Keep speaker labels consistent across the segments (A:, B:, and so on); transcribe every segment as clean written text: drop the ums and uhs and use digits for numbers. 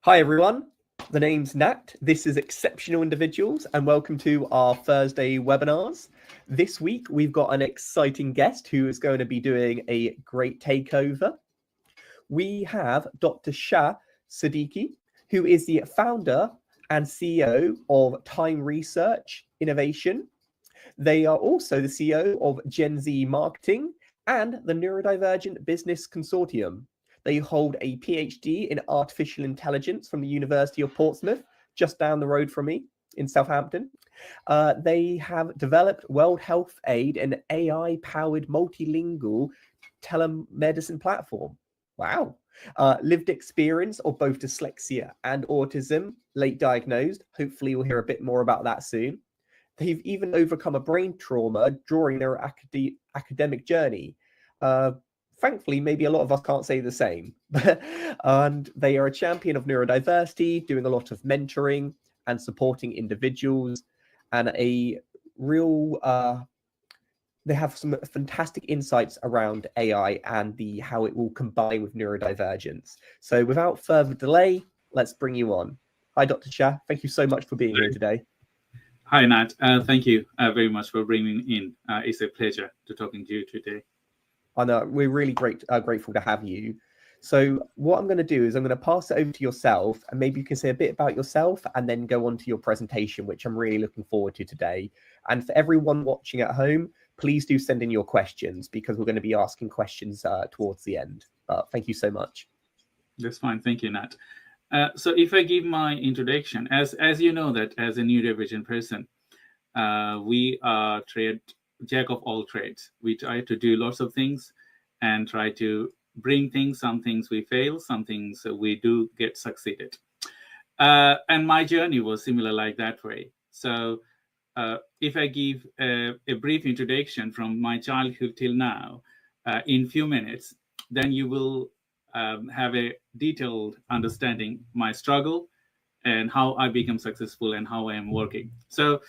A: Hi everyone, the name's Nat. This is Exceptional Individuals and welcome to our Thursday webinars. This week we've got an exciting guest who is going to be doing a great takeover. We have Dr. Shah Siddiqui, who is the founder and CEO of Time Research Innovation. They are also the CEO of Gen Z Marketing and the Neurodivergent Business Consortium. They hold a PhD in artificial intelligence from the University of Portsmouth, just down the road from me in Southampton. They have developed World Health Aid, an AI-powered multilingual telemedicine platform. Wow. Lived experience of both dyslexia and autism, late diagnosed. Hopefully we'll hear a bit more about that soon. They've even overcome a brain trauma during their academic journey. Thankfully, maybe a lot of us can't say the same. And they are a champion of neurodiversity, doing a lot of mentoring and supporting individuals, and a real they have some fantastic insights around AI and how it will combine with neurodivergence. So without further delay, let's bring you on. Hi, Dr. Shah. Thank you so much for being here today.
B: Hi, Nat. Thank you very much for bringing me in. It's a pleasure to talking to you today.
A: I know we're really grateful to have you. So what I'm going to do is I'm going to pass it over to yourself, and maybe you can say a bit about yourself and then go on to your presentation, which I'm really looking forward to today. And for everyone watching at home, please do send in your questions because we're going to be asking questions towards the end. Thank you so much.
B: That's fine. Thank you, Nat. So if I give my introduction, as you know that as a neurodivergent person, we are jack of all trades. We try to do lots of things and try to bring things. Some things we fail, some things we do get succeeded. And my journey was similar like that way. So if I give a brief introduction from my childhood till now in few minutes, then you will have a detailed understanding my struggle and how I become successful and how I am working. So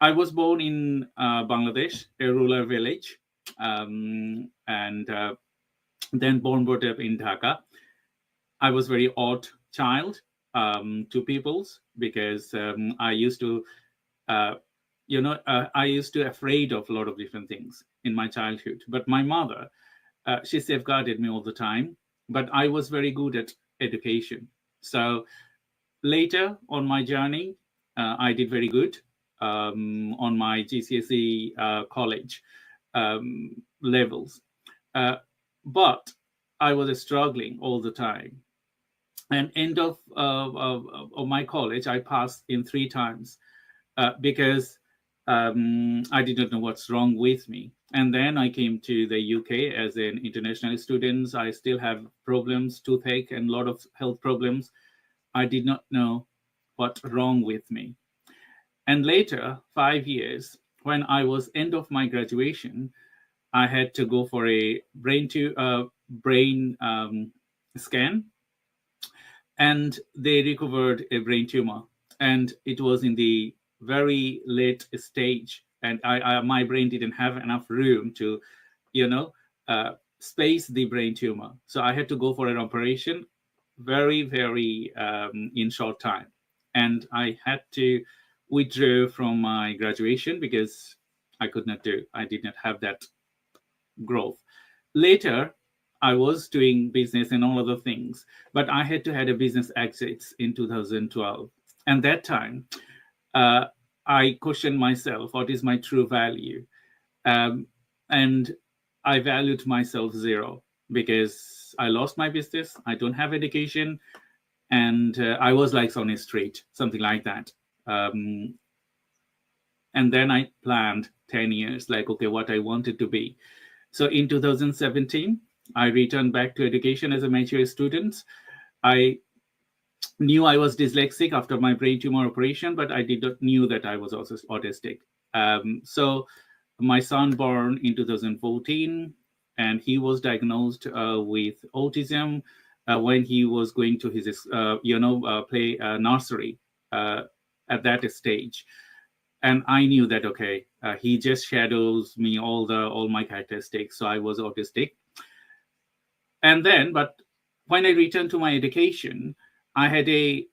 B: I was born in Bangladesh, a rural village, and then brought up in Dhaka. I was very odd child to peoples because I used to, I used to afraid of a lot of different things in my childhood. But my mother, she safeguarded me all the time. But I was very good at education. So later on my journey, I did very good on my GCSE college levels. But I was struggling all the time. And end of my college, I passed in 3 times because I did not know what's wrong with me. And then I came to the UK as an international student. I still have problems, toothache, and a lot of health problems. I did not know what's wrong with me. And later, 5 years, when I was end of my graduation, I had to go for a brain scan, and they recovered a brain tumor, and it was in the very late stage, and my brain didn't have enough room to, space the brain tumor. So I had to go for an operation, very, very in short time, and I had to withdraw from my graduation because I did not have that growth. Later, I was doing business and all other things, but I had to have a business exit in 2012. And that time, I questioned myself, what is my true value? And I valued myself 0 because I lost my business. I don't have education. And I was like on a street, something like that. And then I planned 10 years, like, okay, what I wanted to be. So in 2017, I returned back to education as a mature student. I knew I was dyslexic after my brain tumor operation, but I did not knew that I was also autistic. So my son born in 2014, and he was diagnosed with autism when he was going to his, play nursery at that stage. And I knew that, okay, he just shadows me all my characteristics. So I was autistic. And then, but when I returned to my education, I had a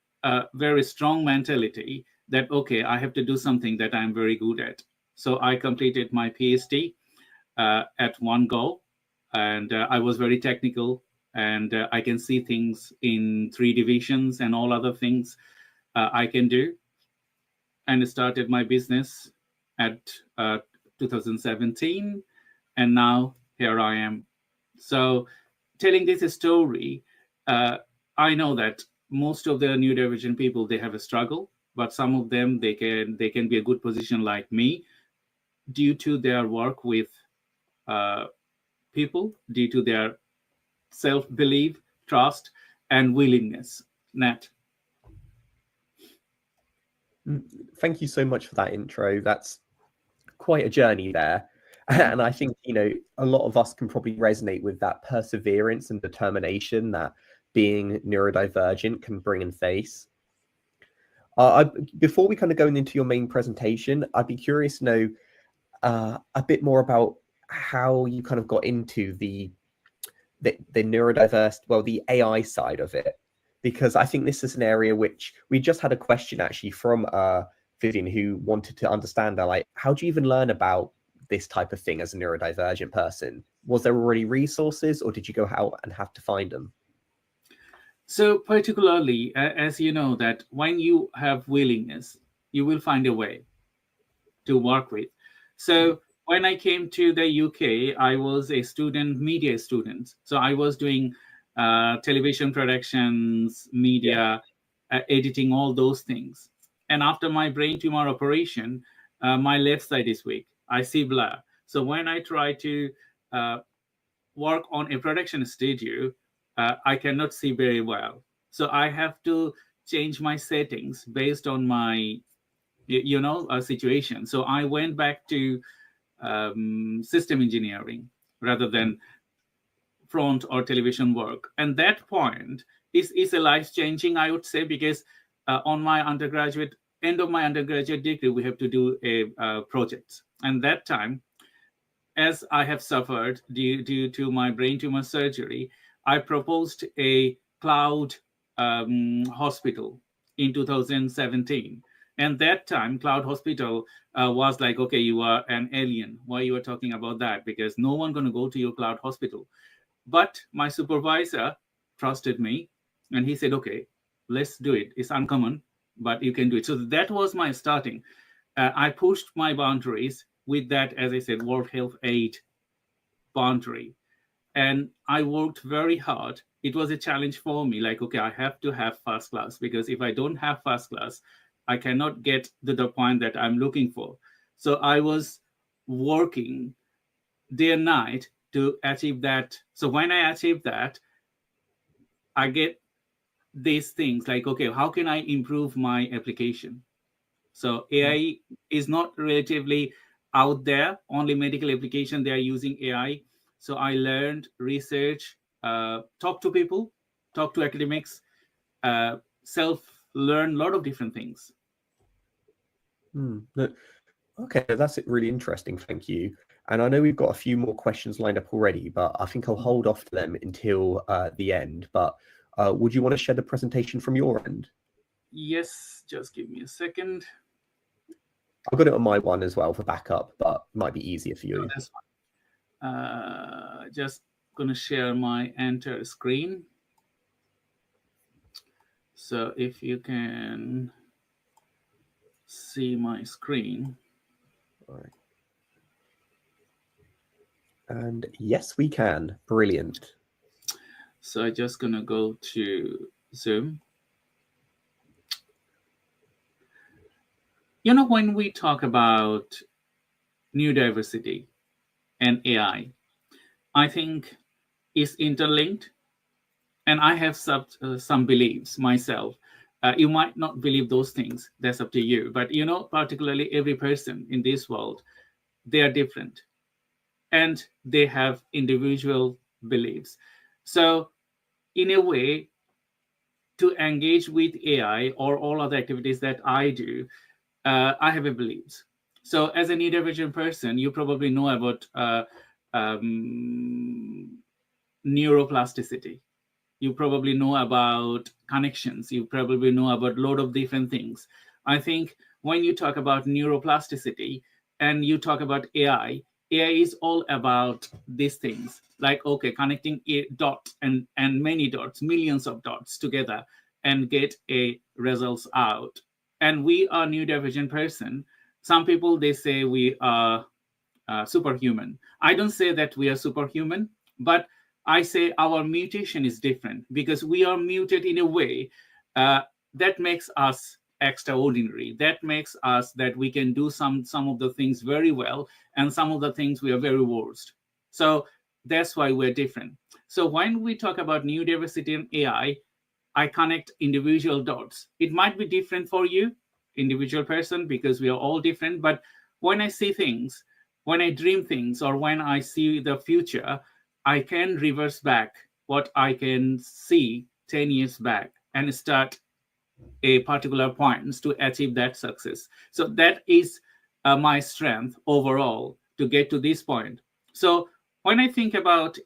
B: very strong mentality that, okay, I have to do something that I'm very good at. So I completed my PhD at one go, and I was very technical, and I can see things in 3 divisions and all other things I can do, and started my business at 2017, and now here I am. So telling this story, I know that most of the neurodivergent people, they have a struggle, but some of them, they can be a good position like me due to their work with people, due to their self-belief, trust, and willingness. Nat.
A: Thank you so much for that intro. That's quite a journey there. And I think, a lot of us can probably resonate with that perseverance and determination that being neurodivergent can bring and face. Before we kind of go into your main presentation, I'd be curious to know a bit more about how you kind of got into the neurodiverse, well, the AI side of it, because I think this is an area which we just had a question actually from Vivian, who wanted to understand that, like, how do you even learn about this type of thing as a neurodivergent person? Was there already resources, or did you go out and have to find them?
B: So particularly, as you know, that when you have willingness, you will find a way to work with. So when I came to the UK, I was a student, media student. So I was doing television productions, media, editing, all those things. And after my brain tumor operation, my left side is weak. I see blur. So when I try to work on a production studio, I cannot see very well. So I have to change my settings based on my situation. So I went back to system engineering rather than front or television work. And that point is a life changing, I would say, because on my end of my undergraduate degree, we have to do a project. And that time, as I have suffered due to my brain tumor surgery, I proposed a cloud hospital in 2017. And that time, Cloud Hospital was like, okay, you are an alien. Why you are talking about that? Because no one going to go to your Cloud Hospital. But my supervisor trusted me, and he said, okay, let's do it. It's uncommon, but you can do it. So that was my starting. I pushed my boundaries with that, as I said, World Health Aid boundary. And I worked very hard. It was a challenge for me. Like, okay, I have to have first class, because if I don't have first class, I cannot get to the point that I'm looking for. So I was working day and night to achieve that. So when I achieve that, I get these things like, okay, how can I improve my application? So AI is not relatively out there. Only medical application, they are using AI. So I learned, research, talk to people, talk to academics, self-learn a lot of different things.
A: Okay, that's really interesting. Thank you. And I know we've got a few more questions lined up already, but I think I'll hold off to them until the end. But would you want to share the presentation from your end?
B: Yes, just give me a second.
A: I've got it on my one as well for backup, but it might be easier for you.
B: No, that's fine. Just going to share my enter screen. So if you can see my screen.
A: All right. And yes, we can. Brilliant.
B: So I'm just going to go to Zoom. You know, when we talk about neurodiversity and AI, I think it's interlinked. And I have some beliefs myself. You might not believe those things. That's up to you. But, particularly every person in this world, they are different. And they have individual beliefs. So in a way, to engage with AI or all other activities that I do, I have a beliefs. So as a neurodivergent person, you probably know about neuroplasticity. You probably know about connections. You probably know about a lot of different things. I think when you talk about neuroplasticity and you talk about AI is all about these things, like, okay, connecting a dot and many dots, millions of dots together and get a results out. And we are neurodivergent person. Some people, they say we are superhuman. I don't say that we are superhuman, but I say our mutation is different because we are muted in a way uh, that makes us extraordinary. That makes us that we can do some of the things very well, and some of the things we are very worst. So that's why we're different. So when we talk about neurodiversity and I connect individual dots. It might be different for you, individual person, because we are all different. But when I see things, when I dream things, or when I see the future, I can reverse back what I can see 10 years back and start a particular points to achieve that success. So that is my strength overall to get to this point. So when I think about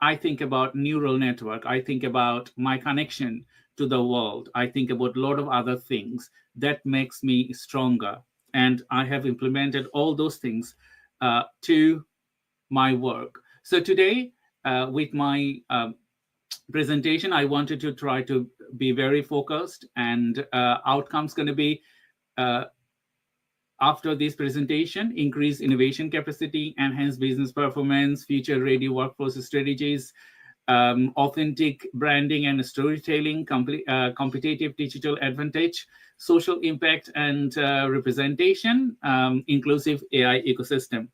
B: I think about neural network. I think about my connection to the world. I think about a lot of other things that makes me stronger. And I have implemented all those things to my work. So today, with my presentation, I wanted to try to be very focused, and outcomes going to be uh, after this presentation: increase innovation capacity, enhance business performance, future ready workforce strategies, authentic branding and storytelling, competitive digital advantage, social impact and representation, inclusive AI ecosystem.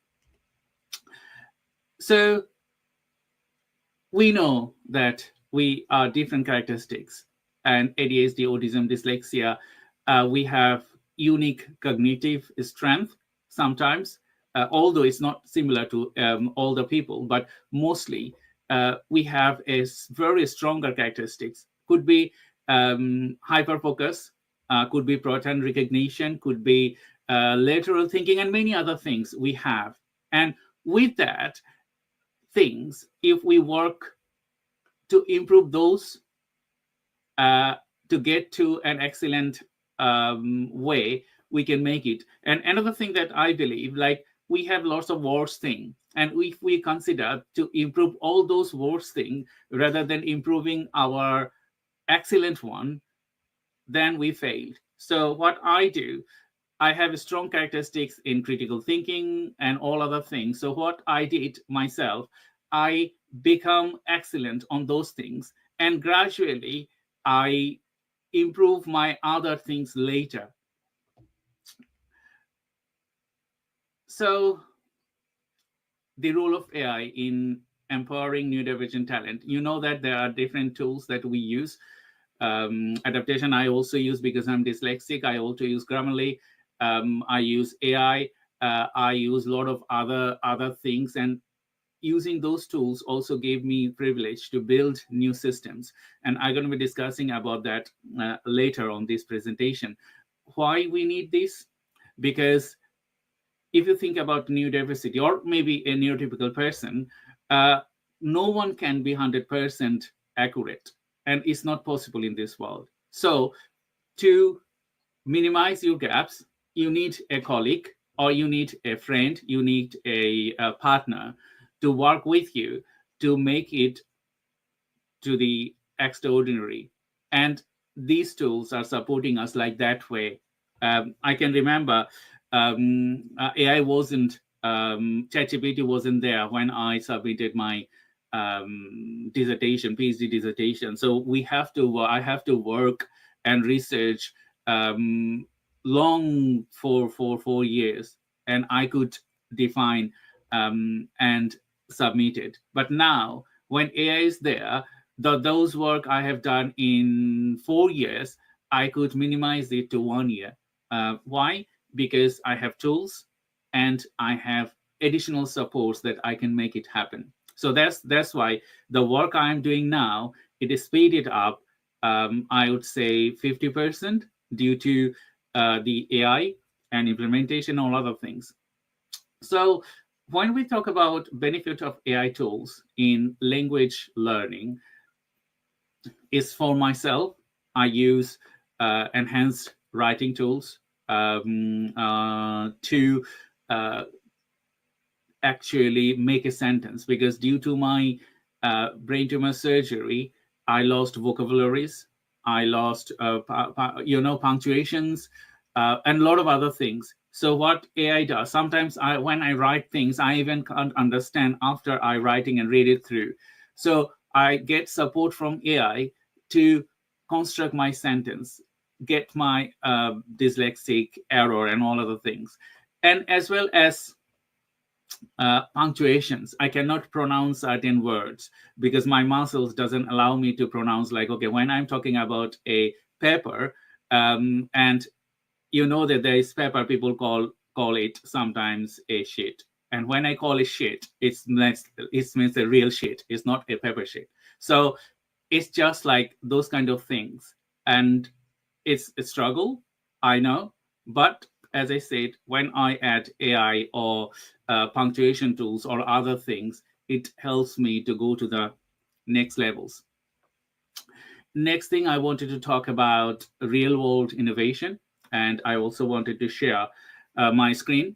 B: So we know that we are different characteristics, and ADHD, autism, dyslexia, we have unique cognitive strength sometimes, although it's not similar to all the people, but mostly we have a very stronger characteristics. Could be hyper focus, could be pattern recognition, could be lateral thinking, and many other things we have. And with that things, if we work to improve those, uh, to get to an excellent way, we can make it. And another thing that I believe, like, we have lots of worst thing, and if we consider to improve all those worst thing rather than improving our excellent one, then we failed. So what I do, I have strong characteristics in critical thinking and all other things. So what I did myself, I become excellent on those things, and gradually I improve my other things later. So the role of AI in empowering neurodivergent talent. You know that there are different tools that we use. Adaptation I also use because I'm dyslexic. I also use Grammarly. I use AI. I use a lot of other things, and using those tools also gave me privilege to build new systems. And I'm going to be discussing about that later on this presentation. Why we need this? Because if you think about neurodiversity, or maybe a neurotypical person, uh, no one can be 100% accurate, and it's not possible in this world. So to minimize your gaps, you need a colleague, or you need a friend, you need a partner to work with you to make it to the extraordinary. And these tools are supporting us like that way. I can remember AI wasn't, ChatGPT wasn't there when I submitted my dissertation, PhD dissertation. So I have to work and research long for 4 years, and I could define and submit it. But now, when AI is there, those work I have done in 4 years, I could minimize it to 1 year. Why? Because I have tools and I have additional supports that I can make it happen. So that's why the work I'm doing now, it is speeded up. I would say 50% due to the AI and implementation, all other things. So when we talk about benefit of AI tools in language learning, is for myself. I use enhanced writing tools to actually make a sentence, because due to my brain tumor surgery, I lost vocabularies, I lost punctuations, and a lot of other things. So what AI does, sometimes when I write things, I even can't understand after I writing and read it through. So I get support from AI to construct my sentence, get my dyslexic error and all other things, and as well as punctuations. I cannot pronounce certain words because my muscles doesn't allow me to pronounce, like, okay, when I'm talking about a pepper, and you know that there is pepper, people call it sometimes a shit. And when I call it shit, it means a real shit. It's not a pepper shit. So it's just like those kind of things. And it's a struggle, I know. But as I said, when I add AI or punctuation tools or other things, it helps me to go to the next levels. Next thing, I wanted to talk about real world innovation. And I also wanted to share my screen.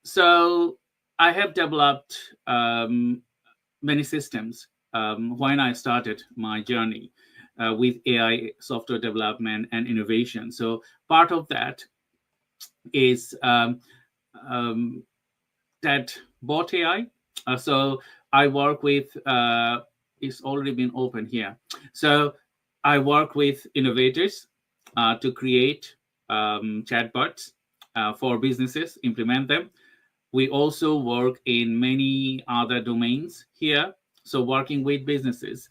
B: So I have developed many systems when I started my journey with AI software development and innovation. So part of that is that bot AI. So I work with, it's already been open here. So I work with innovators to create chatbots for businesses, implement them. We also work in many other domains here. So working with businesses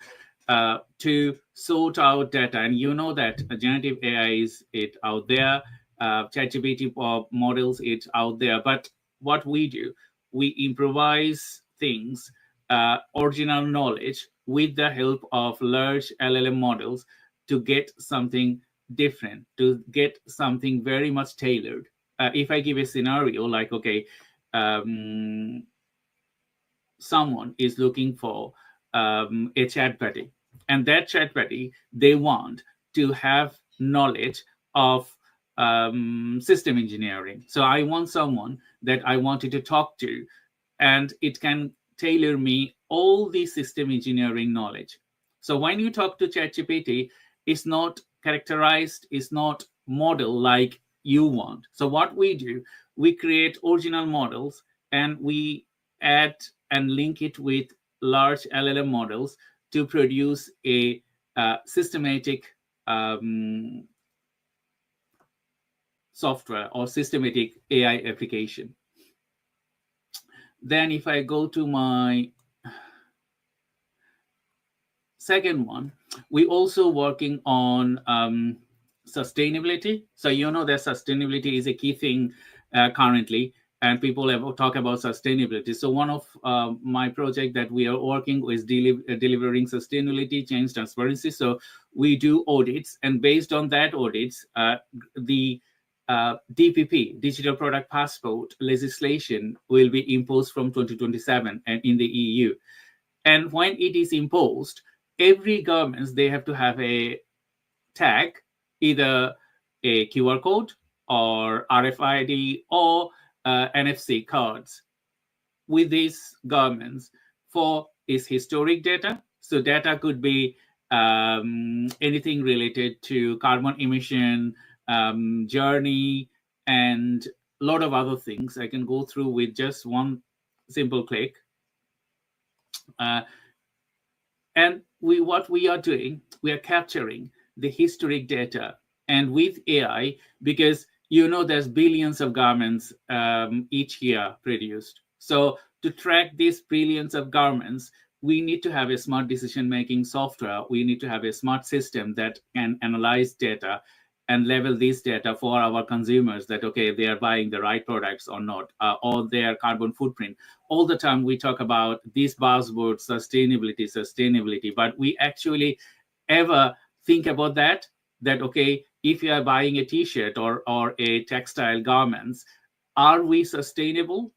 B: to sort out data. And you know that generative AI is it out there, ChatGPT models it out there. But what we do, we improvise things, original knowledge with the help of large LLM models to get something different, to get something very much tailored. If I give a scenario like, okay, someone is looking for a chat buddy, and that chat buddy, they want to have knowledge of system engineering. So I want someone that I wanted to talk to, and it can tailor me all the system engineering knowledge. So when you talk to ChatGPT, it's not characterized, it's not model like you want. So what we do, we create original models, and we add and link it with large LLM models to produce a systematic software or systematic AI application. Then if I go to my second one, we also working on sustainability. So you know that sustainability is a key thing currently, and people have talk about sustainability. So one of my project that we are working with delivering sustainability, change, transparency. So we do audits, and based on that audits, the DPP, Digital Product Passport legislation, will be imposed from 2027 and in the EU. And when it is imposed, every government, they have to have a tag, either a QR code or RFID or NFC cards with these governments for its historic data. So data could be anything related to carbon emission, journey, and a lot of other things. I can go through with just one simple click. And what we are doing, we are capturing the historic data, and with AI, because you know there's billions of garments each year produced. So to track these billions of garments, we need to have a smart decision-making software. We need to have a smart system that can analyze data and level this data for our consumers, that, okay, they are buying the right products or not, or their carbon footprint. All the time we talk about these buzzwords, sustainability, but we actually ever think about that, okay, if you are buying a t-shirt or a textile garments, are we sustainable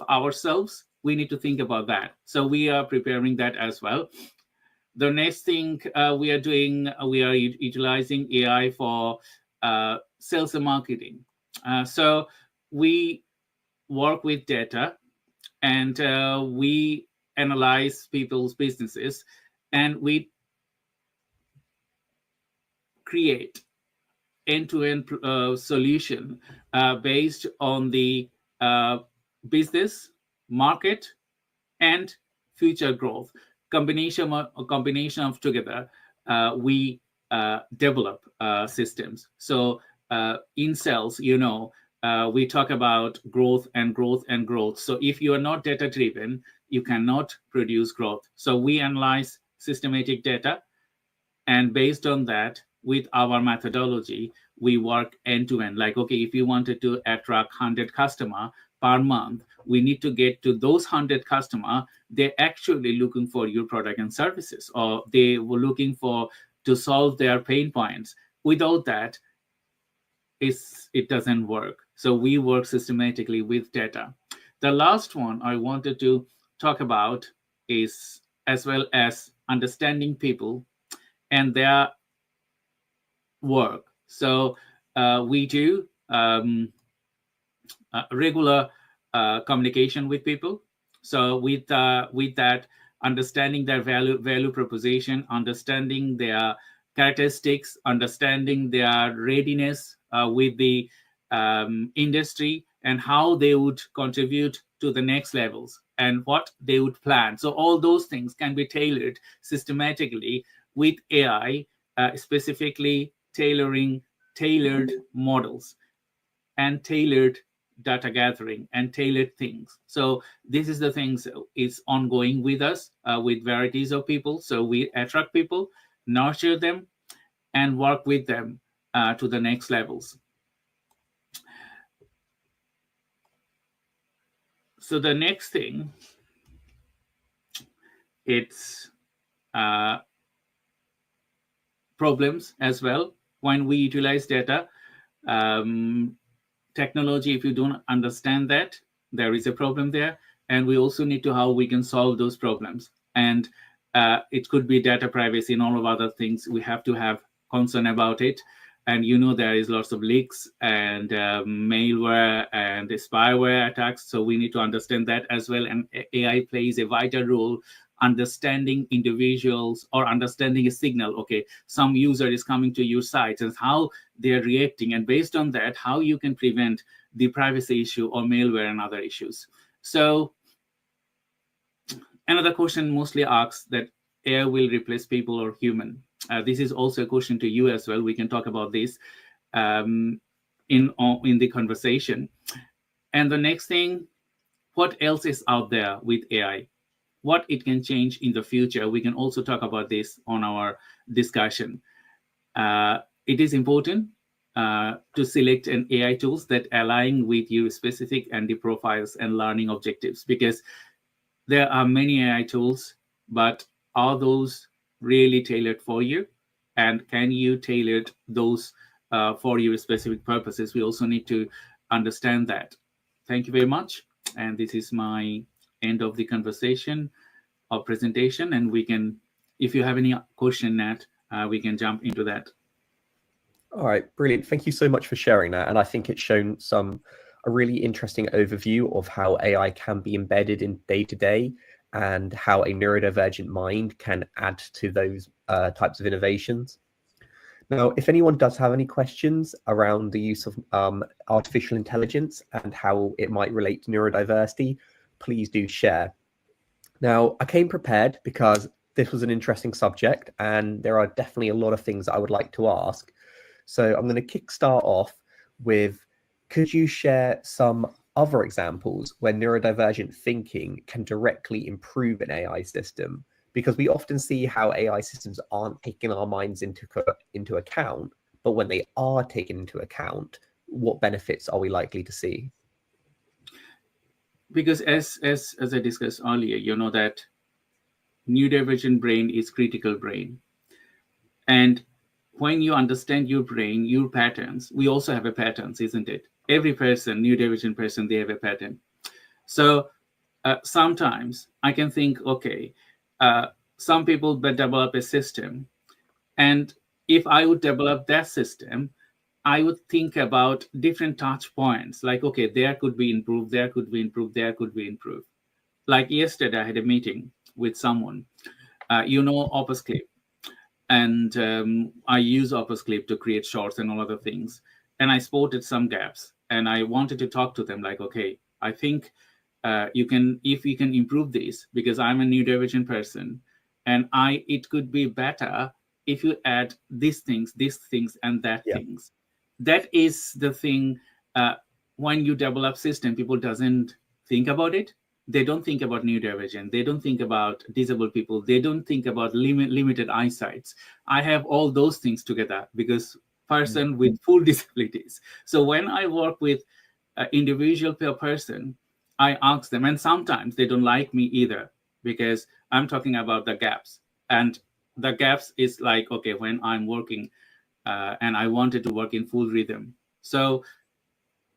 B: ourselves? We need to think about that. So we are preparing that as well. The next thing we are doing, we are utilizing AI for sales and marketing. So we work with data, and we analyze people's businesses, and we create end-to-end solution based on the business, market, and future growth. Combination of together, we develop systems. So in sales, we talk about growth and growth and growth. So if you are not data driven, you cannot produce growth. So we analyze systematic data, and based on that, with our methodology, we work end to end. Like, okay, if you wanted to attract 100 customers per month, we need to get to those 100 customers. They're actually looking for your product and services, or they were looking to solve their pain points. Without that, it doesn't work. So we work systematically with data. The last one I wanted to talk about is, as well as understanding people and their work. So we do regular communication with people. So with that, understanding their value proposition, understanding their characteristics, understanding their readiness with the industry, and how they would contribute to the next levels, and what they would plan. So all those things can be tailored systematically with AI, specifically tailored models and tailored data gathering and tailored things. So this is the things is ongoing with us, with varieties of people. So we attract people, nurture them, and work with them to the next levels. So the next thing, it's problems as well. When we utilize data, technology, if you don't understand that, there is a problem there. And we also need to how we can solve those problems. And it could be data privacy and all of other things. We have to have concern about it. And there is lots of leaks and malware and spyware attacks. So we need to understand that as well. And AI plays a vital role understanding individuals or understanding a signal. Okay, some user is coming to your site and how they're reacting. And based on that, how you can prevent the privacy issue or malware and other issues. So another question mostly asks that AI will replace people or human. This is also a question to you as well. We can talk about this in the conversation. And the next thing, what else is out there with AI? What it can change in the future? We can also talk about this on our discussion. It is important to select an AI tools that align with your specific and the profiles and learning objectives, because there are many AI tools, but are those really tailored for you? And can you tailor those for your specific purposes? We also need to understand that. Thank you very much. And this is my end of the conversation or presentation. And we can, if you have any question, Nat, we can jump into that.
A: All right, brilliant. Thank you so much for sharing that. And I think it's shown a really interesting overview of how AI can be embedded in day-to-day and how a neurodivergent mind can add to those types of innovations. Now, if anyone does have any questions around the use of artificial intelligence and how it might relate to neurodiversity, please do share. Now, I came prepared because this was an interesting subject and there are definitely a lot of things that I would like to ask. So I'm going to kickstart off with, could you share some other examples where neurodivergent thinking can directly improve an AI system? Because we often see how AI systems aren't taking our minds into account, but when they are taken into account, what benefits are we likely to see?
B: Because as I discussed earlier, that neurodivergent brain is critical brain. And when you understand your brain, your patterns, we also have a patterns, isn't it? Every person, neurodivergent person, they have a pattern. So sometimes I can think, okay, some people that develop a system, and if I would develop that system, I would think about different touch points. Like, okay, there could be improved, there could be improved, there could be improved. Like yesterday, I had a meeting with someone. Opus Clip, and I use Opus Clip to create shorts and all other things. And I spotted some gaps, and I wanted to talk to them. Like, okay, I think if you can improve this, because I'm a neurodivergent person, and it could be better if you add these things, and that
A: Yeah.
B: things. That is the thing. When you develop system, people doesn't think about it. They don't think about neurodivergent. They don't think about disabled people. They don't think about limited eyesight. I have all those things together because person with full disabilities. So when I work with an individual per person, I ask them, and sometimes they don't like me either because I'm talking about the gaps. And the gaps is like, okay, when I'm working and I wanted to work in full rhythm. So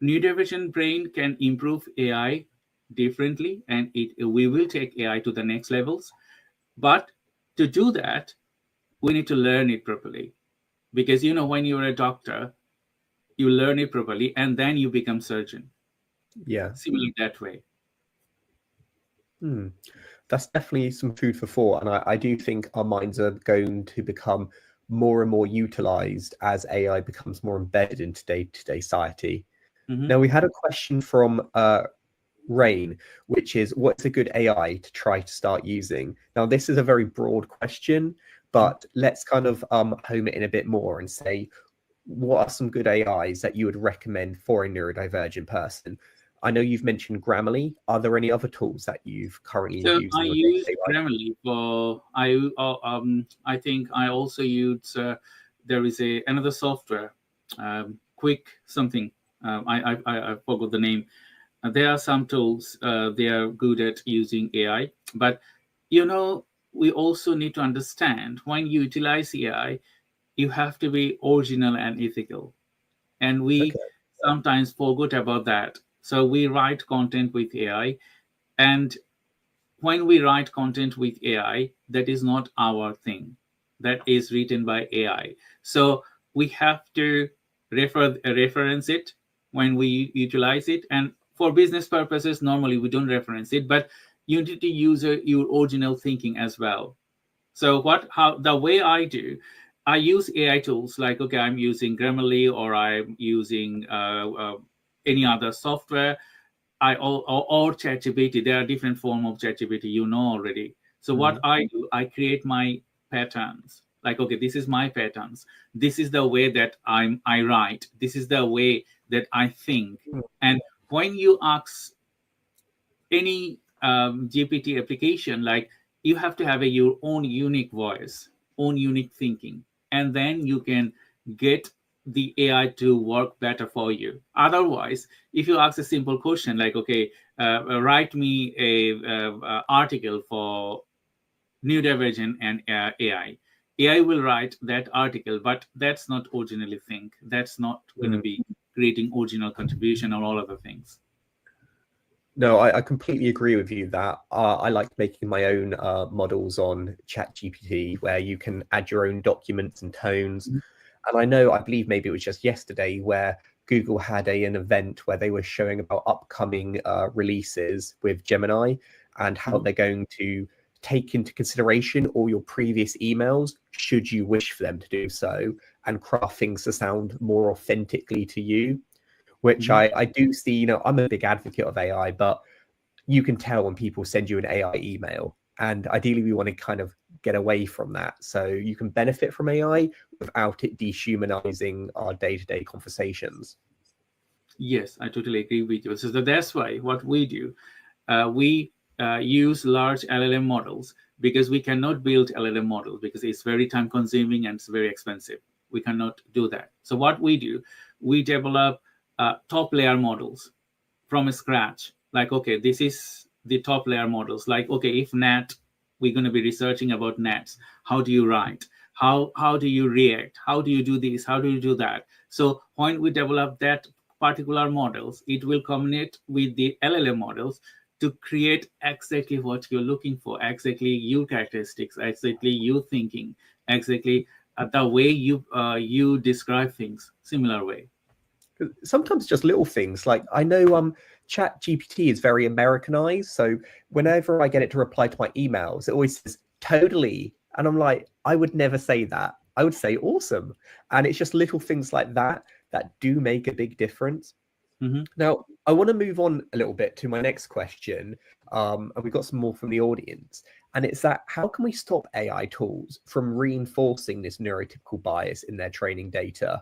B: neurodivergent brain can improve AI differently, and we will take AI to the next levels. But to do that, we need to learn it properly. Because when you're a doctor, you learn it properly, and then you become surgeon.
A: Yeah.
B: Similarly that way.
A: That's definitely some food for thought. And I do think our minds are going to become more and more utilized as AI becomes more embedded into day-to-day society.
B: Mm-hmm.
A: Now, we had a question from Rain, which is, what's a good AI to try to start using? Now, this is a very broad question, but let's kind of home it in a bit more and say, what are some good AIs that you would recommend for a neurodivergent person? I know you've mentioned Grammarly. Are there any other tools that you've currently
B: So
A: used
B: I
A: in your
B: use
A: day-to-day life?
B: Grammarly for I think I also use there is another software, Quick something. I forgot the name. There are some tools they are good at using AI, but we also need to understand when you utilize AI, you have to be original and ethical, and we
A: Okay.
B: sometimes forget about that. So we write content with AI, and when we write content with AI, that is not our thing. That is written by AI. So we have to reference it when we utilize it. And for business purposes, normally we don't reference it, but you need to use your original thinking as well. So the way I use AI tools like, okay, I'm using Grammarly, or I'm using any other software, or ChatGPT. There are different form of ChatGPT, already. So what I do, I create my patterns. Like, okay, this is my patterns. This is the way that I write. This is the way that I think. And when you ask any GPT application, like, you have to have your own unique voice, own unique thinking, and then you can get the AI to work better for you. Otherwise, if you ask a simple question like, okay, write me a article for neurodivergent and AI will write that article, but that's not originally think. That's not going to be creating original contribution or all other things.
A: No, I completely agree with you that I like making my own models on ChatGPT where you can add your own documents and tones. And I believe maybe it was just yesterday where Google had an event where they were showing about upcoming releases with Gemini and how they're going to take into consideration all your previous emails, should you wish for them to do so, and craft things to sound more authentically to you. Which I do see, I'm a big advocate of AI, but you can tell when people send you an AI email. And ideally, we want to kind of get away from that. So you can benefit from AI without it dehumanizing our day-to-day conversations.
B: Yes, I totally agree with you. So that's why what we do, we use large LLM models because we cannot build LLM models because it's very time consuming and it's very expensive. We cannot do that. So what we do, we develop top layer models from scratch. Like, okay, this is the top layer models. Like, okay, if NAT, we're going to be researching about NATs. How do you write? How do you react? How do you do this? How do you do that? So when we develop that particular models, it will combine with the LLM models. to create exactly what you're looking for, exactly your characteristics, exactly your thinking, exactly the way you describe things, similar way.
A: Sometimes just little things like I know chat gpt is very Americanized, so whenever I get it to reply to my emails it always says totally, and I'm like, I would never say that, I would say awesome. And it's just little things like that that do make a big difference.
B: Mm-hmm.
A: Now I want to move on a little bit to my next question, and we've got some more from the audience, and it's that how can we stop AI tools from reinforcing this neurotypical bias in their training data?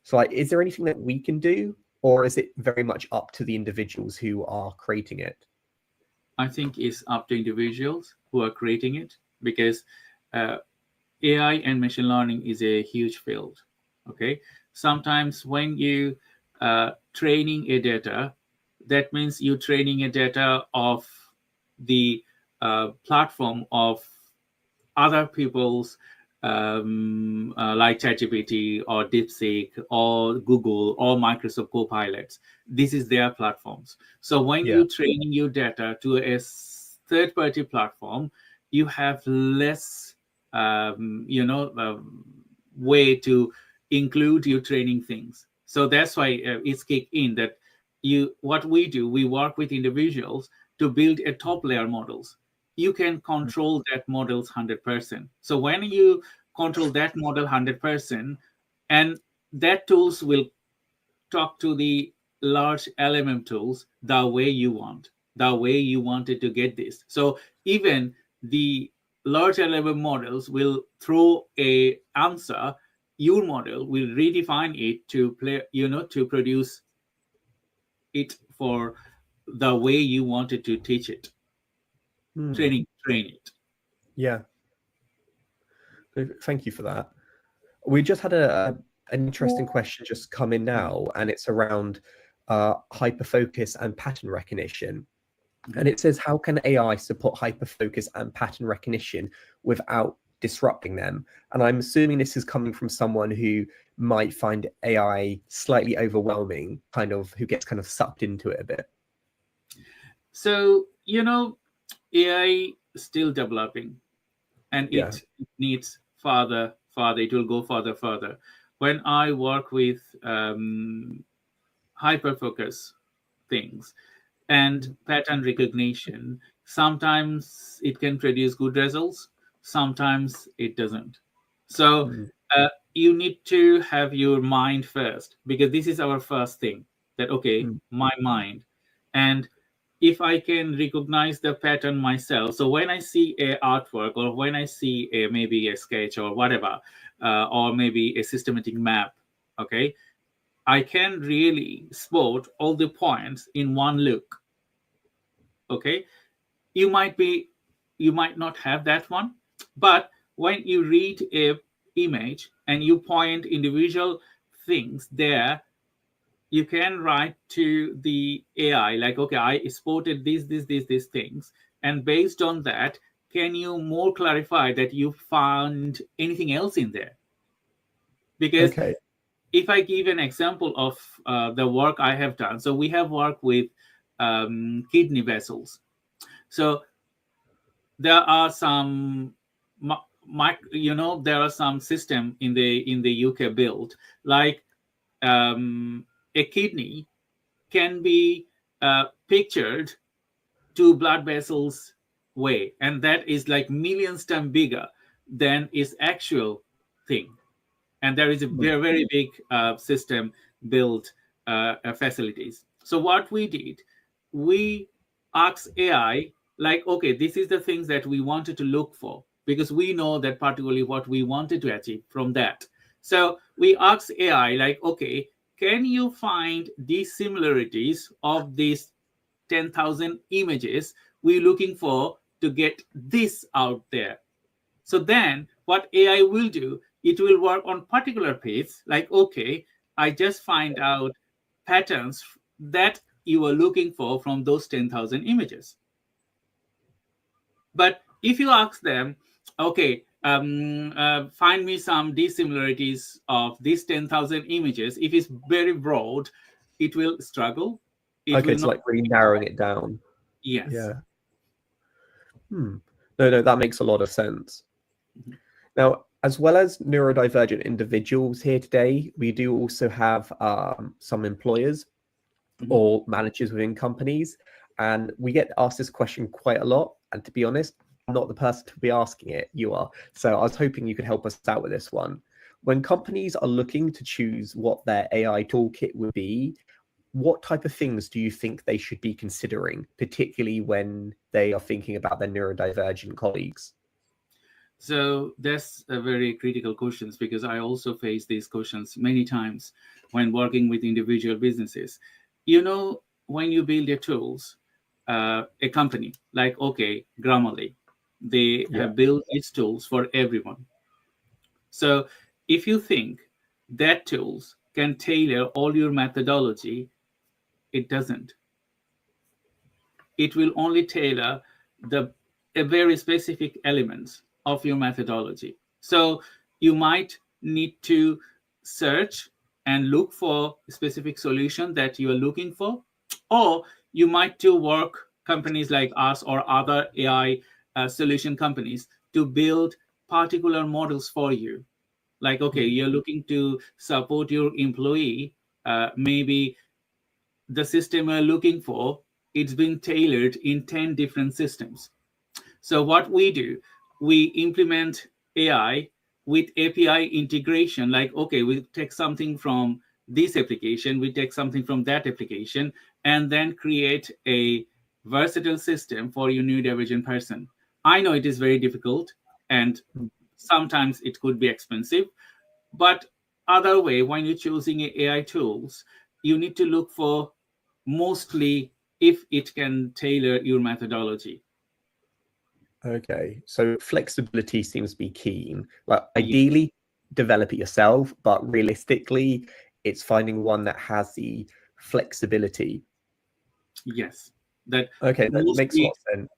A: So, like, is there anything that we can do, or is it very much up to the individuals who are creating it?
B: I think it's up to individuals who are creating it, because AI and machine learning is a huge field. Okay, sometimes when you training a data, that means you training a data of the platform of other people's like ChatGPT or DeepSeek or Google or Microsoft Copilots. This is their platforms. So when
A: Yeah.
B: you training your data to a third-party platform, you have less, way to include your training things. So that's why it's kicked in that what we do, we work with individuals to build a top layer models. You can control that models 100%. So when you control that model 100%, and that tools will talk to the large LMM tools the way you want, the way you wanted to get this. So even the large LMM models will throw a answer. Your model will redefine it to play, to produce it for the way you wanted to teach it. Train it.
A: Yeah. Thank you for that. We just had an interesting question just come in now, and it's around hyperfocus and pattern recognition. And it says, how can AI support hyperfocus and pattern recognition without disrupting them? And I'm assuming this is coming from someone who might find AI slightly overwhelming, kind of who gets kind of sucked into it a bit.
B: So, AI is still developing, and
A: Yeah.
B: it needs further. It will go further. When I work with hyperfocus things and pattern recognition, sometimes it can produce good results, sometimes it doesn't. So you need to have your mind first, because this is our first thing, that okay, my mind. And if I can recognize the pattern myself, so when I see a artwork, or when I see maybe a sketch or whatever, or maybe a systematic map, okay, I can really spot all the points in one look. Okay, you might not have that one, but when you read a image and you point individual things there, you can write to the AI like, okay, I spotted these things, and based on that, can you more clarify that you found anything else in there? Because
A: Okay.
B: if I give an example of the work I have done, so we have worked with kidney vessels. So there are some, there are some system in the UK built, like a kidney can be pictured to blood vessels way, and that is like millions times bigger than its actual thing. And there is a very big system built facilities. So what we did, we asked AI like, okay, this is the things that we wanted to look for, because we know that particularly what we wanted to achieve from that. So we asked AI like, okay, can you find these similarities of these 10,000 images we're looking for to get this out there? So then what AI will do, it will work on particular page, like, okay, I just find out patterns that you are looking for from those 10,000 images. But if you ask them, okay, find me some dissimilarities of these 10,000 images, if it's very broad, it will struggle. It
A: Okay,
B: will
A: so
B: not.
A: like really narrowing it down.
B: Yes.
A: Yeah. No, that makes a lot of sense.
B: Mhm.
A: Now, as well as neurodivergent individuals here today, we do also have some employers
B: Mhm.
A: or managers within companies. And we get asked this question quite a lot. And to be honest, I'm not the person to be asking it, you are. So I was hoping you could help us out with this one. When companies are looking to choose what their AI toolkit would be, what type of things do you think they should be considering, particularly when they are thinking about their neurodivergent colleagues?
B: So that's a very critical questions, because I also face these questions many times when working with individual businesses. When you build your tools, a company like, okay, Grammarly, they
A: Yeah.
B: have built these tools for everyone. So if you think that tools can tailor all your methodology, it doesn't. It will only tailor the a very specific elements of your methodology. So you might need to search and look for a specific solution that you are looking for, or you might to work companies like us or other AI solution companies to build particular models for you. Like, okay,
A: Mm.
B: you're looking to support your employee, maybe the system you're looking for, it's been tailored in 10 different systems. So what we do, we implement AI with API integration. Like, okay, we take something from this application, we take something from that application, and then create a versatile system for your neurodivergent person. I know it is very difficult, and sometimes it could be expensive, but other way, when you're choosing AI tools, you need to look for mostly if it can tailor your methodology.
A: Okay, so flexibility seems to be key. Like
B: Ye-
A: ideally, develop it yourself, but realistically, it's finding one that has the flexibility.
B: Yes, that
A: Okay, that makes a lot
B: mostly
A: of sense.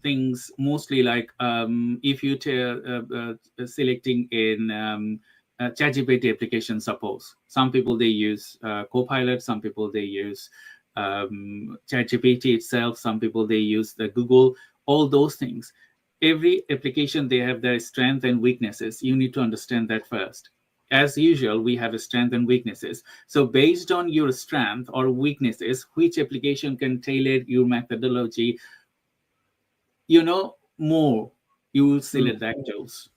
B: things, mostly like, if you selecting in ChatGPT application, suppose some people they use Copilot, some people they use ChatGPT itself, some people they use the Google, all those things. Every application they have their strengths and weaknesses. You need to understand that first. As usual, we have a strength and weaknesses. So based on your strength or weaknesses, which application can tailor your methodology, more, you will
A: Mm.
B: select that tools.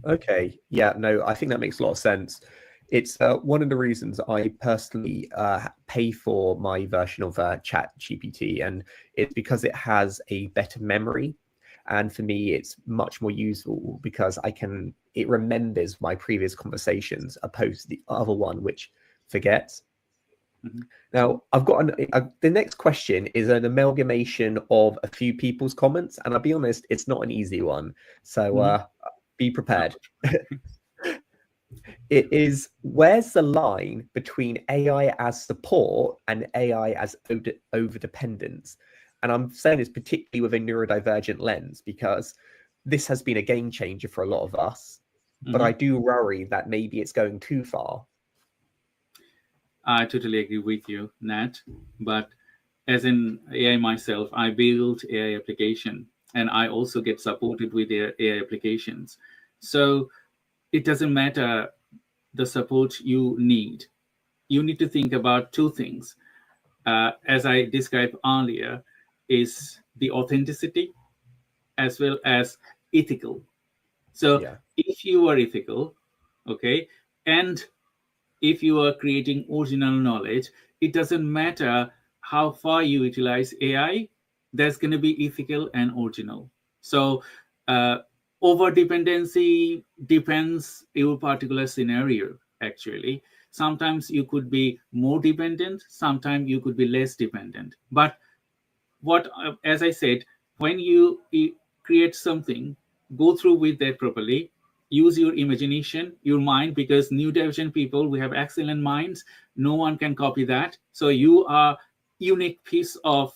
A: Okay, yeah, no, I think that makes a lot of sense. It's one of the reasons I personally pay for my version of Chat GPT, and it's because it has a better memory. And for me, it's much more useful because it remembers my previous conversations opposed to the other one, which forgets.
B: Mhm.
A: Now, I've got the next question is an amalgamation of a few people's comments, and I'll be honest, it's not an easy one. So
B: Mhm.
A: be prepared. It is, where's the line between AI as support and AI as over dependence? And I'm saying this particularly with a neurodivergent lens because this has been a game changer for a lot of us. But I
B: Mhm.
A: do worry that maybe it's going too far.
B: I totally agree with you, Nat. But as an AI myself, I build AI application, and I also get supported with their AI applications. So it doesn't matter the support you need. You need to think about two things. As I described earlier, is the authenticity as well as ethical. So
A: Yeah.
B: if you are ethical, okay, and if you are creating original knowledge, it doesn't matter how far you utilize AI, there's going to be ethical and original. So over dependency depends your particular scenario, actually. Sometimes you could be more dependent, sometimes you could be less dependent. But as I said, when you create something, go through with that properly. Use your imagination, your mind, because new division people, we have excellent minds. No one can copy that. So you are unique piece of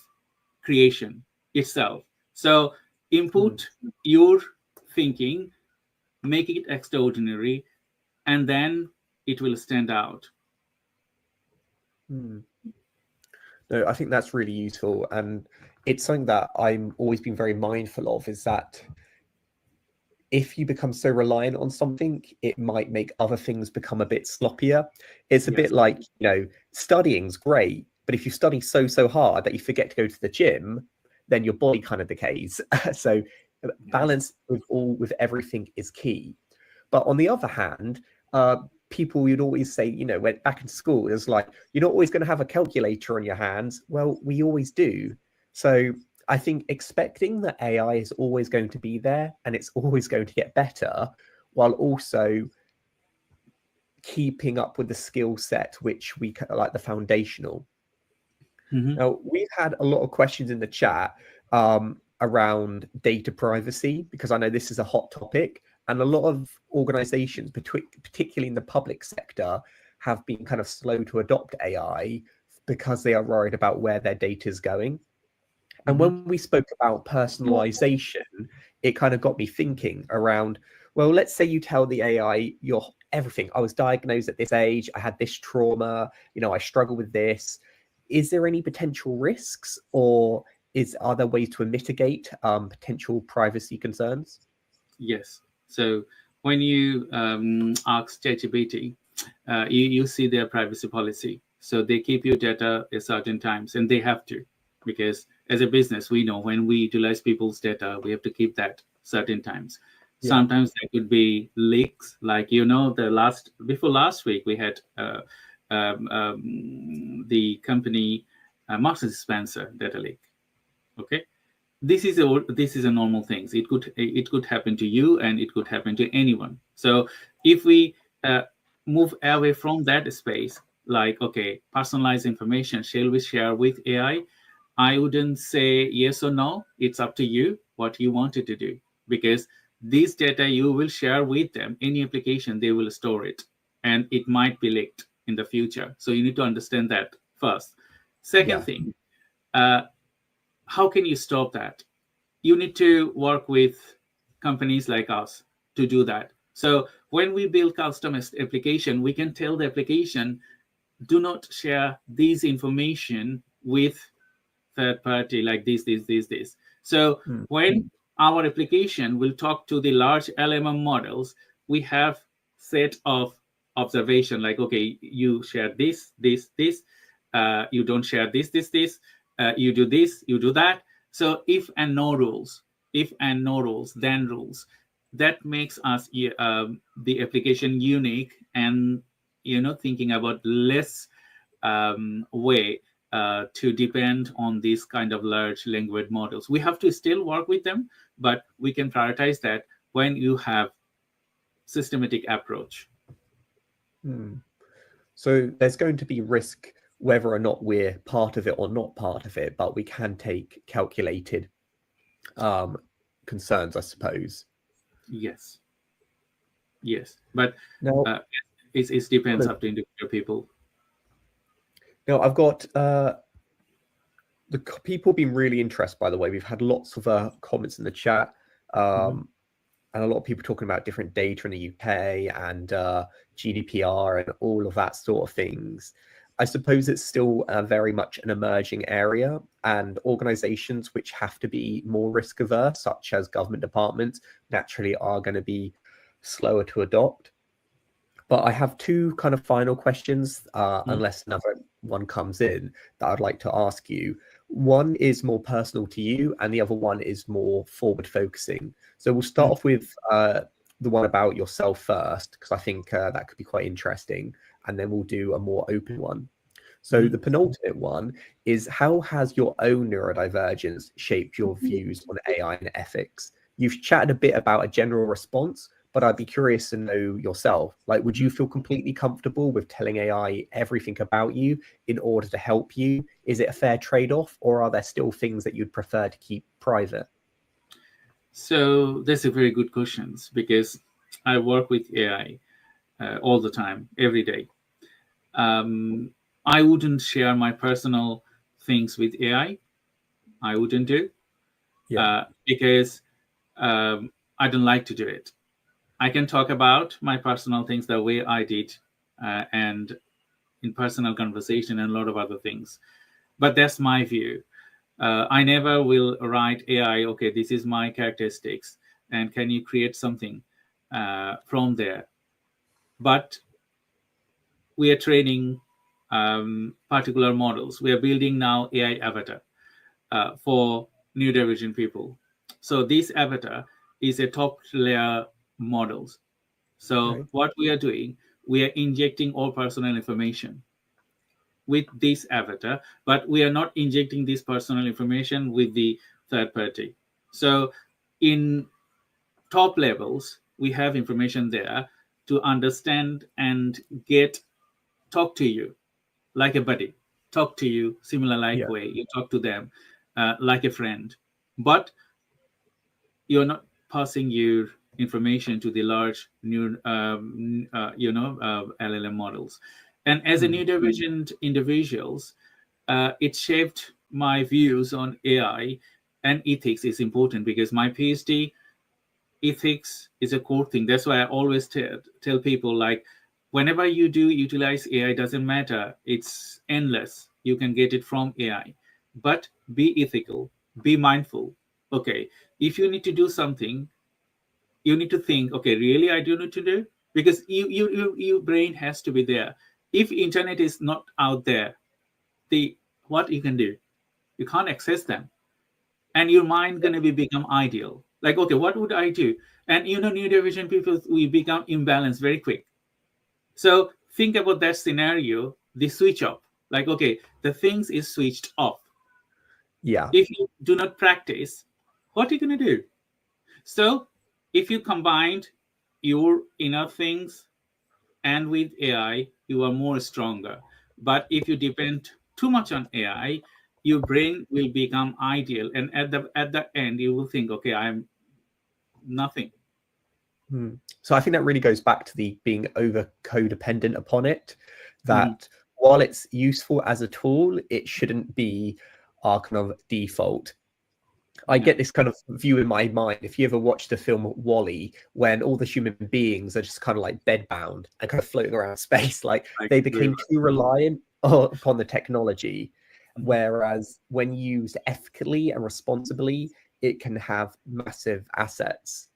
B: creation itself. So
A: Mm.
B: input your thinking, make it extraordinary, and then it will stand out.
A: Mm. No, I think that's really useful. And it's something that I'm always been very mindful of, is that if you become so reliant on something, it might make other things become a bit sloppier. It's a
B: Yes.
A: bit like, studying's great, but if you study so hard that you forget to go to the gym, then your body kind of decays. So balance with everything is key. But on the other hand, people, you'd always say, when back in school, it's like, you're not always going to have a calculator on your hands. Well, we always do. So I think expecting that AI is always going to be there and it's always going to get better, while also keeping up with the skill set, which we like the foundational. Now, we've had a lot of questions in the chat around data privacy, because I know this is a hot topic, and a lot of organizations, particularly in the public sector, have been kind of slow to adopt AI because they are worried about where their data is going. And when we spoke about personalization, it kind of got me thinking around, well, let's say you tell the AI your everything. I was diagnosed at this age, I had this trauma, I struggle with this. Is there any potential risks, or are there ways to mitigate potential privacy concerns?
B: Yes. So when you ask ChatGPT, you see their privacy policy. So they keep your data at certain times, and they have to, because as a business, we know when we utilize people's data, we have to keep that certain times. Yeah. Sometimes there could be leaks, like before last week we had the company Marks and Spencer data leak. Okay. This is a normal thing. It could happen to you, and it could happen to anyone. So if we move away from that space, like, okay, personalized information, shall we share with AI? I wouldn't say yes or no. It's up to you what you wanted to do, because this data you will share with them. Any application, they will store it, and it might be leaked in the future. So you need to understand that first. Second thing, how can you stop that? You need to work with companies like us to do that. So when we build customized application, we can tell the application, do not share this information with third party like this. So when our application will talk to the large LLM models, we have set of observation, like, okay, you share this, you don't share this, you do this, you do that. So if and no rules, then rules. That makes us the application unique, and thinking about less way to depend on these kind of large language models. We have to still work with them, but we can prioritize that when you have systematic approach.
A: So there's going to be risk whether or not we're part of it or not part of it, but we can take calculated concerns, I suppose.
B: Yes, but now it depends up to individual people.
A: Now, I've got the people have been really interested, by the way. We've had lots of comments in the chat, and a lot of people talking about different data in the UK and GDPR and all of that sort of things. I suppose it's still very much an emerging area, and organizations which have to be more risk averse, such as government departments, naturally are going to be slower to adopt. But I have two kind of final questions, unless another one comes in, that I'd like to ask you. One is more personal to you, and the other one is more forward focusing. So we'll start off with the one about yourself first, because I think that could be quite interesting. And then we'll do a more open one. So the penultimate one is, how has your own neurodivergence shaped your views on AI and ethics? You've chatted a bit about a general response, but I'd be curious to know yourself. Like, would you feel completely comfortable with telling AI everything about you in order to help you? Is it a fair trade-off, or are there still things that you'd prefer to keep private?
B: So that's a very good question, because I work with AI all the time, every day. I wouldn't share my personal things with AI. I wouldn't do, because I don't like to do it. I can talk about my personal things the way I did, and in personal conversation and a lot of other things. But that's my view. I never will write AI, okay, this is my characteristics, and can you create something from there? But we are training particular models. We are building now AI avatar for neurodivergent people. So this avatar is a top layer models. So
A: Right.
B: what we are doing, we are injecting all personal information with this avatar, but we are not injecting this personal information with the third party. So in top levels, we have information there to understand and get talk to you like a buddy, talk to you similar like
A: Yeah.
B: way you talk to them like a friend, but you're not passing your information to the large new LLM models. And as a
A: Mm.
B: neurodivergent individuals, it shaped my views on AI, and ethics is important because my PhD ethics is a core thing. That's why I always tell people, like, whenever you do utilize AI, doesn't matter, it's endless, you can get it from AI, but be ethical, be mindful. Okay, if you need to do something, you need to think, okay, really I do need to do, because your brain has to be there. If internet is not out there, the what you can do, you can't access them, and your mind gonna be become ideal. Like, okay, what would I do? And neurodivergent people, we become imbalanced very quick. So think about that scenario, the switch off. Like, okay, the things is switched off.
A: Yeah.
B: If you do not practice, what are you gonna do? So if you combined your inner things and with AI, you are more stronger. But if you depend too much on AI, your brain will become ideal, and at the end, you will think, okay, I'm nothing.
A: Mm. So I think that really goes back to the being over codependent upon it,
B: Mhm.
A: that while it's useful as a tool, it shouldn't be our kind of default. I
B: Yeah,
A: get this kind of view in my mind. If you ever watched the film Wall-E, when all the human beings are just kind of like bedbound and kind of floating around space, like
B: I
A: they
B: agree
A: became
B: with
A: too reliant upon the technology.
B: that. Mhm.
A: Whereas when used ethically and responsibly, it can have massive assets.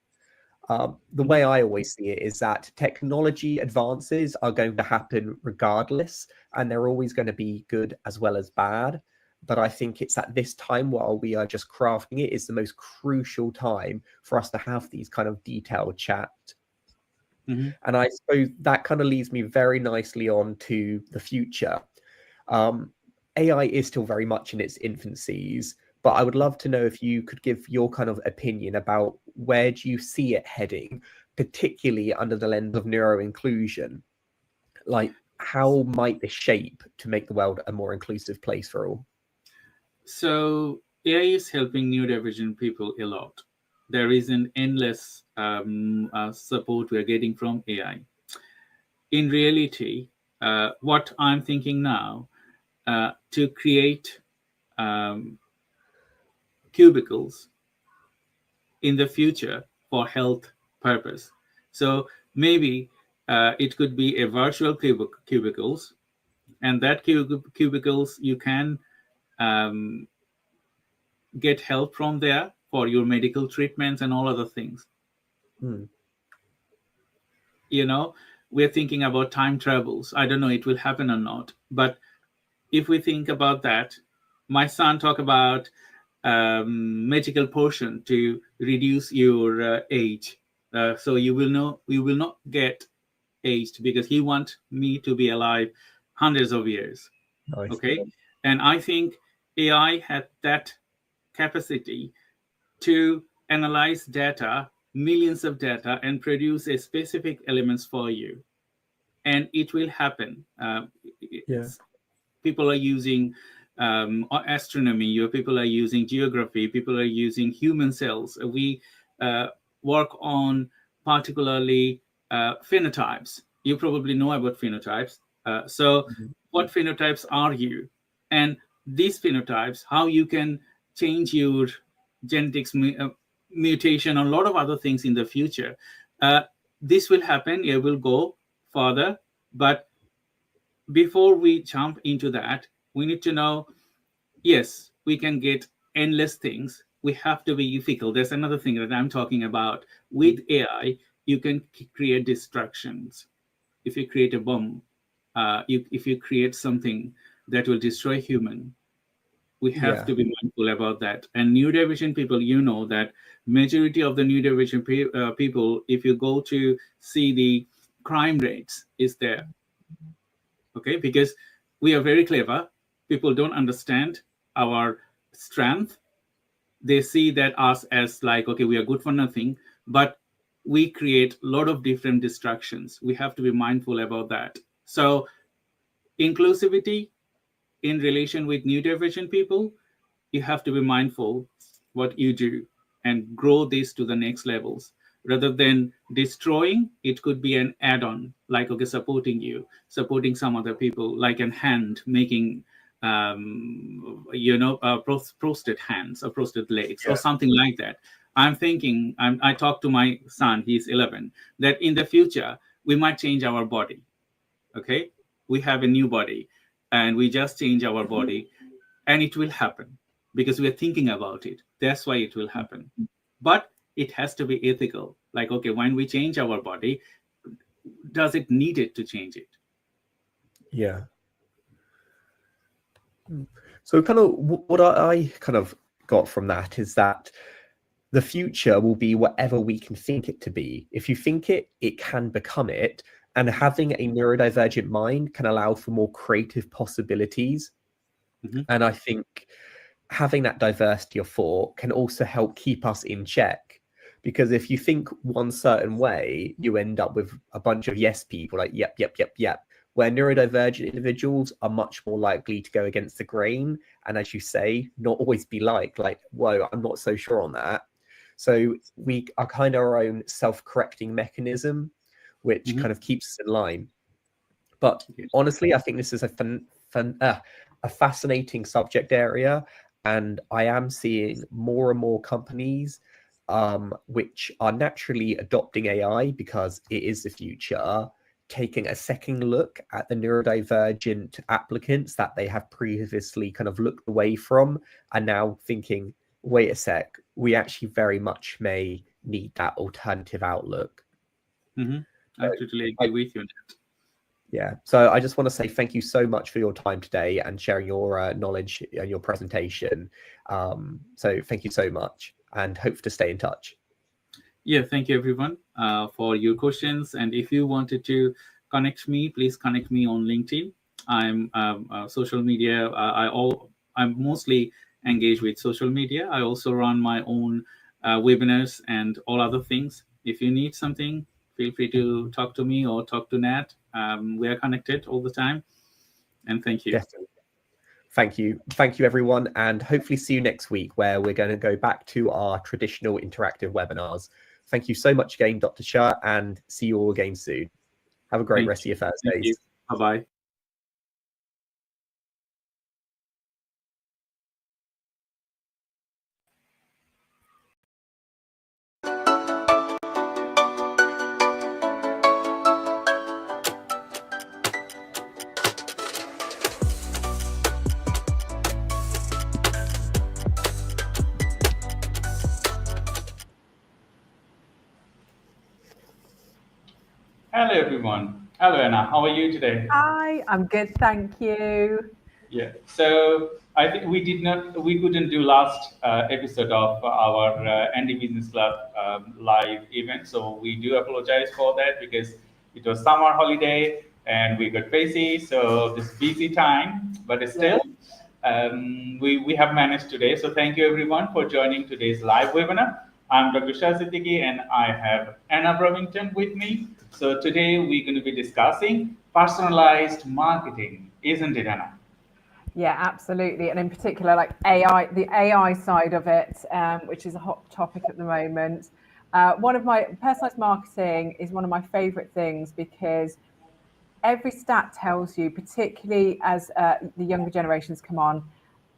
A: The
B: Mhm.
A: way I always see it is that technology advances are going to happen regardless, and they're always going to be good as well as bad. But I think it's at this time while we are just crafting it is the most crucial time for us to have these kind of detailed chat.
B: Mhm.
A: And I suppose that kind of leads me very nicely on to the future. Um, AI is still very much in its infancies, but I would love to know if you could give your kind of opinion about where do you see it heading, particularly under the lens of neuro inclusion. Like, how might this shape to make the world a more inclusive place for all?
B: So AI is helping neurodivergent people a lot. There is an endless support we are getting from AI. In reality, what I'm thinking now, to create um, cubicles in the future for health purpose. So maybe it could be a virtual cubicles, and that cubicles you can um, get help from there for your medical treatments and all other things.
A: Hmm.
B: You know, we're thinking about time travels. I don't know it will happen or not, but if we think about that, my son talk about magical potion to reduce your age, so you will not get aged, because he want me to be alive hundreds of years.
A: Nice.
B: Okay, and I think AI had that capacity to analyze data, millions of data, and produce a specific elements for you, and it will happen.
A: Yeah.
B: People are using astronomy, your people are using geography, people are using human cells. We uh, work on particularly phenotypes. You probably know about phenotypes. So
A: Mhm.
B: what phenotypes are you? And these phenotypes, how you can change your genetics mutation, a lot of other things in the future. Uh, this will happen, it will go further, but before we jump into that, we need to know, yes, we can get endless things. We have to be ethical. There's another thing that I'm talking about. With AI, you can create distractions. If you create a bomb, if you create something that will destroy human, we have to be mindful about that. And neurodivergent people, you know that majority of the neurodivergent people, if you go to see the crime rates, is there. Okay, because we are very clever. People don't understand our strength. They see that us as like, okay, we are good for nothing, but we create a lot of different distractions. We have to be mindful about that. So inclusivity in relation with neurodivergent people, you have to be mindful what you do and grow this to the next levels rather than destroying. It could be an add-on, like, okay, supporting some other people, like an hand making prostate hands or prostate legs or something like that. I'm thinking, I talked to my son, he's 11, that in the future we might change our body. Okay, we have a new body and we just change our body, and it will happen because we are thinking about it. That's why it will happen. But it has to be ethical. Like, okay, when we change our body, does it need it to change it?
A: Yeah. So kind of what I kind of got from that is that the future will be whatever we can think it to be. If you think it, it can become it. And having a neurodivergent mind can allow for more creative possibilities.
B: Mm-hmm.
A: And I think having that diversity of thought can also help keep us in check. Because if you think one certain way, you end up with a bunch of yes people, like, yep, yep, yep, yep. Where neurodivergent individuals are much more likely to go against the grain. And as you say, not always be like, whoa, I'm not so sure on that. So we are kind of our own self-correcting mechanism, which kind of keeps us in line. But honestly, I think this is a fascinating subject area. And I am seeing more and more companies which are naturally adopting AI because it is the future, taking a second look at the neurodivergent applicants that they have previously kind of looked away from, and now thinking, wait a sec, we actually very much may need that alternative outlook.
B: I totally agree with you on that.
A: Yeah. So I just want to say thank you so much for your time today and sharing your knowledge and your presentation. So thank you so much and hope to stay in touch.
B: Yeah, thank you everyone for your questions. And if you wanted to connect me, please connect me on LinkedIn. I'm social media. I'm mostly engaged with social media. I also run my own webinars and all other things. If you need something, feel free to talk to me or talk to Nat. We are connected all the time. And thank you.
A: Definitely. Thank you. Thank you, everyone. And hopefully see you next week where we're going to go back to our traditional interactive webinars. Thank you so much again, Dr. Shah, and see you all again soon. Have a great rest of your Thursdays.
B: Bye-bye. Hello, everyone. Hello, Anna. How are you today?
C: Hi, I'm good, thank you.
B: Yeah. So I think we couldn't do last episode of our Andy Business Club live event. So we do apologize for that because it was summer holiday and we got busy. So this busy time, but still, we have managed today. So thank you everyone for joining today's live webinar. I'm Dr. Shah Siddiqui and I have Anna Bromington with me. So today we're going to be discussing personalized marketing, isn't it, Anna?
C: Yeah, absolutely. And in particular, like AI, the AI side of it, which is a hot topic at the moment. One of my personalized marketing is one of my favorite things because every stat tells you, particularly as the younger generations come on,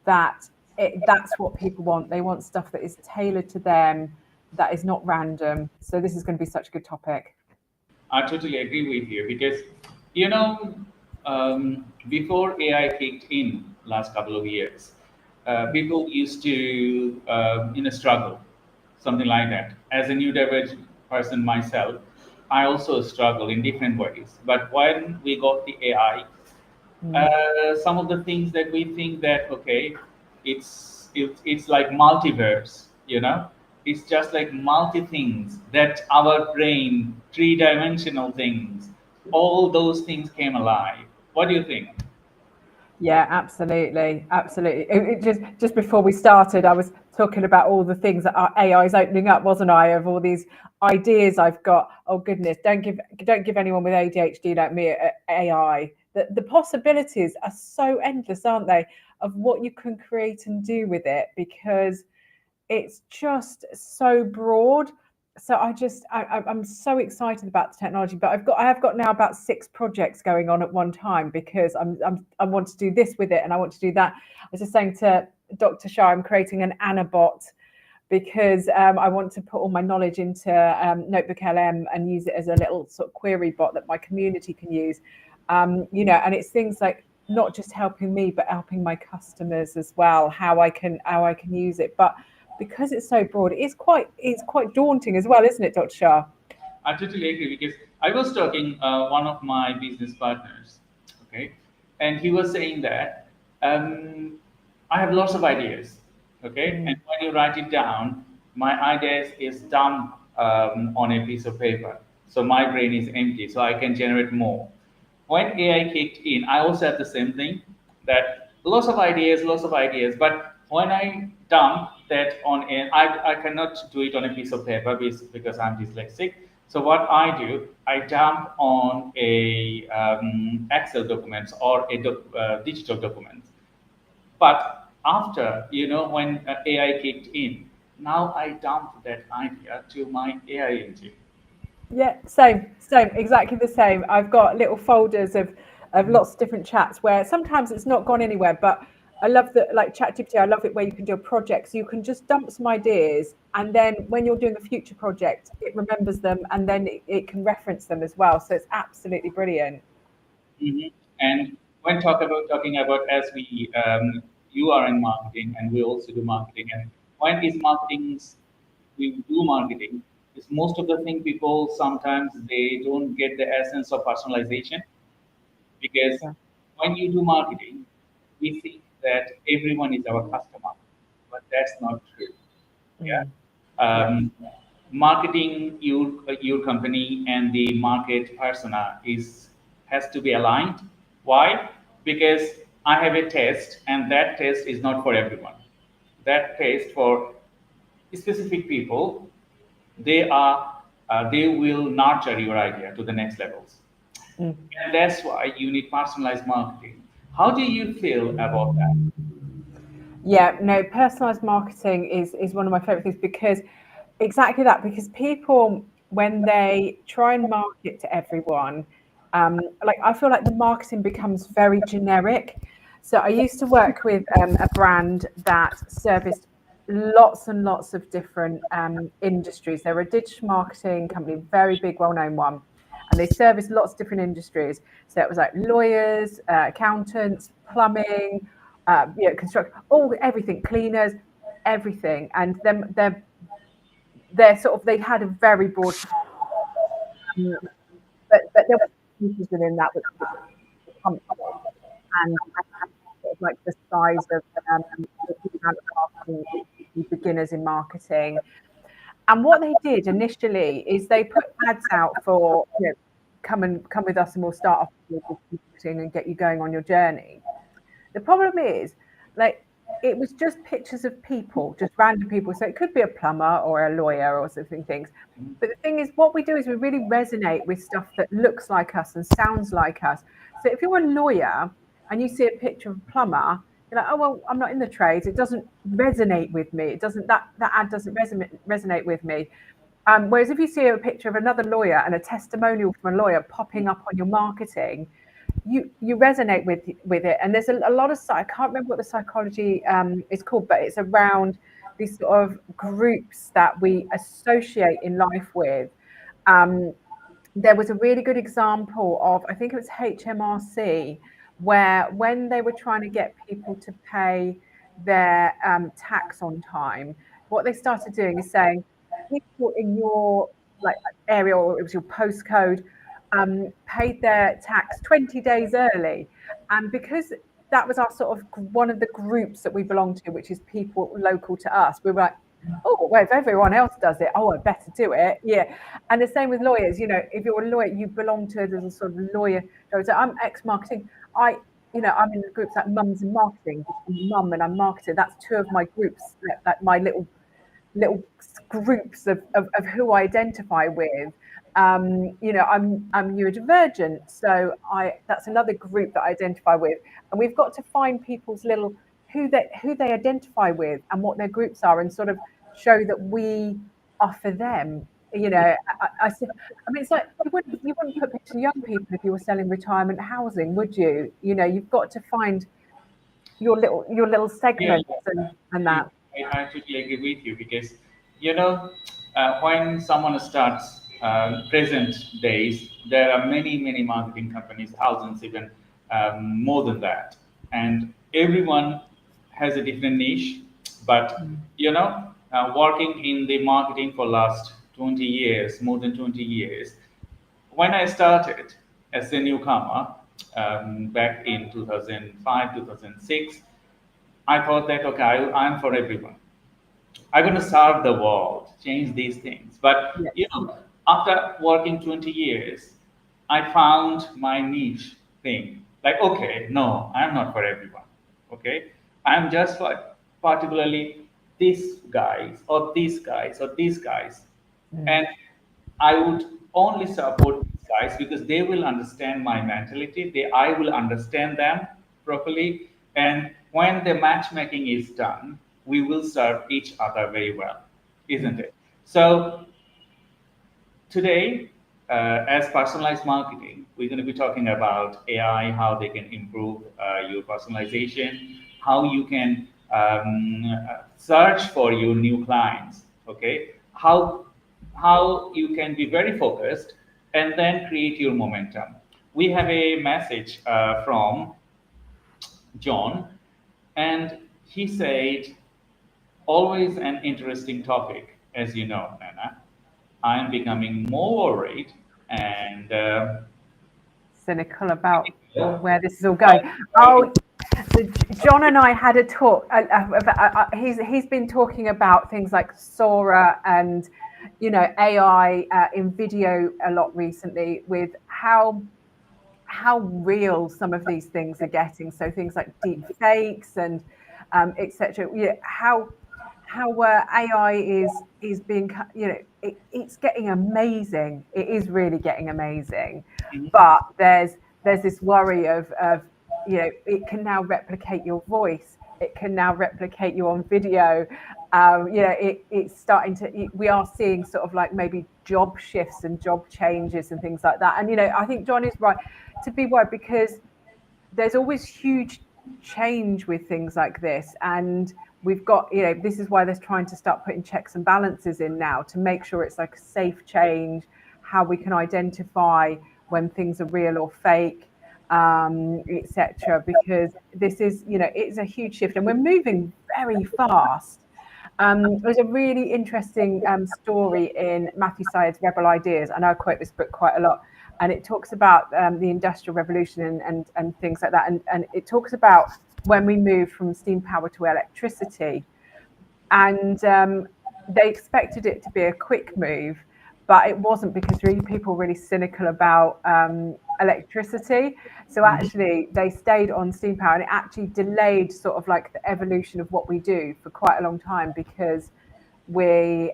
C: that that's what people want. They want stuff that is tailored to them, that is not random. So this is going to be such a good topic.
B: I totally agree with you because, before AI kicked in last couple of years, people used to struggle, something like that. As a neurodivergent person myself, I also struggle in different ways. But when we got the AI, some of the things that we think that okay, it's like multiverse, it's just like multi things that our brain, three-dimensional things, all those things came alive. What do you think?
C: Yeah, absolutely, absolutely. Just before we started, I was talking about all the things that our AI is opening up, wasn't I? Of all these ideas I've got. Oh goodness, don't give anyone with ADHD like me AI. The possibilities are so endless, aren't they? Of what you can create and do with it, because it's just so broad. So I'm so excited about the technology, but I have got now about 6 projects going on at one time, because I want to do this with it and I want to do that. I was just saying to Dr. Shah, I'm creating an Anabot, because I want to put all my knowledge into Notebook LM and use it as a little sort of query bot that my community can use. And it's things like not just helping me, but helping my customers as well, how I can use it. But because it's so broad, it's quite daunting as well, isn't it, Dr. Shah?
B: I totally agree, because I was talking one of my business partners, okay, and he was saying that I have lots of ideas, okay, and when you write it down, my ideas is dumped on a piece of paper, so my brain is empty, so I can generate more. When AI kicked in, I also had the same thing, that lots of ideas, but when I dump that on I cannot do it on a piece of paper because I'm dyslexic. So what I do, I dump on a Excel documents or a digital document. But after, when AI kicked in, now I dump that idea to my AI engine.
C: Yeah, same, exactly the same. I've got little folders of lots of different chats where sometimes it's not gone anywhere, but I love that, like ChatGPT, I love it where you can do a project. So you can just dump some ideas, and then when you're doing a future project, it remembers them, and then it can reference them as well. So it's absolutely brilliant.
B: And when talking about, as we you are in marketing and we also do marketing, and when is marketing, we do marketing, is most of the thing people sometimes they don't get the essence of personalization, because
C: Yeah.
B: when you do marketing, we think that everyone is our customer, but that's not true. Yeah.
C: Yeah.
B: Marketing your company and the market persona is has to be aligned. Why? Because I have a test, and that test is not for everyone. That test for specific people, they will nurture your idea to the next levels, and that's why you need personalized marketing. How do you feel about that?
C: Yeah, no, personalized marketing is one of my favorite things, because exactly that, because people, when they try and market to everyone, like I feel like the marketing becomes very generic. So I used to work with a brand that serviced lots and lots of different industries. They were a digital marketing company, very big, well-known one, and they serviced lots of different industries. So it was like lawyers, accountants, plumbing, construction, all everything, cleaners, everything. And then they're sort of, they had a very broad, but there were pieces within that which were comfortable, and sort of like the size of the amount of marketing, beginners in marketing. And what they did initially is they put ads out for, come with us and we'll start off with marketing and get you going on your journey. The problem is, like, it was just pictures of people, just random people. So it could be a plumber or a lawyer or something things. But the thing is, what we do is we really resonate with stuff that looks like us and sounds like us. So if you're a lawyer and you see a picture of a plumber, you're like, oh well, I'm not in the trades. It doesn't resonate with me. It doesn't, that ad doesn't resonate with me. Whereas if you see a picture of another lawyer and a testimonial from a lawyer popping up on your marketing, you resonate with it. And there's a lot of, I can't remember what the psychology is called, but it's around these sort of groups that we associate in life with. There was a really good example of, I think it was HMRC, where when they were trying to get people to pay their tax on time, what they started doing is saying people in your like area, or it was your postcode, paid their tax 20 days early. And because that was our sort of one of the groups that we belong to, which is people local to us, we were like, oh, well, if everyone else does it, oh, I better do it. Yeah. And the same with lawyers. You know, if you're a lawyer, you belong to there's a sort of lawyer. So I'm ex-marketing. I'm in the groups like mums and marketing. I'm mum and I'm marketing. That's two of my groups, like my little groups of who I identify with. I'm neurodivergent, so that's another group that I identify with, and we've got to find people's little who they identify with and what their groups are, and sort of show that we are for them. I mean, it's like you wouldn't put pictures of young people if you were selling retirement housing, would you? You've got to find your little segments and that.
B: I totally agree with you because, when someone starts present days, there are many marketing companies, thousands, even more than that. And everyone has a different niche. But, working in the marketing for last 20 years, more than 20 years, when I started as a newcomer back in 2005, 2006, I thought that, okay, I'm for everyone. I'm going to serve the world, change these things. But, after working 20 years, I found my niche thing. Like, okay, no, I'm not for everyone. Okay. I'm just for particularly these guys or these guys or these guys. And I would only support these guys because they will understand my mentality. I will understand them properly. And when the matchmaking is done, we will serve each other very well, isn't it? So today, as personalized marketing, we're going to be talking about AI, how they can improve your personalization, how you can search for your new clients, okay? How you can be very focused and then create your momentum. We have a message from John, and he said, always an interesting topic, as you know, Nana. I'm becoming more worried and
C: cynical about where this is all going. Oh, so John and I had a talk. He's been talking about things like Sora and AI in video a lot recently, with how real some of these things are getting. So things like deep fakes and etc. How AI is being, it's getting amazing. It is really getting amazing, but there's this worry of it can now replicate your voice. It can now replicate you on video. It's starting to. We are seeing sort of like maybe job shifts and job changes and things like that. And I think John is right to be worried, because there's always huge change with things like this, and we've got this is why they're trying to start putting checks and balances in now to make sure it's like a safe change, how we can identify when things are real or fake, etc. Because this is it's a huge shift and we're moving very fast. There's a really interesting story in Matthew Syed's Rebel Ideas. I know I quote this book quite a lot, and it talks about the Industrial Revolution and things like that. And it talks about when we moved from steam power to electricity. And they expected it to be a quick move, but it wasn't, because people were really cynical about electricity. So actually they stayed on steam power, and it actually delayed sort of like the evolution of what we do for quite a long time, because we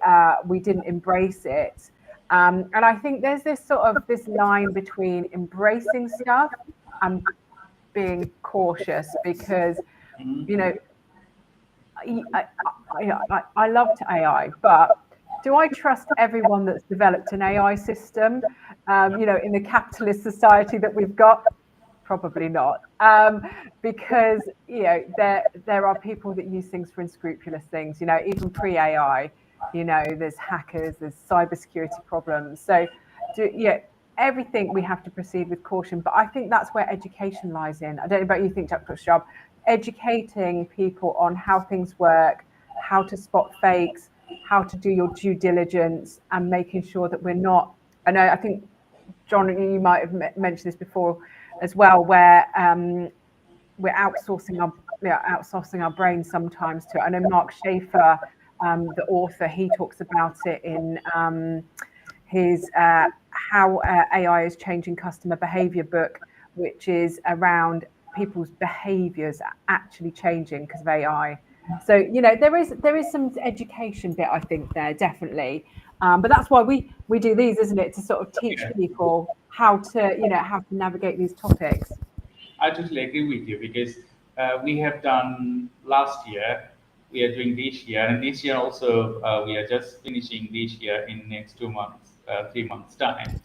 C: didn't embrace it. And I think there's this line between embracing stuff and being cautious, because I loved AI, but do I trust everyone that's developed an AI system? In the capitalist society that we've got, probably not, because there are people that use things for unscrupulous things. Even pre-AI, there's hackers, there's cybersecurity problems. So, everything we have to proceed with caution. But I think that's where education lies in. I don't know about you, think, Dr. Sharp. educating people on how things work, how to spot fakes, how to do your due diligence, and making sure that we're not, I think, John, you might have mentioned this before as well, where we're outsourcing our brains sometimes to it. I know Mark Schaefer, the author, he talks about it in his How AI is Changing Customer Behavior book, which is around people's behaviors actually changing because of AI. So, there is some education bit, I think, there, definitely. But that's why we do these, isn't it? To sort of teach people how to navigate these topics.
B: I totally agree with you, because we have done last year, we are doing this year, and this year also we are just finishing this year in next 2 months, 3 months time.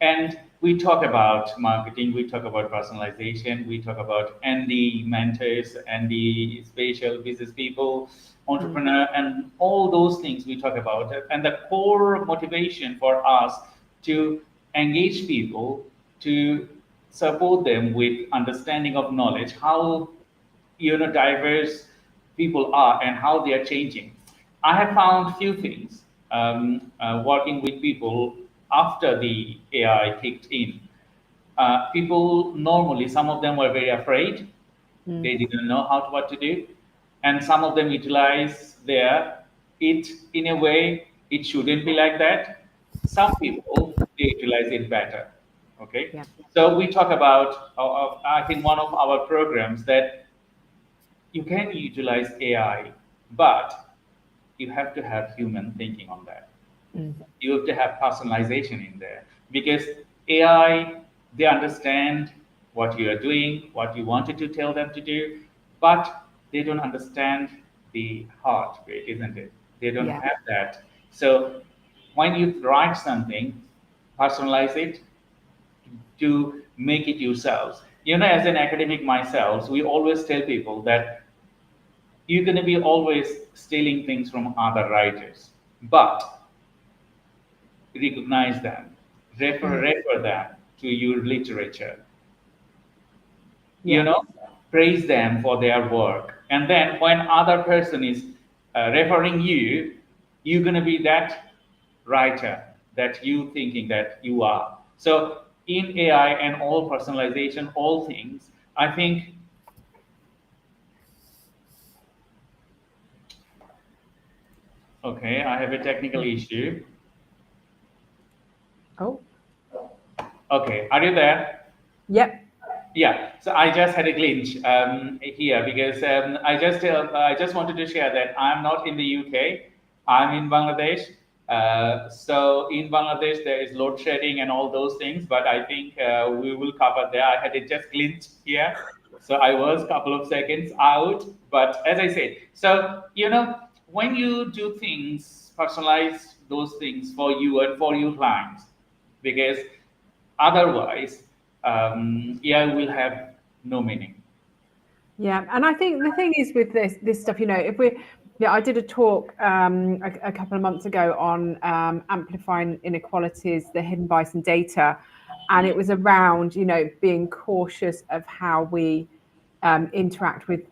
B: And we talk about marketing, we talk about personalization, we talk about ND mentors, ND special business people, entrepreneur, and all those things we talk about. And the core motivation for us to engage people, to support them with understanding of knowledge, how diverse people are and how they are changing. I have found few things working with people after the AI kicked in. People normally, some of them were very afraid. They didn't know what to do, and some of them utilize it in a way it shouldn't be like that. Some people, they utilize it better. Okay,
C: Yeah.
B: so we talk about, I think, one of our programs, that you can utilize AI, but you have to have human thinking on that. You have to have personalization in there, because AI, they understand what you are doing, what you wanted to tell them to do, but they don't understand the heart bit, isn't it? They don't have that. So when you write something, personalize it, to make it yourselves. As an academic myself, we always tell people that you're going to be always stealing things from other writers, but recognize them, refer them to your literature. Praise them for their work, and then when other person is referring you, you're going to be that writer that you thinking that you are. So in AI and all personalization, all things, I think okay, I have a technical issue.
C: Oh.
B: Okay, are you there?
C: Yep.
B: Yeah, so I just had a glitch here, because I just wanted to share that I'm not in the UK. I'm in Bangladesh. So in Bangladesh there is load shedding and all those things, but I think we will cover there. I had it just glitch here, so I was a couple of seconds out. But as I said, so when you do things, personalize those things for you and for your clients, because otherwise, AI will have no meaning.
C: Yeah, and I think the thing is with this stuff, if I did a talk a couple of months ago on amplifying inequalities, the hidden bias in data, and it was around being cautious of how we interact with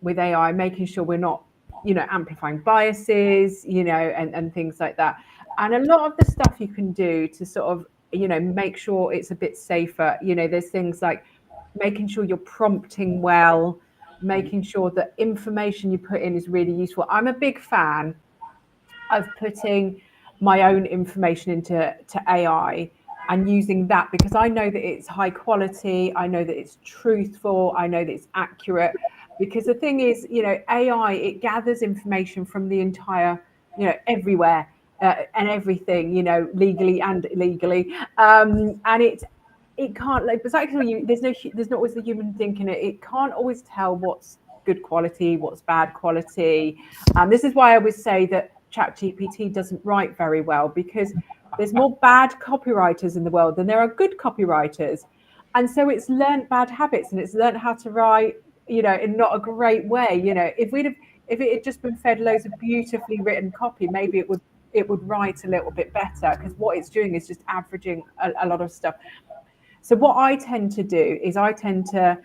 C: AI, making sure we're not amplifying biases, and things like that. And a lot of the stuff you can do to sort of make sure it's a bit safer. There's things like making sure you're prompting well, making sure that information you put in is really useful. I'm a big fan of putting my own information into AI and using that, because I know that it's high quality, I know that it's truthful, I know that it's accurate. Because the thing is, AI, it gathers information from the entire, everywhere and everything, legally and illegally, and it can't, like, exactly, there's not always the human thinking. It can't always tell what's good quality, what's bad quality. This is why I always say that ChatGPT doesn't write very well, because there's more bad copywriters in the world than there are good copywriters. And so it's learned bad habits, and it's learned how to write, in not a great way. If it had just been fed loads of beautifully written copy, maybe it would write a little bit better, because what it's doing is just averaging a lot of stuff. So what I tend to do is I tend to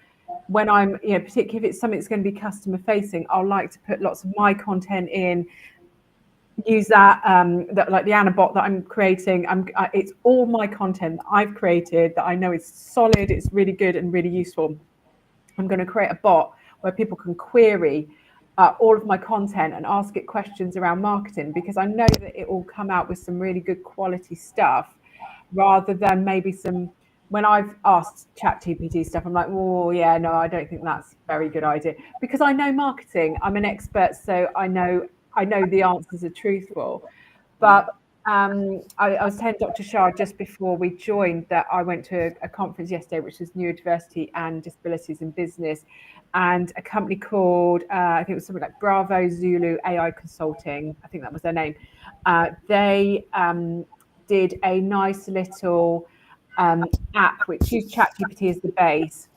C: when I'm, particularly if it's something that's going to be customer facing, I'll like to put lots of my content in, use that, like the Anna bot that I'm creating. It's all my content that I've created that I know is solid, it's really good and really useful. I'm going to create a bot where people can query all of my content and ask it questions around marketing, because I know that it will come out with some really good quality stuff, rather than maybe some, when I've asked ChatGPT stuff, I'm like, oh yeah, no, I don't think that's a very good idea, because I know marketing, I'm an expert, so I know the answers are truthful. But I was telling Dr. Shah just before we joined that I went to a conference yesterday, which was Neurodiversity and Disabilities in Business, and a company called, I think it was something like Bravo Zulu AI Consulting, I think that was their name. They did a nice little app which used ChatGPT as the base,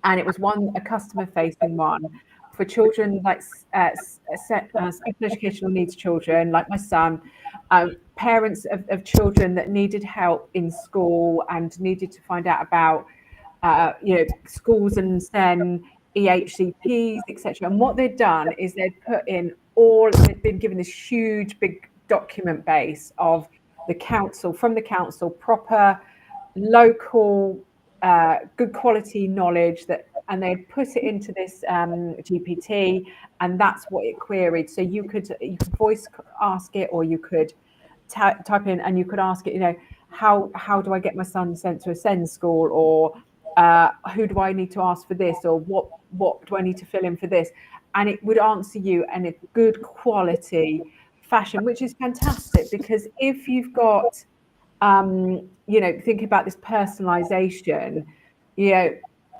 C: and it was a customer-facing one for children, like special educational needs children, like my son, parents of children that needed help in school and needed to find out about, schools and SEN, EHCPs, etc. And what they'd done is they'd they'd been given this huge, big document base of from the council, proper, local, good quality knowledge and they'd put it into this GPT, and that's what it queried. So you could voice ask it, or you could type in, and you could ask it, how do I get my son sent to a SEND school, or who do I need to ask for this, or what do I need to fill in for this, and it would answer you in a good quality fashion, which is fantastic, because if you've got think about this personalization,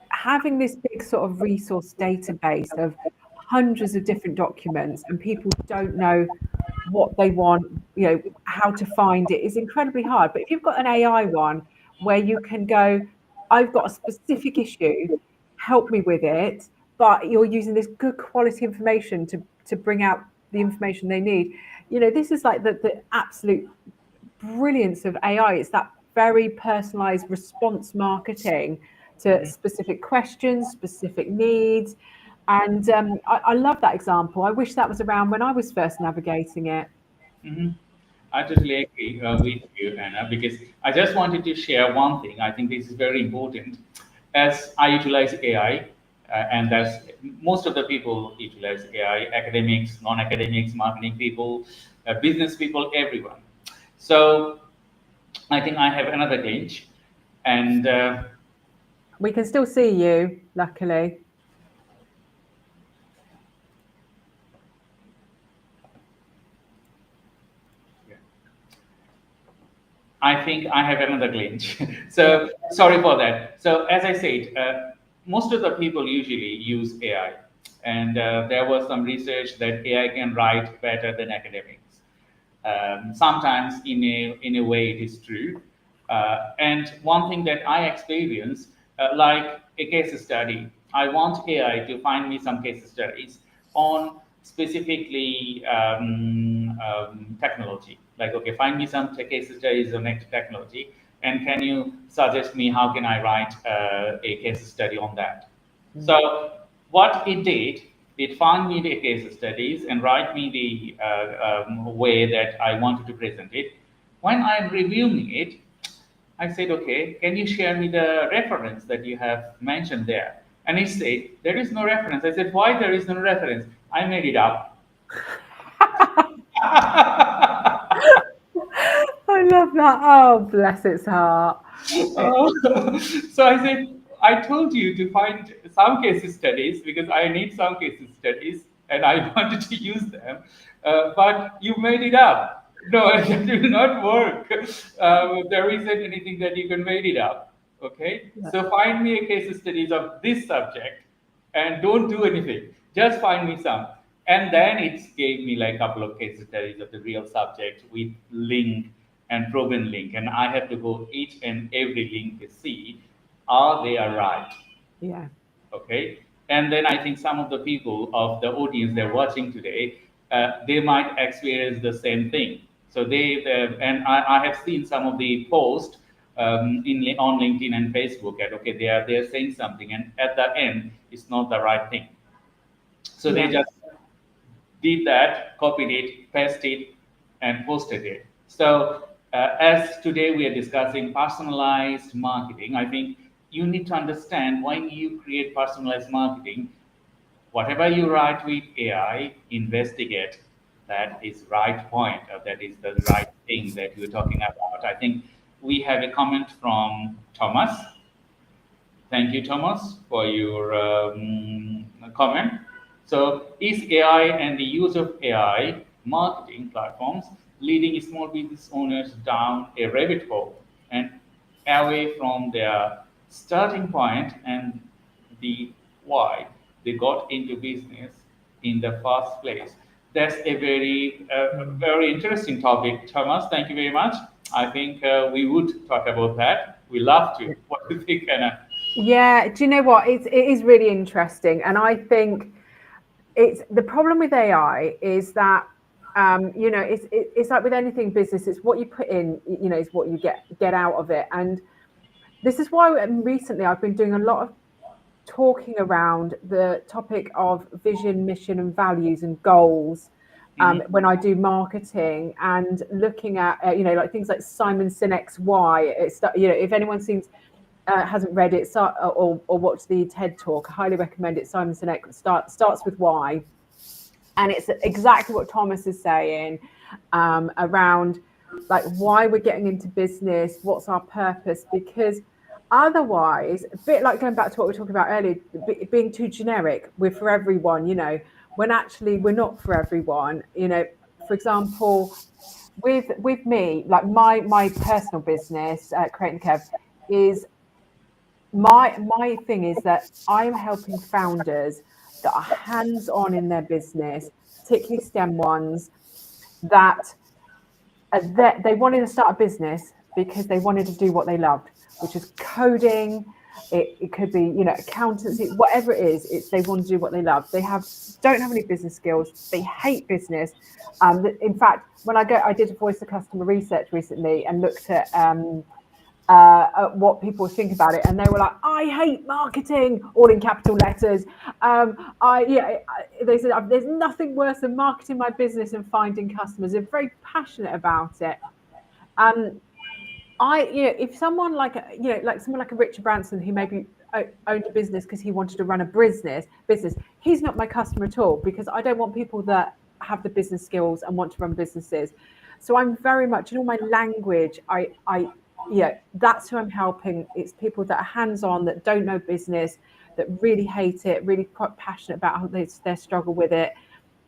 C: having this big sort of resource database of hundreds of different documents, and people don't know what they want, how to find it, is incredibly hard. But if you've got an AI one where you can go, I've got a specific issue, help me with it, but you're using this good quality information to bring out the information they need. This is like the absolute brilliance of AI. It's that very personalized response marketing to specific questions, specific needs. And I love that example. I wish that was around when I was first navigating it.
B: Mm-hmm. I totally agree with you, Anna, because I just wanted to share one thing. I think this is very important. As I utilize AI, and that's most of the people utilize AI, academics, non-academics, marketing people, business people, everyone. So I think I have another glitch, and
C: we can still see you, luckily.
B: I think I have another glitch. So sorry for that. So as I said, most of the people usually use AI, and there was some research that AI can write better than academics. Sometimes in a way it is true. And one thing that I experience, like a case study, I want AI to find me some case studies on specifically technology. Like, okay, find me some case studies on technology, and can you suggest me how can I write a case study on that? So what it did, it found me the case studies and write me the way that I wanted to present it. When I'm reviewing it, I said, okay, can you share me the reference that you have mentioned there? And it said, there is no reference. I said, why there is no reference? I made it up.
C: I love that. Oh, bless its heart.
B: So I said, I told you to find some case studies because I need some case studies and I wanted to use them, but you made it up. No, it will not work. There isn't anything that you can make it up. Okay, so find me a case studies of this subject and don't do anything. Just find me some. And then it gave me like a couple of case studies of the real subject with link and proven link. And I have to go each and every link to see, are they right?
C: Yeah.
B: Okay. And then I think some of the people of the audience they're watching today, they might experience the same thing. So and I have seen some of the posts on LinkedIn and Facebook, and okay, they are saying something, and at the end, it's not the right thing. So they just did that, copied it, pasted it, and posted it. So as today we are discussing personalized marketing, I think you need to understand when you create personalized marketing, whatever you write with AI, investigate that is right point, or that is the right thing that you're talking about. I think we have a comment from Thomas. Thank you, Thomas, for your comment. So, is AI and the use of AI marketing platforms leading small business owners down a rabbit hole and away from their starting point and the why they got into business in the first place? That's a very interesting topic, Thomas. Thank you very much. I think we would talk about that. We love to. What do you think, Anna?
C: Yeah, do you know what? It is really interesting, and I think it's the problem with AI is that it's like with anything business, it's what you put in, is what you get out of it. And this is why recently I've been doing a lot of talking around the topic of vision, mission, and values and goals. When I do marketing, and looking at like things like Simon Sinek's Why. It's if anyone hasn't read it or watched the TED Talk, I highly recommend it. Simon Sinek starts with why, and it's exactly what Thomas is saying around like why we're getting into business, what's our purpose, because otherwise, a bit like going back to what we were talking about earlier, being too generic, we're for everyone, when actually we're not for everyone. For example, with me, like my personal business, Create and Kev, is my thing is that I'm helping founders that are hands-on in their business, particularly STEM ones, that they wanted to start a business because they wanted to do what they loved, which is coding. It could be, accountancy, whatever it is. It's they want to do what they love. They don't have any business skills. They hate business. In fact, when I did a voice of customer research recently and looked at what people think about it, and they were like, I hate marketing, all in capital letters. They said there's nothing worse than marketing my business and finding customers. They're very passionate about it. If someone like someone like a Richard Branson, who maybe owned a business because he wanted to run a business, he's not my customer at all, because I don't want people that have the business skills and want to run businesses. So I'm very much in all my language. That's who I'm helping. It's people that are hands-on, that don't know business, that really hate it, really quite passionate about their struggle with it.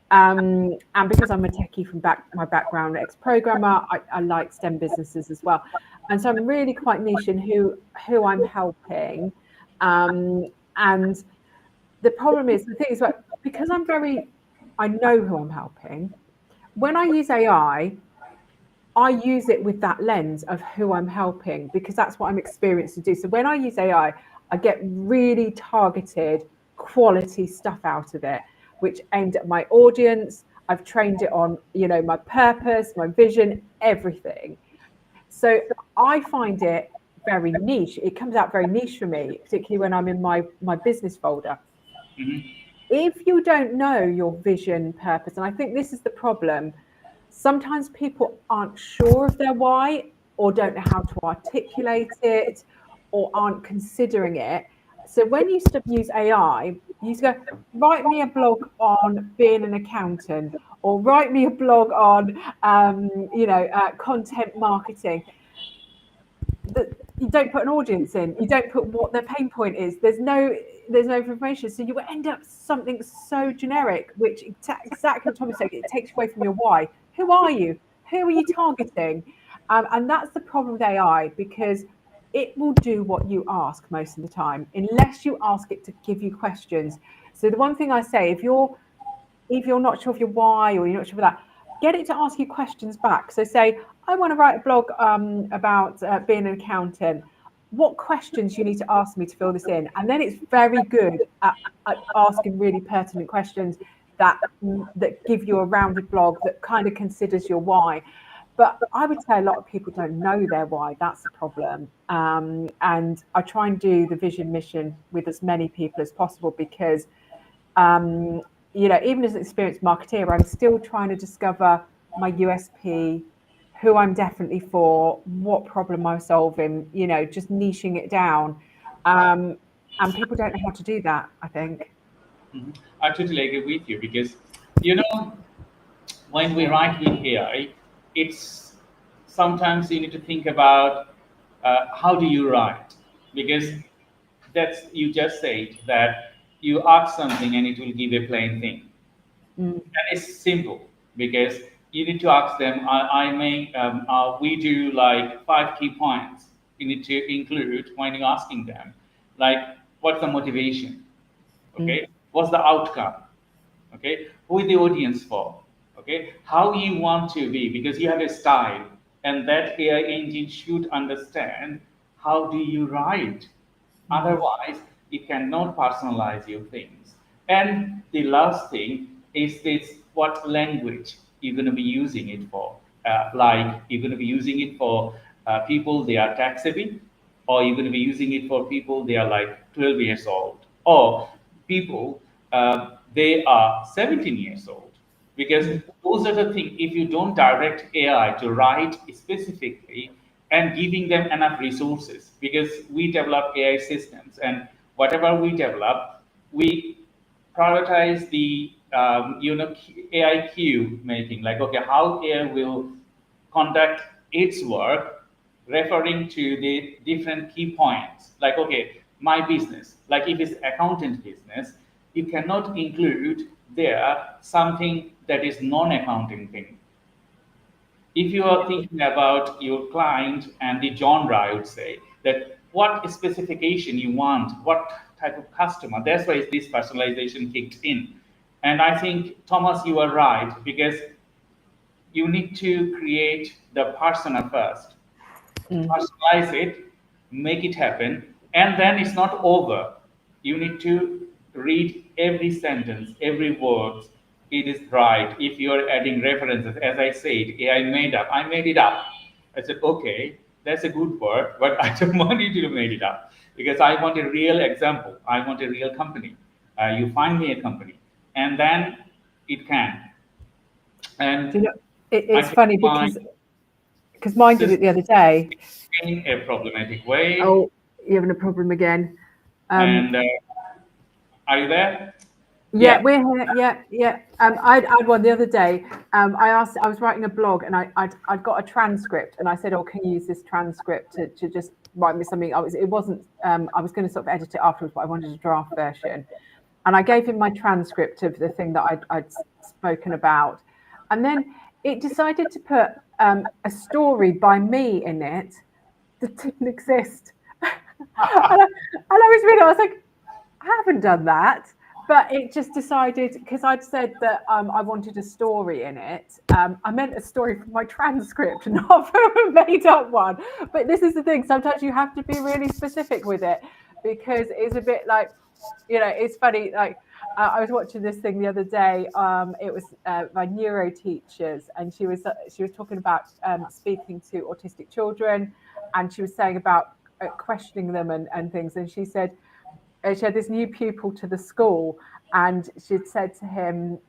C: And because I'm a techie from my background, ex-programmer, I like STEM businesses as well. And so I'm really quite niche in who I'm helping. And the problem is, the thing is, because I know who I'm helping. When I use AI, I use it with that lens of who I'm helping, because that's what I'm experienced to do. So when I use AI, I get really targeted quality stuff out of it, which aimed at my audience. I've trained it on, my purpose, my vision, everything. So I find it very niche. It comes out very niche for me, particularly when I'm in my business folder. If you don't know your vision, purpose, and I think this is the problem, sometimes people aren't sure of their why, or don't know how to articulate it, or aren't considering it. So when you use AI, you go, write me a blog on being an accountant, or write me a blog on, content marketing. You don't put an audience in. You don't put what their pain point is. There's no information. So you end up something so generic, which exactly what Tommy said. It takes away from your why. Who are you? Who are you targeting? And that's the problem with AI, because it will do what you ask most of the time, unless you ask it to give you questions. So the one thing I say, if you're not sure of your why, or you're not sure of that, get it to ask you questions back. So say, I want to write a blog about being an accountant. What questions you need to ask me to fill this in? And then it's very good at asking really pertinent questions that give you a rounded blog that kind of considers your why. But I would say a lot of people don't know their why. That's the problem. And I try and do the vision mission with as many people as possible because, even as an experienced marketeer, I'm still trying to discover my USP, who I'm definitely for, what problem I'm solving, just niching it down. And people don't know how to do that, I think.
D: I totally agree with you because, when we write with AI, it's sometimes you need to think about how do you write, because that's you just said that you ask something and it will give a plain thing. And it's simple because you need to ask them. We do like 5 key points you need to include when you're asking them, like what's the motivation, okay, what's the outcome, okay, who is the audience for, okay, how you want to be, because you have a style and that AI engine should understand how do you write. Otherwise you cannot personalize your things. And the last thing is this: what language you're going to be using it for. Like you're going to be using it for people they are tech savvy, or you're going to be using it for people they are like 12 years old, or people they are 17 years old. Because those are the things, if you don't direct AI to write specifically and giving them enough resources, because we develop AI systems and whatever we develop, we prioritize the AIQ making, like, okay, how AI will conduct its work, referring to the different key points. Like, okay, my business, like if it's accountant business, you cannot include there something that is non-accounting thing. If you are thinking about your client and the genre, I would say that what specification you want, what type of customer. That's why this personalization kicked in. And I think, Thomas, you are right, because you need to create the persona first, personalize it, make it happen, and then it's not over. You need to read every sentence, every word. It is right. If you are adding references, as I said, I made it up. I said, okay, that's a good word, but I don't want you to make it up because I want a real example. I want a real company. You find me a company, and then it can. And
C: It's funny because mine did it the other day.
D: In a problematic way.
C: Oh, you're having a problem again.
D: And are you there?
C: Yeah, we're here. Yeah. I had one the other day. I was writing a blog and I'd got a transcript and I said, "Oh, can you use this transcript to just write me something?" I was going to sort of edit it afterwards, but I wanted a draft version. And I gave him my transcript of the thing that I'd spoken about, and then it decided to put a story by me in it that didn't exist. and I was reading, I was like, I haven't done that. But it just decided, because I'd said that I wanted a story in it. I meant a story from my transcript, not from a made-up one. But this is the thing. Sometimes you have to be really specific with it, because it's a bit like, it's funny. Like I was watching this thing the other day. It was my neuro teachers, and she was talking about speaking to autistic children, and she was saying about questioning them and things. And she said, she had this new pupil to the school, and she'd said to him,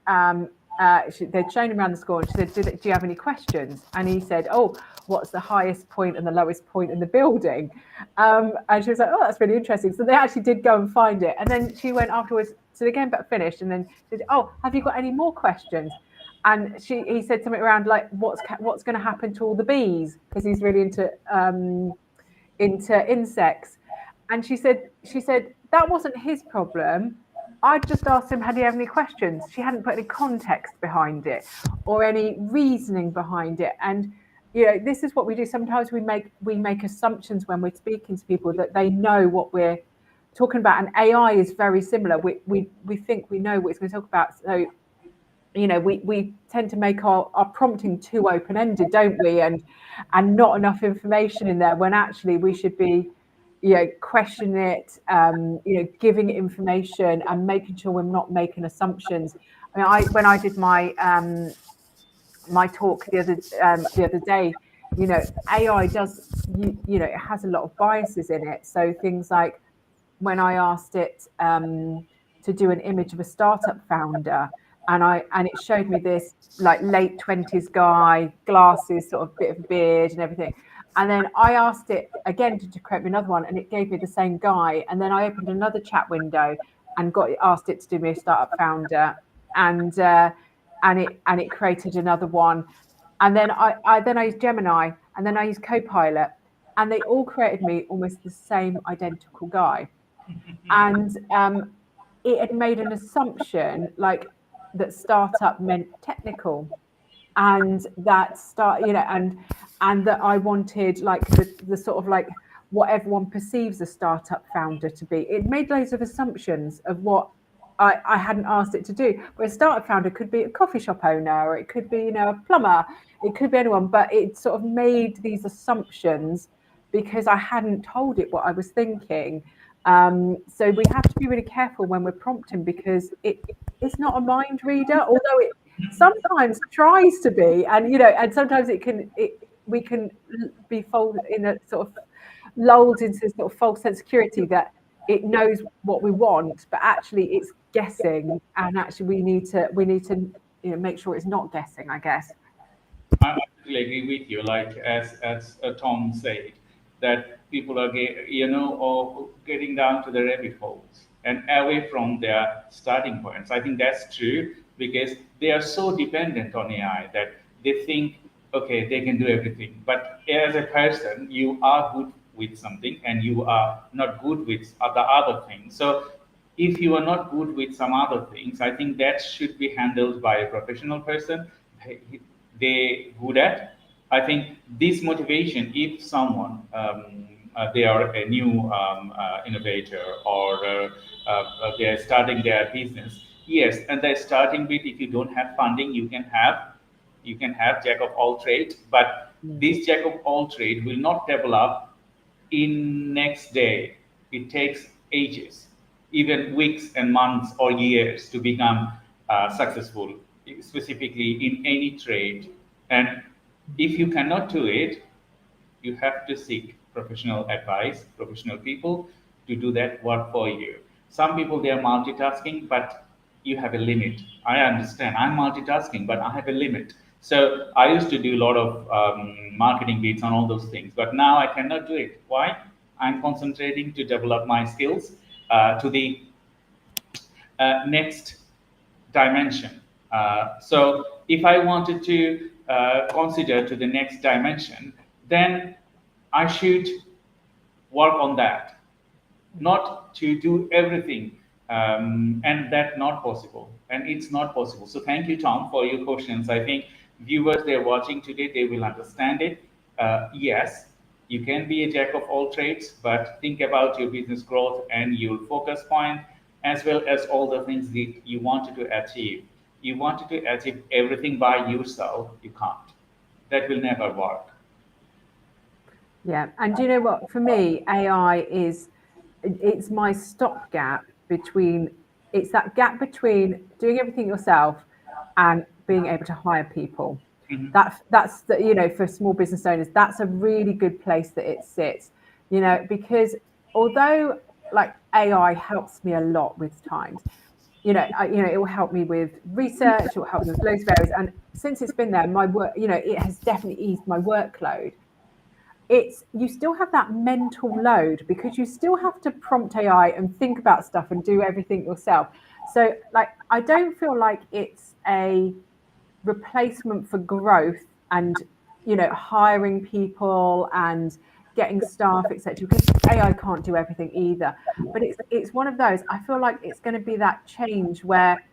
C: they'd shown him around the school, and she said, do you have any questions? And he said, "Oh, what's the highest point and the lowest point in the building?" And she was like, "Oh, that's really interesting." So they actually did go and find it. And then she went afterwards, so they came back finished, and then said, "Oh, have you got any more questions?" And he said something around like, what's going to happen to all the bees, because he's really into insects. And she said that wasn't his problem. I just asked him, had he have any questions? She hadn't put any context behind it or any reasoning behind it. And this is what we do. Sometimes we make assumptions when we're speaking to people that they know what we're talking about. And AI is very similar. We think we know what it's going to talk about. So we tend to make our prompting too open-ended, don't we? And not enough information in there, when actually we should be question it, giving it information and making sure we're not making assumptions. I mean, when I did my my talk the other day, you know, AI does, you know, it has a lot of biases in it. So things like when I asked it to do an image of a startup founder, and it showed me this like late 20s guy, glasses, sort of bit of beard and everything. And then I asked it again to create me another one, and it gave me the same guy. And then I opened another chat window and asked it to do me a startup founder, and it created another one. And then I used Gemini, and then I used Copilot, and they all created me almost the same identical guy. And it had made an assumption like that startup meant technical, and that and that I wanted like the sort of like what everyone perceives a startup founder to be. It made loads of assumptions of what I hadn't asked it to do. Where a startup founder could be a coffee shop owner, or it could be, you know, a plumber, it could be anyone, but it sort of made these assumptions because I hadn't told it what I was thinking. So we have to be really careful when we're prompting, because it's not a mind reader, although it sometimes tries to be, and you know, and sometimes we can be folded in a sort of lulled into this sort of false sense of security that it knows what we want, but actually it's guessing, and actually we need to you know, make sure it's not guessing, I guess.
D: I absolutely agree with you. Like as Tom said, that people are or getting down to the rabbit holes and away from their starting points. I think that's true, because they are so dependent on AI that they think, okay, they can do everything. But as a person, you are good with something and you are not good with other things. So if you are not good with some other things, I think that should be handled by a professional person. They good at. I think this motivation, if someone they are a new innovator, or they are starting their business, yes, and they're starting with, if you don't have funding, you can have jack of all trades, but this jack of all trade will not develop in next day. It takes ages, even weeks and months or years, to become successful, specifically in any trade. And if you cannot do it, you have to seek professional advice, professional people to do that work for you. Some people, they are multitasking, but you have a limit. I understand. I'm multitasking, but I have a limit. So I used to do a lot of marketing beats on all those things, but now I cannot do it. Why? I'm concentrating to develop my skills to the next dimension. So if I wanted to consider to the next dimension, then I should work on that, not to do everything. And that's not possible. And it's not possible. So thank you, Tom, for your questions. I think viewers, they're watching today, they will understand it. Yes, you can be a jack of all trades, but think about your business growth and your focus point, as well as all the things that you wanted to achieve. You wanted to achieve everything by yourself, you can't. That will never work.
C: Yeah, and do you know what? For me, AI it's my stopgap between, it's that gap between doing everything yourself and being able to hire people.
D: Mhm.
C: That's the, you know, for small business owners, that's a really good place that it sits, you know, because although like AI helps me a lot with times, you know, it will help me with research, it will help me with loads of areas, and since it's been there, my work, you know, it has definitely eased my workload. It's, you still have that mental load because you still have to prompt AI and think about stuff and do everything yourself. So like, I don't feel like it's a replacement for growth and, you know, hiring people and getting staff, etc., because AI can't do everything either. But it's one of those, I feel like it's going to be that change where,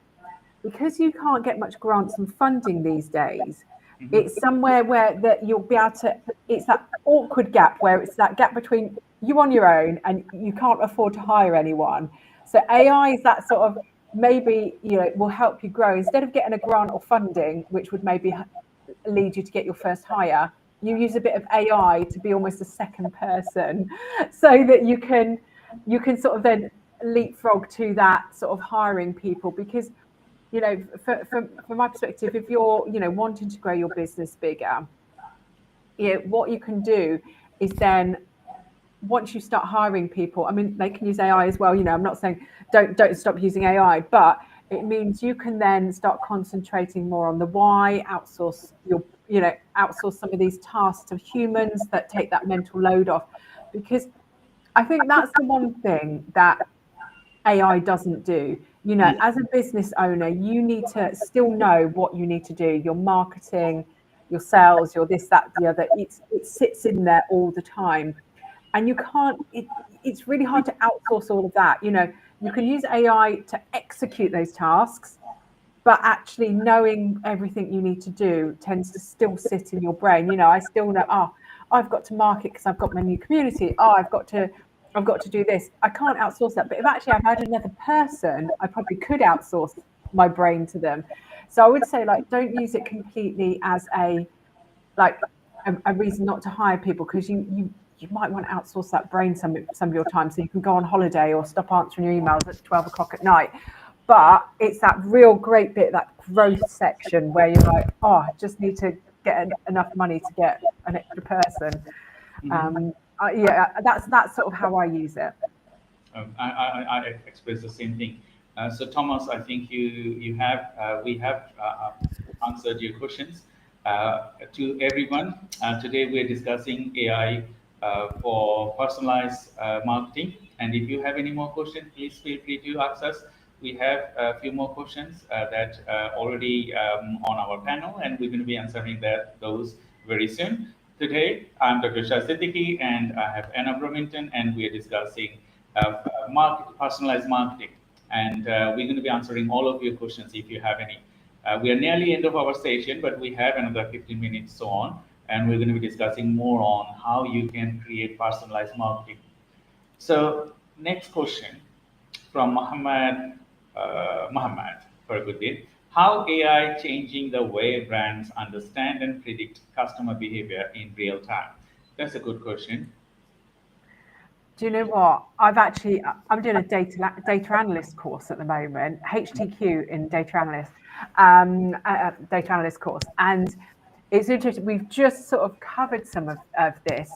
C: because you can't get much grants and funding these days, it's somewhere where that you'll be able to, it's that awkward gap where it's that gap between you on your own and you can't afford to hire anyone. So AI is that sort of, maybe, you know, will help you grow. Instead of getting a grant or funding, which would maybe lead you to get your first hire, you use a bit of AI to be almost a second person, so that you can sort of then leapfrog to that sort of hiring people. Because, you know, from my perspective, if you're, you know, wanting to grow your business bigger, you know, what you can do is then, once you start hiring people, I mean, they can use AI as well. You know, I'm not saying don't stop using AI, but it means you can then start concentrating more on the why, outsource some of these tasks to humans that take that mental load off. Because I think that's the one thing that AI doesn't do. You know, as a business owner, you need to still know what you need to do, your marketing, your sales, your this, that, the other. It sits in there all the time. And you can't, it's really hard to outsource all of that. You know, you can use AI to execute those tasks, but actually knowing everything you need to do tends to still sit in your brain. You know, I still know, I've got to market because I've got my new community. I've got to do this. I can't outsource that. But if actually I've had another person, I probably could outsource my brain to them. So I would say, like, don't use it completely as a reason not to hire people, because you might want to outsource that brain some of your time, so you can go on holiday or stop answering your emails at 12 o'clock at night. But it's that real great bit, that growth section, where you're like, I just need to get enough money to get an extra person. That's sort of how I use it.
D: I express the same thing. So Thomas, I think we have answered your questions. To everyone, today we are discussing AI for personalized marketing. And if you have any more questions, please feel free to ask us. We have a few more questions that already on our panel, and we're going to be answering those very soon. Today, I'm Dr. Shah Siddiqui, and I have Anna Bromington, and we are discussing personalized marketing. And we're going to be answering all of your questions if you have any. We are nearly end of our session, but we have another 15 minutes so on, and we're going to be discussing more on how you can create personalized marketing. So next question from Muhammad Farguddin. How AI changing the way brands understand and predict customer behavior in real time? That's a good question.
C: Do you know what? I'm doing a data analyst course at the moment, HTQ in data analyst course, and it's interesting. We've just sort of covered some of this,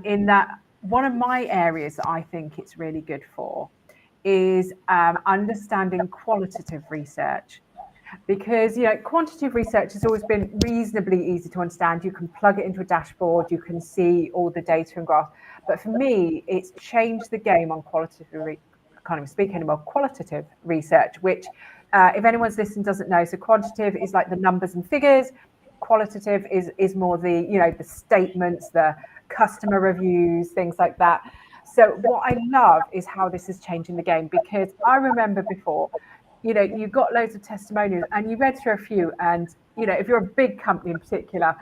C: in that one of my areas that I think it's really good for is understanding qualitative research. Because, you know, quantitative research has always been reasonably easy to understand. You can plug it into a dashboard, you can see all the data and graphs. But for me, it's changed the game on qualitative research, which if anyone's listening doesn't know, so quantitative is like the numbers and figures. Qualitative is more the, you know, the statements, the customer reviews, things like that. So what I love is how this is changing the game, because I remember before, you know, you got loads of testimonials and you read through a few, and, you know, if you're a big company in particular,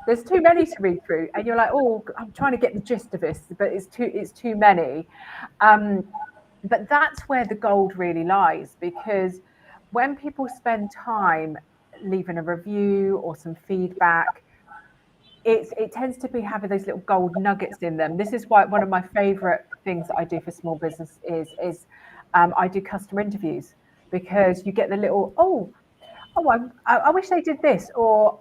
C: there's too many to read through, and you're like, oh, I'm trying to get the gist of this, but it's too many. But that's where the gold really lies, because when people spend time leaving a review or some feedback, it tends to be having those little gold nuggets in them. This is why one of my favorite things that I do for small business is I do customer interviews, because you get the little, I wish they did this, or,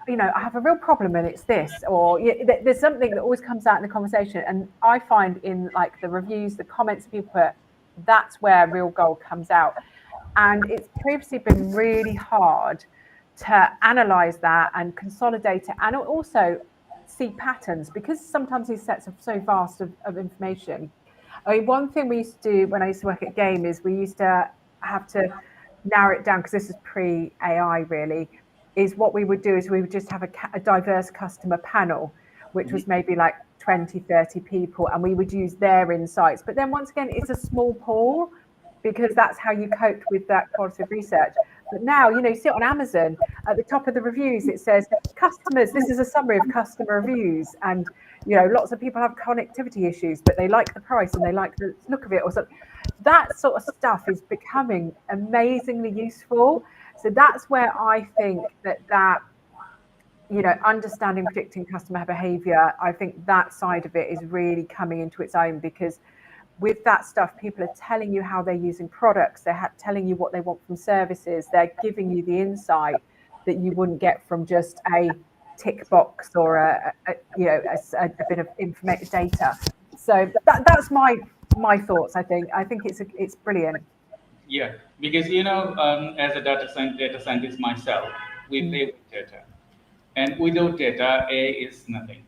C: you know, I have a real problem and it's this, or there's something that always comes out in the conversation. And I find in like the reviews, the comments people put, that's where real gold comes out. And it's previously been really hard to analyze that and consolidate it, and also see patterns, because sometimes these sets are so vast of information. I mean, one thing we used to do when I used to work at Game is we used to have to narrow it down, because this is pre-AI really, is what we would do is we would just have a diverse customer panel, which was maybe like 20, 30 people, and we would use their insights. But then once again, it's a small pool, because that's how you coped with that qualitative research. But now, you know, you see it on Amazon, at the top of the reviews, it says, customers, this is a summary of customer reviews. And, you know, lots of people have connectivity issues, but they like the price and they like the look of it or something. That sort of stuff is becoming amazingly useful. So that's where I think that, you know, understanding, predicting customer behavior, I think that side of it is really coming into its own, because with that stuff, people are telling you how they're using products, they're telling you what they want from services, they're giving you the insight that you wouldn't get from just a tick box or a bit of information data. So that's my thoughts. I think it's brilliant.
D: Yeah, because as a data scientist myself, we play with data, and without data, AI is nothing.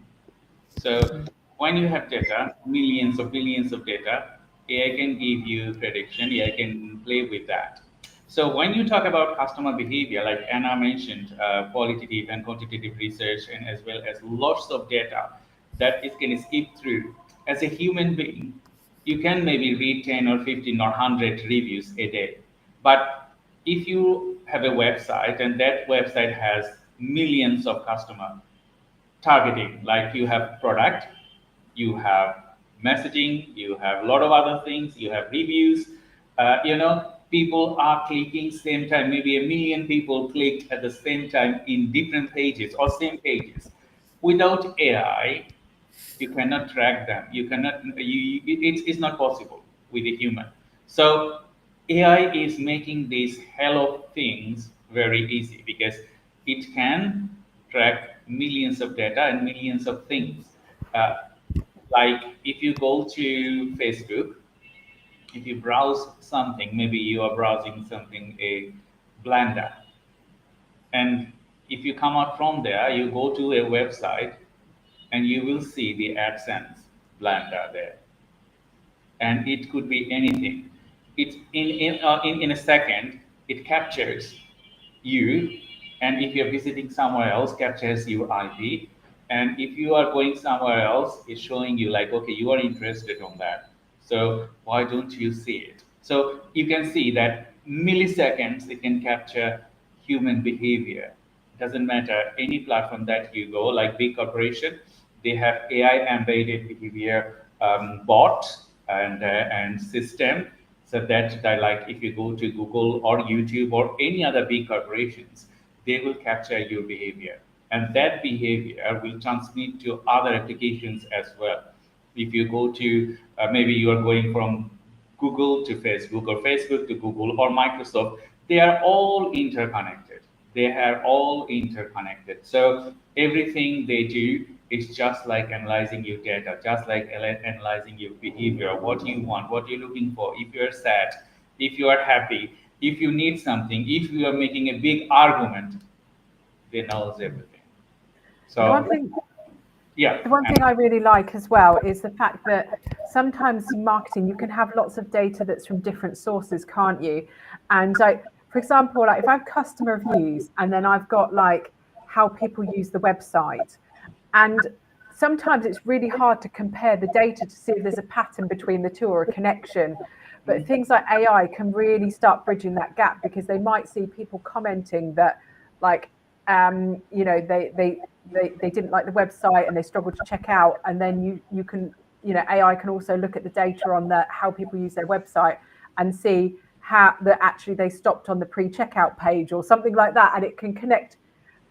D: So when you have data, millions of billions of data, AI can give you prediction. AI can play with that. So when you talk about customer behavior, like Anna mentioned, qualitative and quantitative research, and as well as lots of data that it can skip through. As a human being, you can maybe read 10 or 15 or 100 reviews a day. But if you have a website and that website has millions of customers, targeting, like you have product, you have messaging, you have a lot of other things, you have reviews, people are clicking same time, maybe a million people clicked at the same time in different pages or same pages. Without AI, you cannot track them, you cannot it's not possible with a human. So AI is making these hell of things very easy because it can track millions of data and millions of things. uh, like if you go to Facebook, if you browse something, maybe you are browsing something, a blender, and if you come out from there, you go to a website and you will see the AdSense blender there, and it could be anything. It in a second it captures you, and if you're visiting somewhere else, captures your IP, and if you are going somewhere else, it's showing you like, okay, you are interested on that, so why don't you see it? So you can see that milliseconds it can capture human behavior. Doesn't matter any platform that you go, like big corporation, they have AI embedded behavior bot and system, so that like if you go to Google or YouTube or any other big corporations, they will capture your behavior, and that behavior will transmit to other applications as well. If you go to maybe you are going from Google to Facebook or Facebook to Google or Microsoft, they are all interconnected. They are all interconnected. So everything they do is just like analyzing your data, just like analyzing your behavior, what you want, what you're looking for, if you're sad, if you are happy, if you need something, if you are making a big argument, they knows everything. So
C: The one thing
D: yeah.
C: The one thing I really like as well is the fact that sometimes in marketing you can have lots of data that's from different sources, can't you? And like, for example, like if I have customer reviews and then I've got like how people use the website, and sometimes it's really hard to compare the data to see if there's a pattern between the two or a connection. But things like AI can really start bridging that gap, because they might see people commenting that like they didn't like the website and they struggled to check out, and then you can AI can also look at the data on how people use their website and see how that actually they stopped on the pre-checkout page or something like that, and it can connect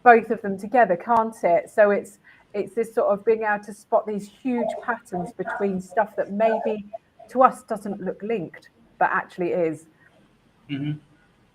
C: both of them together, can't it? So it's this sort of being able to spot these huge patterns between stuff that maybe to us doesn't look linked but actually is.
D: Mm-hmm.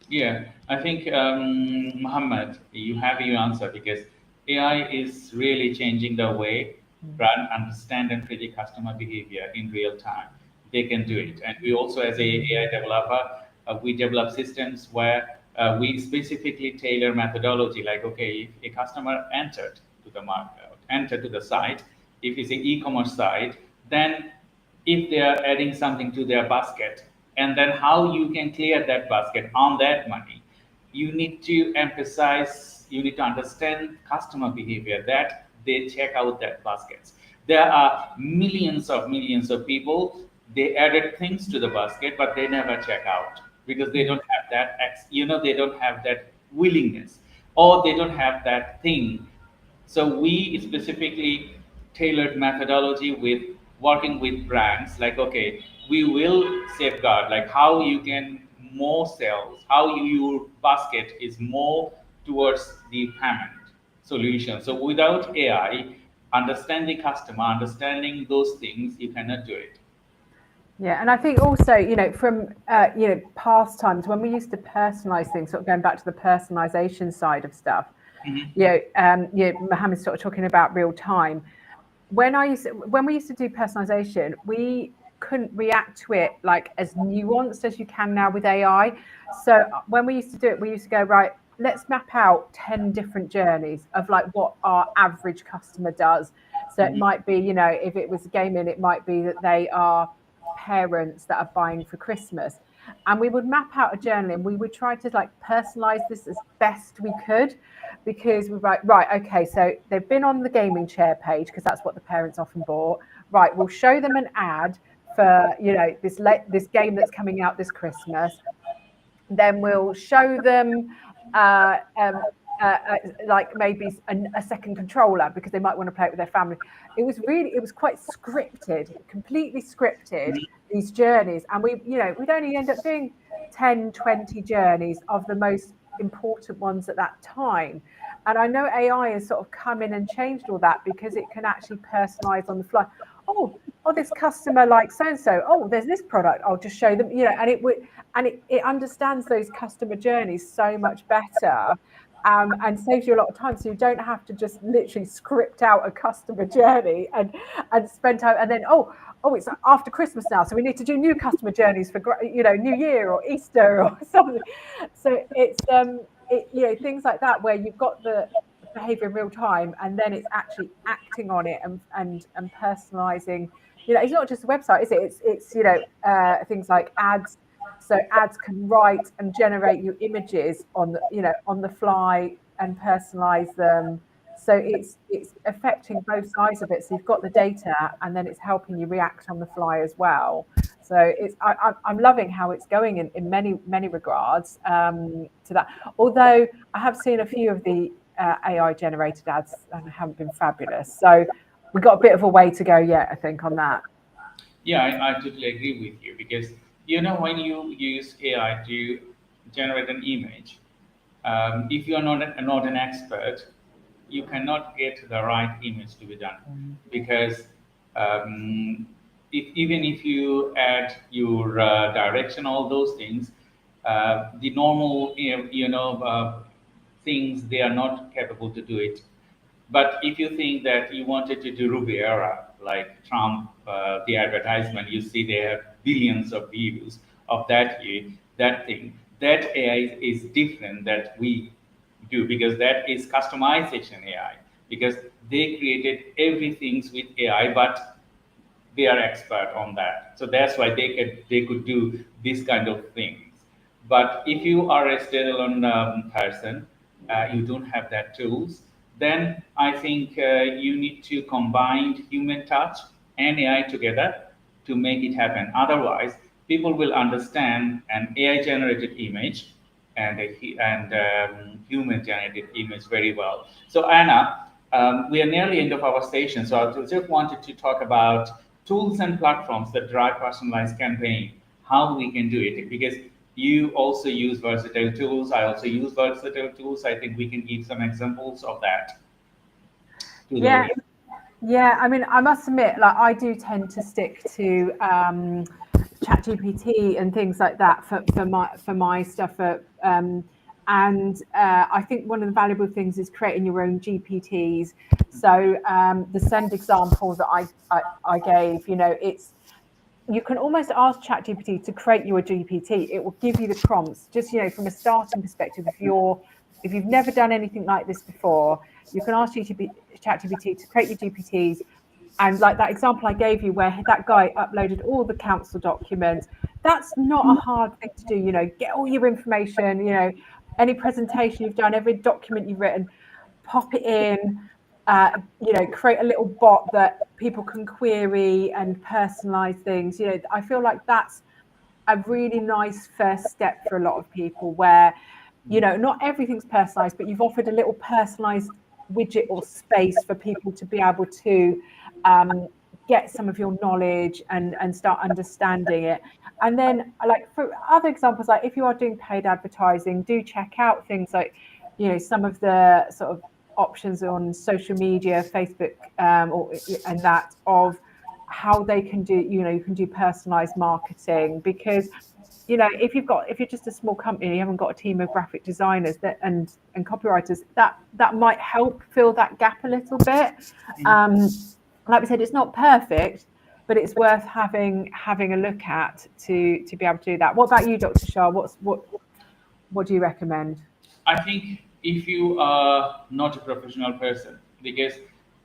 D: Yeah, I think Muhammad, you have your answer, because AI is really changing the way brand understand and predict customer behavior in real time. They can do it, and we also, as a AI developer, we develop systems where we specifically tailor methodology. Like, okay, if a customer entered to the market, entered to the site, if it's an e-commerce site, then if they are adding something to their basket, and then how you can clear that basket on that money, you need to emphasize, you need to understand customer behavior, that they check out that baskets. There are millions of people, they added things to the basket but they never check out because they don't have that they don't have that willingness, or they don't have that thing. So we specifically tailored methodology with working with brands, like, okay, we will safeguard like how you can more sales, how your basket is more towards the payment solution. So without AI, understanding customer, understanding those things, you cannot do it.
C: Yeah, and I think also, from past times when we used to personalize things, sort of going back to the personalization side of stuff. Mohammed's sort of talking about real time. When we used to do personalization, we couldn't react to it like as nuanced as you can now with AI. So when we used to do it, we used to go, right, let's map out 10 different journeys of like what our average customer does. So it might be, if it was gaming, it might be that they are parents that are buying for Christmas. And we would map out a journey and we would try to like personalize this as best we could, because we're like, right, okay, so they've been on the gaming chair page because that's what the parents often bought. Right, we'll show them an ad for this game that's coming out this Christmas. Then we'll show them like maybe a second controller because they might want to play it with their family. It was quite scripted, completely scripted, these journeys. And we'd only end up doing 10, 20 journeys of the most important ones at that time. And I know AI has sort of come in and changed all that because it can actually personalize on the fly. Oh, this customer likes so-and-so. Oh, there's this product. I'll just show them, and it understands those customer journeys so much better. And saves you a lot of time, so you don't have to just literally script out a customer journey and spend time. And then it's after Christmas now, so we need to do new customer journeys for New Year or Easter or something. So it's things like that where you've got the behavior in real time, and then it's actually acting on it and personalizing. It's not just a website, is it? It's things like ads. So ads can write and generate you images on the fly and personalize them. So it's affecting both sides of it. So you've got the data, and then it's helping you react on the fly as well. So I'm loving how it's going in many regards to that. Although I have seen a few of the AI generated ads and haven't been fabulous. So we've got a bit of a way to go yet, I think, on that.
D: Yeah, I totally agree with you, because when you use AI to generate an image, if you are not an expert, you cannot get the right image to be done, because even if you add your direction, all those things, the normal things, they are not capable to do it. But if you think that you wanted to do Riviera, like Trump, the advertisement, you see they have billions of views of that thing. That AI is different that we do, because that is customization AI, because they created everything with AI, but they are expert on that. So that's why they could do this kind of things. But if you are a standalone person, you don't have that tools, then I think you need to combine human touch and AI together to make it happen. Otherwise, people will understand an AI generated image and human generated image very well. So Anna, we are nearly end of our session. So I just wanted to talk about tools and platforms that drive personalized campaign, how we can do it, because you also use versatile tools. I also use versatile tools. I think we can give some examples of that.
C: Yeah. I mean, I must admit, like I do tend to stick to ChatGPT and things like that for my stuff. And I think one of the valuable things is creating your own GPTs. So the send example that I gave, you can almost ask ChatGPT to create you a GPT. It will give you the prompts, just from a starting perspective. If you've never done anything like this before, you can ask ChatGPT to create your GPTs. And like that example I gave you, where that guy uploaded all the council documents, that's not a hard thing to do. Get all your information, any presentation you've done, every document you've written, pop it in. Create a little bot that people can query and personalize things. I feel like that's a really nice first step for a lot of people, where not everything's personalized, but you've offered a little personalized widget or space for people to be able to get some of your knowledge and start understanding it. And then, like for other examples, like if you are doing paid advertising, do check out things like some of the sort of options on social media, Facebook, and that of how they can do, you can do personalized marketing, because if you're just a small company and you haven't got a team of graphic designers and copywriters, that might help fill that gap a little bit. Like we said, it's not perfect, but it's worth having a look at to be able to do that. What about you, Dr. Shah? What do you recommend?
D: I think if you are not a professional person, because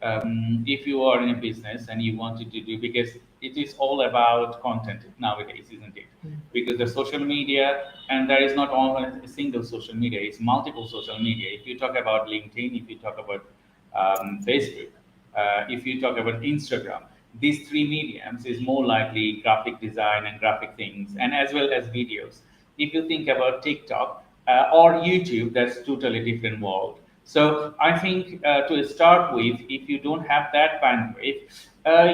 D: if you are in a business and you wanted to do, because it is all about content nowadays, isn't it? Because the social media, and there is not only a single social media, it's multiple social media. If you talk about LinkedIn, if you talk about Facebook, if you talk about Instagram, these three mediums is more likely graphic design and graphic things, and as well as videos. If you think about TikTok or YouTube, that's totally different world. So I think to start with, if you don't have that bandwidth,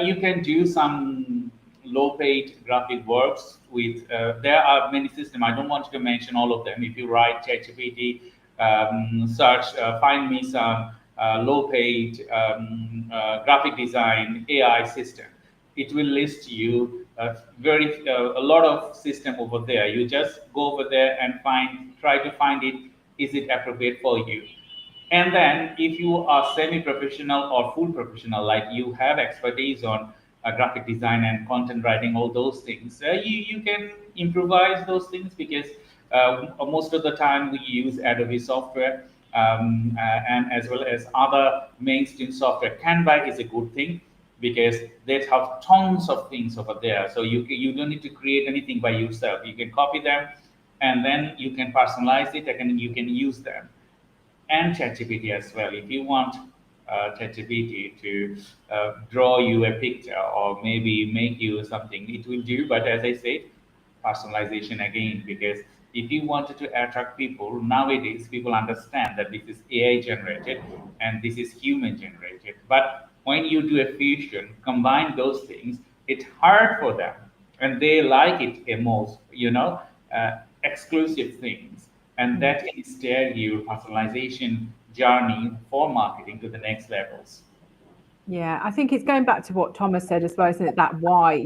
D: you can do some low-paid graphic works with. There are many systems. I don't want to mention all of them. If you write ChatGPT, search, find me some low-paid graphic design AI system. It will list you a lot of system over there. You just go over there and try to find it. Is it appropriate for you? And then if you are semi-professional or full professional, like you have expertise on graphic design and content writing, all those things, you can improvise those things, because most of the time we use Adobe software, and as well as other mainstream software. Canva is a good thing because they have tons of things over there. So you don't need to create anything by yourself. You can copy them and then you can personalize it and you can use them. And ChatGPT as well. If you want ChatGPT to draw you a picture or maybe make you something, it will do. But as I said, personalization again, because if you wanted to attract people, nowadays people understand that this is AI generated and this is human generated. But when you do a fusion, combine those things, it's hard for them and they like it a most, exclusive things. And that can steer your personalization journey for marketing to the next levels.
C: Yeah, I think it's going back to what Thomas said as well, isn't it? That why,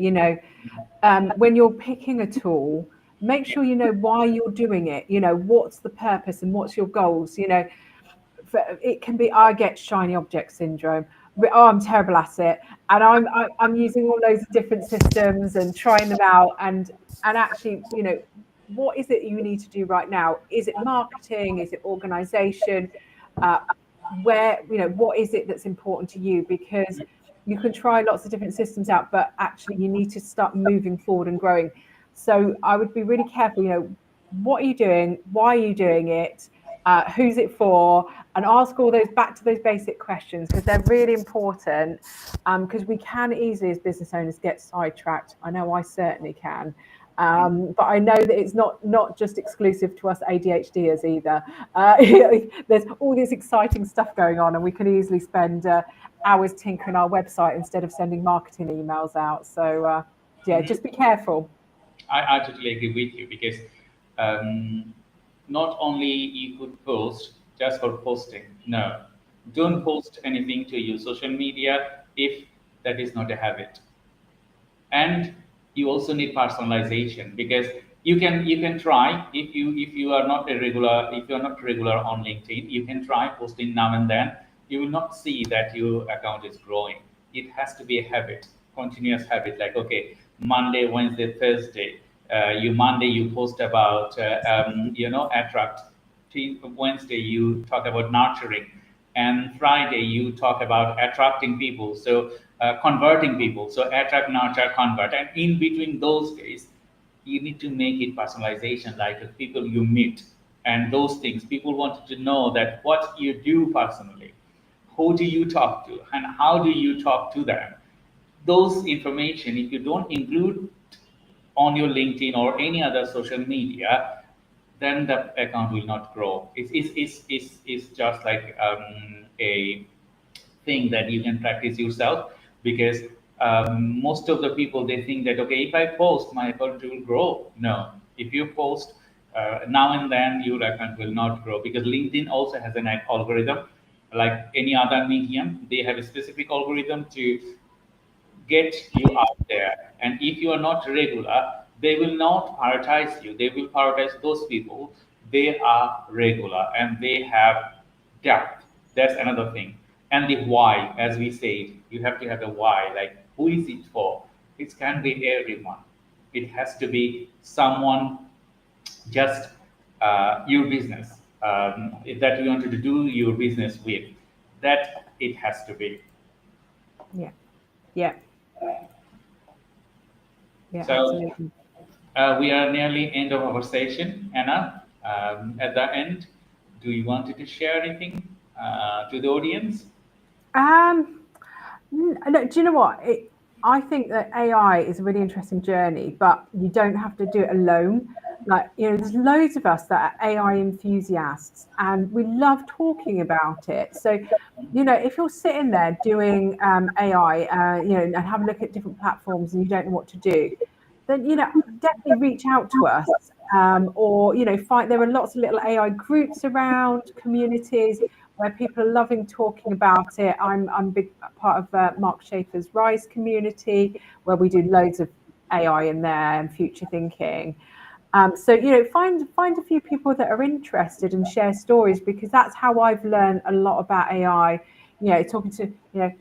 C: when you're picking a tool, make sure you know why you're doing it. What's the purpose and what's your goals? It can be, I get shiny object syndrome. Oh, I'm terrible at it, and I'm using all those different systems and trying them out, and actually, what is it you need to do right now? Is it marketing? Is it organization? What is it that's important to you? Because you can try lots of different systems out, but actually you need to start moving forward and growing. So I would be really careful, what are you doing? Why are you doing it? Who's it for? And ask all those back to those basic questions, because they're really important, because we can easily as business owners get sidetracked. I know I certainly can. But I know that it's not just exclusive to us ADHDers either. There's all this exciting stuff going on, and we can easily spend hours tinkering our website instead of sending marketing emails out. So just be careful.
D: I totally agree with you, because not only you could post just for posting. No, don't post anything to your social media if that is not a habit. And you also need personalization, because you can try, if you are not regular on LinkedIn, you can try posting now and then. You will not see that your account is growing. It has to be a habit, continuous habit. Like, okay, Monday, Wednesday, Thursday, Monday you post about attract. Wednesday you talk about nurturing, and Friday you talk about attracting people. So converting people. So attract, nurture, convert. And in between those days, you need to make it personalization, like the people you meet and those things. People want to know that what you do personally, who do you talk to, and how do you talk to them. Those information, if you don't include on your LinkedIn or any other social media, then the account will not grow. It's just like a thing that you can practice yourself, because most of the people, they think that, okay, if I post, my account will grow. No, if you post now and then, your account will not grow, because LinkedIn also has an algorithm like any other medium. They have a specific algorithm to get you out there. And if you are not regular, they will not prioritize you. They will prioritize those people. They are regular and they have depth. That's another thing. And the why, as we said, you have to have a why. Like, who is it for? It can be everyone. It has to be someone just your business that you wanted to do your business with. That it has to be.
C: Yeah. Yeah. Yeah,
D: So
C: absolutely.
D: we are nearly end of our session, Anna. At the end, do you want to share anything to the audience?
C: No, do you know what? I think that AI is a really interesting journey, but you don't have to do it alone. Like, there's loads of us that are AI enthusiasts and we love talking about it. So, if you're sitting there doing AI, and have a look at different platforms and you don't know what to do, then, definitely reach out to us. Or, there are lots of little AI groups around, communities where people are loving talking about it. I'm a big part of Mark Schaefer's Rise community, where we do loads of AI in there and future thinking. So find a few people that are interested and share stories, because that's how I've learned a lot about AI. Talking to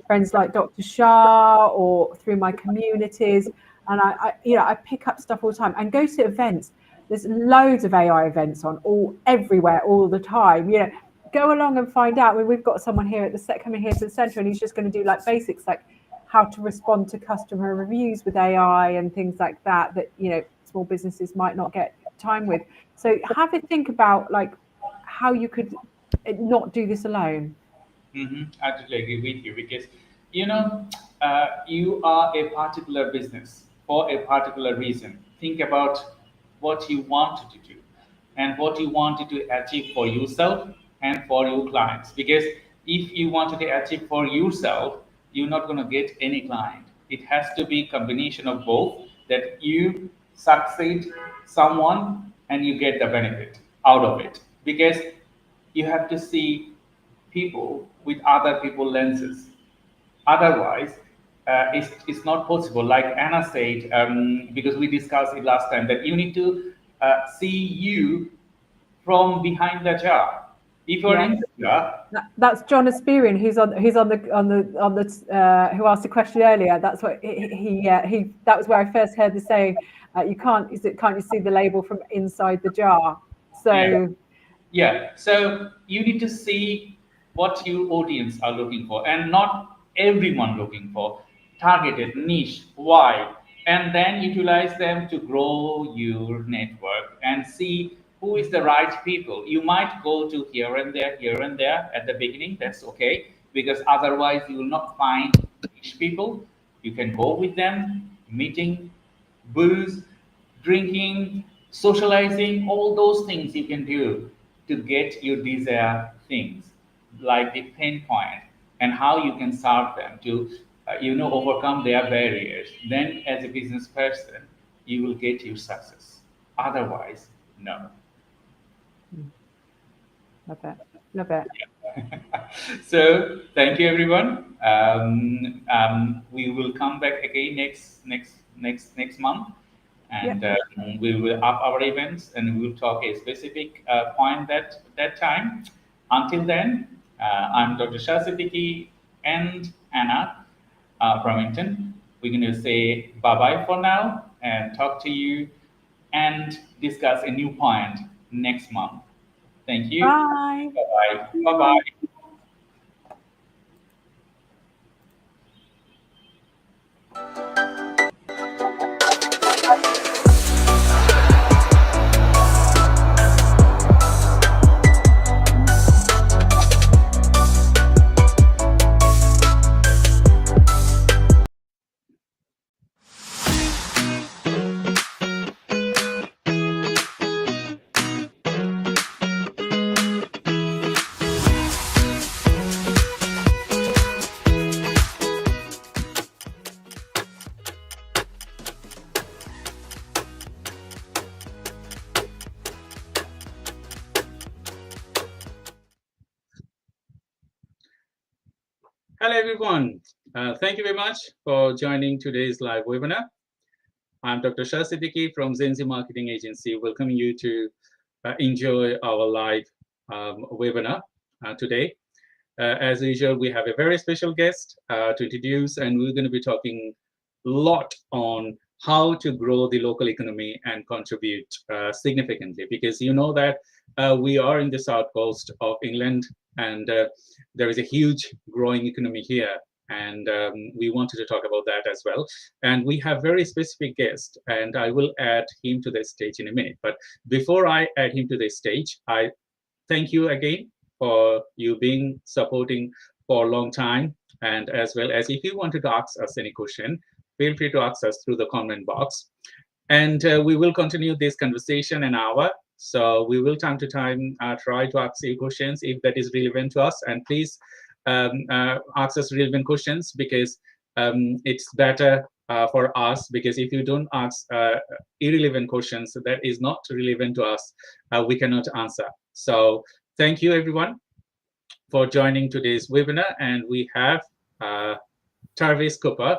C: friends like Dr. Shah or through my communities, and I pick up stuff all the time and go to events. There's loads of AI events on everywhere all the time. Go along and find out. I mean, we've got someone here coming here to the centre, and he's just going to do like basics, like how to respond to customer reviews with AI and things like that small businesses might not get time with. So have a think about like how you could not do this alone.
D: I totally agree with you, because you are a particular business for a particular reason. Think about what you wanted to do and what you wanted to achieve for yourself and for your clients. Because if you wanted to achieve for yourself, you're not going to get any client. It has to be a combination of both, that you succeed someone and you get the benefit out of it. Because you have to see people with other people lenses. Otherwise, it's not possible. Like Anna said, because we discussed it last time, that you need to see you from behind the jar. If you're in the jar,
C: that's John Asperian, who asked the question earlier. That's what he that was where I first heard the saying, can't you see the label from inside the jar? So
D: yeah. So you need to see what your audience are looking for, and not everyone looking for. Targeted, niche, wide, and then utilize them to grow your network and see who is the right people. You might go to here and there at the beginning. That's okay, because otherwise you will not find niche people. You can go with them, meeting, booze, drinking, socializing, all those things you can do to get your desired things, like the pain point and how you can serve them to, overcome their barriers. Then, as a business person, you will get your success. Otherwise, no.
C: love it.
D: So, thank you, everyone. We will come back again next month, and we will up our events, and we will talk a specific point that time. Until then, I'm Dr. Shah Siddiqui and Anna from Inton. We're going to say bye-bye for now and talk to you and discuss a new point next month. Thank you.
C: Bye.
D: Bye-bye. Bye-bye. Hello, everyone.
B: Thank you very much for joining today's live webinar. I'm Dr. Shah Siddiqui from Zenzi Marketing Agency, welcoming you to enjoy our live webinar today. As usual, we have a very special guest to introduce, and we're going to be talking a lot on how to grow the local economy and contribute significantly, because you know that we are in the south coast of England, and there is a huge growing economy here, and we wanted to talk about that as well. And we have very specific guest, and I will add him to the stage in a minute. But before I add him to the stage, I thank you again for you being supporting for a long time. And as well as if you wanted to ask us any question, feel free to ask us through the comment box. And we will continue this conversation an hour. So we will time to time try to ask you questions if that is relevant to us. And please ask us relevant questions, because it's better for us, because if you don't ask irrelevant questions that is not relevant to us, we cannot answer. So thank you everyone for joining today's webinar. And we have Travis Cooper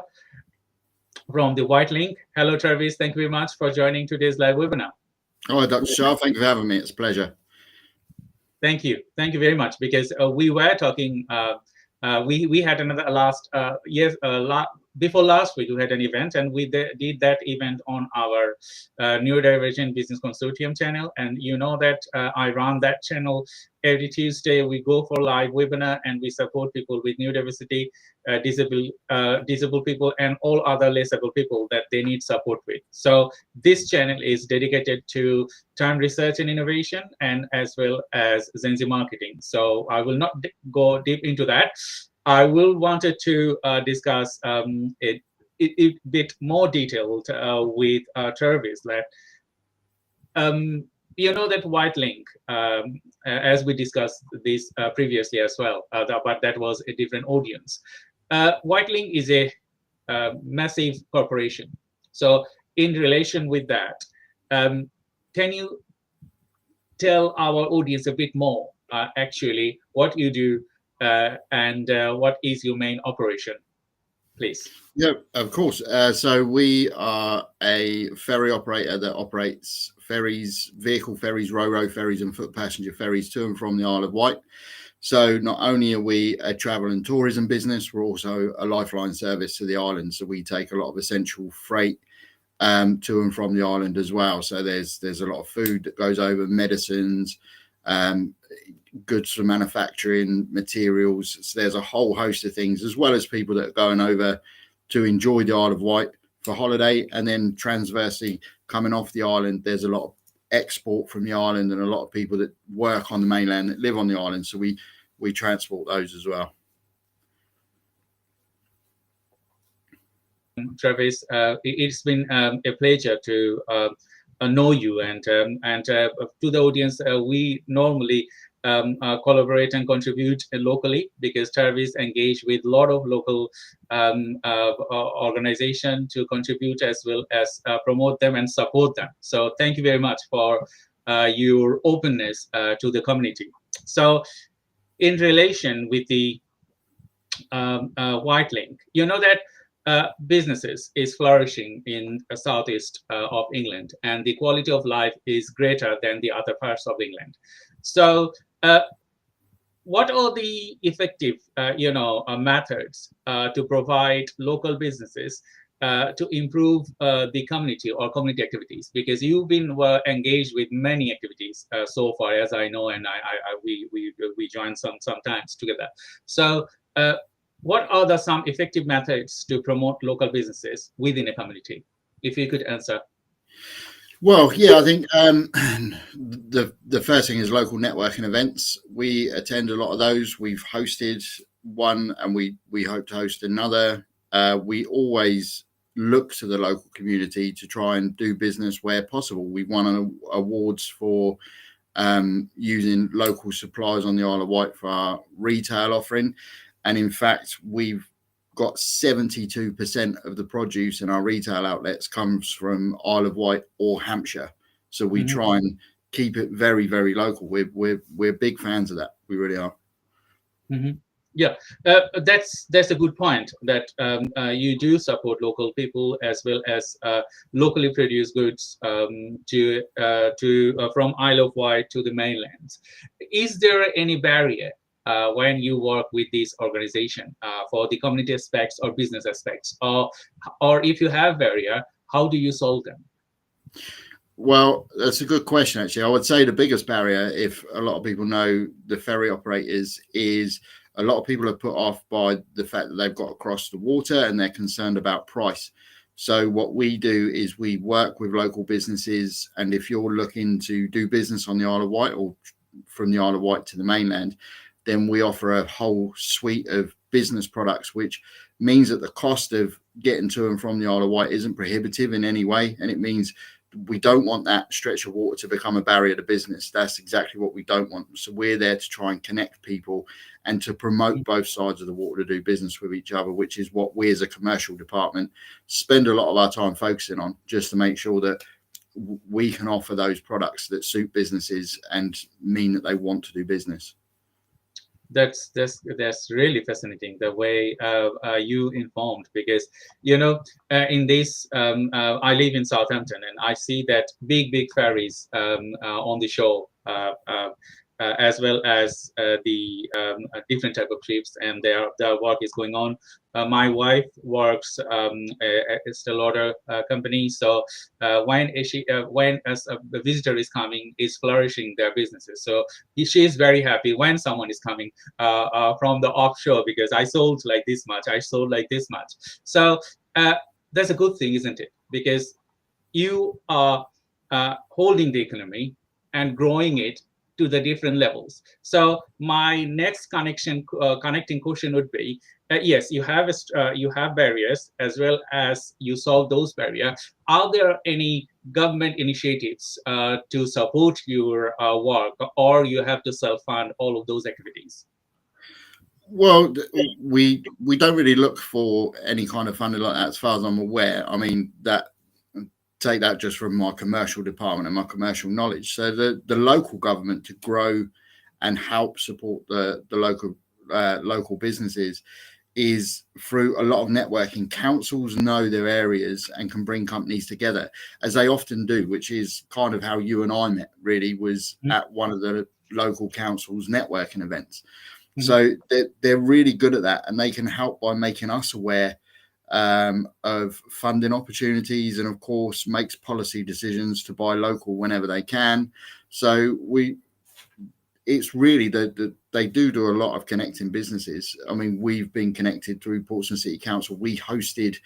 B: from the White Link. Hello Travis, thank you very much for joining today's live webinar.
E: Hi Dr. Shah, thank you for having me, it's a pleasure.
B: Thank you very much, because we were talking, we had another before last week we had an event, and we did that event on our Neurodivergent Business Consortium channel. And you know that I run that channel every Tuesday. We go for live webinar, and we support people with neurodiversity, disabled people, and all other less able people that they need support with. So this channel is dedicated to time research and innovation, and as well as Zenzi marketing. So I will not go deep into that. I will wanted to discuss it bit more detailed with Travis. That you know that White Link, as we discussed this previously as well, but that was a different audience. White Link is a massive corporation. So in relation with that, can you tell our audience a bit more actually what you do and what is your main operation, please?
E: Yeah, of course. So we are a ferry operator that operates ferries, vehicle ferries, ro-ro ferries and foot passenger ferries to and from the Isle of Wight. So not only are we a travel and tourism business, we're also a lifeline service to the island. So we take a lot of essential freight to and from the island as well. So there's a lot of food that goes over, medicines, goods for manufacturing, materials. So there's a whole host of things, as well as people that are going over to enjoy the Isle of Wight for holiday, and then transversely coming off the island, there's a lot of export from the island, and a lot of people that work on the mainland that live on the island. So we transport those as well.
B: Travis, it's been a pleasure to know you, and to the audience, we normally collaborate and contribute locally, because Travis engaged with a lot of local organizations to contribute as well as promote them and support them. So thank you very much for your openness to the community. So in relation with the White Link, you know that businesses is flourishing in the southeast of England, and the quality of life is greater than the other parts of England. So what are the effective methods to provide local businesses to improve the community or community activities? Because you've been engaged with many activities so far, as I know, and we joined sometimes together. So what are some effective methods to promote local businesses within a community? If you could answer.
E: Well, yeah, I think the first thing is local networking events. We attend a lot of those. We've hosted one, and we hope to host another. We always look to the local community to try and do business where possible. We won awards for using local suppliers on the Isle of Wight for our retail offering. And in fact, we've got 72% of the produce in our retail outlets comes from Isle of Wight or Hampshire. So we try and keep it very, very local. We're big fans of that. We really are.
B: Yeah, that's a good point, that you do support local people as well as locally produced goods from Isle of Wight to the mainland. Is there any barrier when you work with this organization for the community aspects or business aspects, or if you have barrier, how do you solve them?
E: Well, that's a good question, actually. I would say the biggest barrier, if a lot of people know the ferry operators, is a lot of people are put off by the fact that they've got to cross the water and they're concerned about price. So what we do is we work with local businesses, and if you're looking to do business on the Isle of Wight or from the Isle of Wight to the mainland, then we offer a whole suite of business products, which means that the cost of getting to and from the Isle of Wight isn't prohibitive in any way. And it means we don't want that stretch of water to become a barrier to business. That's exactly what we don't want. So we're there to try and connect people and to promote both sides of the water to do business with each other, which is what we as a commercial department spend a lot of our time focusing on, just to make sure that we can offer those products that suit businesses and mean that they want to do business.
B: That's really fascinating, the way you informed, because in this I live in Southampton, and I see that big ferries on the shore, as well as the different type of ships, and their work is going on. My wife works at a still order company, so when a visitor is coming, is flourishing their businesses. So she is very happy when someone is coming from the offshore, because I sold like this much, I sold like this much. So that's a good thing, isn't it? Because you are holding the economy and growing it to the different levels. So my next connecting question would be, yes, you have barriers, as well as you solve those barriers. Are there any government initiatives to support your work, or you have to self-fund all of those activities?
E: Well, we don't really look for any kind of funding like that, as far as I'm aware. I mean, take that just from my commercial department and my commercial knowledge. So the local government, to grow and help support the local businesses, is through a lot of networking. Councils know their areas and can bring companies together, as they often do, which is kind of how you and I met, really, was at one of the local council's networking events. So they're really good at that, and they can help by making us aware of funding opportunities, and of course makes policy decisions to buy local whenever they can. So it's really that they do a lot of connecting businesses. I mean, we've been connected through Portsmouth City Council. We hosted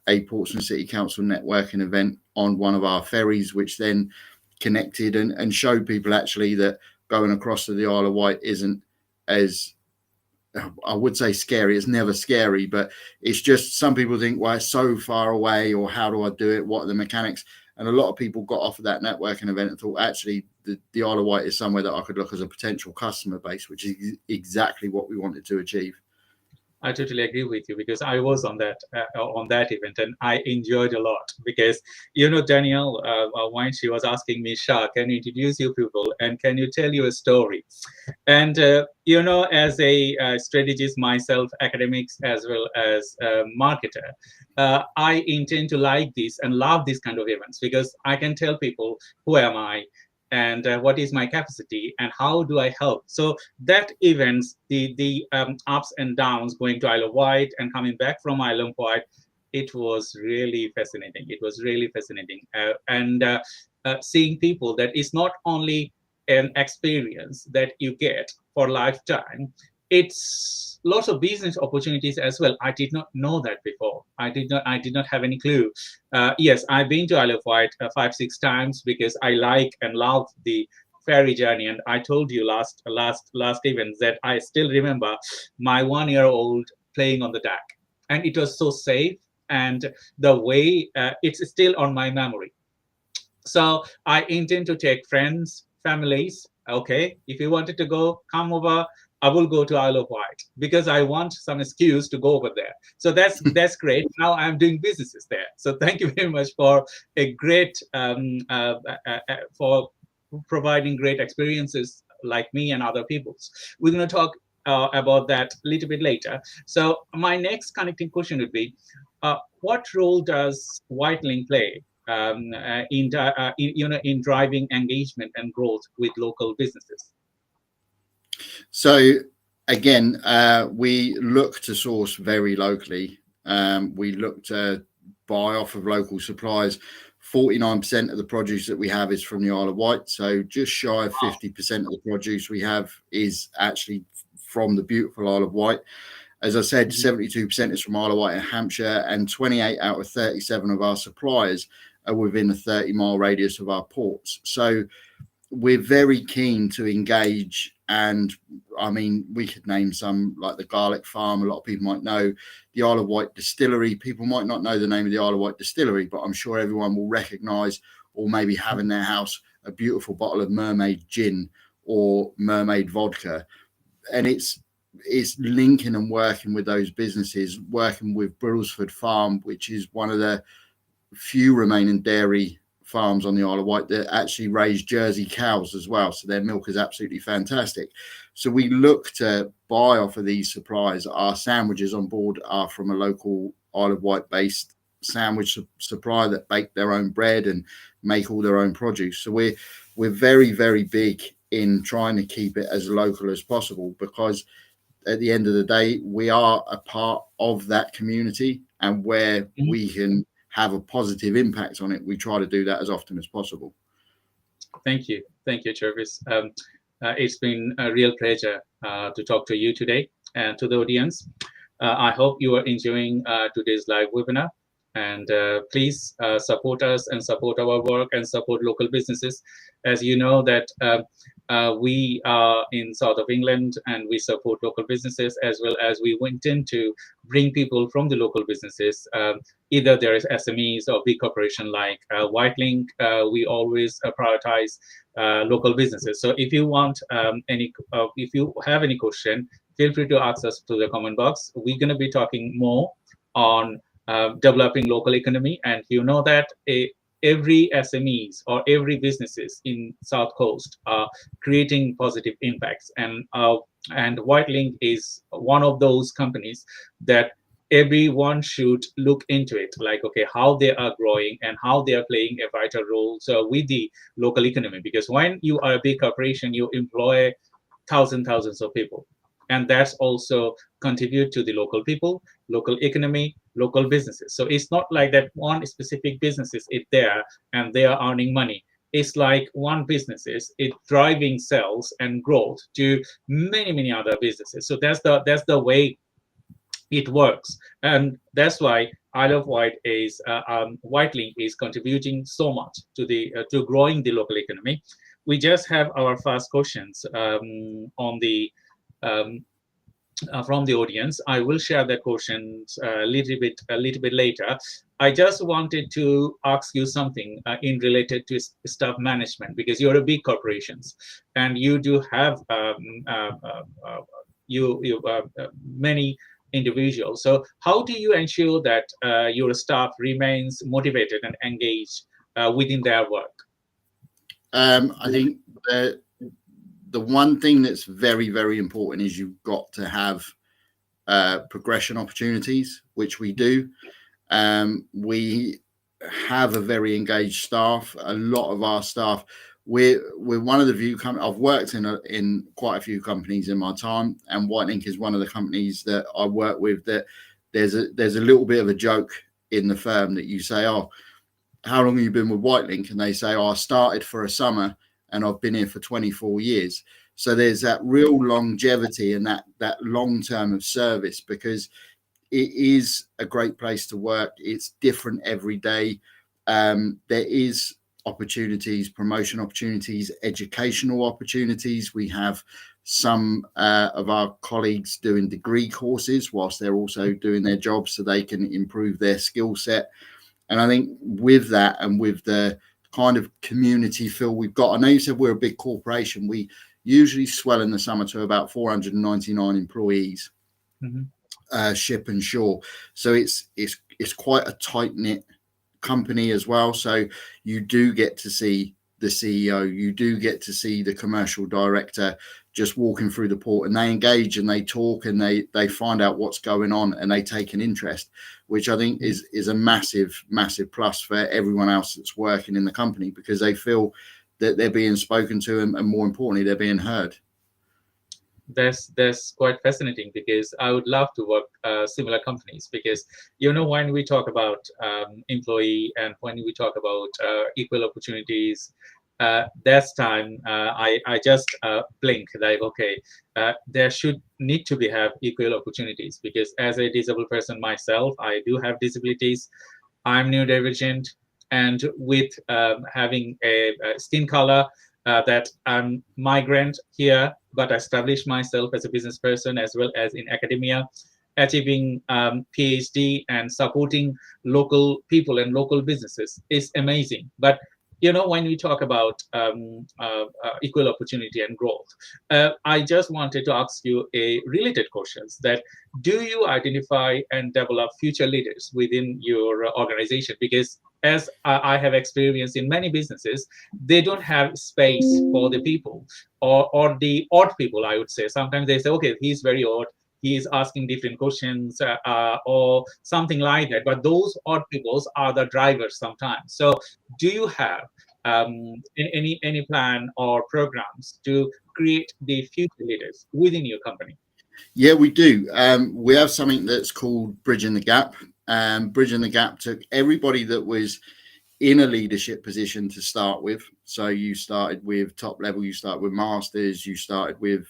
E: a Portsmouth City Council networking event on one of our ferries, which then connected and showed people actually that going across to the Isle of Wight isn't as, I would say, scary. It's never scary, but it's just, some people think, well, it's so far away, or how do I do it? What are the mechanics? And a lot of people got off of that networking event and thought, actually, the Isle of Wight is somewhere that I could look as a potential customer base, which is exactly what we wanted to achieve.
B: I totally agree with you, because I was on that event, and I enjoyed a lot, because Danielle, when she was asking me, Shah, can you introduce your people and can you tell you a story? And as a strategist myself, academics as well as marketer, I intend to like this and love this kind of events, because I can tell people who am I, and what is my capacity, and how do I help. So that events, the ups and downs, going to Isle of Wight and coming back from Isle of Wight, it was really fascinating. It was really fascinating. And seeing people, that is not only an experience that you get for lifetime, it's lots of business opportunities as well. I did not know that before. I did not have any clue. Yes, I've been to Isle of Wight 5-6 times, because I like and love the ferry journey. And I told you last event that I still remember my 1-year-old playing on the deck, and it was so safe, and the way it's still on my memory. So I intend to take friends, families. Okay, if you wanted to go, come over. I will go to Isle of Wight, because I want some excuse to go over there. So that's great. Now I'm doing businesses there. So thank you very much for a great for providing great experiences like me and other people's. We're going to talk about that a little bit later. So my next connecting question would be, what role does Whitelink play in driving engagement and growth with local businesses?
E: So again, we look to source very locally. We look to buy off of local suppliers. 49% of the produce that we have is from the Isle of Wight. So just shy of 50% of the produce we have is actually from the beautiful Isle of Wight. As I said, 72% is from Isle of Wight and Hampshire, and 28 out of 37 of our suppliers are within a 30-mile radius of our ports. So we're very keen to engage, and I mean, we could name some like the Garlic Farm. A lot of people might know the Isle of Wight Distillery. People might not know the name of the Isle of Wight Distillery, but I'm sure everyone will recognise or maybe have in their house a beautiful bottle of mermaid gin or mermaid vodka. And it's linking and working with those businesses, working with Brailsford Farm, which is one of the few remaining dairy farms on the Isle of Wight that actually raise Jersey cows as well. So their milk is absolutely fantastic. So we look to buy off of these suppliers. Our sandwiches on board are from a local Isle of Wight based sandwich supplier that bake their own bread and make all their own produce. So we're very, very big in trying to keep it as local as possible, because at the end of the day, we are a part of that community, and where we can have a positive impact on it, we try to do that as often as possible.
B: Thank you, Jervis. It's been a real pleasure to talk to you today and to the audience. I hope you are enjoying today's live webinar, and please support us and support our work and support local businesses. As you know that we are in south of England, and we support local businesses, as well as we intend to bring people from the local businesses. Either there is SMEs or big corporation like Whitelink. We always prioritize local businesses. So if you want if you have any question, feel free to ask us to the comment box. We're going to be talking more on developing local economy, and you know that every SMEs or every businesses in South Coast are creating positive impacts, and Whitelink is one of those companies that everyone should look into it, like, okay, how they are growing and how they are playing a vital role with the local economy. Because when you are a big corporation, you employ thousands of people, and that's also contribute to the local people, local economy, local businesses. So it's not like that one specific business is there and they are earning money. It's like one business is driving sales and growth to many other businesses. So that's the way it works, and that's why Isle of Wight is Whitelink is contributing so much to the to growing the local economy. We just have our first questions on the from the audience. I will share the questions a little bit later. I just wanted to ask you something in related to staff management, because you're a big corporations and you do have many individuals. So how do you ensure that your staff remains motivated and engaged within their work?
E: I think the one thing that's very, very important is you've got to have progression opportunities, which we do. We have a very engaged staff. A lot of our staff, we're one of the few companies. I've worked in quite a few companies in my time, and Whitelink is one of the companies that I work with. That there's a little bit of a joke in the firm that you say, "Oh, how long have you been with Whitelink?" And they say, "Oh, I started for a summer and I've been here for 24 years." So there's that real longevity and that long term of service, because it is a great place to work. It's different every day. There is opportunities, promotion opportunities, educational opportunities. We have some of our colleagues doing degree courses whilst they're also doing their jobs, so they can improve their skill set. And I think with that, and with the kind of community feel we've got, I know you said we're a big corporation. We usually swell in the summer to about 499 employees, ship and shore. So it's quite a tight knit company as well. So you do get to see the CEO. You do get to see the commercial director just walking through the port, and they engage and they talk and they find out what's going on and they take an interest, which I think is a massive plus for everyone else that's working in the company, because they feel that they're being spoken to, and more importantly, they're being heard.
F: That's quite fascinating, because I would love to work similar companies, because when we talk about employee and when we talk about equal opportunities, that's time I just blink like, okay, there should need to have equal opportunities, because as a disabled person myself, I do have disabilities. I'm neurodivergent, and with having a skin color, that I'm migrant here, but I established myself as a business person as well as in academia, achieving PhD and supporting local people and local businesses is amazing. But when we talk about equal opportunity and growth, I just wanted to ask you a related questions that, do you identify and develop future leaders within your organization? Because as I have experienced in many businesses, they don't have space for the people or the odd people, I would say. Sometimes they say, okay, he's very odd, he is asking different questions or something like that. But those odd peoples are the drivers sometimes. So do you have any plan or programs to create the future leaders within your company?
E: Yeah, we do. We have something that's called Bridging the Gap. Bridging the Gap took everybody that was in a leadership position to start with. So you started with top level, you start with masters, you started with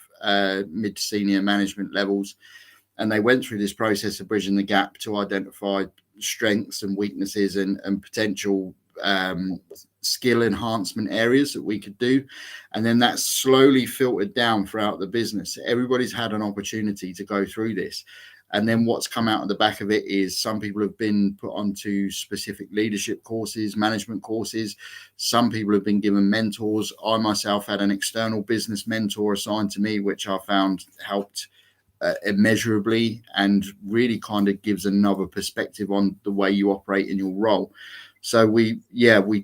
E: mid to senior management levels, and they went through this process of bridging the gap to identify strengths and weaknesses and potential skill enhancement areas that we could do. And then that slowly filtered down throughout the business. Everybody's had an opportunity to go through this. And then what's come out of the back of it is some people have been put onto specific leadership courses, management courses. Some people have been given mentors. I myself had an external business mentor assigned to me, which I found helped immeasurably and really kind of gives another perspective on the way you operate in your role. So we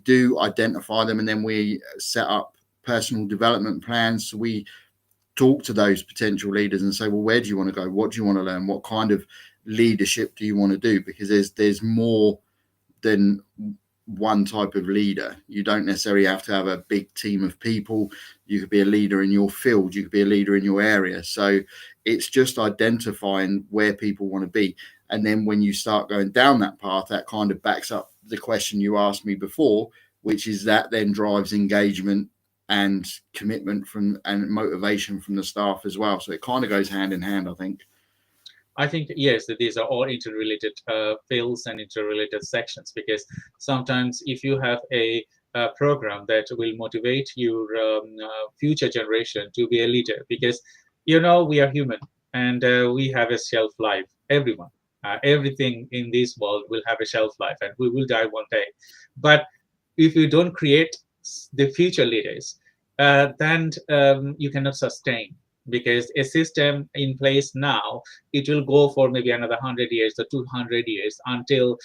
E: do identify them, and then we set up personal development plans. So we talk to those potential leaders and say, well, where do you want to go? What do you want to learn? What kind of leadership do you want to do? Because there's more than one type of leader. You don't necessarily have to have a big team of people. You could be a leader in your field. You could be a leader in your area. So it's just identifying where people want to be. And then when you start going down that path, that kind of backs up the question you asked me before, which is that then drives engagement and commitment and motivation from the staff as well. So it kind of goes hand in hand, I think.
F: I think, yes, that these are all interrelated fields and interrelated sections, because sometimes if you have a program that will motivate your future generation to be a leader, because, we are human and we have a shelf life, everyone. Everything in this world will have a shelf life and we will die one day. But if you don't create the future leaders, then you cannot sustain, because a system in place now, it will go for maybe another 100 years or 200 years until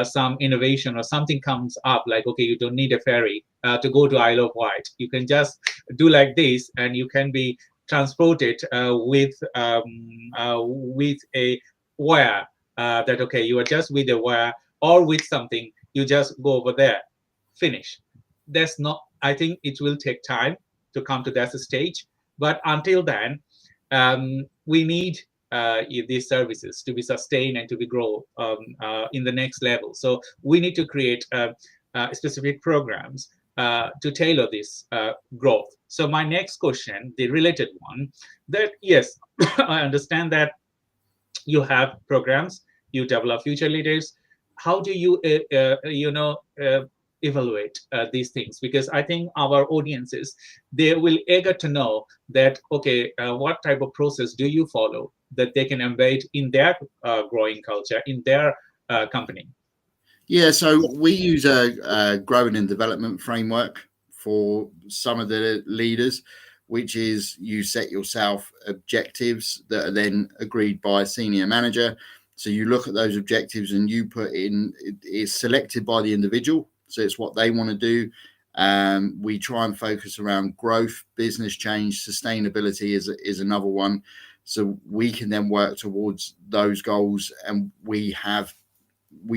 F: some innovation or something comes up, like, okay, you don't need a ferry to go to Isle of Wight. You can just do like this and you can be transported with a wire that, okay, you are just with a wire or with something, you just go over there, finish. That's not, I think it will take time to come to that stage. But until then, we need these services to be sustained and to be grow in the next level. So we need to create specific programs to tailor this growth. So my next question, the related one, that yes, I understand that you have programs, you develop future leaders. How do you, evaluate these things? Because I think our audiences, they will eager to know that, okay, what type of process do you follow that they can embed in their growing culture, in their company?
E: Yeah, so we use a growing and development framework for some of the leaders, which is you set yourself objectives that are then agreed by a senior manager. So you look at those objectives and you put in, it's selected by the individual. So it's what they want to do. We try and focus around growth, business change, sustainability is another one. So we can then work towards those goals, and we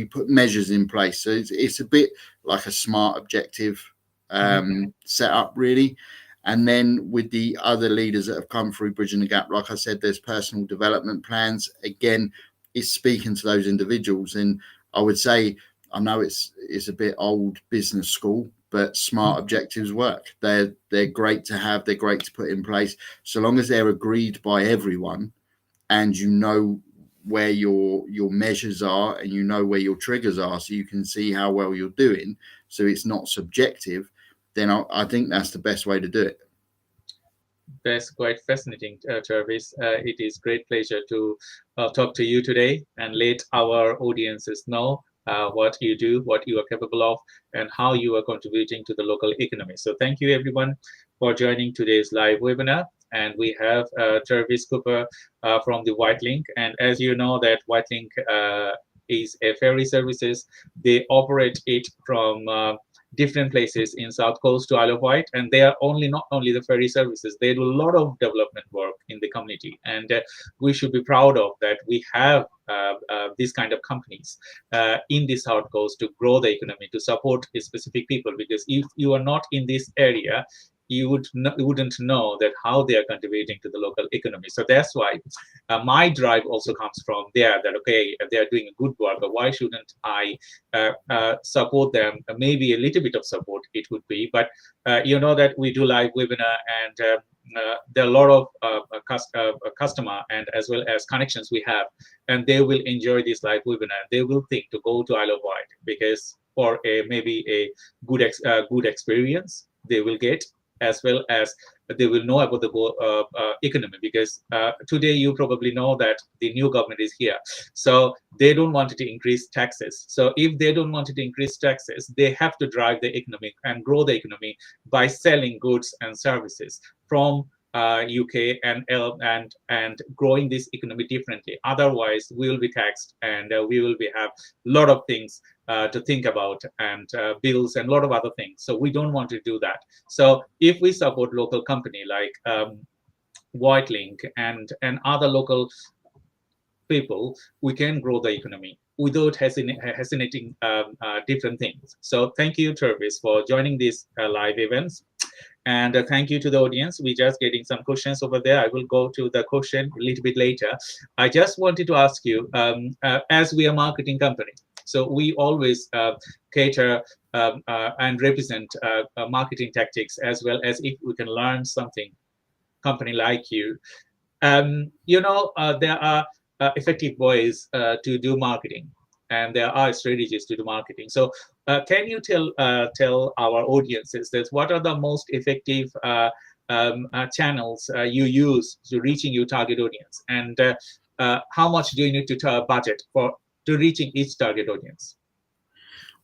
E: put measures in place. So it's a bit like a SMART objective set up, really. And then with the other leaders that have come through Bridging the Gap, like I said, there's personal development plans. Again, it's speaking to those individuals. And I would say, I know it's a bit old business school, but SMART objectives work. They're great to have. They're great to put in place. So long as they're agreed by everyone, and you know where your measures are, and you know where your triggers are, so you can see how well you're doing, so it's not subjective, then I think that's the best way to do it.
F: That's quite fascinating, Travis. It is great pleasure to talk to you today and let our audiences know what you do, what you are capable of, and how you are contributing to the local economy. So thank you everyone for joining today's live webinar. And we have Travis Cooper from the Whitelink. And as you know, that Whitelink is a ferry services. They operate it from different places in South Coast to Isle of Wight, and they are not only the ferry services, they do a lot of development work in the community, and we should be proud of that. We have these kind of companies in the South Coast to grow the economy, to support specific people, because if you are not in this area, you wouldn't know that how they are contributing to the local economy. So that's why my drive also comes from there, that okay, if they are doing a good work, but why shouldn't I support them? Maybe a little bit of support it would be, but you know that we do live webinar, and there are a lot of customer and as well as connections we have, and they will enjoy this live webinar. They will think to go to Isle of Wight because for maybe a good experience they will get, as well as they will know about the economy, because today you probably know that the new government is here, so they don't want to increase taxes. So if they don't want to increase taxes, they have to drive the economy and grow the economy by selling goods and services from UK and growing this economy differently. Otherwise, we will be taxed, and we will have a lot of things to think about, and bills and a lot of other things. So we don't want to do that. So if we support local company like Whitelink and other local people, we can grow the economy without hesitating different things. So thank you, Travis, for joining these live events. And thank you to the audience. We're just getting some questions over there. I will go to the question a little bit later. I just wanted to ask you, as we are a marketing company, so we always cater and represent marketing tactics, as well as if we can learn something, company like you. You know, there are effective ways to do marketing, and there are strategies to do marketing. So can you tell our audiences that what are the most effective channels you use to reaching your target audience, and how much do you need to budget to reaching each target audience?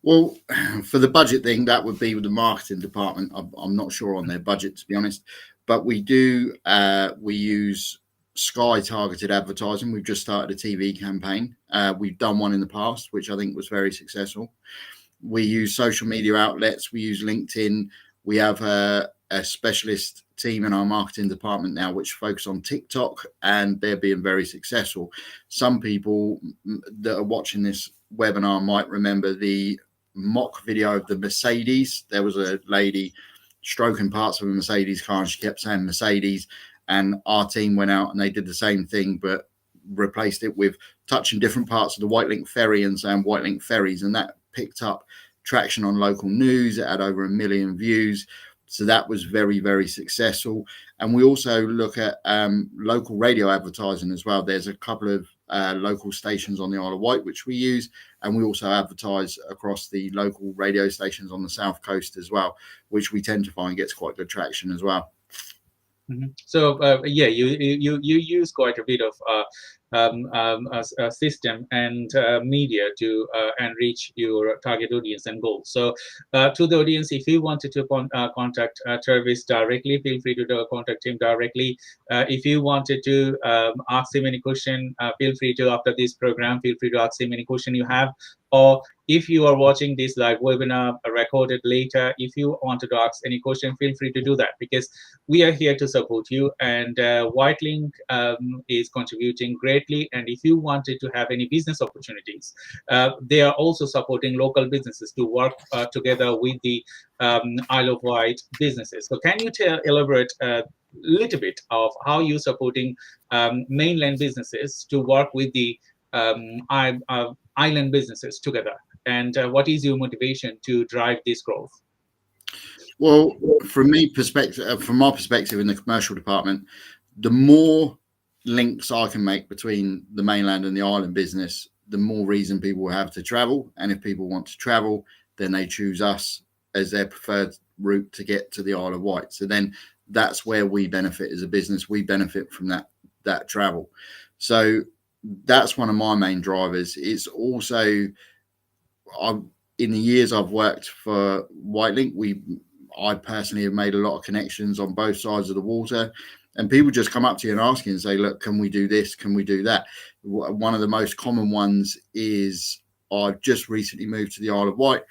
E: Well, for the budget thing, that would be with the marketing department. I'm not sure on their budget, to be honest, but we do we use Sky targeted advertising. We've just started a TV campaign. We've done one in the past, which I think was very successful. We use social media outlets. We use LinkedIn. We have a specialist team in our marketing department now, which focus on TikTok, and they're being very successful. Some people that are watching this webinar might remember the mock video of the Mercedes. There was a lady stroking parts of a Mercedes car, and she kept saying Mercedes. And our team went out and they did the same thing, but replaced it with touching different parts of the Whitelink ferry and saying Whitelink ferries. And that picked up traction on local news. It had over 1 million views. So that was very, very successful. And we also look at local radio advertising as well. There's a couple of local stations on the Isle of Wight, which we use. And we also advertise across the local radio stations on the South Coast as well, which we tend to find gets quite good traction as well.
F: Mm-hmm. So yeah, you use quite a bit of system and media to enrich your target audience and goals. So to the audience, if you wanted to contact Travis directly, feel free to contact him directly. If you wanted to ask him any question, feel free to, after this program, feel free to ask him any question you have. or if you are watching this live webinar recorded later, if you wanted to ask any question, feel free to do that, because we are here to support you, and Whitelink is contributing greatly. And if you wanted to have any business opportunities, they are also supporting local businesses to work together with the Isle of Wight businesses. So can you elaborate a little bit of how you're supporting mainland businesses to work with the island businesses together, and what is your motivation to drive this growth?
E: Well, from my perspective in the commercial department, the more links I can make between the mainland and the island business, the more reason people will have to travel. And if people want to travel, then they choose us as their preferred route to get to the Isle of Wight. So then that's where we benefit as a business. We benefit from that travel. So that's one of my main drivers. It's also, in the years I've worked for Whitelink, I personally have made a lot of connections on both sides of the water, and people just come up to you and ask you and say, look, can we do this? Can we do that? One of the most common ones is, I've just recently moved to the Isle of Wight.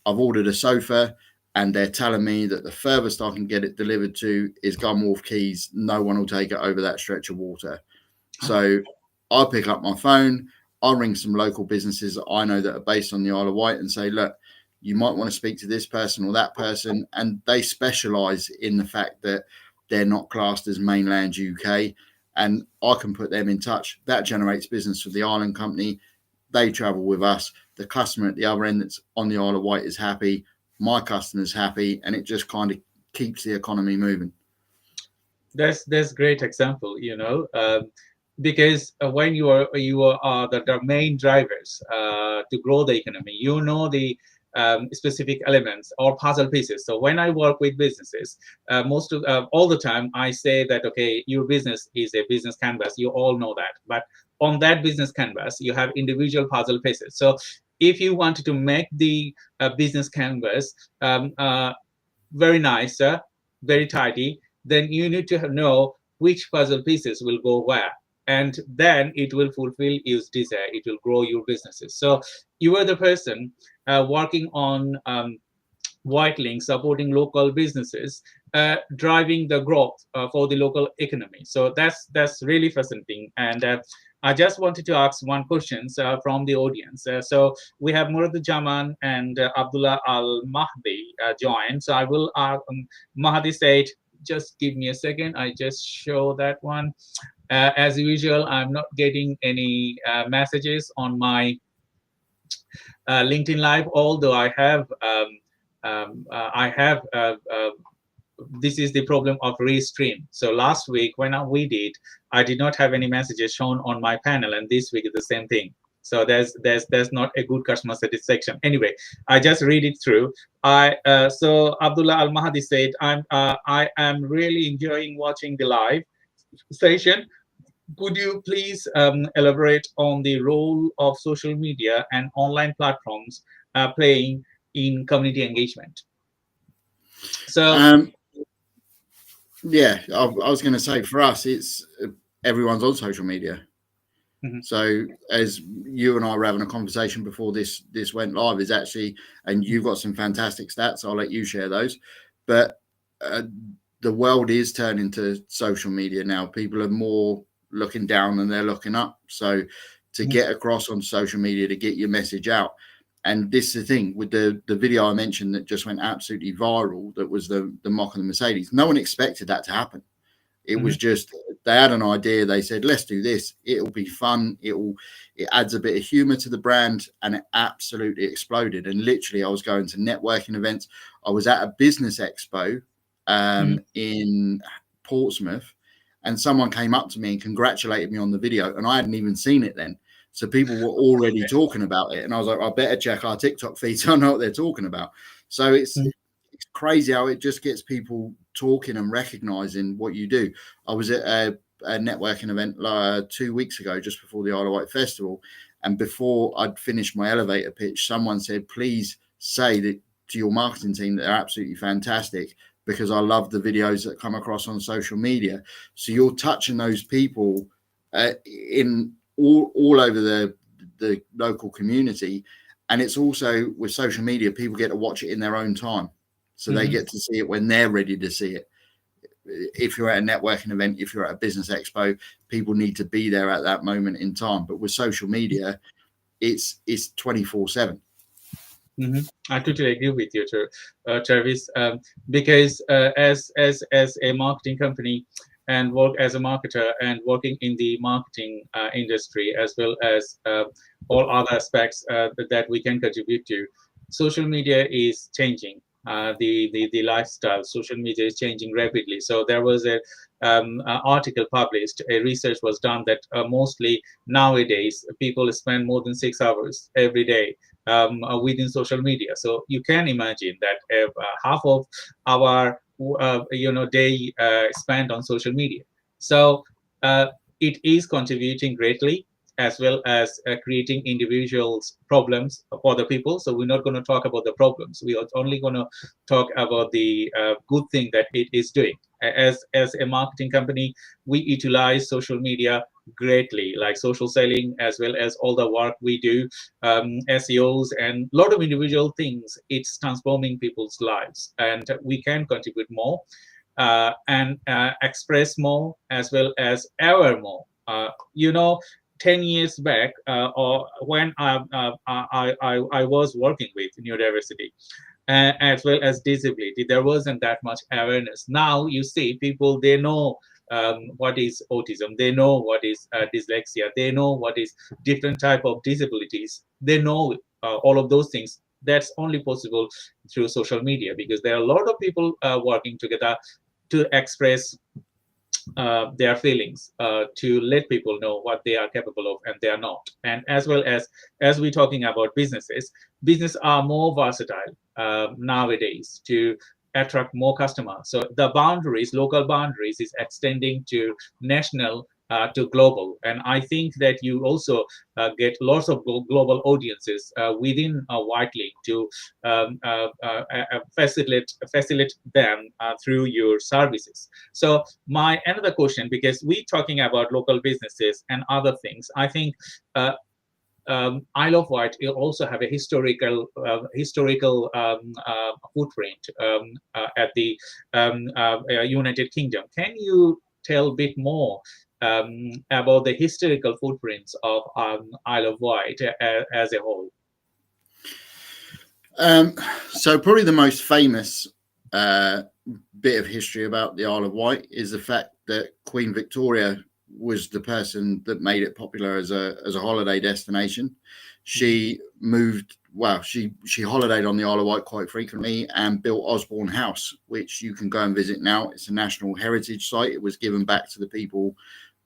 E: I've ordered a sofa, and they're telling me that the furthest I can get it delivered to is Gunwharf Quays. No one will take it over that stretch of water. So I pick up my phone, I'll ring some local businesses that I know that are based on the Isle of Wight and say, look, you might want to speak to this person or that person. And they specialize in the fact that they're not classed as mainland UK. And I can put them in touch. That generates business for the island company. They travel with us. The customer at the other end that's on the Isle of Wight is happy. My customer's happy. And it just kind of keeps the economy moving.
F: That's great example, because when you are the main drivers to grow the economy, the specific elements or puzzle pieces. So when I work with businesses, all the time I say that, okay, your business is a business canvas. You all know that, but on that business canvas, you have individual puzzle pieces. So if you wanted to make the business canvas very nice, very tidy, then you need to know which puzzle pieces will go where. And then it will fulfill your desire. It will grow your businesses. So you are the person working on Whitelink, supporting local businesses, driving the growth for the local economy. So that's really fascinating. And I just wanted to ask one question from the audience. So we have Muradujaman and Abdullah Al Mahdi joined. So I will Mahdi said, just give me a second. I just show that one. As usual, I'm not getting any messages on my LinkedIn Live, although I have this is the problem of Restream. So last week when we did, I did not have any messages shown on my panel, and this week is the same thing. So there's not a good customer satisfaction. Anyway, I just read it through. So Abdullah Al Mahdi said, I am really enjoying watching the live session. Could you please elaborate on the role of social media and online platforms playing in community engagement? So
E: yeah, I was going to say, for us, it's everyone's on social media. Mm-hmm. So as you and I were having a conversation before this went live, is actually, and you've got some fantastic stats, I'll let you share those, but the world is turning to social media now. People are more looking down than they're looking up. So to get across on social media, to get your message out. And this is the thing with the video I mentioned that just went absolutely viral, that was the mock of the Mercedes. No one expected that to happen. It was just, they had an idea. They said, let's do this. It'll be fun. It adds a bit of humor to the brand, and it absolutely exploded. And literally I was going to networking events. I was at a business expo in Portsmouth, and someone came up to me and congratulated me on the video, and I hadn't even seen it then. So people were already talking about it, and I was like, I better check our TikTok feed so I know what they're talking about. So it's crazy how it just gets people talking and recognizing what you do. I was at a networking event 2 weeks ago, just before the Isle of Wight Festival, and before I'd finished my elevator pitch, someone said, please say that to your marketing team that they're absolutely fantastic, because I love the videos that come across on social media. So you're touching those people in all over the local community, And it's also with social media, people get to watch it in their own time. So they get to see it when they're ready to see it. If you're at a networking event, if you're at a business expo, people need to be there at that moment in time. But with social media, it's 24/7.
F: I totally agree with you, Travis, because as a marketing company and work as a marketer and working in the marketing industry, as well as all other aspects that we can contribute to, social media is changing. The lifestyle, social media is changing rapidly. So there was a article published, a research was done that mostly nowadays people spend more than 6 hours every day within social media. So you can imagine that half of our day spent on social media. So it is contributing greatly, as well as creating individuals' problems for the people. So we're not going to talk about the problems. We are only going to talk about the good thing that it is doing. As a marketing company, we utilize social media greatly, like social selling, as well as all the work we do, SEOs, and a lot of individual things. It's transforming people's lives, and we can contribute more and express more, as well as ever more. 10 years back, or when I was working with neurodiversity, as well as disability, there wasn't that much awareness. Now you see people, they know what is autism, they know what is dyslexia, they know what is different type of disabilities, they know all of those things. That's only possible through social media, because there are a lot of people working together to express their feelings, to let people know what they are capable of and they are not. And as well as we're talking about businesses are more versatile nowadays to attract more customers. So the boundaries, local boundaries, is extending to national, to global. And I think that you also get lots of global audiences within Whitelink to facilitate them through your services. So my another question, because we're talking about local businesses and other things, I think Isle of Wight will also have a historical footprint at the United Kingdom. Can you tell a bit more about the historical footprints of Isle of Wight as a whole?
E: So probably the most famous bit of history about the Isle of Wight is the fact that Queen Victoria was the person that made it popular as a holiday destination. She moved, she holidayed on the Isle of Wight quite frequently and built Osborne House, which you can go and visit now. It's a National Heritage Site. It was given back to the people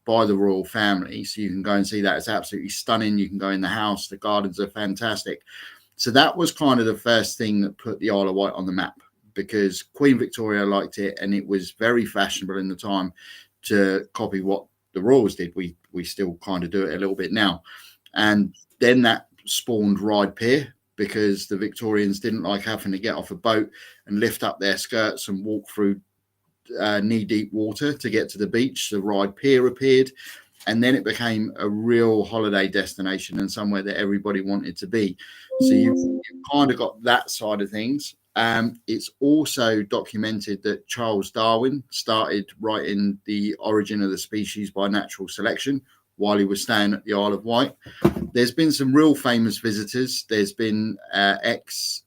E: by the royal family, so you can go and see that. It's absolutely stunning. You can go in the house. The gardens are fantastic. So that was kind of the first thing that put the Isle of Wight on the map, because Queen Victoria liked it, and it was very fashionable in the time to copy what the royals did. We still kind of do it a little bit now. And then that spawned Ride Pier, because the Victorians didn't like having to get off a boat and lift up their skirts and walk through knee-deep water to get to the beach. The Ride Pier appeared, and then it became a real holiday destination and somewhere that everybody wanted to be. So you've kind of got that side of things. It's also documented that Charles Darwin started writing The Origin of the Species by Natural Selection while he was staying at the Isle of Wight. There's been some real famous visitors. There's been ex-American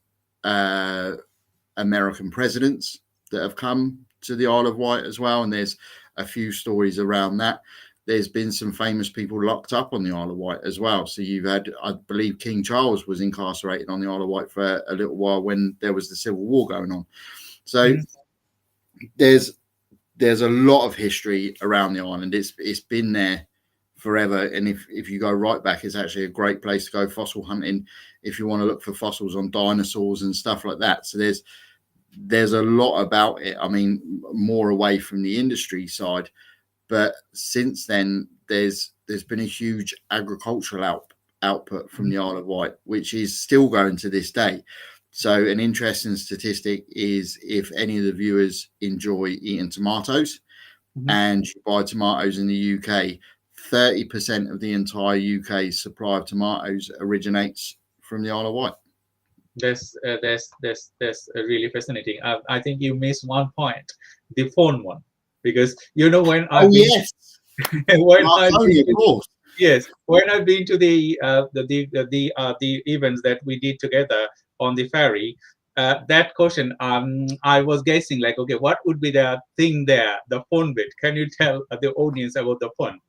E: presidents that have come to the Isle of Wight as well, and there's a few stories around that. There's been some famous people locked up on the Isle of Wight as well. So you've had, I believe, King Charles was incarcerated on the Isle of Wight for a little while when there was the Civil War going on. So there's a lot of history around the island. It's been there forever. And if you go right back, it's actually a great place to go fossil hunting if you want to look for fossils on dinosaurs and stuff like that. So there's a lot about it. I mean, more away from the industry side. But since then, there's been a huge agricultural output from the Isle of Wight, which is still going to this day. So an interesting statistic is, if any of the viewers enjoy eating tomatoes and you buy tomatoes in the UK, 30% of the entire UK supply of tomatoes originates from the Isle of Wight.
F: That's really fascinating. I think you missed one point, the phone one, because when I've been
E: Yes,
F: when I've
E: Smartphone,
F: been
E: of course.
F: yes, when I've been to the events that we did together on the ferry, that question I was guessing like, okay, what would be the thing there, the phone bit? Can you tell the audience about the phone?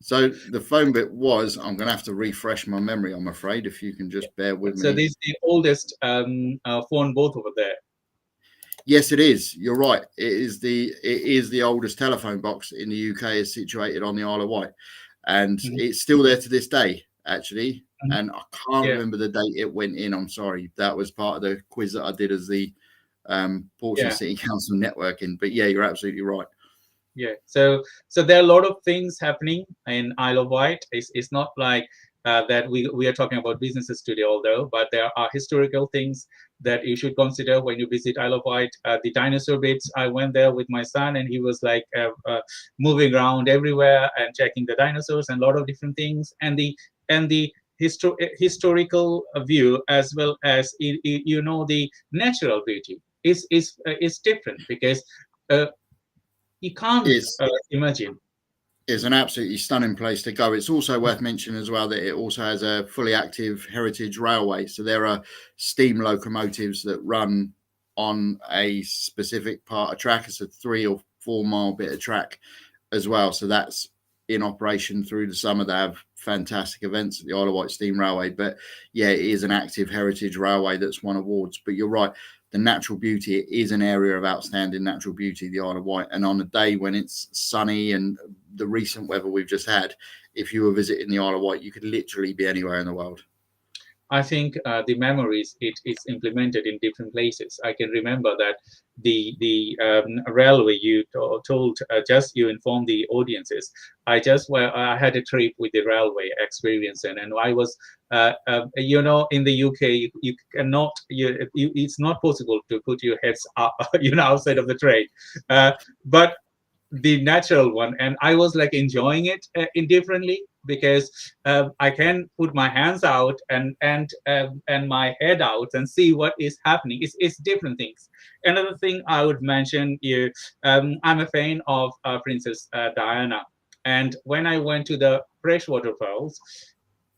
E: So the phone bit was, I'm going to have to refresh my memory, I'm afraid, if you can just bear with me.
F: So this is the oldest phone booth over there.
E: Yes, it is. You're right. It is the oldest telephone box in the UK. Is situated on the Isle of Wight, and it's still there to this day, actually. And I can't remember the date it went in. I'm sorry. That was part of the quiz that I did as the Portsmouth City Council networking. But yeah, you're absolutely right.
F: Yeah. So there are a lot of things happening in Isle of Wight. It's not like that we are talking about businesses today, although, but there are historical things that you should consider when you visit Isle of Wight. The dinosaur bits, I went there with my son, and he was like moving around everywhere and checking the dinosaurs and a lot of different things, and the historical view, as well as the natural beauty is different, because you can't imagine.
E: It's an absolutely stunning place to go. It's also worth mentioning as well that it also has a fully active heritage railway. So there are steam locomotives that run on a specific part of track. It's a 3 or 4 mile bit of track as well. So that's in operation through the summer. They have fantastic events at the Isle of Wight Steam Railway. But yeah, it is an active heritage railway that's won awards. But you're right. The natural beauty, it is an area of outstanding natural beauty, the Isle of Wight. And on a day when it's sunny and the recent weather we've just had, if you were visiting the Isle of Wight, you could literally be anywhere in the world.
F: I think the memories, it's implemented in different places. I can remember that the railway you told, just you informed the audiences. I had a trip with the railway experience, and I was in the UK you cannot it's not possible to put your heads up, outside of the train, but the natural one, and I was like enjoying it indifferently, because I can put my hands out and my head out and see what is happening. It's different things. Another thing I would mention here, I'm a fan of Princess Diana, and when I went to the freshwater falls,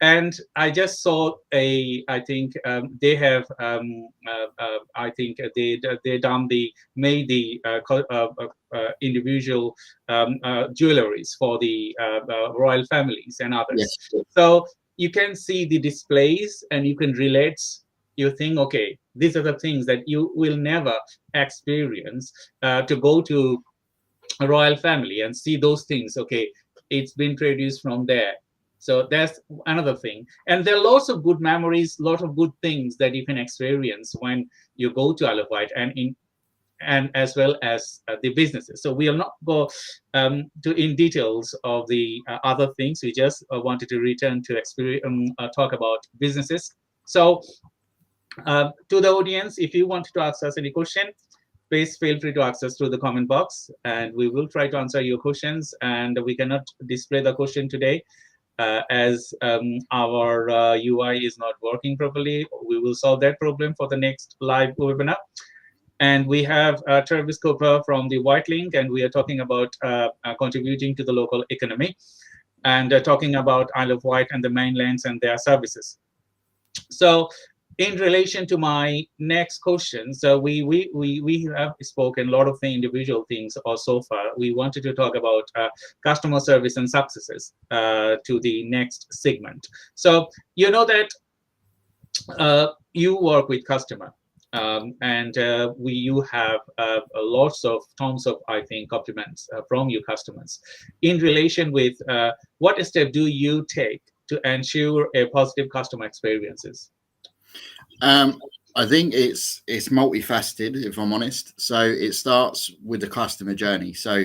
F: and I just saw I think they have I think they made the individual jewelries for the royal families and others.
E: Yes.
F: So you can see the displays and you can relate. You think, okay, these are the things that you will never experience to go to a royal family and see those things. Okay, it's been produced from there. So that's another thing. And there are lots of good memories, lot of good things that you can experience when you go to Isle of Wight, and as well as the businesses. So we will not go in details of the other things. We just wanted to return to talk about businesses. So to the audience, if you want to ask us any question, please feel free to ask us through the comment box, and we will try to answer your questions. And we cannot display the question today, as our UI is not working properly. We will solve that problem for the next live webinar. And we have Travis Cooper from the White Link, and we are talking about contributing to the local economy, and talking about Isle of Wight and the mainlands and their services. So in relation to my next question, so we have spoken a lot of the individual things so far. We wanted to talk about customer service and successes to the next segment. So you know that you work with customer, and you have lots of tons of, I think, compliments from your customers. In relation with what step do you take to ensure a positive customer experiences?
E: I think it's multifaceted, if I'm honest. So it starts with the customer journey. So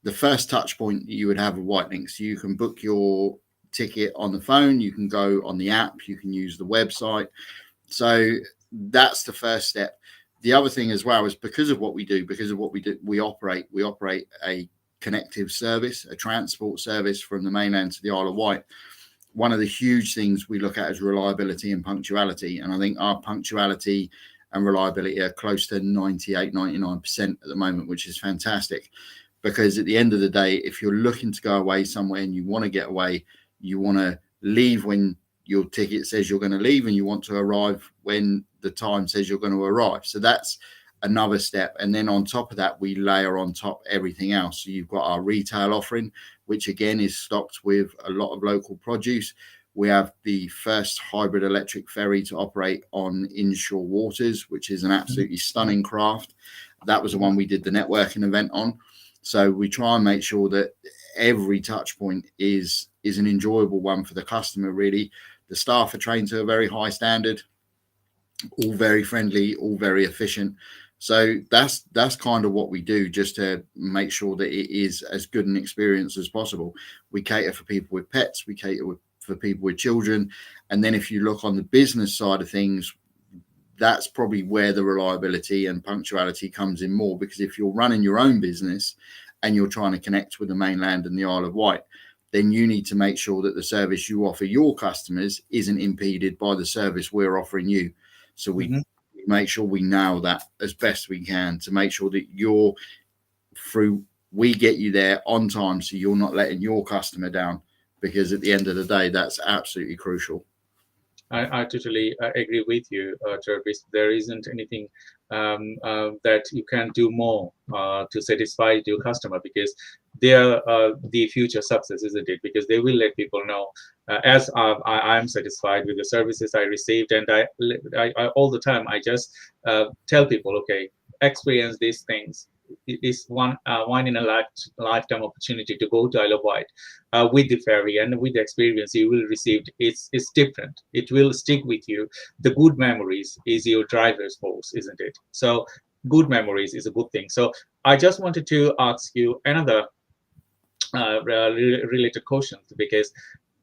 E: the first touch point you would have with White Links, you can book your ticket on the phone, you can go on the app, you can use the website. So that's the first step. The other thing as well is because of what we do, we operate a connective service, a transport service from the mainland to the Isle of Wight. one of the huge things we look at is reliability and punctuality. And I think our punctuality and reliability are close to 98, 99% at the moment, which is fantastic. Because at the end of the day, if you're looking to go away somewhere and you want to get away, you want to leave when your ticket says you're going to leave, and you want to arrive when the time says you're going to arrive. So that's another step. And then on top of that, we layer on top everything else. So you've got our retail offering, which again is stocked with a lot of local produce. We have the first hybrid electric ferry to operate on inshore waters, which is an absolutely stunning craft. That was the one we did the networking event on. So we try and make sure that every touch point is an enjoyable one for the customer, really. The staff are trained to a very high standard, all very friendly, all very efficient. So that's kind of what we do, just to make sure that it is as good an experience as possible. We cater for people with pets, we cater for people with children. And then if you look on the business side of things, that's probably where the reliability and punctuality comes in more, because if you're running your own business and you're trying to connect with the mainland and the Isle of Wight, then you need to make sure that the service you offer your customers isn't impeded by the service we're offering you. So we make sure we nail that as best we can to make sure that we get you there on time, so you're not letting your customer down, because at the end of the day, that's absolutely crucial.
F: I totally agree with you, Jarvis. There isn't anything that you can do more to satisfy your customer, because they are the future success, isn't it? Because they will let people know, as I am satisfied with the services I received, and I all the time I just tell people, okay, experience these things. It is one in a lifetime opportunity to go to Isle of Wight with the ferry, and with the experience you will receive. It's different. It will stick with you. The good memories is your driver's force, isn't it? So good memories is a good thing. So I just wanted to ask you another related question, because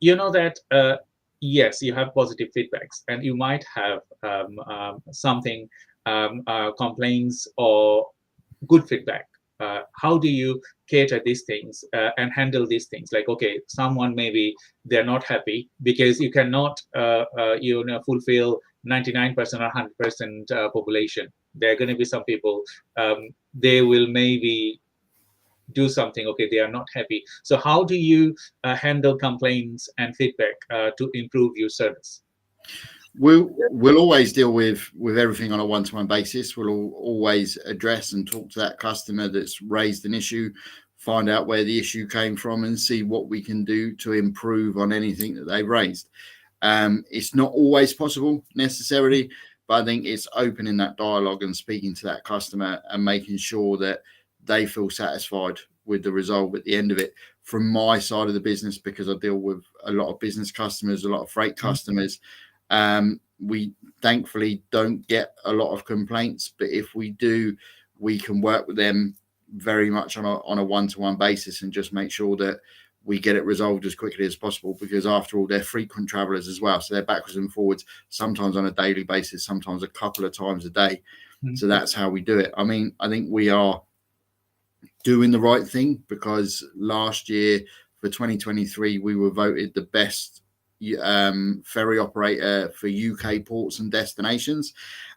F: you know that yes, you have positive feedbacks, and you might have something complaints or good feedback. How do you cater these things and handle these things? Like, okay, someone maybe they're not happy, because you cannot fulfill 99% or 100% population. There are going to be some people, they will maybe do something, okay, they are not happy. So how do you handle complaints and feedback to improve your service?
E: We'll always deal with everything on a one-to-one basis. We'll always address and talk to that customer that's raised an issue, find out where the issue came from, and see what we can do to improve on anything that they've raised. It's not always possible necessarily, but I think it's opening that dialogue and speaking to that customer and making sure that they feel satisfied with the result at the end of it. From my side of the business, because I deal with a lot of business customers, a lot of freight customers, we thankfully don't get a lot of complaints, but if we do, we can work with them very much on a one-to-one basis and just make sure that we get it resolved as quickly as possible, because after all, they're frequent travelers as well, so they're backwards and forwards, sometimes on a daily basis, sometimes a couple of times a day. So that's how we do it. I mean, I think we are doing the right thing, because last year for 2023 we were voted the best ferry operator for UK ports and destinations,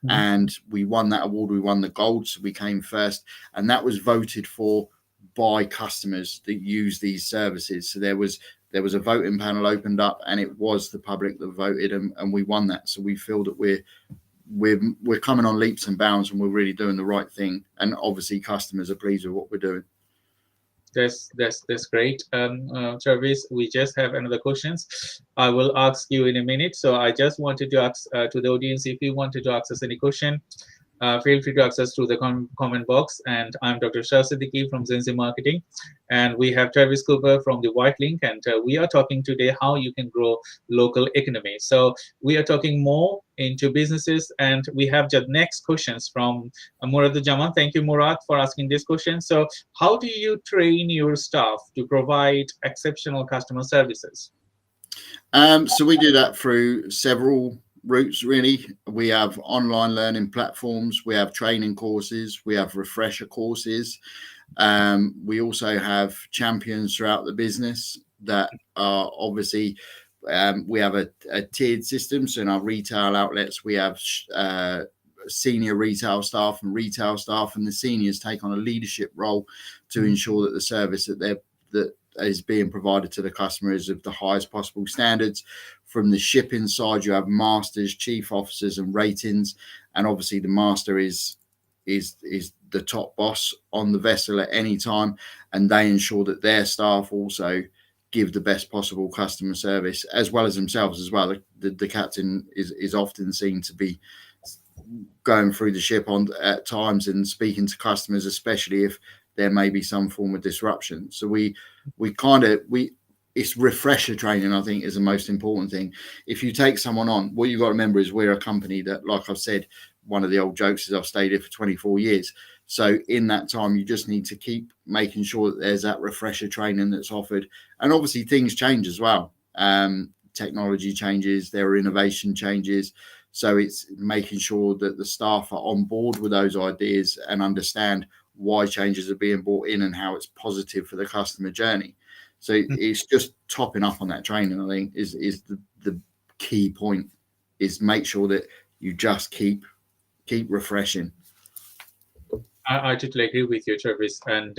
E: and we won that award. We won the gold, so we came first, and that was voted for by customers that use these services. So there was a voting panel opened up, and it was the public that voted, and we won that. So we feel that we're coming on leaps and bounds, and we're really doing the right thing, and obviously customers are pleased with what we're doing.
F: That's great. Jarvis, we just have another questions. I will ask you in a minute. So I just wanted to ask to the audience, if you wanted to ask us any question, feel free to access through the comment box. And I'm Dr. Shah Siddiqui from Zenzi Marketing. And we have Travis Cooper from the White Link. And we are talking today how you can grow local economy. So we are talking more into businesses. And we have just next questions from Murad Jaman. Thank you, Murad, for asking this question. So how do you train your staff to provide exceptional customer services?
E: So we do that through several routes, really. We have online learning platforms, we have training courses, we have refresher courses. We also have champions throughout the business that are obviously We have a tiered system. So in our retail outlets, we have senior retail staff and retail staff, and the seniors take on a leadership role to ensure that the service that is being provided to the customer is of the highest possible standards. From the shipping side, you have masters, chief officers, and ratings, and obviously the master is the top boss on the vessel at any time, and they ensure that their staff also give the best possible customer service as well as themselves as well. The captain is often seen to be going through the ship at times and speaking to customers, especially if there may be some form of disruption. So it's refresher training, I think, is the most important thing. If you take someone on, what you've got to remember is we're a company that, like I've said, one of the old jokes is I've stayed here for 24 years. So in that time, you just need to keep making sure that there's that refresher training that's offered. And obviously things change as well. Technology changes, there are innovation changes. So it's making sure that the staff are on board with those ideas and understand why changes are being brought in and how it's positive for the customer journey. So it's just topping up on that training, I think, is the key point, is make sure that you just keep refreshing.
F: I totally agree with you, Travis. And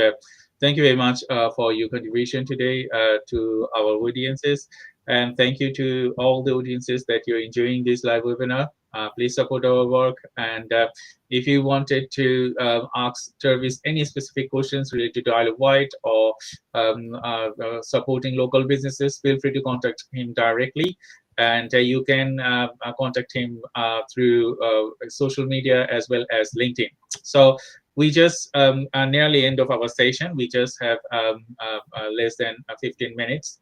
F: thank you very much for your contribution today to our audiences. And thank you to all the audiences that you're enjoying this live webinar. Please support our work. And if you wanted to ask Travis any specific questions related to Isle of Wight or supporting local businesses, feel free to contact him directly. And you can contact him through social media as well as LinkedIn. So we just are nearly end of our session. We just have less than 15 minutes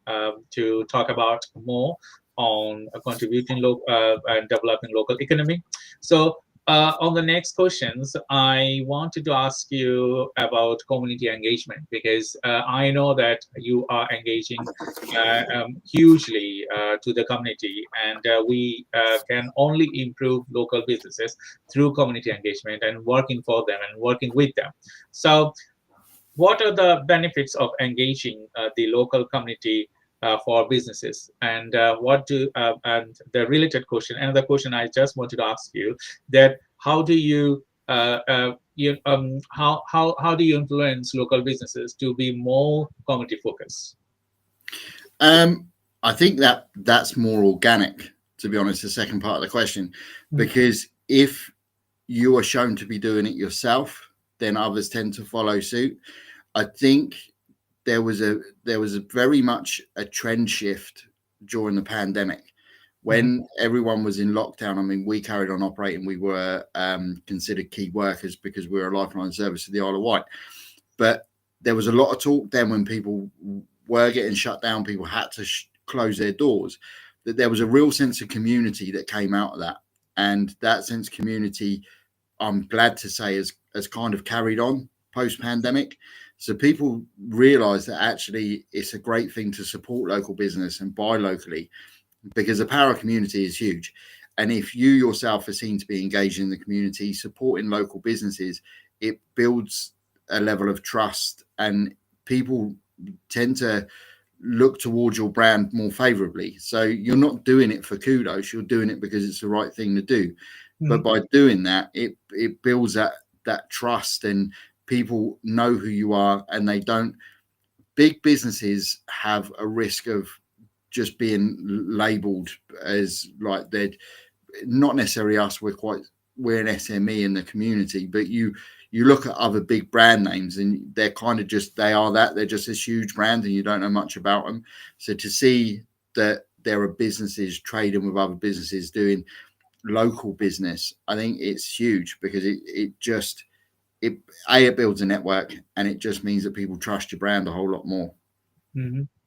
F: to talk about more on contributing and developing local economy. So on the next questions, I wanted to ask you about community engagement, because I know that you are engaging hugely to the community, and we can only improve local businesses through community engagement and working for them and working with them. So what are the benefits of engaging the local community for businesses, and and the related question, another question I just wanted to ask you, that how do you how do you influence local businesses to be more community focused?
E: I think that's more organic, to be honest, the second part of the question, because if you are shown to be doing it yourself, then others tend to follow suit. I think there was a very much a trend shift during the pandemic when everyone was in lockdown. I mean, we carried on operating. We were considered key workers because we were a lifeline service to the Isle of Wight. But there was a lot of talk then when people were getting shut down, people had to close their doors, that there was a real sense of community that came out of that. And that sense of community, I'm glad to say, has kind of carried on post-pandemic. So people realize that actually it's a great thing to support local business and buy locally, because the power of community is huge. And if you yourself are seen to be engaged in the community, supporting local businesses, it builds a level of trust, and people tend to look towards your brand more favorably. So you're not doing it for kudos, you're doing it because it's the right thing to do. But by doing that, it builds that trust, and people know who you are, and they don't. Big businesses have a risk of just being labelled as like they're not necessarily us. We're an SME in the community, but you look at other big brand names and they're kind of just they're just this huge brand and you don't know much about them. So to see that there are businesses trading with other businesses doing local business, I think it's huge, because it builds a network, and it just means that people trust your brand a whole lot more.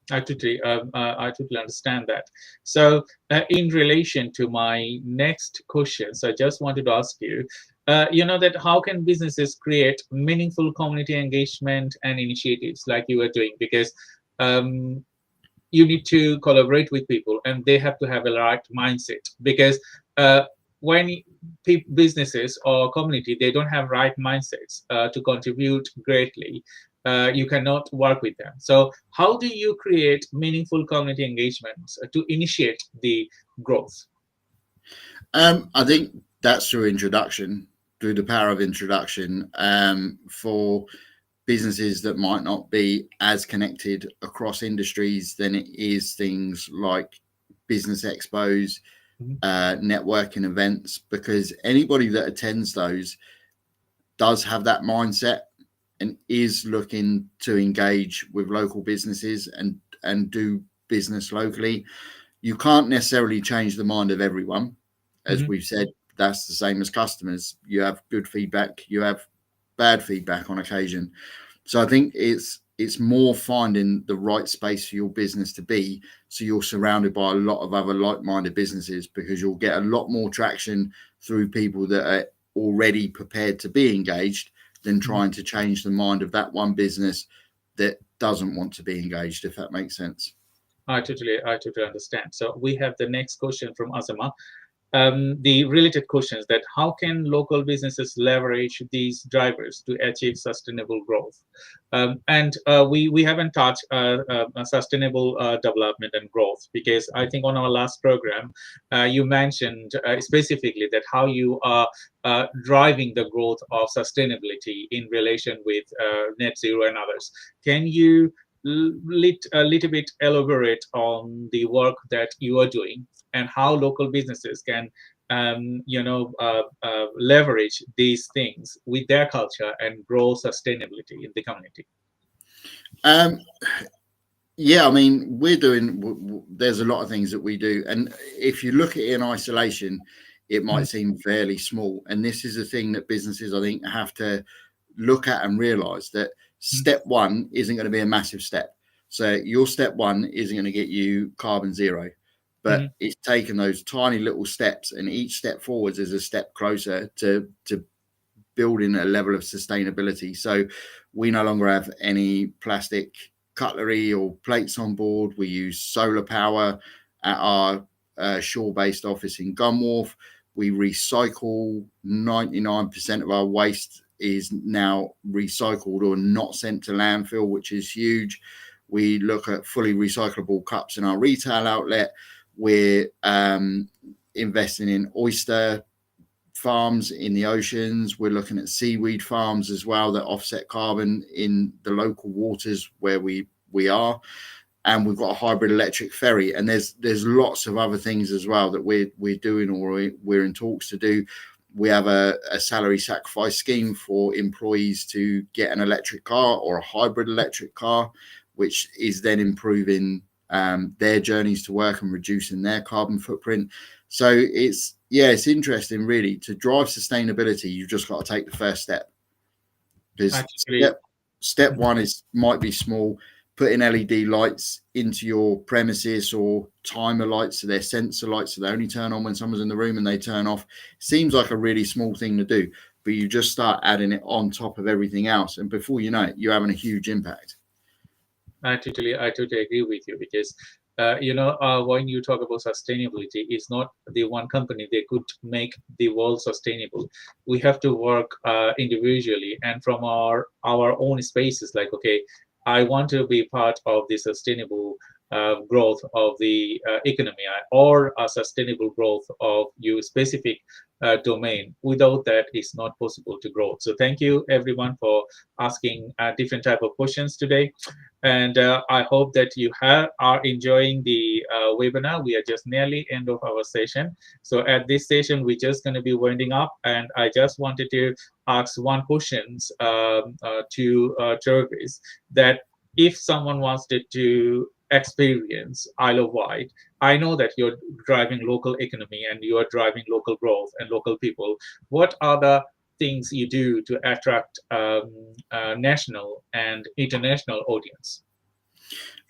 F: I totally understand that. So in relation to my next question, so I just wanted to ask you, that how can businesses create meaningful community engagement and initiatives like you are doing? Because you need to collaborate with people, and they have to have a right mindset, because when businesses or community, they don't have right mindsets to contribute greatly, you cannot work with them. So how do you create meaningful community engagements to initiate the growth?
E: I think that's through introduction, through the power of introduction, for businesses that might not be as connected across industries. Then it is things like business expos, networking events, because anybody that attends those does have that mindset and is looking to engage with local businesses and do business locally. You can't necessarily change the mind of everyone. As we've said, that's the same as customers. You have good feedback, you have bad feedback on occasion. So I think it's more finding the right space for your business to be, so you're surrounded by a lot of other like-minded businesses, because you'll get a lot more traction through people that are already prepared to be engaged than trying to change the mind of that one business that doesn't want to be engaged, if that makes sense.
F: I totally understand. So we have the next question from Asama. The related questions that how can local businesses leverage these drivers to achieve sustainable growth? And we haven't touched sustainable development and growth, because I think on our last program, you mentioned specifically that how you are driving the growth of sustainability in relation with net zero and others. Can you a little bit elaborate on the work that you are doing and how local businesses can leverage these things with their culture and grow sustainability in the community?
E: Yeah, I mean, there's a lot of things that we do, and if you look at it in isolation, it might seem fairly small. And this is a thing that businesses, I think, have to look at and realize that step one isn't going to be a massive step. So your step one isn't going to get you carbon zero, but it's taken those tiny little steps, and each step forwards is a step closer to building a level of sustainability. So we no longer have any plastic cutlery or plates on board. We use solar power at our shore-based office in Gunwharf. We recycle 99% of our waste is now recycled or not sent to landfill, which is huge. We look at fully recyclable cups in our retail outlet. We're investing in oyster farms in the oceans. We're looking at seaweed farms as well that offset carbon in the local waters where we are. And we've got a hybrid electric ferry, and there's lots of other things as well that we're doing or we're in talks to do. We have a salary sacrifice scheme for employees to get an electric car or a hybrid electric car, which is then improving their journeys to work and reducing their carbon footprint. So it's interesting, really. To drive sustainability, you've just got to take the first step. Because step one might be small. Putting LED lights into your premises or timer lights, so they're sensor lights, so they only turn on when someone's in the room and they turn off. Seems like a really small thing to do, but you just start adding it on top of everything else, and before you know it, you're having a huge impact.
F: I totally agree with you, because when you talk about sustainability, it's not the one company that could make the world sustainable. We have to work individually and from our own spaces. Like, okay, I want to be part of the sustainable growth of the economy or a sustainable growth of your specific domain. Without that, it's not possible to grow. So thank you everyone for asking different type of questions today. And I hope that you are enjoying the webinar. We are just nearly end of our session. So at this session, we're just going to be winding up. And I just wanted to ask one question to Jervis, that if someone wants to experience Isle of Wight, I know that you're driving local economy and you are driving local growth and local people. What are the things you do to attract national and international audience?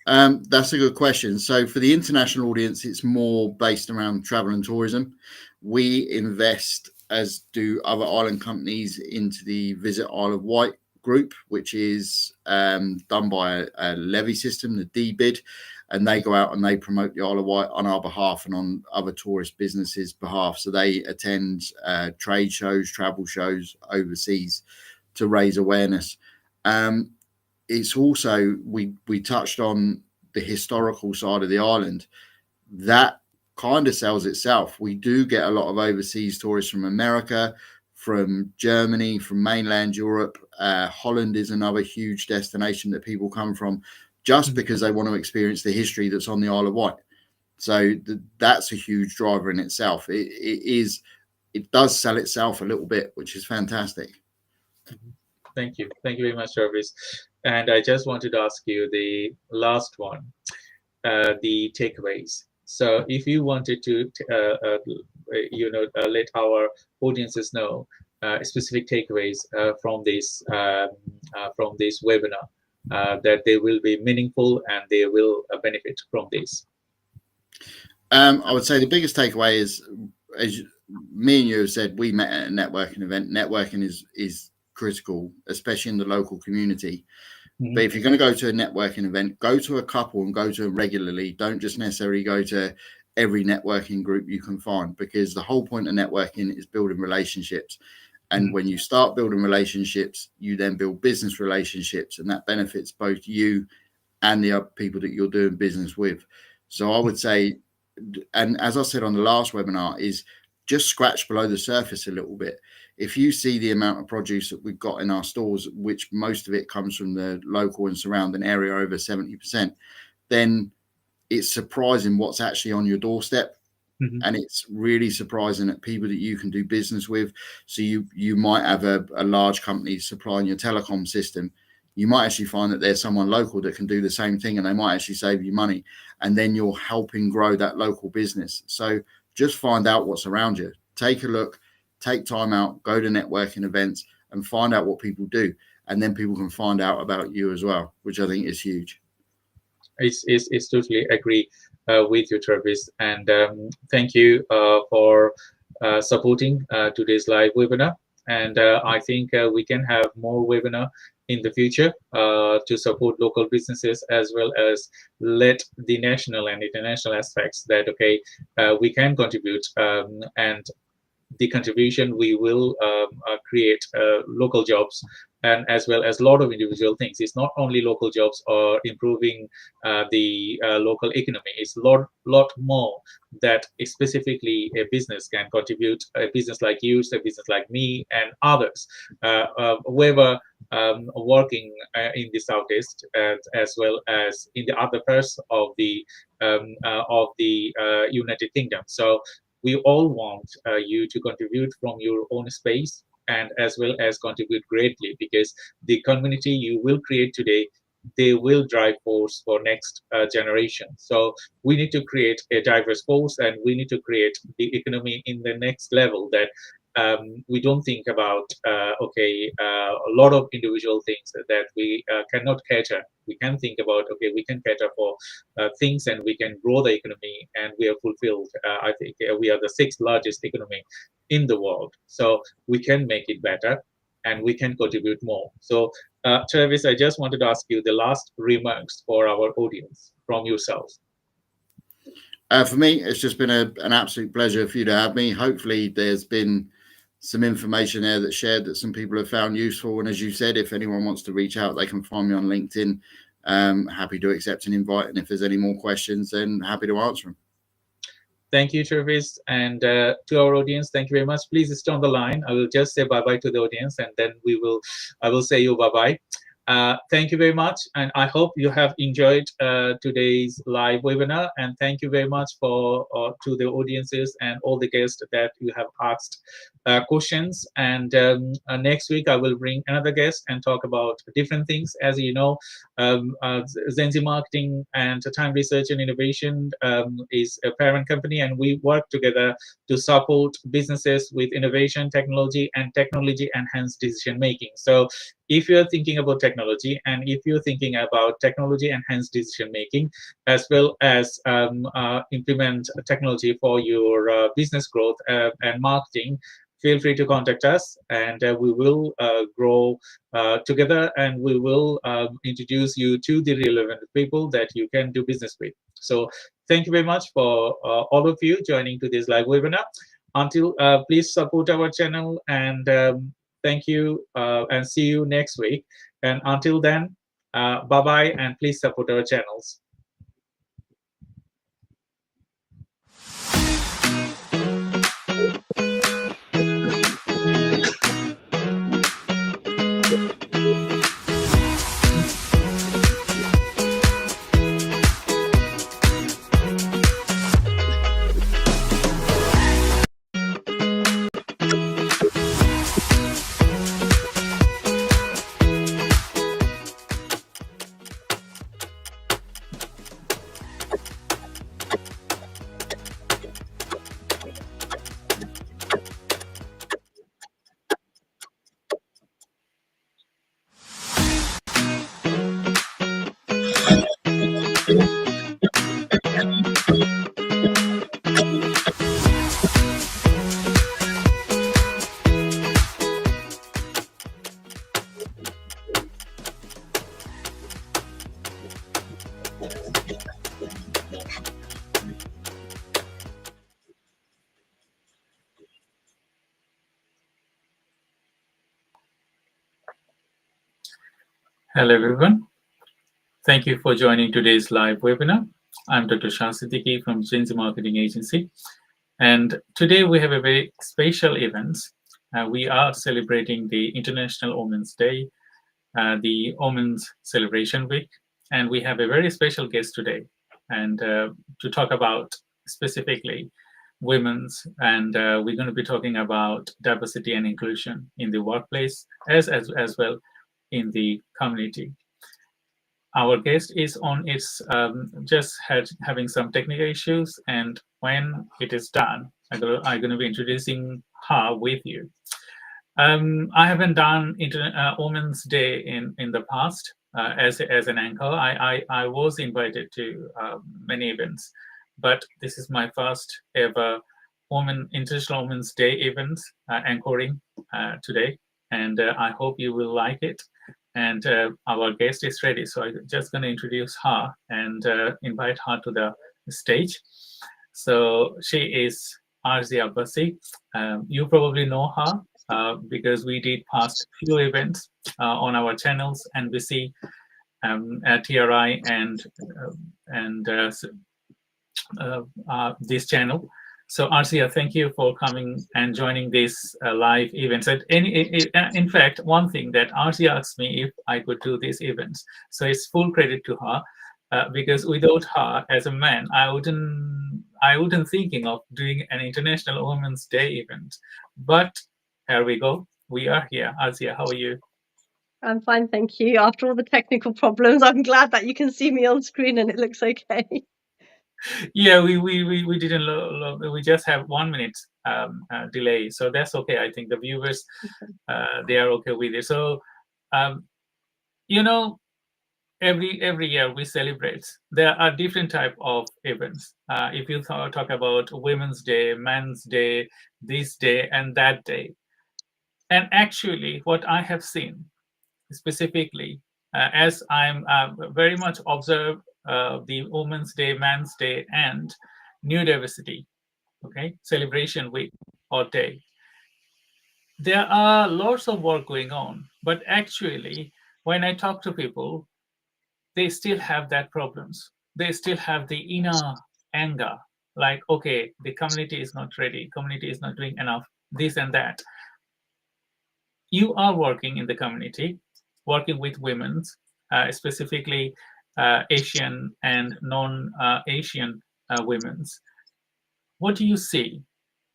E: That's a good question. So for the international audience, it's more based around travel and tourism. We invest, as do other island companies, into the Visit Isle of Wight group, which is done by a levy system, the DBID, and they go out and they promote the Isle of Wight on our behalf and on other tourist businesses' behalf. So they attend trade shows, travel shows overseas to raise awareness. it's also, we touched on the historical side of the island. That kind of sells itself. We do get a lot of overseas tourists from America, from Germany, from mainland Europe. Holland is another huge destination that people come from just because they want to experience the history that's on the Isle of Wight. So that's a huge driver in itself. It does sell itself a little bit, which is fantastic.
F: Thank you very much, Travis. And I just wanted to ask you the last one, the takeaways. So if you wanted to let our audiences know specific takeaways from this webinar, that they will be meaningful and they will benefit from this.
E: I would say the biggest takeaway is, as me and you have said, we met at a networking event. Networking is critical, especially in the local community. But if you're going to go to a networking event, go to a couple and go to them regularly. Don't just necessarily go to every networking group you can find, because the whole point of networking is building relationships. And when you start building relationships, you then build business relationships, and that benefits both you and the other people that you're doing business with. So I would say, and as I said on the last webinar, is just scratch below the surface a little bit. If you see the amount of produce that we've got in our stores, which most of it comes from the local and surrounding area, over 70%, then it's surprising what's actually on your doorstep. And it's really surprising that people that you can do business with. So you might have a large company supplying your telecom system. You might actually find that there's someone local that can do the same thing, and they might actually save you money. And then you're helping grow that local business. So just find out what's around you. Take a look, take time out, go to networking events and find out what people do. And then people can find out about you as well, which I think is huge.
F: It's totally agree with you, Travis. And thank you for supporting today's live webinar. And I think we can have more webinar in the future to support local businesses, as well as let the national and international aspects that, okay, we can contribute, and the contribution we will create local jobs, and as well as a lot of individual things. It's not only local jobs or improving the local economy. It's a lot more that specifically a business can contribute. A business like you, a business like me, and others, whoever working in the Southeast, as well as in the other parts of the United Kingdom. So we all want you to contribute from your own space, and as well as contribute greatly, because the community you will create today, they will drive force for next generation. So we need to create a diverse force, and we need to create the economy in the next level, that we don't think about a lot of individual things that we cannot cater. We can think about, okay, we can cater for things, and we can grow the economy, and we are fulfilled. I think we are the 6th largest economy in the world, so we can make it better, and we can contribute more. So Travis, I just wanted to ask you the last remarks for our audience from yourself.
E: For me, it's just been an absolute pleasure for you to have me. Hopefully there's been some information there that's shared that some people have found useful. And as you said, if anyone wants to reach out, they can find me on LinkedIn. Happy to accept an invite. And if there's any more questions, then happy to answer them.
F: Thank you, Travis. And to our audience, thank you very much. Please stay on the line. I will just say bye-bye to the audience, and then I will say you bye-bye. Thank you very much, and I hope you have enjoyed today's live webinar. And thank you very much to the audiences and all the guests that you have asked questions. And next week I will bring another guest and talk about different things. As you know, Zenzi Marketing and Time Research and Innovation is a parent company, and we work together to support businesses with innovation, technology, and technology-enhanced decision making. So if you're thinking about technology, and if you're thinking about technology-enhanced decision making, as well as implement technology for your business growth and marketing, feel free to contact us, and we will grow together, and we will introduce you to the relevant people that you can do business with. So thank you very much for all of you joining to this live webinar. Until please support our channel, and thank you, and see you next week. And until then, Bye-bye, and please support our channels. Hello, everyone. Thank you for joining today's live webinar. I'm Dr. Shah Siddiqui from Gen Z Marketing Agency. And today we have a very special event. We are celebrating the International Women's Day, the Women's Celebration Week. And we have a very special guest today, and to talk about specifically women's, and we're going to be talking about diversity and inclusion in the workplace as well in the community. Our guest is on its having some technical issues, and when it is done, I'm going to be introducing her with you. I haven't done Women's Day in the past as an anchor. I was invited to many events, but this is my first ever International Women's Day event anchoring today, and I hope you will like it. And our guest is ready, so I'm just going to introduce her and invite her to the stage. So she is Arzia Abbasi. You probably know her because we did past few events on our channels, NBC, TRI, and this channel. So Arzia, thank you for coming and joining this live event. In fact, one thing that Arzia asked me if I could do these events, so it's full credit to her because without her as a man, I wouldn't thinking of doing an International Women's Day event. But here we go. We are here. Arzia, how are you?
G: I'm fine, thank you. After all the technical problems, I'm glad that you can see me on screen and it looks okay.
F: Yeah, we didn't. We just have 1 minute delay, so that's okay. I think the viewers they are okay with it. So, you know, every year we celebrate. There are different type of events. If you talk about Women's Day, Men's Day, this day and that day, and actually, what I have seen specifically, as I'm very much observed. The Women's Day, Men's Day, and Neurodiversity, celebration week or day. There are lots of work going on, but actually, when I talk to people, they still have that problems. They still have the inner anger, like, okay, the community is not ready, community is not doing enough, this and that. You are working in the community, working with women, specifically Asian and non-Asian women's. What do you see?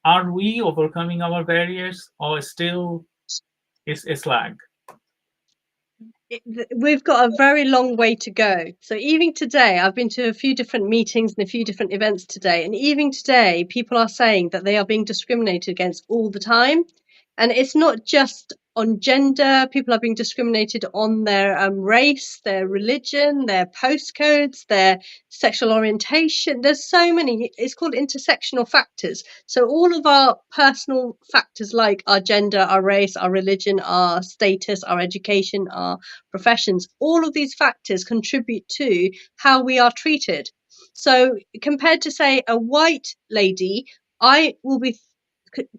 F: Are we overcoming our barriers, or still it's lag?
G: We've got a very long way to go. So even today, I've been to a few different meetings and a few different events today, and even today, people are saying that they are being discriminated against all the time. And it's not just on gender. People are being discriminated on their race, their religion, their postcodes, their sexual orientation. There's so many. It's called intersectional factors. So all of our personal factors, like our gender, our race, our religion, our status, our education, our professions, all of these factors contribute to how we are treated. So compared to, say, a white lady, I will be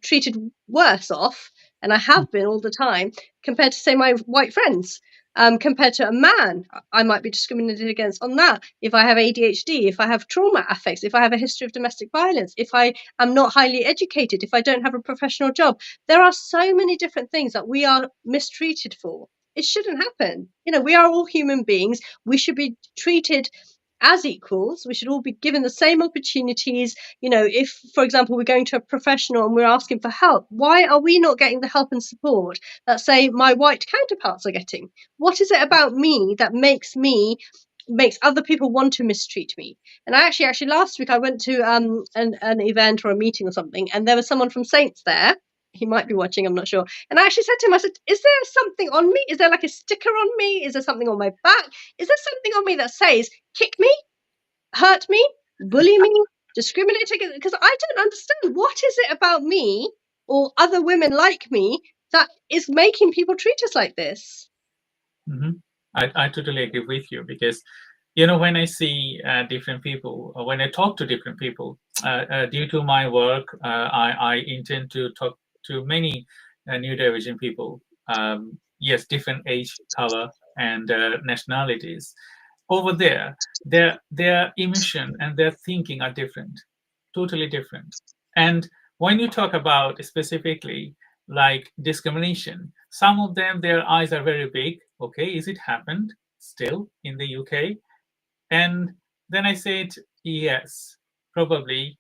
G: treated worse off, and I have been all the time, compared to, say, my white friends. compared to a man. I might be discriminated against on that. If I have ADHD, if I have trauma affects, if I have a history of domestic violence, if I am not highly educated, if I don't have a professional job, there are so many different things that we are mistreated for. It shouldn't happen. You know, we are all human beings. We should be treated as equals. We should all be given the same opportunities. You know, if, for example, we're going to a professional and we're asking for help, why are we not getting the help and support that, say, my white counterparts are getting? What is it about me that makes other people want to mistreat me? And I actually last week I went to an event or a meeting or something, and there was someone from Saints there. He might be watching, I'm not sure. And I actually said to him, I said, is there something on me? Is there like a sticker on me? Is there something on my back? Is there something on me that says, kick me, hurt me, bully me, discriminate against? Because I don't understand. What is it about me or other women like me that is making people treat us like this?
F: Mm-hmm. I totally agree with you, because, you know, when I see different people, or when I talk to different people, due to my work, I intend to talk to many neurodivergent people, yes, different age, color, and nationalities. Over there, their emotion and their thinking are different, totally different. And when you talk about specifically like discrimination, some of them, their eyes are very big. Okay, is it happened still in the UK? And then I said, yes, probably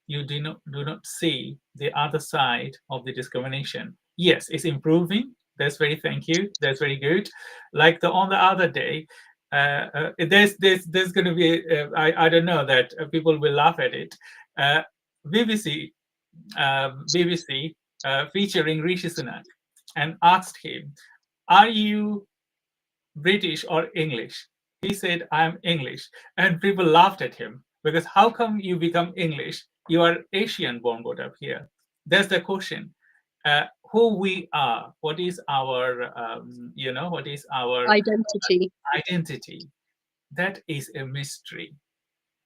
F: you do not see the other side of the discrimination. Yes, it's improving. That's thank you. That's very good. Like on the other day, there's going to be I don't know that people will laugh at it. BBC featuring Rishi Sunak, and asked him, "Are you British or English?" He said, "I'm English," and people laughed at him, because how come you become English? You are Asian born brought up here. That's the question. Who we are, what is our what is our identity? That is a mystery.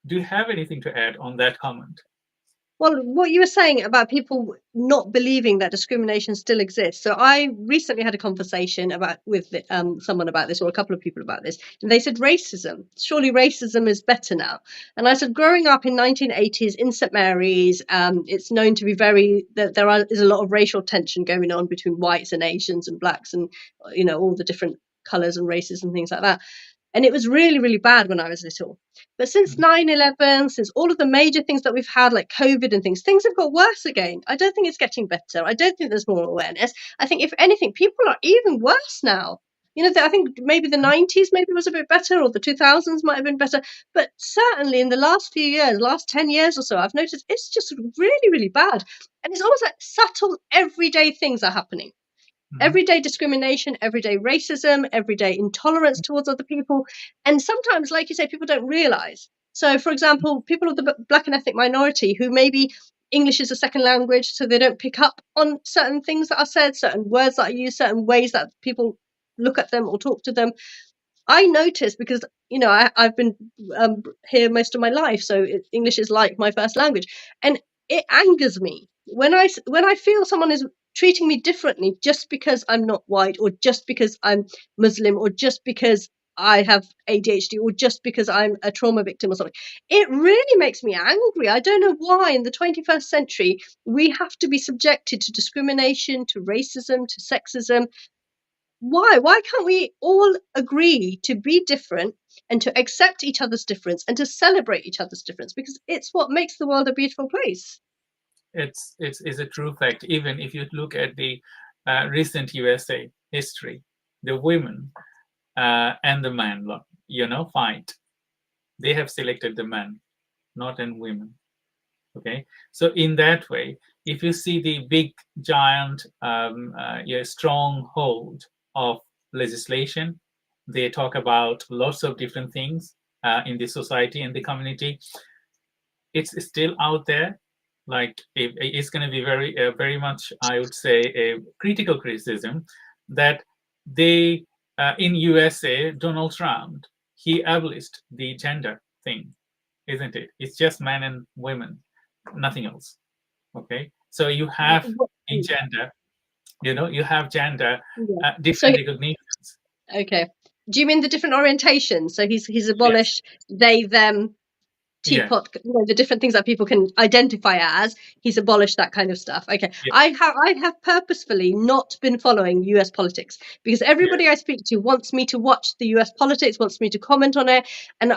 F: Do you have anything to add on that comment?
G: Well, what you were saying about people not believing that discrimination still exists. So I recently had a conversation with someone about this, or a couple of people about this, and they said racism. Surely racism is better now. And I said, growing up in 1980s in St Mary's, it's known to be is a lot of racial tension going on between whites and Asians and blacks, and all the different colours and races and things like that. And it was really, really bad when I was little. But since 9/11, since all of the major things that we've had, like COVID and things have got worse again. I don't think it's getting better. I don't think there's more awareness. I think, if anything, people are even worse now. I think maybe the 90s was a bit better, or the 2000s might have been better. But certainly in the last few years, last 10 years or so, I've noticed it's just really, really bad. And it's almost like subtle, everyday things are happening. Everyday discrimination, everyday racism, everyday intolerance towards other people. And sometimes, like you say, people don't realize. So, for example, people of the Black and ethnic minority who maybe English is a second language, so they don't pick up on certain things that are said, certain words that are used, certain ways that people look at them or talk to them. I notice, because I've been here most of my life, so English is like my first language, and it angers me when I feel someone is treating me differently just because I'm not white, or just because I'm Muslim, or just because I have ADHD, or just because I'm a trauma victim or something. It really makes me angry. I don't know why in the 21st century we have to be subjected to discrimination, to racism, to sexism. Why can't we all agree to be different and to accept each other's difference and to celebrate each other's difference? Because it's what makes the world a beautiful place.
F: It's a true fact. Even if you look at the recent USA history, the women and the men, fight. They have selected the men, not in women. Okay, so in that way, if you see the big giant stronghold of legislation, they talk about lots of different things in the society and the community. It's still out there. Like, it's going to be very much, I would say, a critical criticism that they in USA, Donald Trump, he abolished the gender thing, isn't it? It's just men and women, nothing else. Okay, so you have in gender, you have gender different recognitions.
G: Okay. Do you mean the different orientations? So he's abolished they, them,
B: Yeah.
G: teapot, the different things that people can identify as. He's abolished that kind of stuff. Okay.
B: Yeah.
G: I have purposefully not been following US politics because everybody I speak to wants me to watch the US politics, wants me to comment on it, and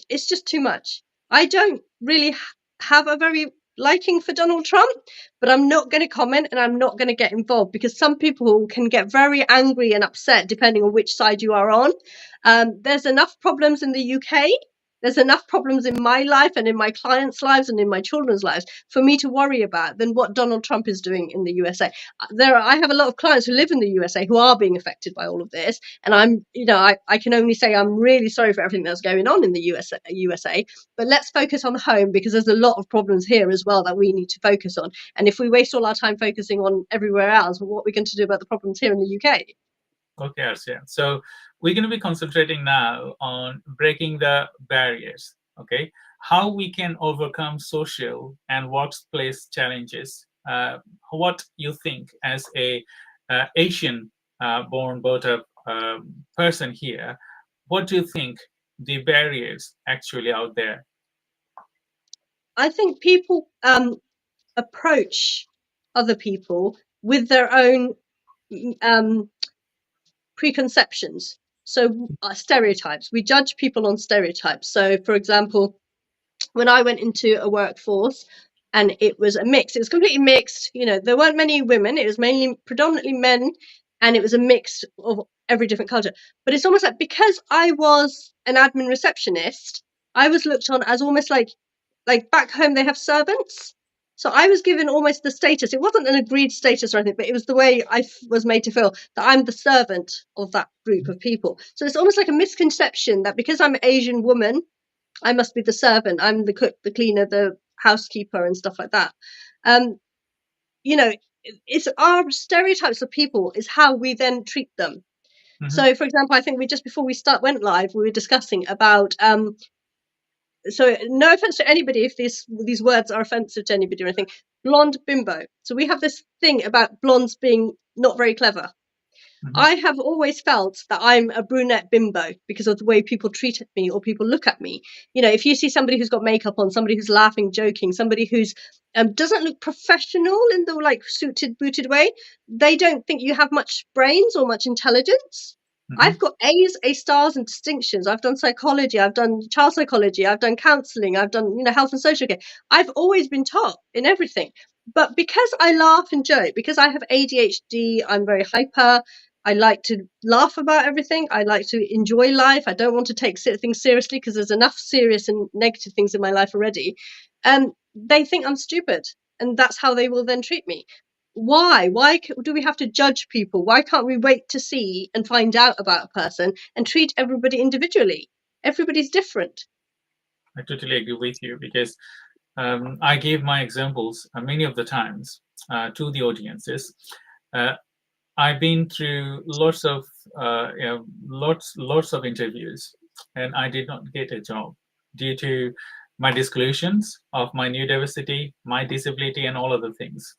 G: it's just too much. I don't really have a very liking for Donald Trump, but I'm not going to comment and I'm not going to get involved because some people can get very angry and upset depending on which side you are on. There's enough problems in the UK. There's enough problems in my life and in my clients' lives and in my children's lives for me to worry about than what Donald Trump is doing in the USA. I have a lot of clients who live in the USA who are being affected by all of this. And I can only say I'm really sorry for everything that's going on in the USA. But let's focus on home because there's a lot of problems here as well that we need to focus on. And if we waste all our time focusing on everywhere else, well, what are we going to do about the problems here in the UK?
B: Okay, Arsia. So we're going to be concentrating now on breaking the barriers. Okay, how we can overcome social and workplace challenges. What you think as a Asian born brought-up person here? What do you think the barriers actually out there?
G: I think people approach other people with their own preconceptions. So stereotypes. We judge people on stereotypes. So, for example, when I went into a workforce and it was a mix, it was completely mixed. There weren't many women. It was predominantly men, and it was a mix of every different culture. But it's almost like because I was an admin receptionist, I was looked on as almost like back home they have servants. So I was given almost the status. It wasn't an agreed status or anything, but it was the way I was made to feel that I'm the servant of that group of people. So it's almost like a misconception that because I'm an Asian woman, I must be the servant. I'm the cook, the cleaner, the housekeeper, and stuff like that. It's our stereotypes of people is how we then treat them. Mm-hmm. So, for example, I think just before we went live, we were discussing about. So no offense to anybody if these words are offensive to anybody or anything. Blonde bimbo. So we have this thing about blondes being not very clever. Mm-hmm. I have always felt that I'm a brunette bimbo because of the way people treat me or people look at me. If you see somebody who's got makeup on, somebody who's laughing, joking, somebody who's doesn't look professional in the suited, booted way, they don't think you have much brains or much intelligence. Mm-hmm. I've got A's, A stars, and distinctions. I've done psychology. I've done child psychology. I've done counselling. I've done, health and social care. I've always been top in everything. But because I laugh and joke, because I have ADHD, I'm very hyper. I like to laugh about everything. I like to enjoy life. I don't want to take things seriously because there's enough serious and negative things in my life already. They think I'm stupid, and that's how they will then treat me. Why do we have to judge people? Why can't we wait to see and find out about a person and treat everybody individually? Everybody's different.
B: I totally agree with you because I gave my examples many of the times to the audiences. I've been through lots of interviews, and I did not get a job due to my disclosures of my neurodiversity, my disability, and all other things.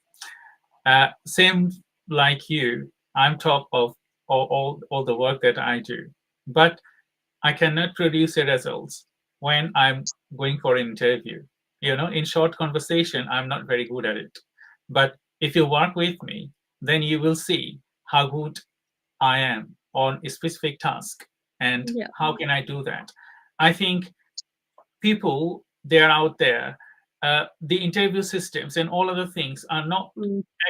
B: Same like you, I'm top of all the work that I do, but I cannot produce the results when I'm going for an interview. In short conversation, I'm not very good at it. But if you work with me, then you will see how good I am on a specific task and how can I do that. I think people, they're out there, the interview systems and all other things are not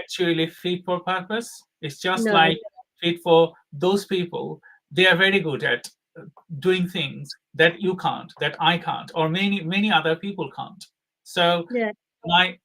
B: actually fit for purpose. It's just fit for those people. They are very good at doing things that you can't, that I can't, or many other people can't. So my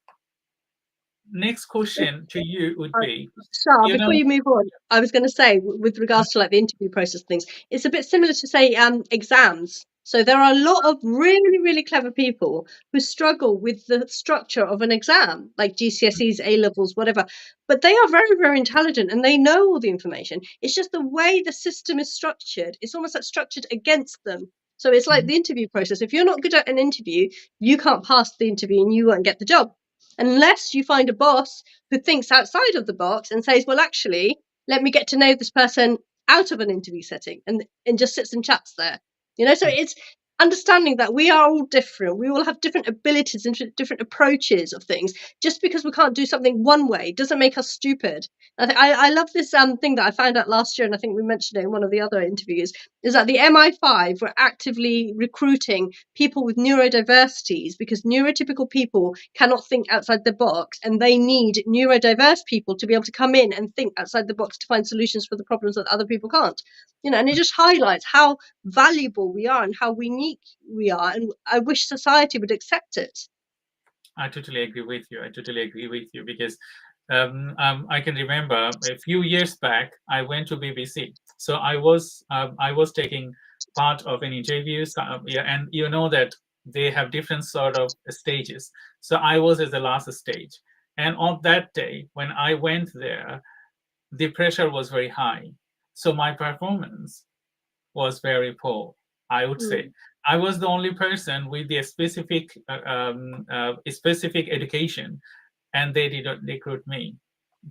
B: next question to you would be,
G: Shah, before you move on, I was going to say, with regards to the interview process things, it's a bit similar to say exams. So there are a lot of really, really clever people who struggle with the structure of an exam, like GCSEs, A-levels, whatever. But they are very, very intelligent and they know all the information. It's just the way the system is structured. It's almost like structured against them. So it's like the interview process. If you're not good at an interview, you can't pass the interview and you won't get the job. Unless you find a boss who thinks outside of the box and says, well, actually, let me get to know this person out of an interview setting and just sits and chats there. So it's understanding that we are all different. We all have different abilities and different approaches of things. Just because we can't do something one way doesn't make us stupid. I love this thing that I found out last year, and I think we mentioned it in one of the other interviews, is that the MI5 were actively recruiting people with neurodiversities because neurotypical people cannot think outside the box, and they need neurodiverse people to be able to come in and think outside the box to find solutions for the problems that other people can't. And it just highlights how valuable we are and how unique we are, and I wish society would accept it.
F: I totally agree with you because I can remember a few years back I went to BBC, so I was taking part of an interview, and you know that they have different sort of stages. So I was at the last stage, and on that day when I went there, the pressure was very high, so my performance was very poor, I would say. I was the only person with the specific education, and they did not recruit me.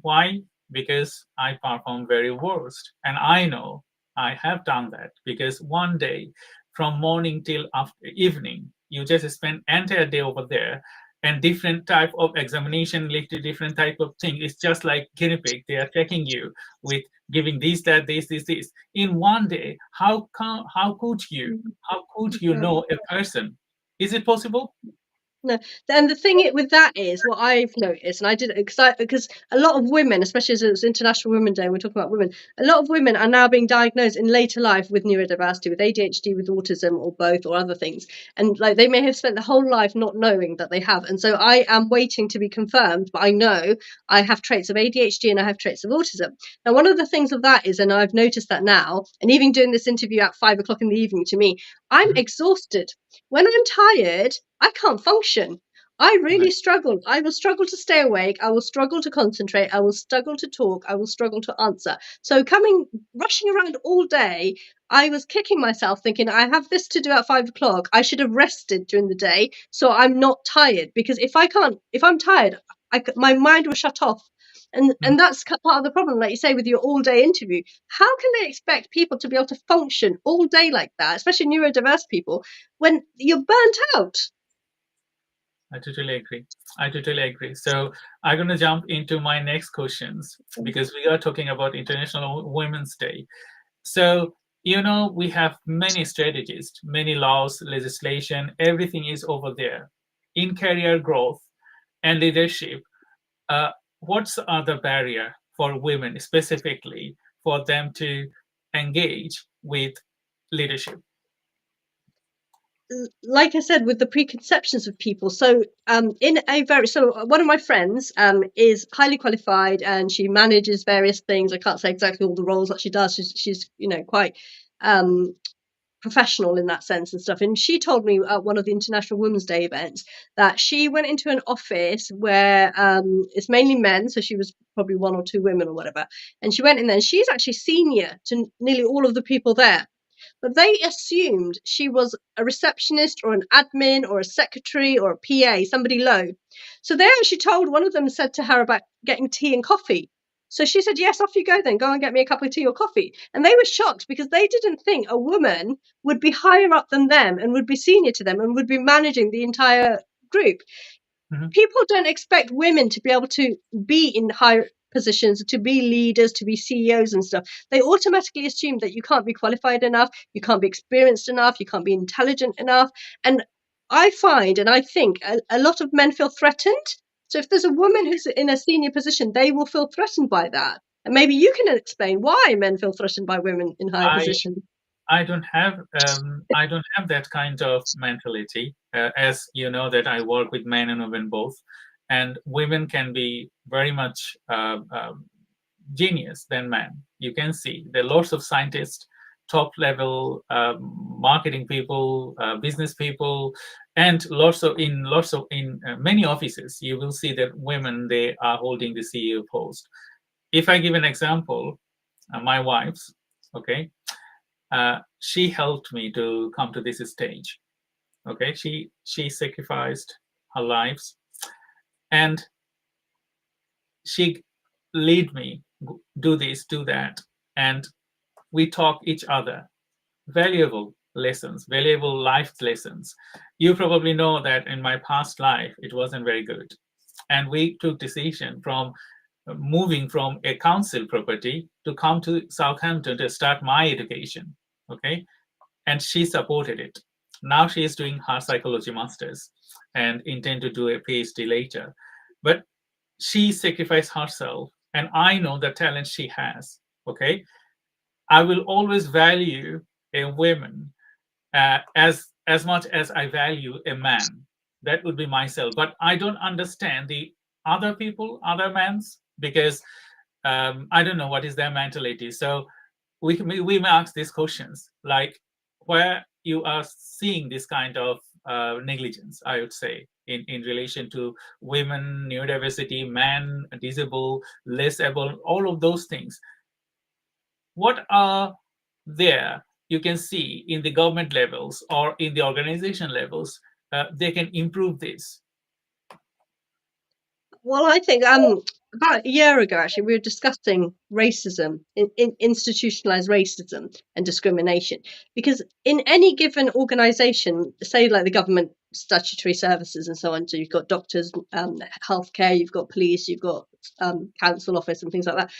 F: Why? Because I performed very worst, and I know I have done that because one day, from morning till after evening, you just spend entire day over there, and different type of examination lead to different type of thing. It's just like guinea pig. They are checking you with giving this, that, this in one day. How could you know a person? Is it possible?
G: No, and the thing with that is what I've noticed, and I did it because a lot of women, especially as it's International Women's Day, and we're talking about women, a lot of women are now being diagnosed in later life with neurodiversity, with ADHD, with autism, or both, or other things, and like they may have spent their whole life not knowing that they have. And so I am waiting to be confirmed, but I know I have traits of ADHD and I have traits of autism. Now, one of the things of that is, and I've noticed that now, and even doing this interview at 5 o'clock in the evening, to me, I'm exhausted. When I'm tired, I can't function. I really struggle. I will struggle to stay awake. I will struggle to concentrate. I will struggle to talk. I will struggle to answer. So rushing around all day, I was kicking myself thinking, I have this to do at 5 o'clock. I should have rested during the day so I'm not tired, because if I'm tired, my mind will shut off. And that's part of the problem, like you say, with your all-day interview. How can they expect people to be able to function all day like that, especially neurodiverse people, when you're burnt out?
F: I totally agree. So I'm going to jump into my next questions because we are talking about International Women's Day. So, we have many strategies, many laws, legislation, everything is over there. In career growth and leadership, what's the other barrier for women specifically for them to engage with leadership?
G: Like I said, with the preconceptions of people. So one of my friends is highly qualified and she manages various things. I can't say exactly all the roles that she does. She's quite professional in that sense and stuff. And she told me at one of the International Women's Day events that she went into an office where it's mainly men, so she was probably one or two women or whatever. And she went in there and she's actually senior to nearly all of the people there. But they assumed she was a receptionist or an admin or a secretary or a PA, somebody low. So they actually one of them said to her about getting tea and coffee. So she said, yes, off you go then. Go and get me a cup of tea or coffee. And they were shocked because they didn't think a woman would be higher up than them and would be senior to them and would be managing the entire group. Mm-hmm. People don't expect women to be able to be in higher positions, to be leaders, to be CEOs and stuff. They automatically assume that you can't be qualified enough, you can't be experienced enough, you can't be intelligent enough. And I find, and I think a lot of men feel threatened. So if there's a woman who's in a senior position, they will feel threatened by that. And maybe you can explain why men feel threatened by women in higher positions.
F: I don't have that kind of mentality. As you know, that I work with men and women both, and women can be very much genius than men. You can see there are lots of scientists, top level marketing people, business people, and in many offices you will see that women, they are holding the CEO post. If I give an example, my wife's, okay, she helped me to come to this stage. Okay, she sacrificed her lives, and she lead me, do this, do that, and
B: we taught each other valuable lessons, valuable life lessons. You probably know that in my past life, it wasn't very good. And we took decision from moving from a council property to come to Southampton to start my education. Okay. And she supported it. Now she is doing her psychology masters and intend to do a PhD later. But she sacrificed herself, and I know the talent she has. Okay. I will always value a woman as much as I value a man. That would be myself. But I don't understand the other people, other men's, because I don't know what is their mentality. So we may ask these questions, like where you are seeing this kind of negligence, I would say, in relation to women, neurodiversity, men, disabled, less able, all of those things. What are there you can see in the government levels or in the organization levels, they can improve this?
G: Well, I think about a year ago, actually, we were discussing racism, institutionalized racism and discrimination. Because in any given organization, say like the government statutory services and so on, so you've got doctors, healthcare, you've got police, you've got council office and things like that.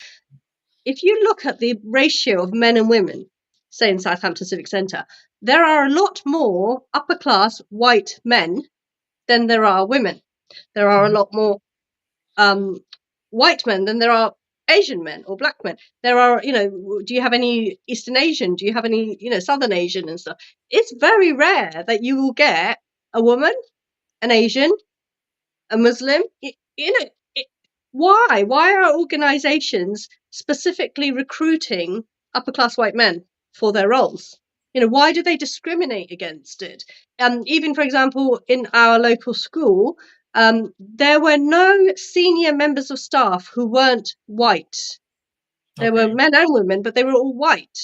G: If you look at the ratio of men and women, say in Southampton Civic Centre, there are a lot more upper class white men than there are women. There are a lot more white men than there are Asian men or black men. There are, do you have any Eastern Asian? Do you have any, Southern Asian and stuff? It's very rare that you will get a woman, an Asian, a Muslim. Why? Why are organizations specifically recruiting upper class white men for their roles? Why do they discriminate against it? Even, for example, in our local school, there were no senior members of staff who weren't white. There were men and women, but they were all white.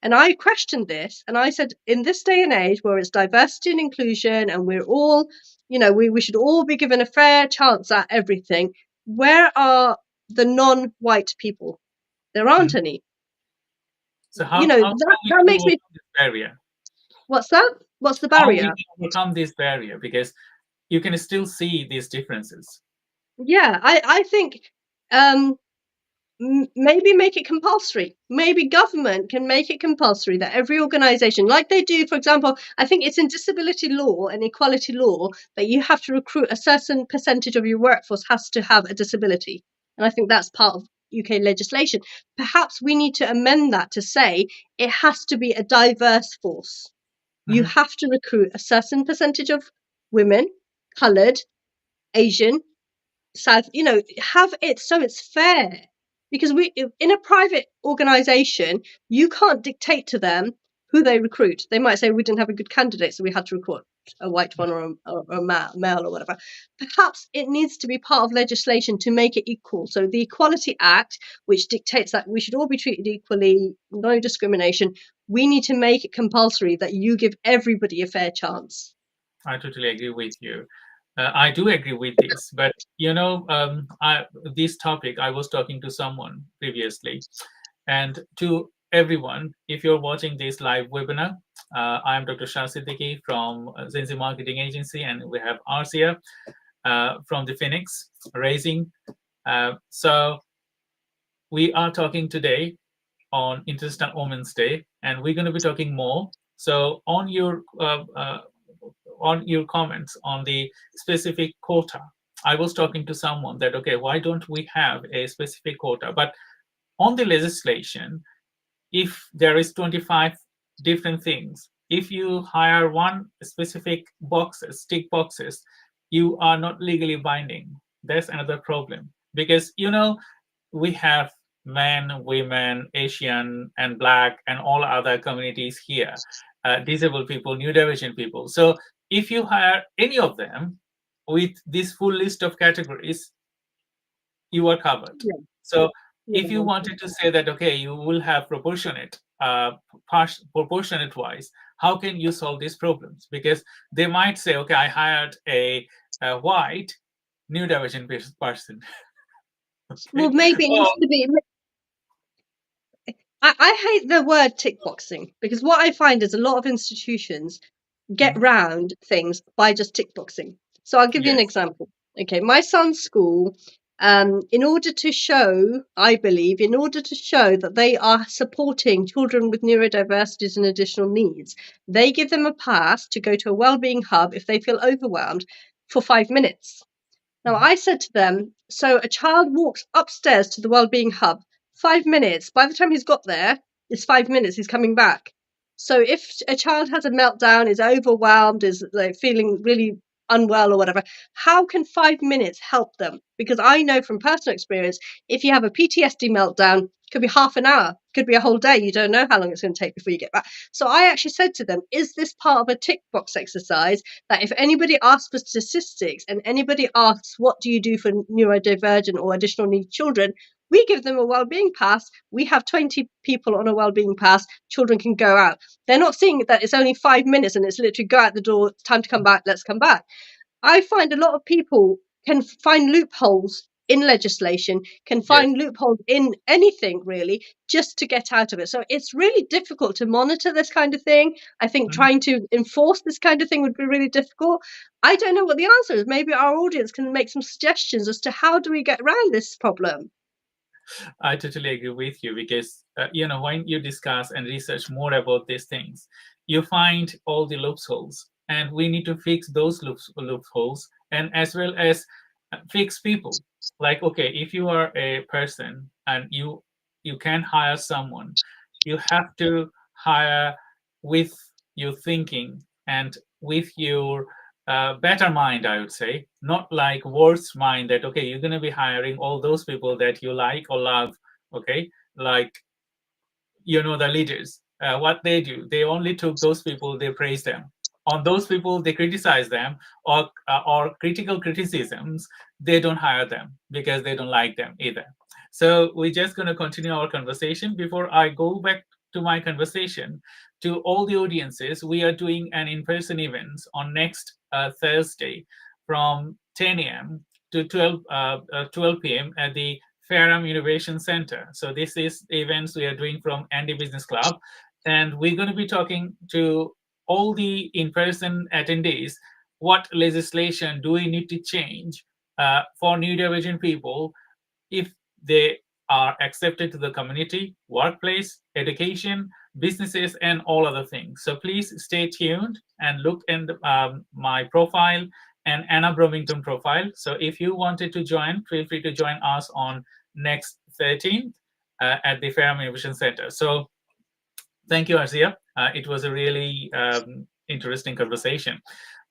G: And I questioned this, and I said, in this day and age where it's diversity and inclusion, and we're all, we should all be given a fair chance at everything, where are the non-white people? There aren't any.
B: So how
G: that makes me.
B: This barrier?
G: What's that? What's the barrier?
B: How do we overcome this barrier? Because you can still see these differences.
G: Yeah, I think maybe make it compulsory. Maybe government can make it compulsory that every organization, like they do, for example, I think it's in disability law and equality law that you have to recruit a certain percentage of your workforce has to have a disability. And I think that's part of UK legislation. Perhaps we need to amend that to say it has to be a diverse force. You have to recruit a certain percentage of women, coloured, Asian, South, have it so it's fair. Because in a private organization, you can't dictate to them who they recruit. They might say, we didn't have a good candidate, so we had to recruit a white one or a male or whatever. Perhaps it needs to be part of legislation to make it equal. So the Equality Act, which dictates that we should all be treated equally, no discrimination, we need to make it compulsory that you give everybody a fair chance.
B: I totally agree with you. I do agree with this, but this topic, I was talking to someone previously, and to everyone, if you're watching this live webinar, I'm Dr. Shah Siddiqui from Zenzi Marketing Agency, and we have Arsia from the Phoenix Raising. So we are talking today on International Women's Day, and we're going to be talking more. So on your comments on the specific quota, I was talking to someone that, okay, why don't we have a specific quota? But on the legislation, if there is 25 different things, if you hire one specific tick boxes, you are not legally binding. That's another problem, because, we have men, women, Asian and Black and all other communities here, disabled people, neurodivergent people. So if you hire any of them with this full list of categories, you are covered. Yeah. So if you wanted to say that, okay, you will have proportionate wise, how can you solve these problems? Because they might say, okay, I hired a white neurodivergent person. Okay.
G: Well, maybe it needs to be. I hate the word tick boxing, because what I find is a lot of institutions get round things by just tick boxing. So I'll give you an
B: Yes.
G: example. Okay, my son's school, in order to show, I believe, in order to show that they are supporting children with neurodiversities and additional needs, they give them a pass to go to a wellbeing hub if they feel overwhelmed for 5 minutes. Now, I said to them, so a child walks upstairs to the wellbeing hub, 5 minutes. By the time he's got there, it's 5 minutes, he's coming back. So if a child has a meltdown, is overwhelmed, is like feeling really unwell or whatever, how can 5 minutes help them? Because I know from personal experience, if you have a PTSD meltdown, it could be half an hour, could be a whole day. You don't know how long it's going to take before you get back. So I actually said to them, is this part of a tick box exercise that if anybody asks for statistics and anybody asks, what do you do for neurodivergent or additional needs children? We give them a wellbeing pass. We have 20 people on a wellbeing pass. Children can go out. They're not seeing that it's only 5 minutes and it's literally go out the door, it's time to come back, let's come back. I find a lot of people can find loopholes in legislation, can find loopholes in anything really, just to get out of it. So it's really difficult to monitor this kind of thing. I think trying to enforce this kind of thing would be really difficult. I don't know what the answer is. Maybe our audience can make some suggestions as to how do we get around this problem.
B: I totally agree with you, because when you discuss and research more about these things, you find all the loopholes, and we need to fix those loopholes, and as well as fix people. Like, okay, if you are a person and you can hire someone, you have to hire with your thinking and with your better mind, I would say, not like worse mind that, okay, you're going to be hiring all those people that you like or love, okay, like, the leaders, what they do, they only took those people, they praise them. On those people, they criticize them, or critical criticisms, they don't hire them because they don't like them either. So we're just going to continue our conversation. Before I go back to my conversation, to all the audiences, we are doing an in-person event on next Thursday from 10 a.m. to 12 p.m. at the Fairham Innovation Center. So this is the events we are doing from Andy Business Club, and we're going to be talking to all the in-person attendees. What legislation do we need to change for neurodivergent people if they are accepted to the community, workplace, education, businesses, and all other things? So please stay tuned and look in my profile and Anna Bromington profile. So if you wanted to join, feel free to join us on next 13th at the Fairham Innovation Center. So thank you, Arzia. It was a really interesting conversation.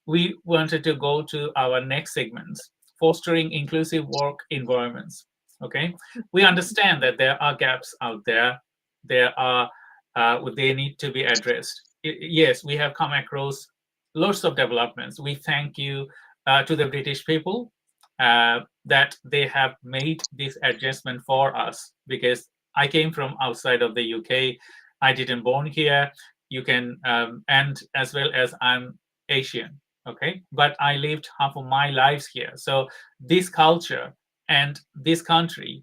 B: We wanted to go to our next segments, fostering inclusive work environments. Okay, we understand that there are gaps out there. They need to be addressed. Yes, we have come across lots of developments. We thank you to the British people that they have made this adjustment for us, because I came from outside of the UK. I didn't born here. You can, and as well as I'm Asian, okay? But I lived half of my lives here. So this culture and this country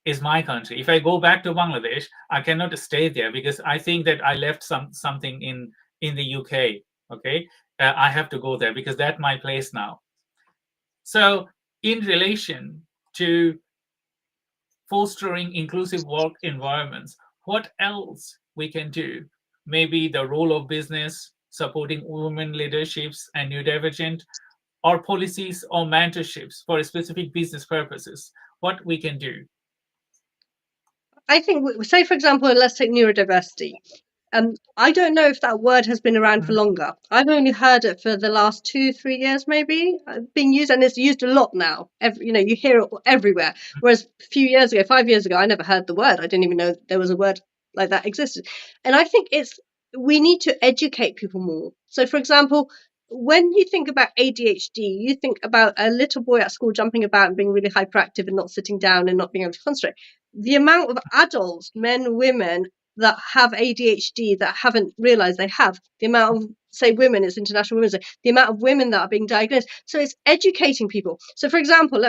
B: is my country. If I go back to Bangladesh, I cannot stay there because I think that I left something in the UK, okay? I have to go there because that's my place now. So in relation to fostering inclusive work environments, what else we can do? Maybe the role of business, supporting women leaderships and neurodivergent, or policies or mentorships for specific business purposes. What we can do?
G: I think, say for example, let's take neurodiversity. I don't know if that word has been around for longer. I've only heard it for the last 2-3 years, maybe, being used, and it's used a lot now. You hear it everywhere. Whereas a few years ago, 5 years ago, I never heard the word. I didn't even know there was a word like that existed. And I think we need to educate people more. So, for example, when you think about ADHD, you think about a little boy at school jumping about and being really hyperactive and not sitting down and not being able to concentrate. The amount of adults, men, women, that have ADHD that haven't realized they have, the amount of, say, women, it's International Women's Day, the amount of women that are being diagnosed. So it's educating people. So, for example,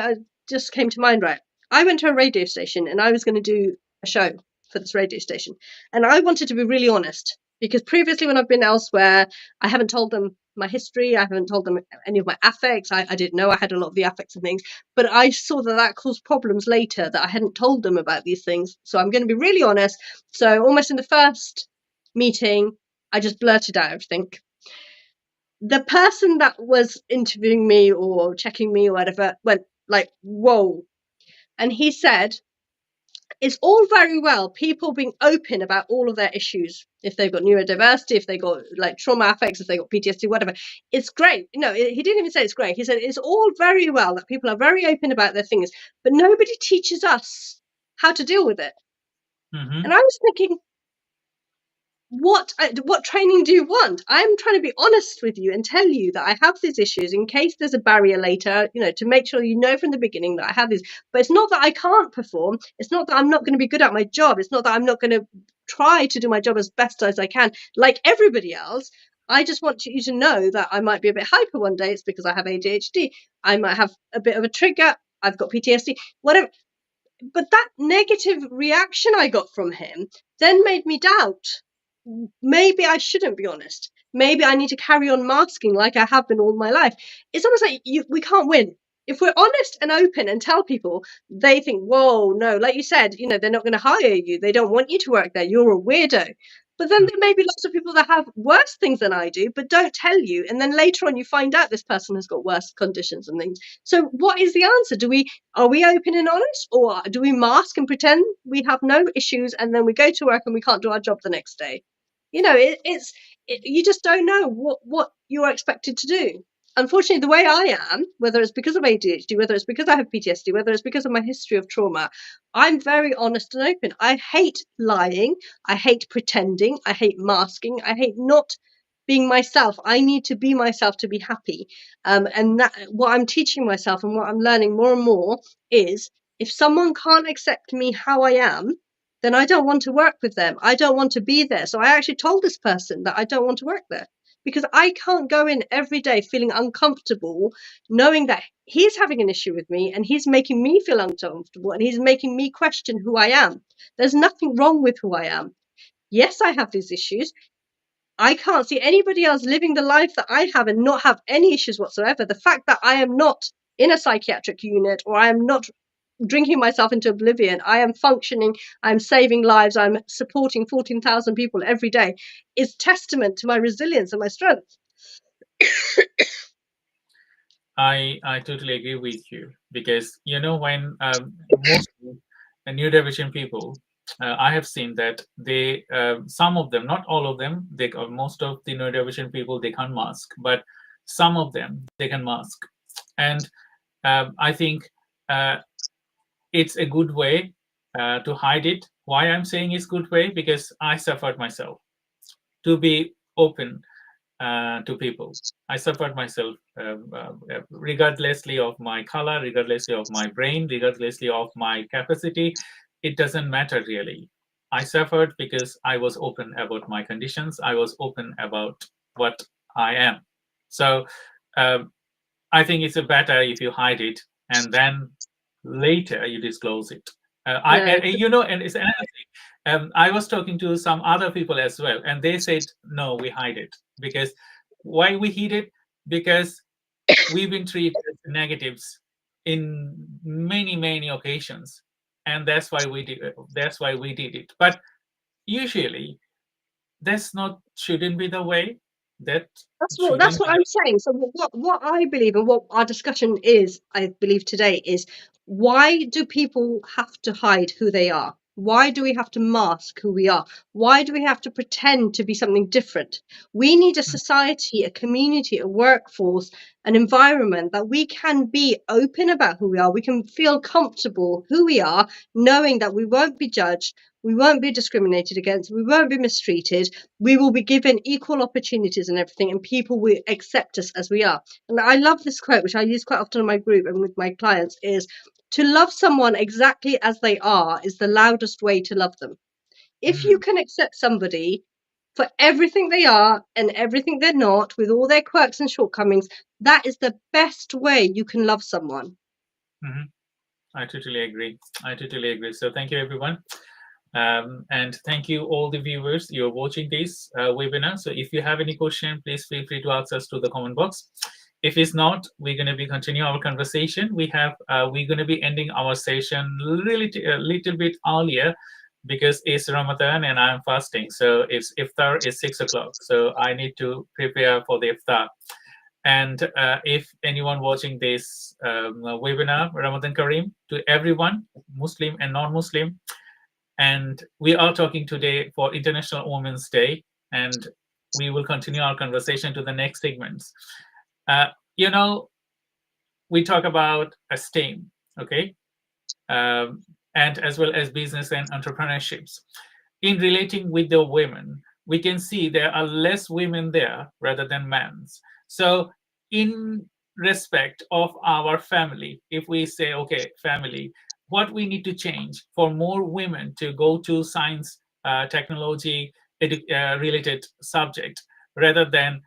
G: just came to mind, right? I went to a radio station and I was going to do a show. for this radio station. And I wanted to be really honest, because previously when I've been elsewhere, I haven't told them my history. I haven't told them any of my affects. I didn't know I had a lot of the affects and things, but I saw that caused problems later, that I hadn't told them about these things. So I'm going to be really honest. So almost in the first meeting, I just blurted out everything. The person that was interviewing me or checking me or whatever went like, whoa. And he said, it's all very well people being open about all of their issues, if they've got neurodiversity, if they got like trauma affects, if they got PTSD, whatever. It's great. No, he didn't even say it's great. He said it's all very well that people are very open about their things, but nobody teaches us how to deal with it.
B: Mm-hmm.
G: And I was thinking, what training do you want? I'm trying to be honest with you and tell you that I have these issues in case there's a barrier later, to make sure you know from the beginning that I have these. But it's not that I can't perform. It's not that I'm not going to be good at my job. It's not that I'm not going to try to do my job as best as I can, like everybody else. I just want you to know that I might be a bit hyper one day. It's because I have ADHD. I might have a bit of a trigger. I've got PTSD, whatever. But that negative reaction I got from him then made me doubt. Maybe I shouldn't be honest. Maybe I need to carry on masking like I have been all my life. It's almost like we can't win. If we're honest and open and tell people, they think, whoa, no, like you said, they're not going to hire you. They don't want you to work there. You're a weirdo. But then there may be lots of people that have worse things than I do, but don't tell you. And then later on, you find out this person has got worse conditions and things. So what is the answer? Are we open and honest, or do we mask and pretend we have no issues, and then we go to work and we can't do our job the next day? You just don't know what you're expected to do. Unfortunately, the way I am, whether it's because of ADHD, whether it's because I have PTSD, whether it's because of my history of trauma, I'm very honest and open. I hate lying. I hate pretending. I hate masking. I hate not being myself. I need to be myself to be happy. And that, what I'm teaching myself and what I'm learning more and more is, if someone can't accept me how I am, then I don't want to work with them. I don't want to be there. So I actually told this person that I don't want to work there, because I can't go in every day feeling uncomfortable, knowing that he's having an issue with me and he's making me feel uncomfortable and he's making me question who I am. There's nothing wrong with who I am. Yes, I have these issues. I can't see anybody else living the life that I have and not have any issues whatsoever. The fact that I am not in a psychiatric unit, or I am not drinking myself into oblivion, I am functioning, I'm saving lives, I'm supporting 14,000 people every day, is testament to my resilience and my strength.
F: I totally agree with you, because when most neurodivergent people, I have seen that they, some of them, not all of them, most of the neurodivergent people, they can't mask, but some of them they can mask, and I think it's a good way to hide it. Why I'm saying it's good way? Because I suffered myself. To be open to people, I suffered myself, regardlessly of my color, regardlessly of my brain, regardlessly of my capacity. It doesn't matter really. I suffered because I was open about my conditions. I was open about what I am. So I think it's better if you hide it and then later you disclose it. And it's another thing. I was talking to some other people as well, and they said, no, we hide it. Because why we hide it? Because we've been treated as negatives in many occasions, and that's why we did it. But usually shouldn't be the way. That's what
G: I'm saying. So what I believe, and what our discussion is, I believe today, is, why do people have to hide who they are? Why do we have to mask who we are? Why do we have to pretend to be something different? We need a society, a community, a workforce, an environment that we can be open about who we are. We can feel comfortable who we are, knowing that we won't be judged, we won't be discriminated against, we won't be mistreated, we will be given equal opportunities and everything, and people will accept us as we are. And I love this quote, which I use quite often in my group and with my clients, is, to love someone exactly as they are is the loudest way to love them. If you can accept somebody for everything they are and everything they're not, with all their quirks and shortcomings, that is the best way you can love someone.
F: I totally agree. So thank you, everyone. And thank you all the viewers you're watching this webinar. So if you have any question, please feel free to ask us to the comment box. If it's not, we're going to be continuing our conversation. We're going to be ending our session really a little bit earlier because it's Ramadan and I'm fasting. So it's iftar is 6 o'clock. So I need to prepare for the iftar. And if anyone watching this webinar, Ramadan Kareem to everyone, Muslim and non-Muslim. And we are talking today for International Women's Day, and we will continue our conversation to the next segments. You know, we talk about STEM, okay, and as well as business and entrepreneurships. In relating with the women, we can see there are less women there rather than men. So in respect of our family, if we say, okay, family, what we need to change for more women to go to science, technology related subject rather than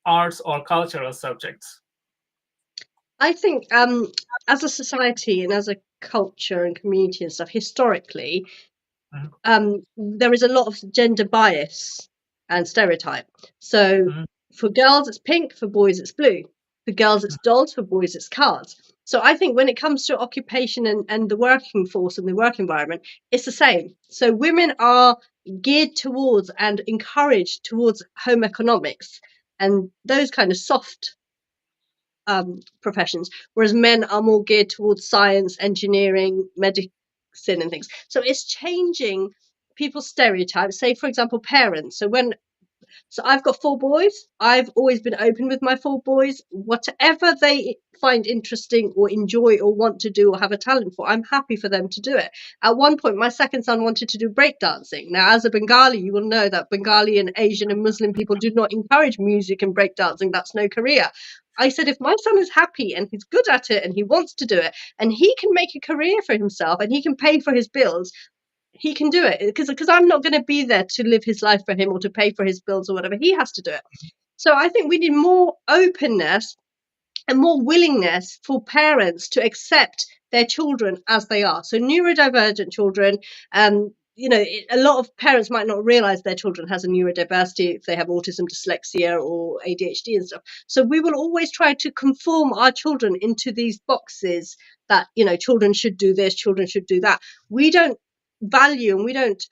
F: arts or cultural subjects?
G: I think as a society and as a culture and community and stuff, historically, there is a lot of gender bias and stereotype. So for girls, it's pink, for boys, it's blue. For girls, it's dolls, for boys, it's cards. So I think when it comes to occupation and the working force and the work environment, it's the same. So women are geared towards and encouraged towards home economics and those kind of soft professions, whereas men are more geared towards science, engineering, medicine and things. So it's changing people's stereotypes. Say, for example, parents. So I've got 4 boys. I've always been open with my 4 boys. Whatever they find interesting or enjoy or want to do or have a talent for, I'm happy for them to do it. At one point, my second son wanted to do breakdancing. Now, as a Bengali, you will know that Bengali and Asian and Muslim people do not encourage music and breakdancing. That's no career. I said, if my son is happy and he's good at it and he wants to do it and he can make a career for himself and he can pay for his bills, he can do it, because I'm not going to be there to live his life for him or to pay for his bills or whatever. He has to do it. So I think we need more openness and more willingness for parents to accept their children as they are. So neurodivergent children, you know, a lot of parents might not realize their children has a neurodiversity if they have autism, dyslexia, or ADHD and stuff. So we will always try to conform our children into these boxes that, you know, children should do this, children should do that. We don't value and we don't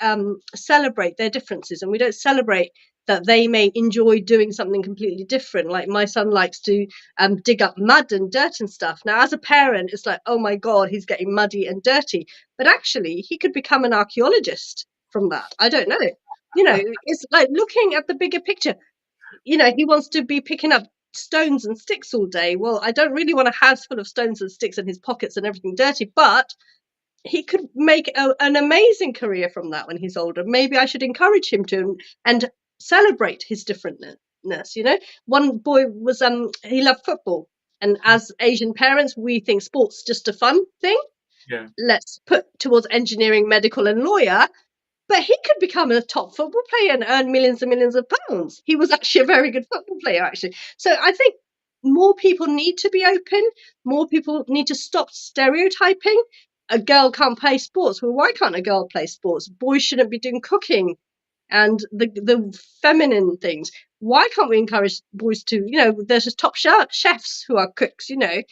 G: celebrate their differences, and we don't celebrate that they may enjoy doing something completely different. Like my son likes to dig up mud and dirt and stuff. Now, as a parent, it's like, oh my God, he's getting muddy and dirty. But actually, he could become an archaeologist from that. I don't know. You know, it's like looking at the bigger picture. You know, he wants to be picking up stones and sticks all day. Well, I don't really want a house full of stones and sticks and his pockets and everything dirty, but he could make an amazing career from that when he's older. Maybe I should encourage him to and celebrate his differentness. You know, one boy was he loved football, and as Asian parents, we think sports just a fun thing.
F: Yeah.
G: Let's put towards engineering, medical, and lawyer. But he could become a top football player and earn millions and millions of pounds. He was actually a very good football player, actually. So I think more people need to be open. More people need to stop stereotyping. A girl can't play sports. Well, why can't a girl play sports? Boys shouldn't be doing cooking and the feminine things. Why can't we encourage boys to, you know, there's just top chefs who are cooks, you know.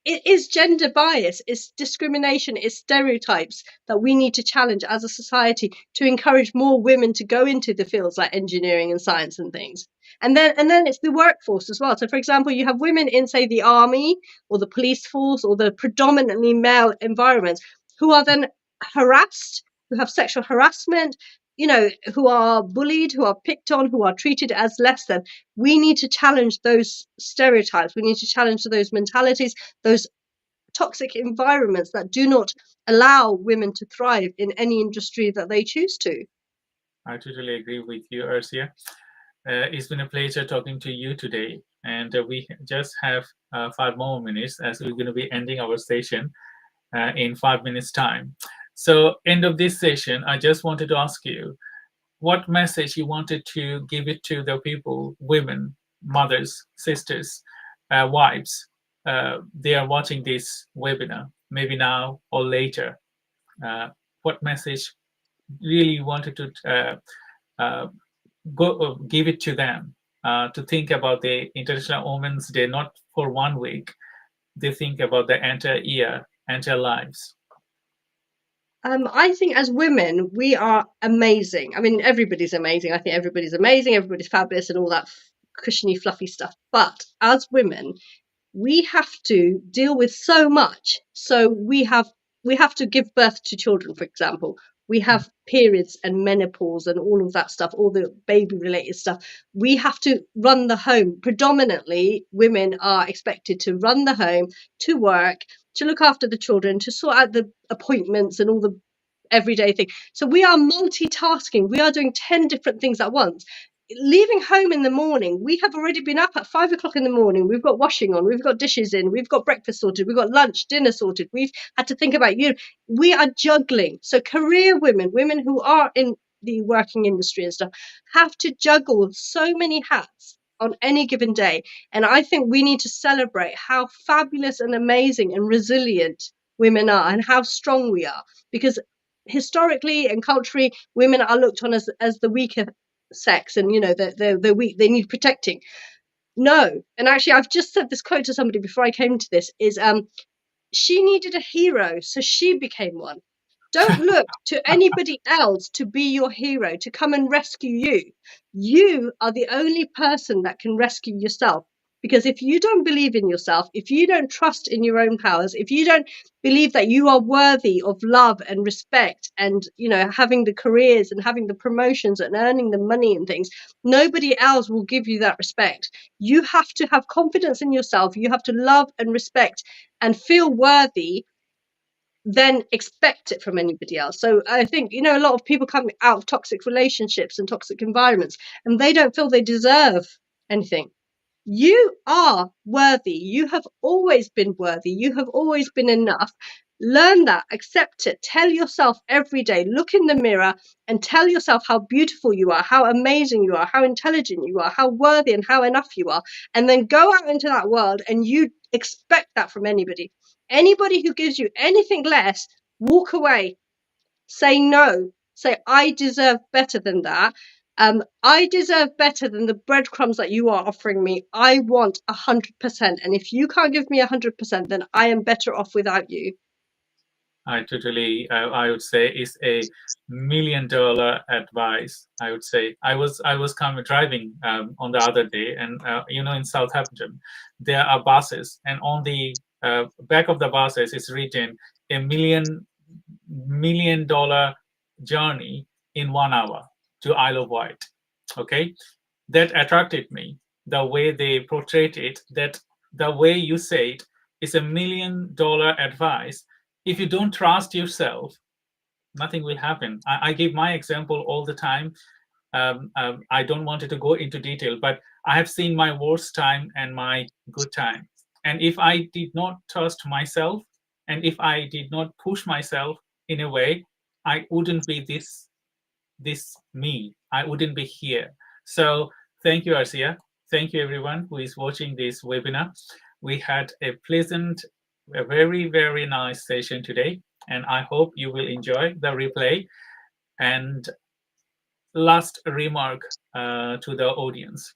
G: It is gender bias, it's discrimination, it's stereotypes that we need to challenge as a society to encourage more women to go into the fields like engineering and science and things. And then it's the workforce as well. So, for example, you have women in, say, the army or the police force or the predominantly male environments who are then harassed, who have sexual harassment, you know, who are bullied, who are picked on, who are treated as less than. We need to challenge those stereotypes. We need to challenge those mentalities, those toxic environments that do not allow women to thrive in any industry that they choose to.
F: I totally agree with you, Ursia. It's been a pleasure talking to you today. And we just have 5 more minutes as we're going to be ending our session in 5 minutes' time. So, end of this session, I just wanted to ask you what message you wanted to give it to the people, women, mothers, sisters, wives. They are watching this webinar, maybe now or later. what message really you wanted to give it to them, to think about the International Women's Day, not for 1 week, they think about the entire year, entire lives?
G: I think as women, we are amazing. I mean, everybody's amazing. I think everybody's amazing. Everybody's fabulous and all that cushiony, fluffy stuff. But as women, we have to deal with so much. So we have to give birth to children, for example. We have periods and menopause and all of that stuff, all the baby related stuff. We have to run the home. Predominantly, women are expected to run the home, to work, to look after the children, to sort out the appointments and all the everyday thing. So we are multitasking. We are doing 10 different things at once. Leaving home in the morning, we have already been up at 5 o'clock in the morning. We've got washing on, we've got dishes in, we've got breakfast sorted, we've got lunch, dinner sorted. We've had to think about we are juggling. So career women who are in the working industry and stuff, have to juggle so many hats on any given day. And I think we need to celebrate how fabulous and amazing and resilient women are and how strong we are, because historically and culturally, women are looked on as the weaker sex, and they're weak, they need protecting. No. And actually, I've just said this quote to somebody before I came to this, is she needed a hero, so she became one. Don't look to anybody else to be your hero, to come and rescue you. You are the only person that can rescue yourself. Because if you don't believe in yourself, if you don't trust in your own powers, if you don't believe that you are worthy of love and respect and, having the careers and having the promotions and earning the money and things, nobody else will give you that respect. You have to have confidence in yourself. You have to love and respect and feel worthy, then expect it from anybody else. So I think, a lot of people come out of toxic relationships and toxic environments and they don't feel they deserve anything. You are worthy. You have always been worthy. You have always been enough. Learn that, accept it, tell yourself every day, look in the mirror and tell yourself how beautiful you are, how amazing you are, how intelligent you are, how worthy and how enough you are. And then go out into that world and you expect that from anybody. Anybody who gives you anything less, walk away. Say no. Say, I deserve better than that. I deserve better than the breadcrumbs that you are offering me. I want 100%. And if you can't give me 100%, then I am better off without you.
F: I totally, I would say, is a $1 million advice. I would say I was driving on the other day, and in Southampton there are buses, and on the back of the buses is written $1 million journey in 1 hour to Isle of Wight. Okay, that attracted me. The way they portrayed it, that the way you say it is $1 million advice. If you don't trust yourself, nothing will happen. I give my example all the time. I don't want to go into detail, but I have seen my worst time and my good time. And if I did not trust myself, and if I did not push myself in a way, I wouldn't be this me. I wouldn't be here. So thank you, Arsia. Thank you, everyone who is watching this webinar. We had a very, very nice session today, and I hope you will enjoy the replay. And last remark to the audience.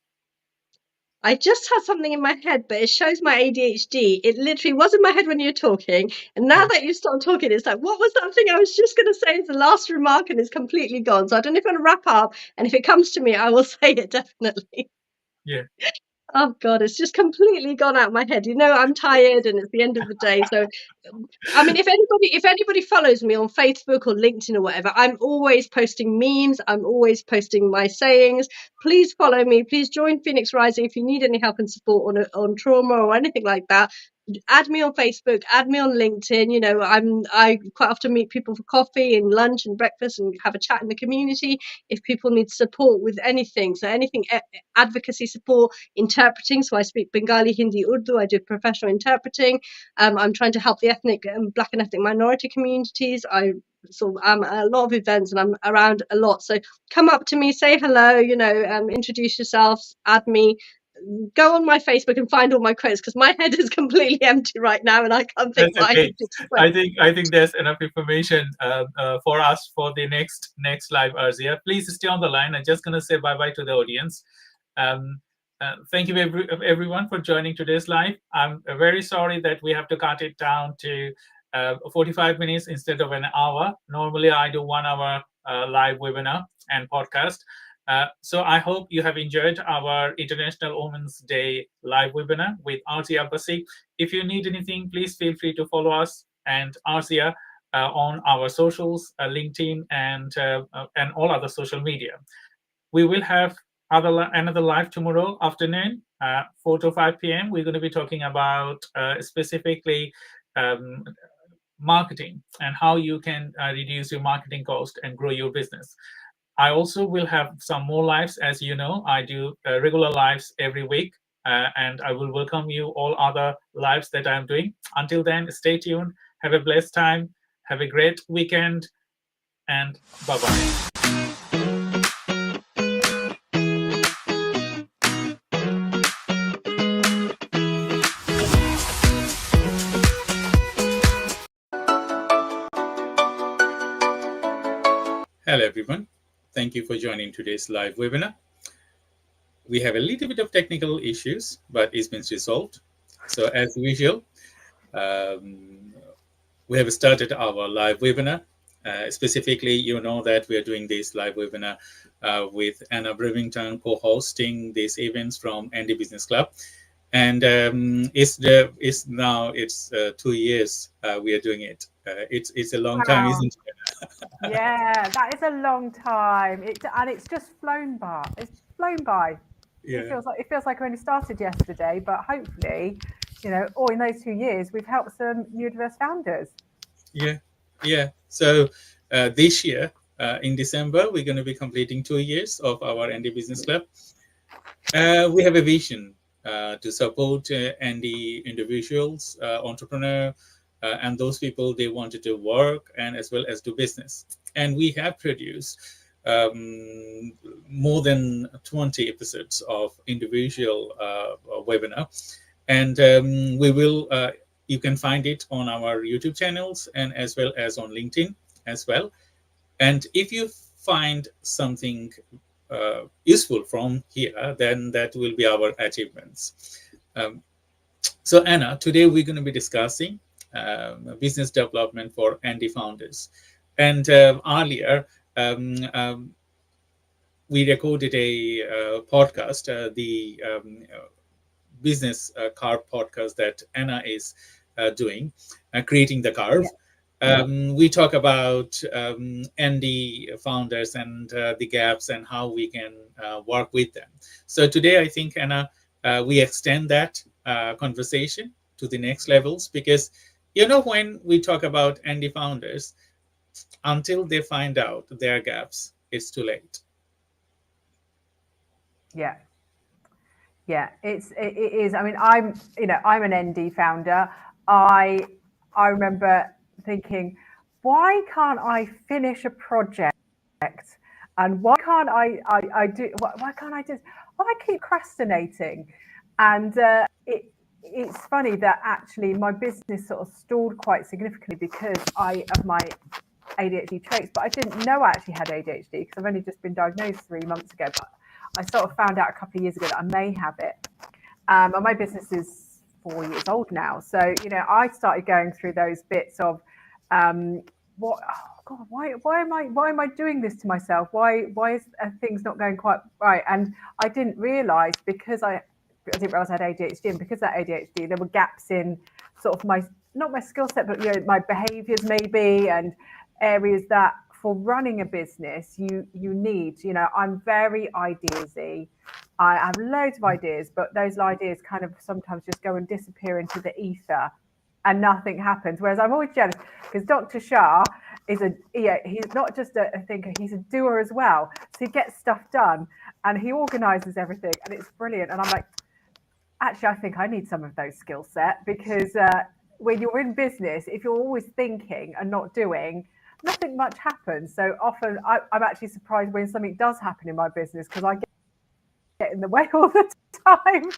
G: I just had something in my head, but it shows my ADHD. It literally was in my head when you were talking, and now that you started talking, it's like, what was that thing I was just going to say as the last remark, and it's completely gone. So I don't know if I'm going to wrap up, and if it comes to me, I will say it definitely.
F: Yeah.
G: Oh God, it's just completely gone out of my head. I'm tired and it's the end of the day. So, I mean, if anybody follows me on Facebook or LinkedIn or whatever, I'm always posting memes. I'm always posting my sayings. Please follow me. Please join Phoenix Rising if you need any help and support on trauma or anything like that. Add me on Facebook, add me on LinkedIn. I quite often meet people for coffee and lunch and breakfast and have a chat in the community if people need support with anything. So anything, advocacy support, interpreting. So I speak Bengali, Hindi, Urdu. I do professional interpreting. I'm trying to help the ethnic Black and ethnic minority communities. I'm at a lot of events and I'm around a lot. So come up to me, say hello, introduce yourselves, add me. go on my Facebook and find all my quotes, because my head is completely empty right now and I can't think
F: That's
G: what
F: okay.
G: I need to
F: I think there's enough information for us for the next live, Arzia. Please stay on the line. I'm just going to say bye-bye to the audience. Thank you everyone for joining today's live. I'm very sorry that we have to cut it down to 45 minutes instead of an hour. Normally, I do 1 hour live webinar and podcast. So I hope you have enjoyed our International Women's Day live webinar with Arzia Basik. If you need anything, please feel free to follow us and Arzia on our socials, LinkedIn, and all other social media. We will have another live tomorrow afternoon, 4 to 5 p.m. We're going to be talking about specifically marketing and how you can reduce your marketing cost and grow your business. I also will have some more lives. As you know, I do regular lives every week, and I will welcome you all other lives that I'm doing. Until then, stay tuned. Have a blessed time. Have a great weekend, and bye-bye. Hello, everyone. Thank you for joining today's live webinar. We have a little bit of technical issues, but it's been resolved. So as usual, we have started our live webinar. Specifically, you know that we are doing this live webinar with Anna Brewington co-hosting these events from ND Business Club. And it's 2 years we are doing it. It's a long time, isn't it?
C: Yeah, that is a long time. And it's just flown by. It's flown by. Yeah. It feels like we only started yesterday, but hopefully, or in those 2 years, we've helped some neurodiverse founders.
F: Yeah. So this year, in December, we're going to be completing 2 years of our ND Business Club. We have a vision to support ND individuals, entrepreneurs, and those people they wanted to work and as well as do business. And we have produced more than 20 episodes of individual webinar. And we will, you can find it on our YouTube channels and as well as on LinkedIn as well. And if you find something useful from here, then that will be our achievements. So Anna, today we're going to be discussing business development for ND founders. And earlier, we recorded a podcast, the business curve podcast that Anna is doing, creating the curve. Yeah. We talk about ND founders and the gaps and how we can work with them. So today, I think, Anna, we extend that conversation to the next levels, because when we talk about ND founders, until they find out their gaps, it's too late.
C: Yeah, it is. I mean, I'm an ND founder. I remember thinking, why can't I finish a project? And why can't I keep procrastinating? And it's funny that actually my business sort of stalled quite significantly because of my ADHD traits, but I didn't know I actually had ADHD because I've only just been diagnosed 3 months ago. But I sort of found out a couple of years ago that I may have it. And my business is 4 years old now. So, I started going through those bits of why am I doing this to myself? Why is things not going quite right? And I didn't realize because I didn't realize I had ADHD, and because of that ADHD, there were gaps in sort of not my skill set, but my behaviors maybe, and areas that for running a business you need. I'm very ideasy. I have loads of ideas, but those ideas kind of sometimes just go and disappear into the ether and nothing happens. Whereas I'm always jealous because Dr. Shah is he's not just a thinker, he's a doer as well. So he gets stuff done and he organizes everything and it's brilliant. And I'm like, actually, I think I need some of those skill set, because when you're in business, if you're always thinking and not doing, nothing much happens. So often I'm actually surprised when something does happen in my business because I get in the way all the time.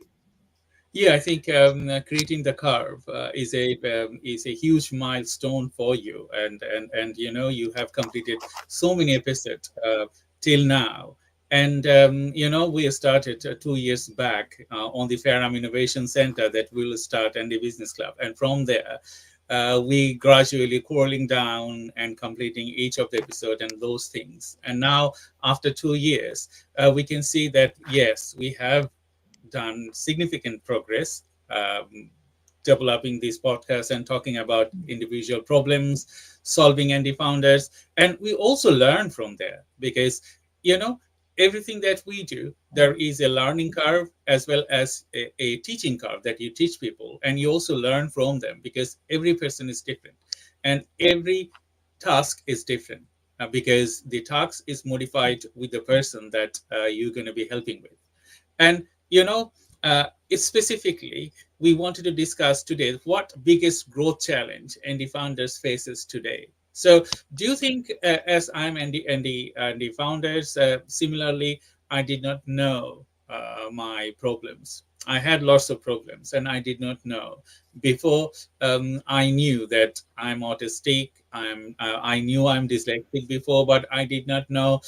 F: Yeah, I think creating the curve is a huge milestone for you, and you have completed so many episodes till now. And we started 2 years back on the Fairham Innovation Center that will start and the Business Club, and from there we gradually crawling down and completing each of the episode and those things. And now after 2 years, we can see that yes, we have done significant progress developing these podcasts and talking about individual problems, solving indie founders. And we also learn from there because, everything that we do, there is a learning curve as well as a teaching curve that you teach people. And you also learn from them because every person is different and every task is different because the task is modified with the person that you're going to be helping with. And specifically, we wanted to discuss today what biggest growth challenge Andy Founders faces today. So, do you think, as I'm Andy Founders, similarly, I did not know my problems. I had lots of problems, and I did not know before. I knew that I'm autistic. I knew I'm dyslexic before, but I did not know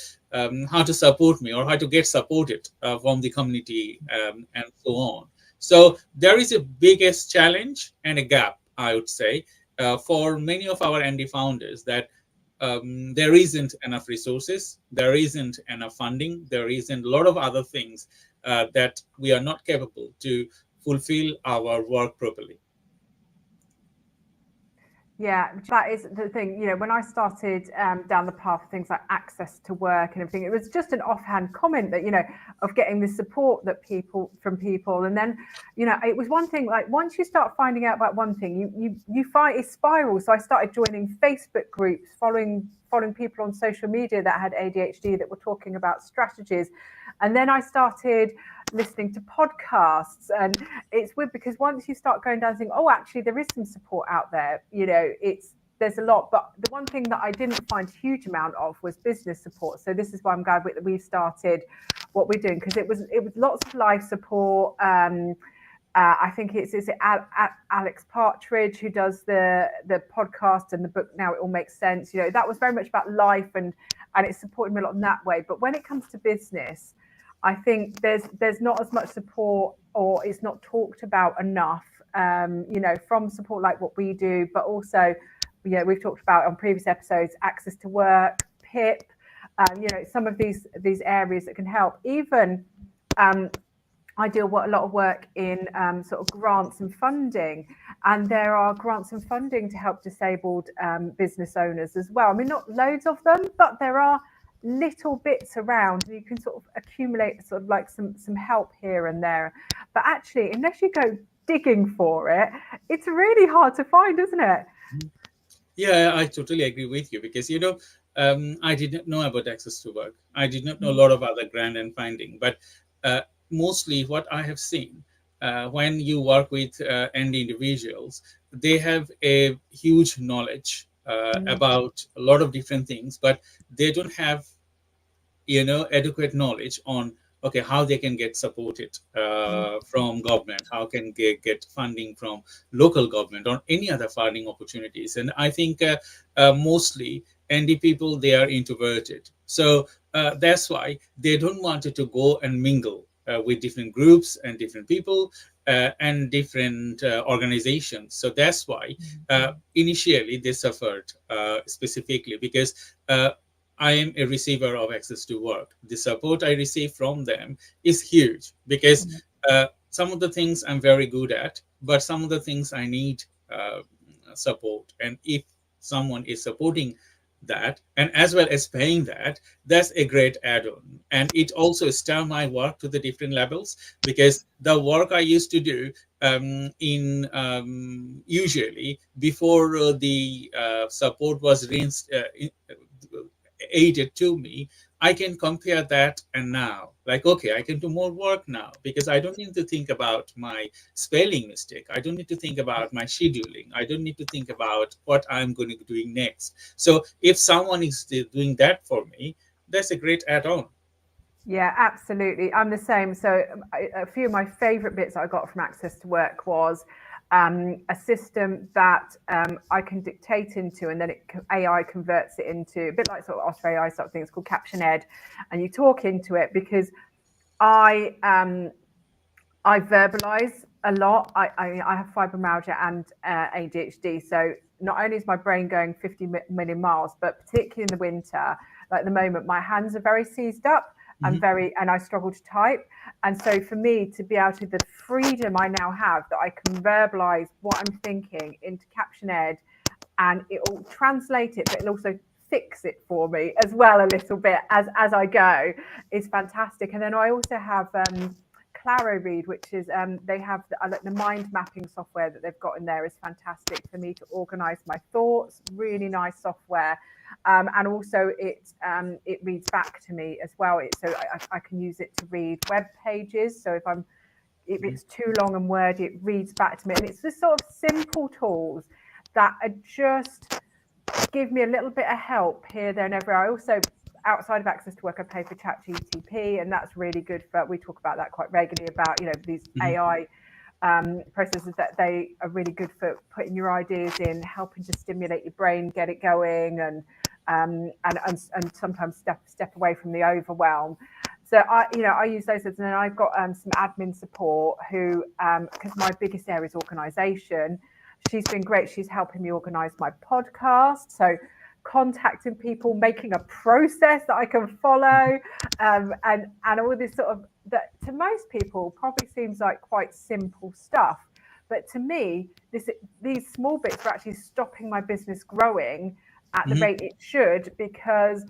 F: how to support me or how to get supported from the community and so on. So there is a biggest challenge and a gap, I would say, for many of our Andy founders that there isn't enough resources, there isn't enough funding, there isn't a lot of other things that we are not capable to fulfill our work properly.
C: Yeah, that is the thing. When I started down the path of things like access to work and everything, it was just an offhand comment that, of getting the support that from people. And then, it was one thing, like once you start finding out about one thing, you find it spirals. So I started joining Facebook groups, following people on social media that had ADHD that were talking about strategies. And then I started listening to podcasts, and it's weird because once you start going down saying, oh, actually there is some support out there, there's a lot. But the one thing that I didn't find a huge amount of was business support. So this is why I'm glad that we've started what we're doing, because it was lots of live support. I think it's Alex Partridge who does the podcast and the book Now It All Makes Sense. That was very much about life, and it's supporting me a lot in that way. But when it comes to business, I think there's not as much support, or it's not talked about enough, from support like what we do, but also, we've talked about on previous episodes, access to work, PIP, some of these areas that can help. Even I do a lot of work in sort of grants and funding, and there are grants and funding to help disabled business owners as well. I mean, not loads of them, but there are little bits around, and you can sort of accumulate sort of like some help here and there. But actually, unless you go digging for it, it's really hard to find, isn't it?
F: Yeah, I totally agree with you because, I did not know about access to work. I did not know a lot of other grant and funding, but mostly what I have seen when you work with Andy individuals, they have a huge knowledge about a lot of different things, but they don't have adequate knowledge on how they can get supported from government, how can they get funding from local government or any other funding opportunities. And I think mostly ND people, they are introverted, so that's why they don't want to go and mingle with different groups and different people and different organizations. So that's why initially they suffered specifically because I am a receiver of access to work. The support I receive from them is huge because some of the things I'm very good at, but some of the things I need support. And if someone is supporting that and as well as paying that, that's a great add-on. And it also starts my work to the different levels, because the work I used to do usually before the support was aided to me, I can compare that and now, like, okay, I can do more work now because I don't need to think about my spelling mistake. I don't need to think about my scheduling. I don't need to think about what I'm going to be doing next. So if someone is doing that for me, that's a great add-on.
C: Yeah, absolutely. I'm the same. So a few of my favorite bits I got from Access to Work was a system that I can dictate into, and then AI converts it into a bit like sort of Otter AI sort of thing. It's called Caption Ed, and you talk into it because I verbalize a lot. I have fibromyalgia and ADHD, so not only is my brain going 50 million miles, but particularly in the winter, like at the moment, my hands are very seized up. And I struggle to type. And so for me to be able to, the freedom I now have that I can verbalize what I'm thinking into Caption Ed, and it will translate it, but it'll also fix it for me as well a little bit as I go, is fantastic. And then I also have Claro Read, which is they have the mind mapping software that they've got in there is fantastic for me to organize my thoughts. Really nice software. And also it reads back to me as well. So I can use it to read web pages. So if it's too long and wordy, it reads back to me. And it's just sort of simple tools that are just give me a little bit of help here, there, and everywhere. I also, outside of Access to Work, I pay for ChatGPT, and that's really good for. We talk about that quite regularly about these AI processes that they are really good for putting your ideas in, helping to stimulate your brain, get it going, and sometimes step away from the overwhelm. So I use those, and then I've got some admin support who, because my biggest area is organisation. She's been great. She's helping me organise my podcast. So contacting people, making a process that I can follow, and all this sort of that to most people probably seems like quite simple stuff, but to me these small bits are actually stopping my business growing at the rate it should, because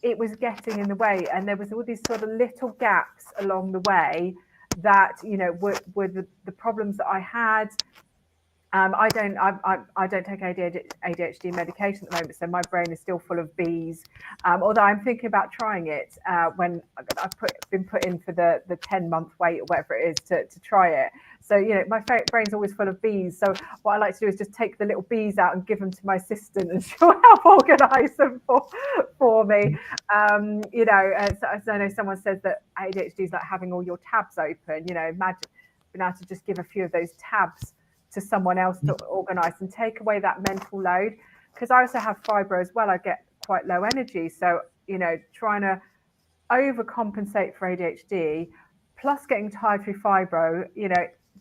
C: it was getting in the way, and there was all these sort of little gaps along the way that were the problems that I had. I don't take ADHD medication at the moment, so my brain is still full of bees. Although I'm thinking about trying it when I've been put in for the 10-month wait or whatever it is to try it. So my brain's always full of bees. So what I like to do is just take the little bees out and give them to my assistant, and she'll help organise them for me. As I know someone says that ADHD is like having all your tabs open. Imagine being able to just give a few of those tabs to someone else to organize and take away that mental load, because I also have fibro as well. I get quite low energy, so trying to overcompensate for ADHD plus getting tired through fibro,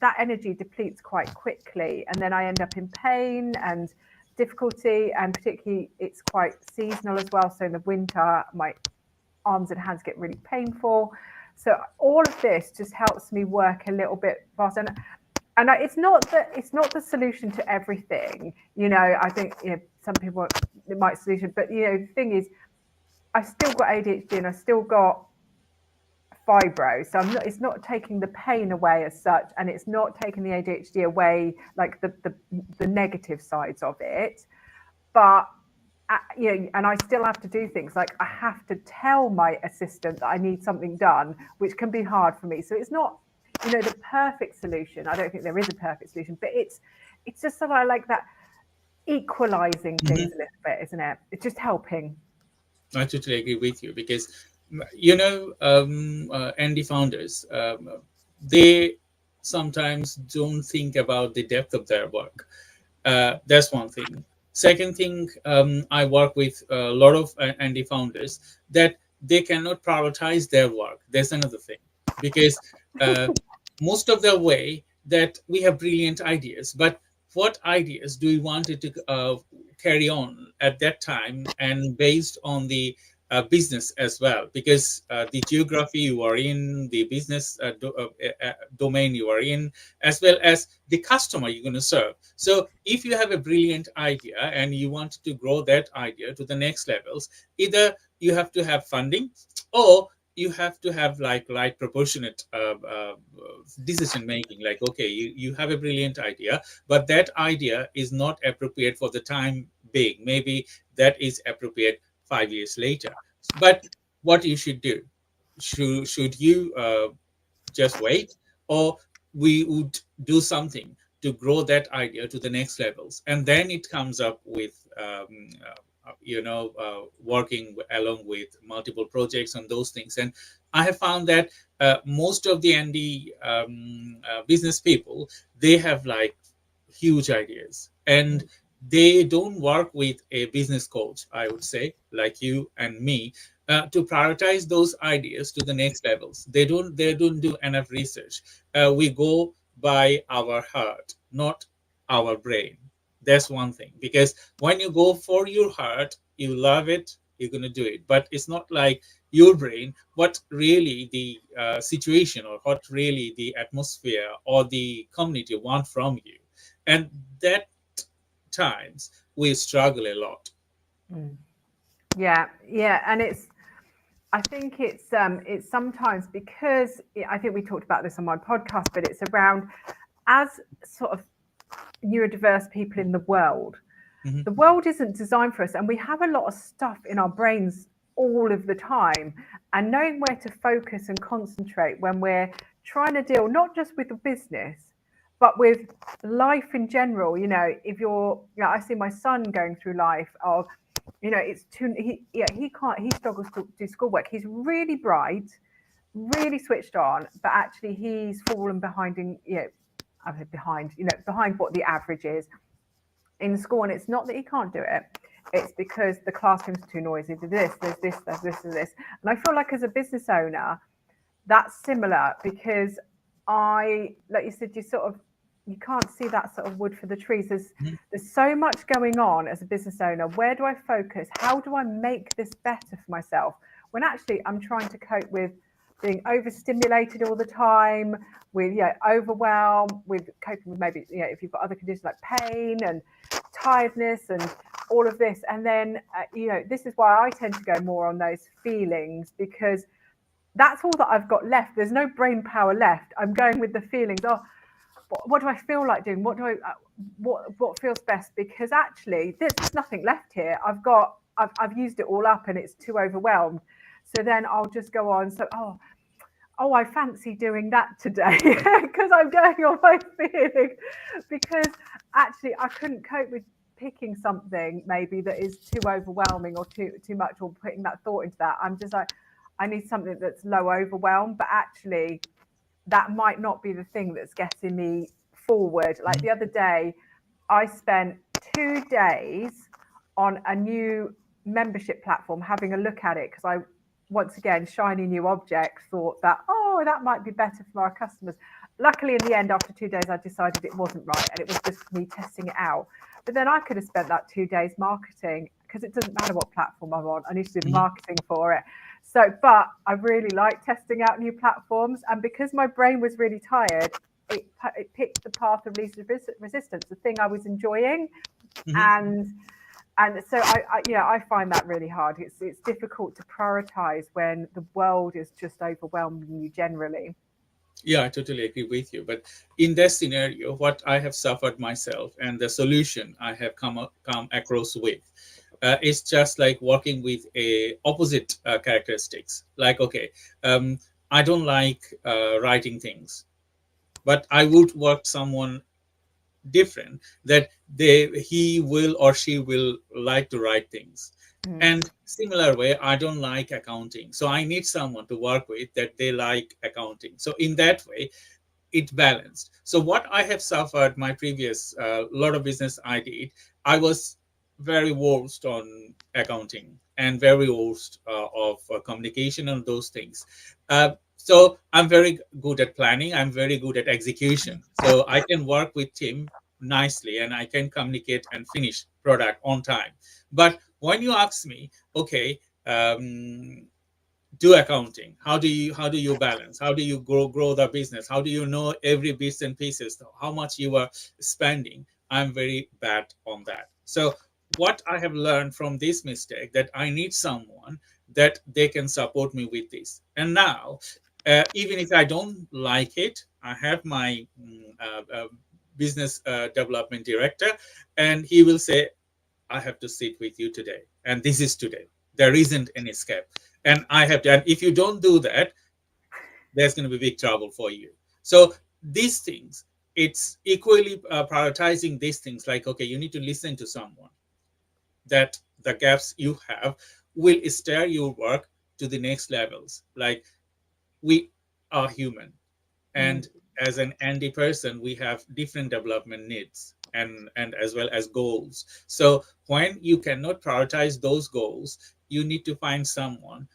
C: that energy depletes quite quickly, and then I end up in pain and difficulty, and particularly it's quite seasonal as well. So in the winter my arms and hands get really painful. So all of this just helps me work a little bit faster. And it's not the solution to everything. I think some people it might solution, but the thing is, I still got ADHD and I still got fibro, so it's not taking the pain away as such, and it's not taking the ADHD away, like the negative sides of it. But and I still have to do things like I have to tell my assistant that I need something done, which can be hard for me. So it's not the perfect solution. I don't think there is a perfect solution, but it's just sort of like that equalizing things a little bit, isn't it? It's just helping.
F: I totally agree with you, because ND founders, they sometimes don't think about the depth of their work. That's one thing. Second thing, I work with a lot of ND founders that they cannot prioritize their work. There's another thing, because most of the way that we have brilliant ideas, but what ideas do we want it to carry on at that time, and based on the business as well, because the geography you are in, the business domain you are in, as well as the customer you're going to serve. So if you have a brilliant idea and you want to grow that idea to the next levels, either you have to have funding, or you have to have like proportionate decision making. Like, okay, you have a brilliant idea, but that idea is not appropriate for the time being. Maybe that is appropriate 5 years later. But what you should do? Should you just wait, or we would do something to grow that idea to the next levels, and then it comes up with working along with multiple projects on those things. And I have found that most of the ND business people, they have like huge ideas, and they don't work with a business coach, I would say, like you and me, to prioritize those ideas to the next levels. They don't do enough research. We go by our heart, not our brain. That's one thing, because when you go for your heart, you love it, you're going to do it. But it's not like your brain, what really the situation, or what really the atmosphere or the community want from you. And that times we struggle a lot.
C: Yeah, and I think it's sometimes, because I think we talked about this on my podcast, but it's around, as sort of neurodiverse people in the world, the world isn't designed for us, and we have a lot of stuff in our brains all of the time, and knowing where to focus and concentrate when we're trying to deal not just with the business but with life in general. If you're, I see my son going through life of, it's too, he struggles to do schoolwork. He's really bright, really switched on, but actually he's fallen behind behind what the average is in school. And it's not that he can't do it, it's because the classroom's too noisy. There's this. And I feel like, as a business owner, that's similar, because like you said, you can't see that sort of wood for the trees. There's so much going on as a business owner. Where do I focus? How do I make this better for myself, when actually I'm trying to cope with being overstimulated all the time, with overwhelm, with coping with maybe if you've got other conditions like pain and tiredness and all of this. And then this is why I tend to go more on those feelings, because that's all that I've got left. There's no brain power left. I'm going with the feelings. What do I feel like doing? What feels best? Because actually there's nothing left here. I've used it all up, and it's too overwhelmed. So then I'll just go on. So I fancy doing that today, because I'm going on my feelings, because actually I couldn't cope with picking something maybe that is too overwhelming or too much, or putting that thought into that. I'm just like, I need something that's low overwhelm, but actually that might not be the thing that's getting me forward. Like the other day, I spent 2 days on a new membership platform having a look at it, because I, once again, shiny new object, thought that, that might be better for our customers. Luckily, in the end, after 2 days, I decided it wasn't right, and it was just me testing it out. But then I could have spent that 2 days marketing, because it doesn't matter what platform I'm on, I need to do the marketing for it. So, but I really like testing out new platforms, and because my brain was really tired, it picked the path of least resistance, the thing I was enjoying. And so I find that really hard. It's difficult to prioritize when the world is just overwhelming you generally.
F: Yeah, I totally agree with you. But in that scenario, what I have suffered myself, and the solution I have come across with, is just like working with a opposite characteristics. Like, okay, I don't like writing things, but I would work someone different that he will or she will like to write things. And similar way, I don't like accounting, so I need someone to work with that they like accounting. So in that way, it balanced. So what I have suffered my previous lot of business I was very worst on accounting and very worst of communication and those things. So I'm very good at planning. I'm very good at execution. So I can work with team nicely, and I can communicate and finish product on time. But when you ask me, okay, do accounting, how do you balance, how do you grow the business, how do you know every bits and pieces, how much you are spending, I'm very bad on that. So what I have learned from this mistake, that I need someone that they can support me with this. And now even if I don't like it, I have my business development director, and he will say, I have to sit with you today, and this is today. There isn't an escape, and I have to. And if you don't do that, there's going to be big trouble for you. So these things, it's equally prioritizing these things. Like, okay, you need to listen to someone, that the gaps you have will steer your work to the next levels. Like, we are human, and as an Andy person, we have different development needs and as well as goals. So when you cannot prioritize those goals, you need to find someone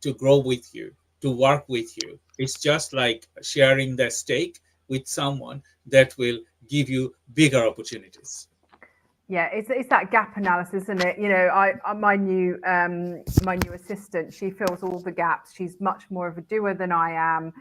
F: to grow with you, to work with you. It's just like sharing the stake with someone that will give you bigger opportunities.
C: Yeah, it's that gap analysis, isn't it? You know, my new assistant, she fills all the gaps. She's much more of a doer than I am.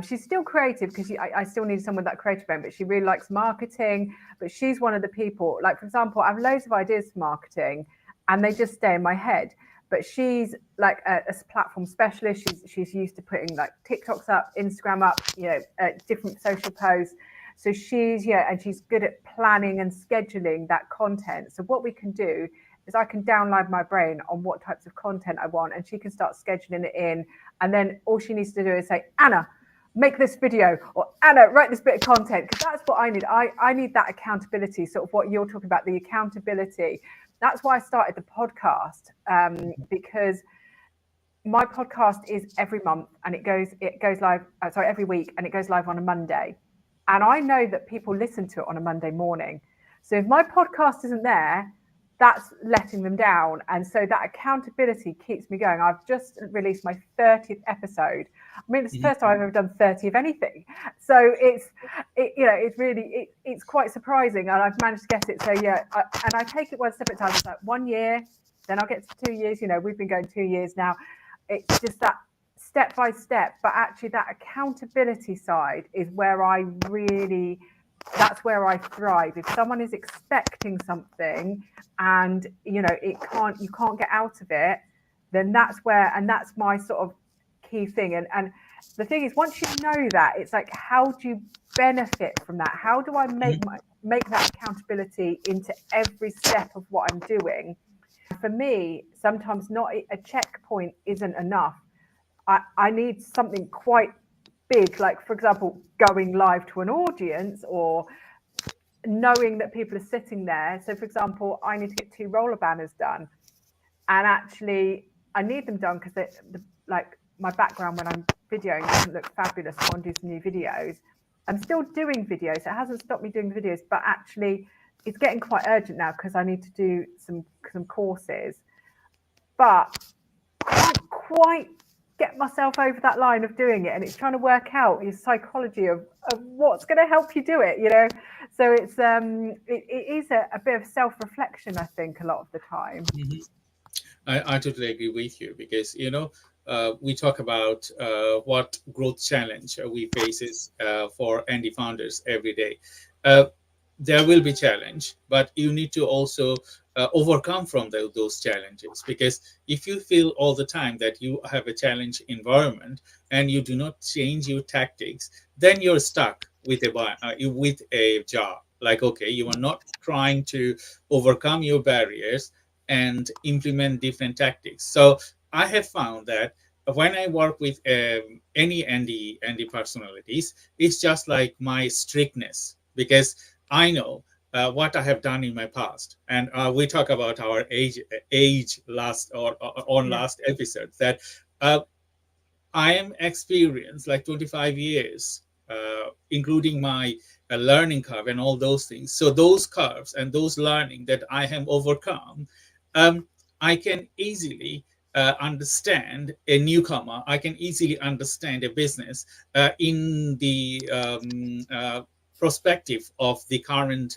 C: She's still creative because I still need someone with that creative bent, but she really likes marketing. But she's one of the people, like, for example, I have loads of ideas for marketing and they just stay in my head. But she's like a platform specialist. She's used to putting like TikToks up, Instagram up, you know, different social posts. So she's good at planning and scheduling that content. So what we can do is I can download my brain on what types of content I want, and she can start scheduling it in. And then all she needs to do is say, Anna, make this video, or Anna, write this bit of content, because that's what I need. I need that accountability, sort of what you're talking about, the accountability. That's why I started the podcast, because my podcast is every month and it goes live, every week, and it goes live on a Monday. And I know that people listen to it on a Monday morning. So if my podcast isn't there, that's letting them down. And so that accountability keeps me going. I've just released my 30th episode. I mean, it's the first time I've ever done 30 of anything. So it's quite surprising. And I've managed to get it. So yeah, and I take it one step at a time. It's like 1 year, then I'll get to 2 years. You know, we've been going 2 years now. It's just that step by step, but actually that accountability side is where that's where I thrive. If someone is expecting something and you can't get out of it, then that's my sort of key thing. And the thing is, once you know that, it's like, how do you benefit from that? How do I make that accountability into every step of what I'm doing? For me, sometimes not a checkpoint isn't enough. I need something quite big, like, for example, going live to an audience or knowing that people are sitting there. So, for example, I need to get 2 roller banners done. And actually, I need them done because like my background when I'm videoing doesn't look fabulous. I want to do some new videos. I'm still doing videos. It hasn't stopped me doing videos, but actually it's getting quite urgent now because I need to do some courses. But I can't quite get myself over that line of doing it, and it's trying to work out your psychology of what's going to help you do it, you know. So it's it is a bit of self-reflection, I think, a lot of the time.
F: I totally agree with you, because we talk about what growth challenge we faces for Andy founders every day. There will be challenge, but you need to also overcome from those challenges, because if you feel all the time that you have a challenge environment and you do not change your tactics, then you're stuck with a jar. Like, okay, you are not trying to overcome your barriers and implement different tactics. So I have found that when I work with any Andy personalities, it's just like my strictness, because I know what I have done in my past, and we talk about our age last last episode, that I am experienced like 25 years, including my learning curve and all those things. So those curves and those learning that I have overcome, I can easily understand a newcomer. I can easily understand a business in the perspective of the current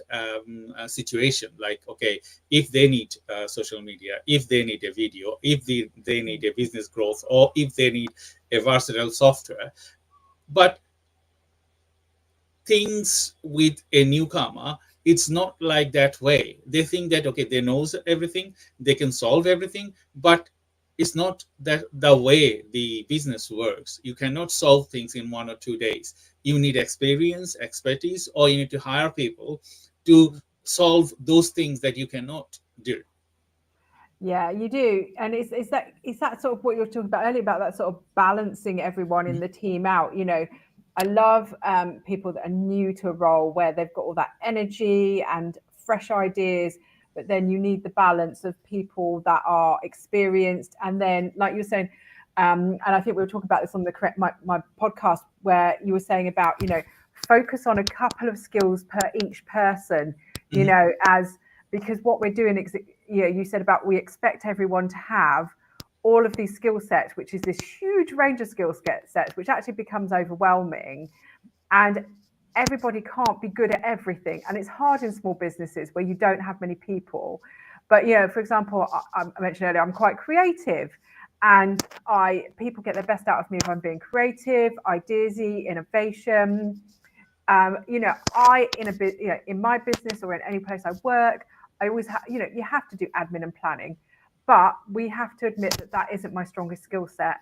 F: situation. Like, okay, if they need social media, if they need a video, if they need a business growth, or if they need a versatile software. But things with a newcomer, it's not like that way. They think that, okay, they know everything, they can solve everything, but it's not that the way the business works. You cannot solve things in 1 or 2 days. You need experience, expertise, or you need to hire people to solve those things that you cannot do.
C: Yeah, you do. And it's that sort of what you were talking about earlier, about that sort of balancing everyone in the team out. You know, I love people that are new to a role where they've got all that energy and fresh ideas, but then you need the balance of people that are experienced. And then, like you were saying, and I think we were talking about this on my podcast, where you were saying about, you know, focus on a couple of skills per each person, you know, because what we're doing, you know, you said about we expect everyone to have all of these skill sets, which is this huge range of skill sets, which actually becomes overwhelming. And everybody can't be good at everything. And it's hard in small businesses where you don't have many people. But, you know, for example, I mentioned earlier, I'm quite creative. And people get the best out of me if I'm being creative, ideasy, innovation. You know, in my business or in any place I work, I always have, you know, you have to do admin and planning, but we have to admit that that isn't my strongest skill set.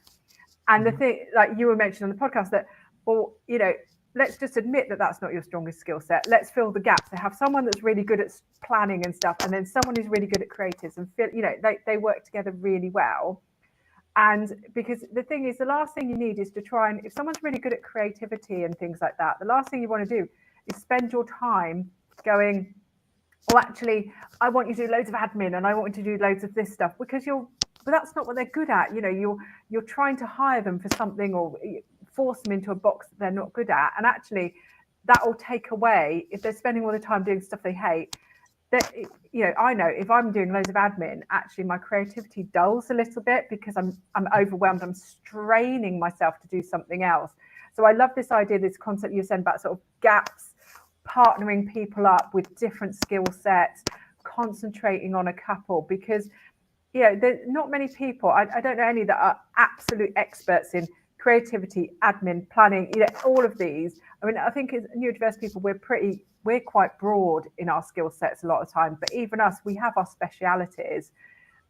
C: And the thing, like you were mentioning on the podcast, that, well, you know, let's just admit that that's not your strongest skill set. Let's fill the gaps. They have someone that's really good at planning and stuff, and then someone who's really good at creatives, and you know, they work together really well. And because the thing is, the last thing you need is to try and, if someone's really good at creativity and things like that, the last thing you want to do is spend your time going, oh, actually, I want you to do loads of admin and I want you to do loads of this stuff, because but that's not what they're good at. You know, you're trying to hire them for something or force them into a box that they're not good at. And actually, that will take away, if they're spending all the time doing stuff they hate, that, you know, I know if I'm doing loads of admin, actually my creativity dulls a little bit because I'm overwhelmed. I'm straining myself to do something else. So I love this idea, this concept you're saying about sort of gaps, partnering people up with different skill sets, concentrating on a couple, because, you know, there's not many people, I don't know any that are absolute experts in creativity, admin, planning, you know, all of these. I mean, I think as neurodiverse people, we're quite broad in our skill sets a lot of time, but even us, we have our specialities.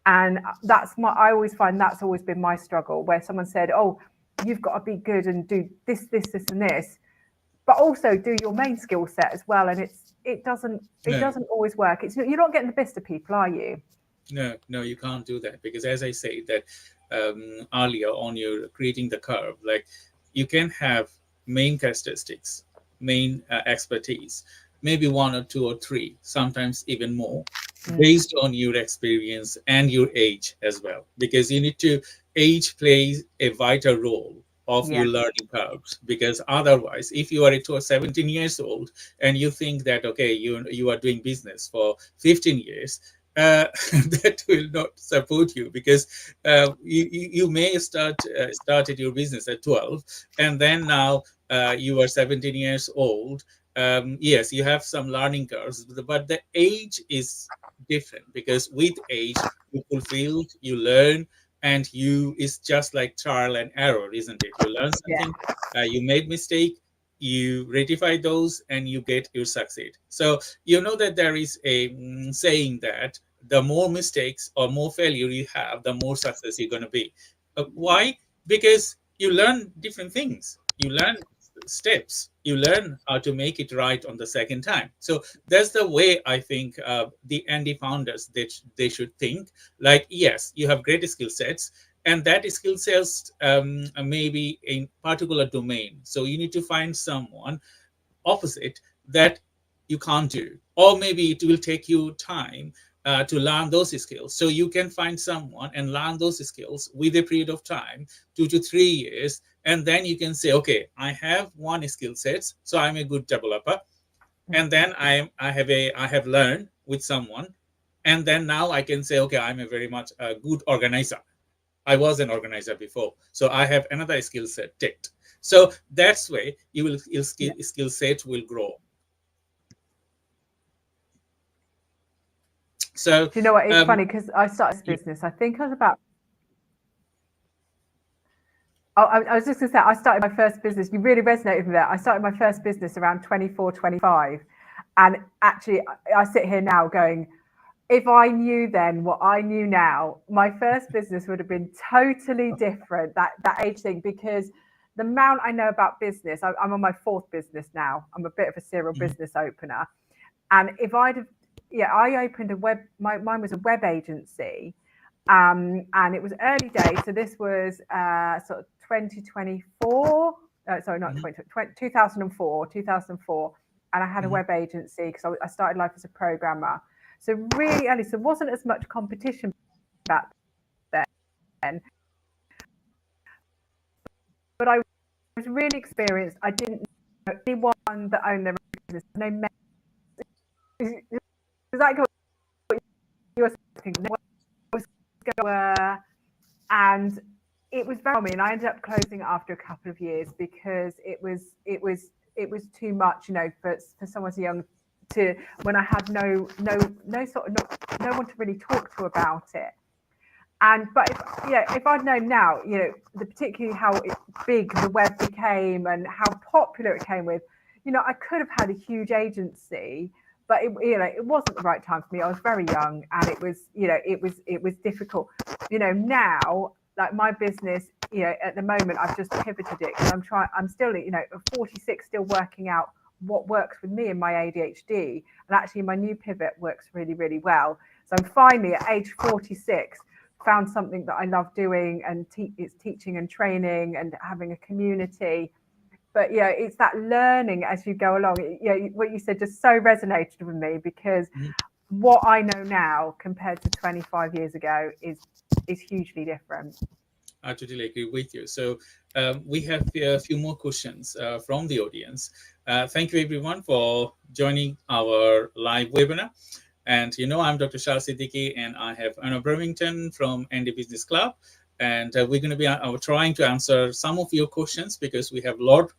C: And I always find that's always been my struggle, where someone said, oh, you've got to be good and do this, and this, but also do your main skill set as well. And it doesn't always work. You're not getting the best of people, are you?
F: No, you can't do that, because as I say that earlier on, you're creating the curve. Like, you can have main characteristics, main expertise, maybe 1 or 2 or 3, sometimes even more, based on your experience and your age as well, because you need to, age plays a vital role of your learning curves. Because otherwise, if you are 17 years old and you think that, okay, you are doing business for 15 years, that will not support you, because you may started your business at 12, and then now you are 17 years old. Yes, you have some learning curves, but the age is different, because with age you fulfill, you learn, and it's just like trial and error, isn't it? You learn something, you made mistake, you rectify those, and you succeed. So you know that there is a saying that the more mistakes or more failure you have, the more success you're going to be. Why? Because you learn different things. You learn steps. You learn how to make it right on the second time. So that's the way I think the Andy founders, they should think. Like, yes, you have great skill sets, and that skill sets maybe in particular domain. So you need to find someone opposite that you can't do, or maybe it will take you time to learn those skills. So you can find someone and learn those skills with a period of time, 2 to 3 years, and then you can say, okay, I have one skill set, so I'm a good developer, and then I have learned with someone, and then now I can say, okay, I'm a very much a good organizer. I was an organizer before, so I have another skill set ticked. So that's way your skill set will grow. So
C: do you know what? It's funny, because I started this business, I think I was about, I was just going to say, I started my first business. You really resonated with me there. I started my first business around 24, 25. And actually, I sit here now going, if I knew then what I knew now, my first business would have been totally different, that age thing, because the amount I know about business, I'm on my 4th business now. I'm a bit of a serial business opener. And if I opened mine was a web agency. And it was early days. So this was sort of 2024. Sorry, not 2004. And I had a web agency because I started life as a programmer. So really early, so there wasn't as much competition back then. But I was really experienced. I didn't know anyone that owned their own business. No men. Exactly what you were saying. And it was very me, and I ended up closing after a couple of years because it was too much, you know, for someone so young to, when I had no one to really talk to about it. And but if I'd known now, you know, particularly how big the web became and how popular it came with, you know, I could have had a huge agency, but it wasn't the right time for me. I was very young, and it was difficult. You know, now, like my business, you know, at the moment I've just pivoted it because I'm still, you know, 46, still working out what works with me and my ADHD, and actually my new pivot works really, really well. So I'm finally at age 46 found something that I love doing, and it's teaching and training and having a community. But yeah, it's that learning as you go along. What you said just so resonated with me, because what I know now compared to 25 years ago is hugely different.
F: I totally agree with you. So we have a few more questions from the audience. Thank you everyone for joining our live webinar. And you know, I'm Dr. Shah Siddiqui, and I have Anna Brewington from ND Business Club. And we're going to be trying to answer some of your questions, because we have a lot of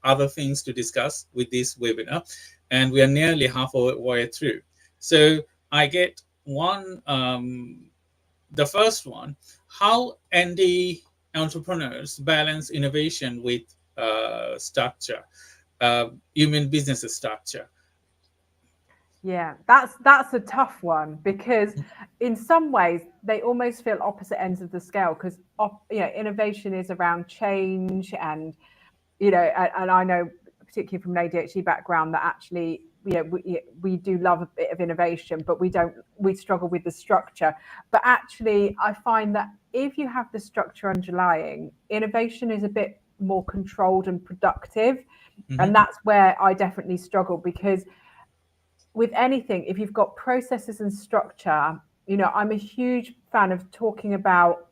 F: other things to discuss with this webinar. And we are nearly halfway through. So I get one, the first one: how ND entrepreneurs balance innovation with structure? You mean business structure?
C: Yeah, that's a tough one, because in some ways they almost feel opposite ends of the scale, because innovation is around change, and and I know particularly from an ADHD background that actually we do love a bit of innovation, but we struggle with the structure. But actually I find that if you have the structure underlying, innovation is a bit more controlled and productive. And that's where I definitely struggle, because with anything, if you've got processes and structure, I'm a huge fan of talking about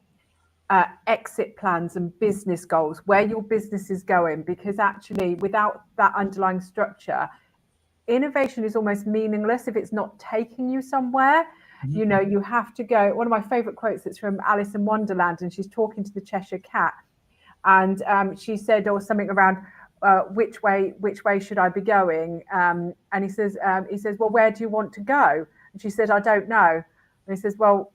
C: exit plans and business goals, where your business is going, because actually without that underlying structure, innovation is almost meaningless if it's not taking you somewhere. You have to go. One of my favorite quotes is from Alice in Wonderland, and she's talking to the Cheshire Cat, and she said, something around which way should I be going? And he says, well, where do you want to go? And she said, I don't know. And he says, well,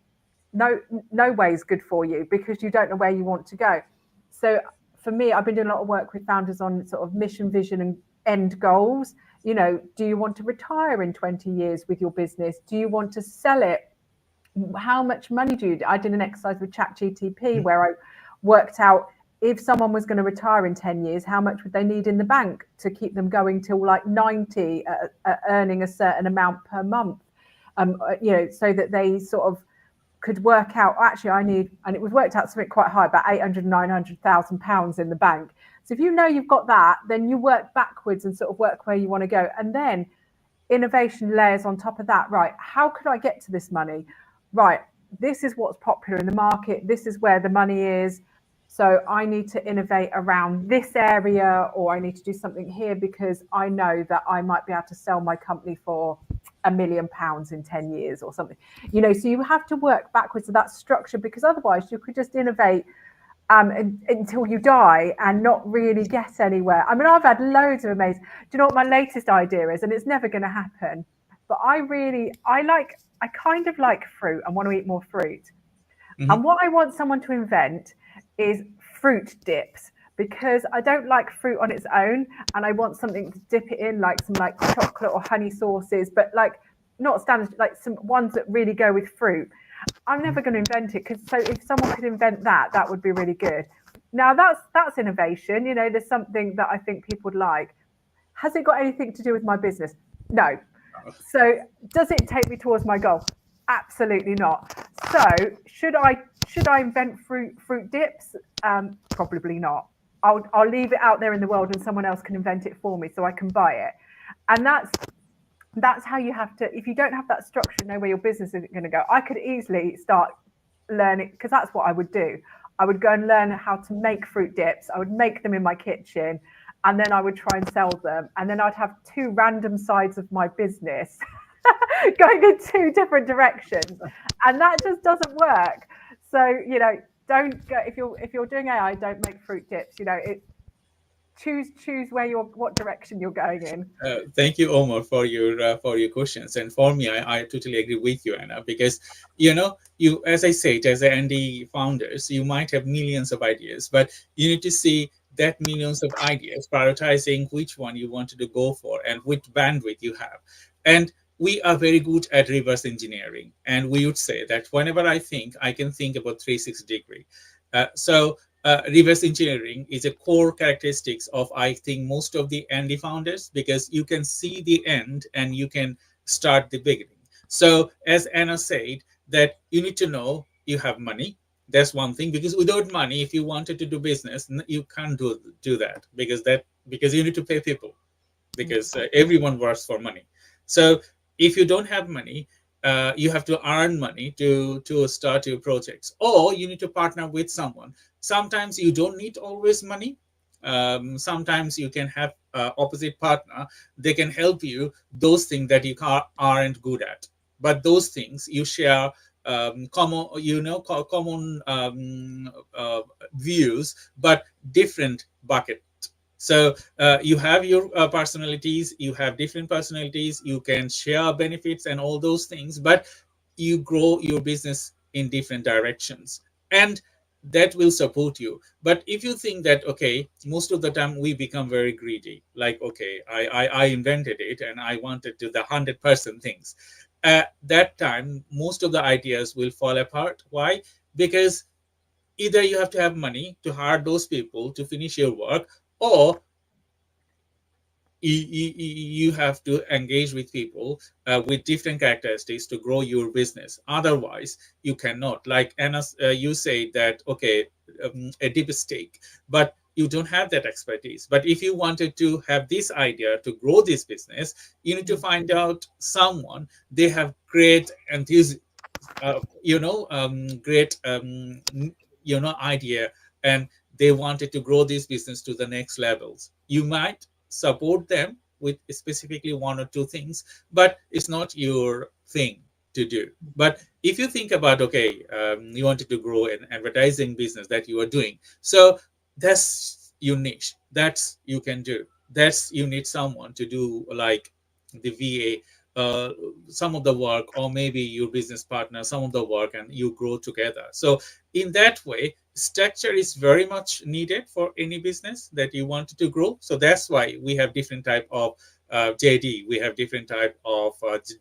C: no way is good for you, because you don't know where you want to go. So for me, I've been doing a lot of work with founders on sort of mission, vision, and end goals. Do you want to retire in 20 years with your business? Do you want to sell it? How much money do you? I did an exercise with ChatGPT where I worked out, if someone was going to retire in 10 years, how much would they need in the bank to keep them going till like 90, earning a certain amount per month, so that they sort of could work out, actually I need, and it was worked out something quite high, about 800, 900,000 pounds in the bank. So if you've got that, then you work backwards and sort of work where you want to go. And then innovation layers on top of that. Right, how could I get to this money? Right, this is what's popular in the market. This is where the money is. So I need to innovate around this area, or I need to do something here, because I know that I might be able to sell my company for £1 million in 10 years or something. So you have to work backwards to that structure, because otherwise you could just innovate until you die and not really get anywhere. I mean, I've had loads of amazing. Do you know what my latest idea is? And it's never going to happen. But I kind of like fruit and want to eat more fruit. And what I want someone to invent is fruit dips, because I don't like fruit on its own, and I want something to dip it in, like some like chocolate or honey sauces, but like not standard, like some ones that really go with fruit. I'm never going to invent it, because so if someone could invent that would be really good. Now that's innovation. There's something that I think people would like. Has it got anything to do with my business? No. So does it take me towards my goal? Absolutely not. So should I invent fruit dips? Probably not. I'll leave it out there in the world, and someone else can invent it for me, so I can buy it. And that's that's how you have to, if you don't have that structure, know where your business is going to go. I could easily start learning, because that's what I would do. I would go and learn how to make fruit dips. I would make them in my kitchen, and then I would try and sell them. And then I'd have two random sides of my business going in two different directions. And that just doesn't work. So, you know, don't go, if you're doing AI, don't make fruit dips. You know, choose what direction you're going in.
F: Thank you, Omar, for your questions. And for me, I totally agree with you, Anna, because you know, you, as I said, as ND founders, you might have millions of ideas, but you need to see that millions of ideas, prioritizing which one you wanted to go for and which bandwidth you have. And we are very good at reverse engineering, and we would say that whenever I can think about 360 degree. Reverse engineering is a core characteristics of, I think, most of the Andy founders, because you can see the end and you can start the beginning. So as Anna said, that you need to know you have money. That's one thing, because without money, if you wanted to do business, you can't do that, because you need to pay people, because everyone works for money. So if you don't have money, you have to earn money to start your projects, or you need to partner with someone. Sometimes you don't need always money. Sometimes you can have opposite partner. They can help you those things that you aren't good at, but those things you share common views, but different bucket. So you have your personalities, you have different personalities, you can share benefits and all those things, but you grow your business in different directions, and that will support you. But if you think that, okay, most of the time we become very greedy, like, okay, I invented it and I wanted to the 100% things. At that time, most of the ideas will fall apart. Why? Because either you have to have money to hire those people to finish your work, or you have to engage with people with different characteristics to grow your business. Otherwise, you cannot. Like Anna, you say that, okay, a deep stake, but you don't have that expertise. But if you wanted to have this idea to grow this business, you need to find out someone, they have great enthusiasm, great idea, and they wanted to grow this business to the next levels. You might support them with specifically one or two things, but it's not your thing to do. But if you think about, okay, you wanted to grow an advertising business that you are doing, so that's your niche, that's you can do, that's you need someone to do, like the VA, some of the work, or maybe your business partner some of the work, and you grow together. So in that way, structure is very much needed for any business that you want to grow. So that's why we have different type of JD, we have different type of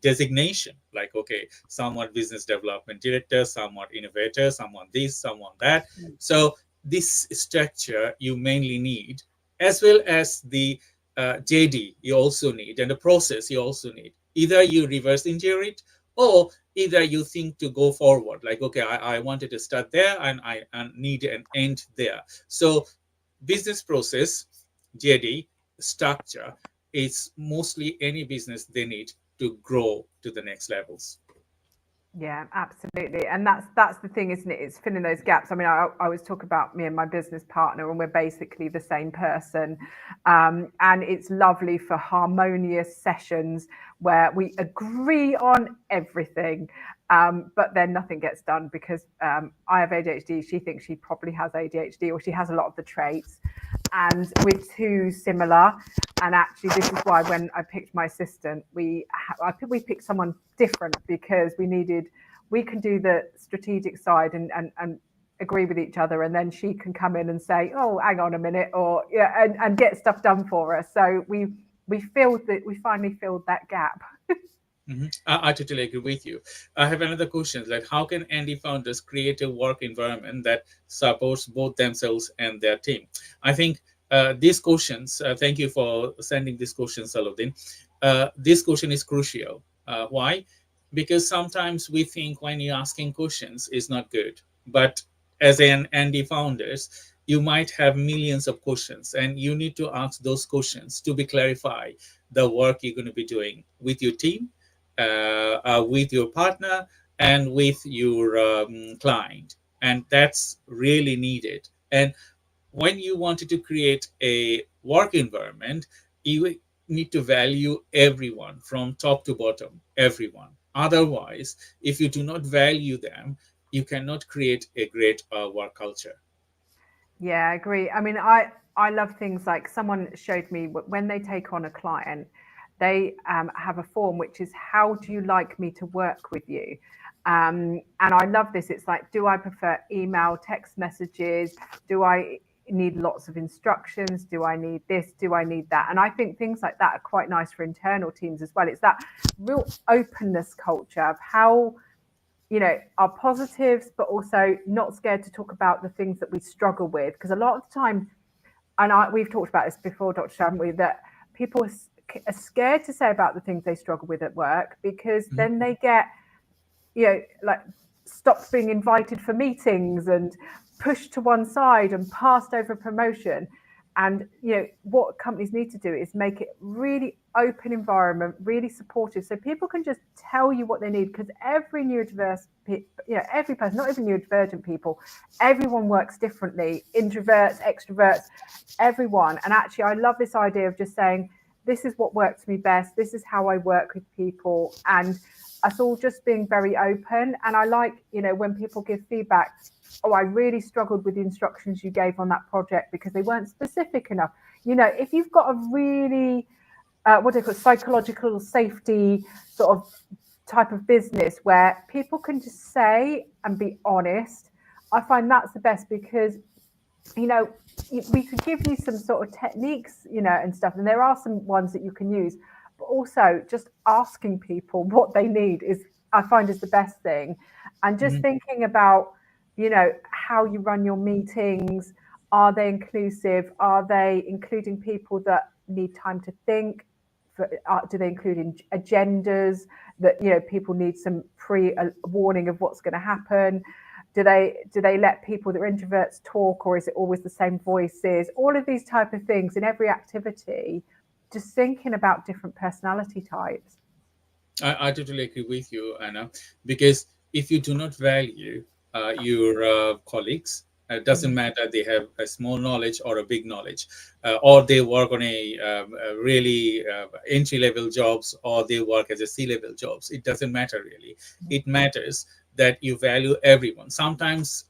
F: designation, like, okay, somewhat business development director, somewhat innovator, someone this, someone that. So this structure you mainly need, as well as the JD you also need, and the process you also need. Either you reverse engineer it, or either you think to go forward, like, okay, I wanted to start there and I need an end there. So business process, JD, structure is mostly any business they need to grow to the next levels.
C: Yeah, absolutely. And that's the thing, isn't it? It's filling those gaps. I mean, I was talking about me and my business partner, and we're basically the same person. And it's lovely for harmonious sessions where we agree on everything, but then nothing gets done because I have ADHD. She thinks she probably has ADHD, or she has a lot of the traits. And we're too similar. And actually, this is why when I picked my assistant, we picked someone different, because we can do the strategic side and agree with each other, and then she can come in and say, oh, hang on a minute, or yeah, and get stuff done for us. So we finally filled that gap.
F: Mm-hmm. I totally agree with you. I have another question, like, how can Andy founders create a work environment that supports both themselves and their team? I think these questions, thank you for sending these questions, Saluddin. This question is crucial. Why? Because sometimes we think when you're asking questions is not good. But as an Andy founders, you might have millions of questions, and you need to ask those questions to be clarified the work you're going to be doing with your team, with your partner, and with your client. And that's really needed. And when you wanted to create a work environment, you need to value everyone from top to bottom, everyone. Otherwise, if you do not value them, you cannot create a great work culture.
C: Yeah, I agree. I mean, I love things like someone showed me when they take on a client, they have a form which is, how do you like me to work with you? And I love this. It's like, do I prefer email, text messages? Do I need lots of instructions? Do I need this? Do I need that? And I think things like that are quite nice for internal teams as well. It's that real openness culture of how, you know, are positives, but also not scared to talk about the things that we struggle with. Because a lot of the time, and we've talked about this before, Dr. Shah, haven't we, that people are scared to say about the things they struggle with at work, because then they get, you know, like stopped being invited for meetings and pushed to one side and passed over promotion. And, you know, what companies need to do is make it really open environment, really supportive, so people can just tell you what they need. Because every neurodiverse, you know, every person, not even neurodivergent people, everyone works differently. Introverts, extroverts, everyone. And actually, I love this idea of just saying, this is what works for me best. This is how I work with people. And us all just being very open. And I like, you know, when people give feedback, oh, I really struggled with the instructions you gave on that project because they weren't specific enough. You know, if you've got a really, what do they call it, psychological safety sort of type of business where people can just say and be honest, I find that's the best. Because, you know, we could give you some sort of techniques, you know, and stuff, and there are some ones that you can use, but also just asking people what they need is, I find, is the best thing. And just thinking about, you know, how you run your meetings. Are they inclusive? Are they including people that need time to think? Do they include agendas that, you know, people need some pre-warning of what's going to happen? Do they let people that are introverts talk, or is it always the same voices? All of these type of things in every activity, just thinking about different personality types.
F: I totally agree with you, Anna, because if you do not value your colleagues, it doesn't matter they have a small knowledge or a big knowledge, or they work on a really entry-level jobs, or they work as a C-level jobs. It doesn't matter really. It matters that you value everyone. Sometimes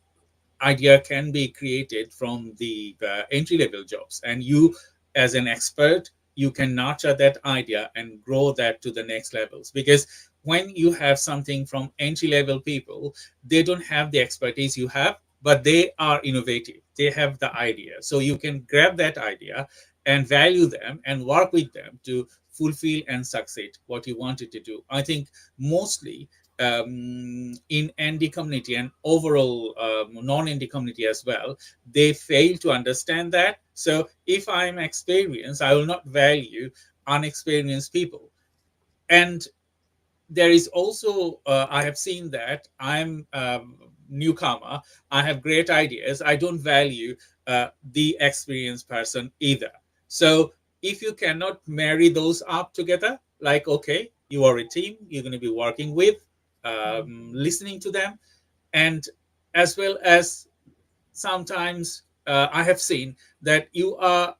F: idea can be created from the entry-level jobs, and you, as an expert, you can nurture that idea and grow that to the next levels. Because when you have something from entry-level people, they don't have the expertise you have, but they are innovative. They have the idea. So you can grab that idea and value them and work with them to fulfill and succeed what you wanted to do. I think mostly in ND community and overall non-ND community as well, they fail to understand that. So if I'm experienced, I will not value unexperienced people. And there is also, I have seen that I'm newcomer, I have great ideas, I don't value the experienced person either. So if you cannot marry those up together, like, okay, you are a team, you're going to be working with, listening to them, and as well as sometimes I have seen that you are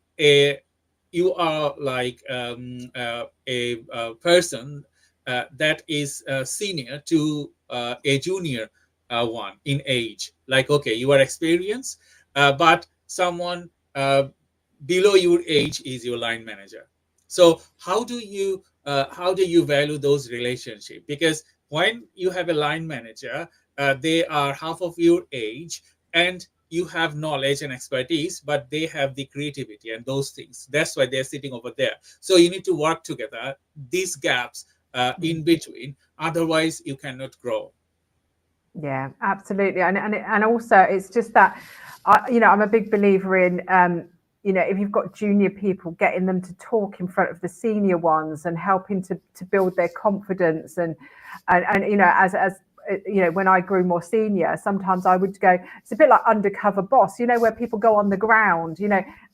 F: like a person that is senior to a junior one in age. Like, okay, you are experienced, but someone below your age is your line manager. So how do you value those relationships? Because when you have a line manager, they are half of your age, and you have knowledge and expertise, but they have the creativity and those things. That's why they're sitting over there. So you need to work together, these gaps in between. Otherwise, you cannot grow.
C: Yeah, absolutely. And also, it's just that, you know, I'm a big believer in, you know, if you've got junior people, getting them to talk in front of the senior ones and helping to build their confidence and you know, as when I grew more senior, sometimes I would go, it's a bit like undercover boss, where people go on the ground.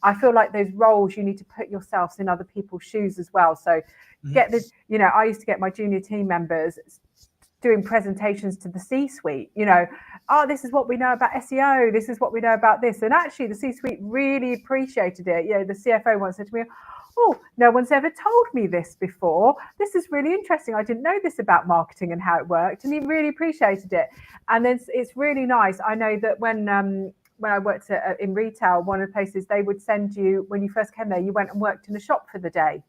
C: I feel like those roles, you need to put yourselves in other people's shoes as well. So get the, I used to get my junior team members doing presentations to the C-suite, this is what we know about SEO, this is what we know about this. And actually the C-suite really appreciated it. The CFO once said to me, oh, no one's ever told me this before. This is really interesting. I didn't know this about marketing and how it worked. And he really appreciated it. And then it's really nice. I know that when I worked in retail, one of the places they would send you, when you first came there, you went and worked in a shop for the day.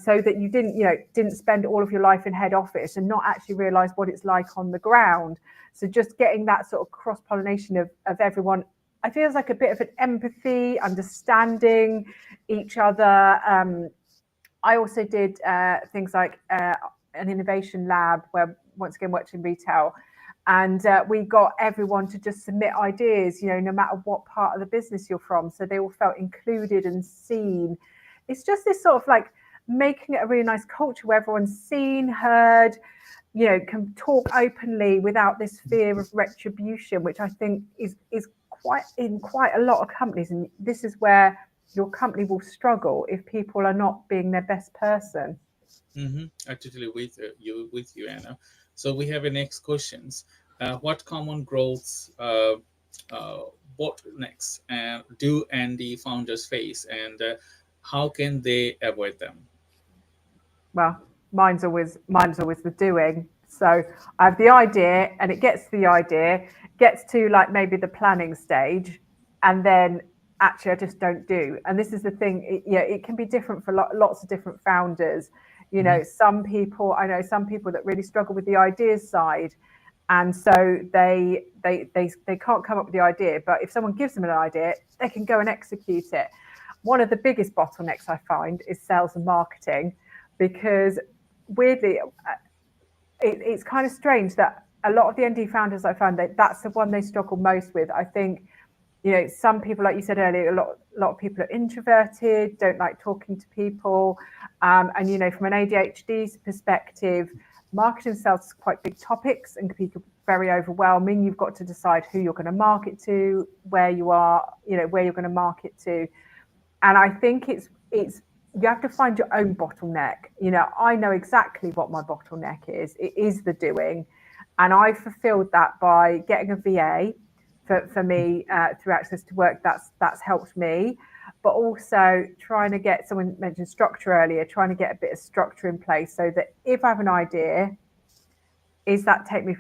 C: So that you didn't spend all of your life in head office and not actually realize what it's like on the ground. So just getting that sort of cross-pollination of everyone, I feel like a bit of an empathy, understanding each other. I also did things like an innovation lab where, once again, worked in retail. And we got everyone to just submit ideas, no matter what part of the business you're from. So they all felt included and seen. It's just this sort of like making it a really nice culture where everyone's seen, heard, can talk openly without this fear of retribution, which I think is quite a lot of companies. And this is where your company will struggle if people are not being their best person.
F: I totally with you, Anna. So we have a next questions. What common growths, bottlenecks do Andy founders face, and how can they avoid them?
C: Well, mine's always the doing. So I have the idea, and it gets to the idea, gets to like maybe the planning stage, and then actually I just don't do. And this is the thing, it can be different for lots of different founders. Some people that really struggle with the ideas side, and so they can't come up with the idea. But if someone gives them an idea, they can go and execute it. One of the biggest bottlenecks I find is sales and marketing, because weirdly, it's kind of strange that a lot of the ND founders I found that's the one they struggle most with. I think, some people, like you said earlier, a lot of people are introverted, don't like talking to people. And, from an ADHD perspective, marketing and sales is quite big topics and can be very overwhelming. You've got to decide who you're going to market to, where you are, where you're going to market to. And I think it's you have to find your own bottleneck. I know exactly what my bottleneck is. It is the doing. And I fulfilled that by getting a VA for me through Access to Work. That's helped me. But also trying to get, someone mentioned structure earlier, trying to get a bit of structure in place so that if I have an idea, is that take me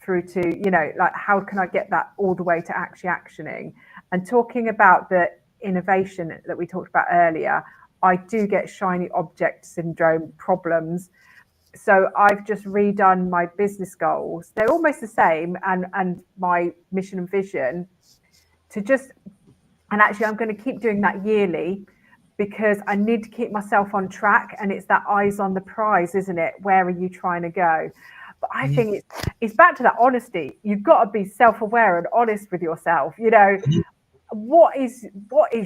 C: through to, like, how can I get that all the way to actually actioning? And talking about the innovation that we talked about earlier, I do get shiny object syndrome problems. So I've just redone my business goals. They're almost the same, and my mission and vision and actually I'm going to keep doing that yearly, because I need to keep myself on track. And it's that eyes on the prize, isn't it? Where are you trying to go? But I think it's back to that honesty. You've got to be self-aware and honest with yourself. What is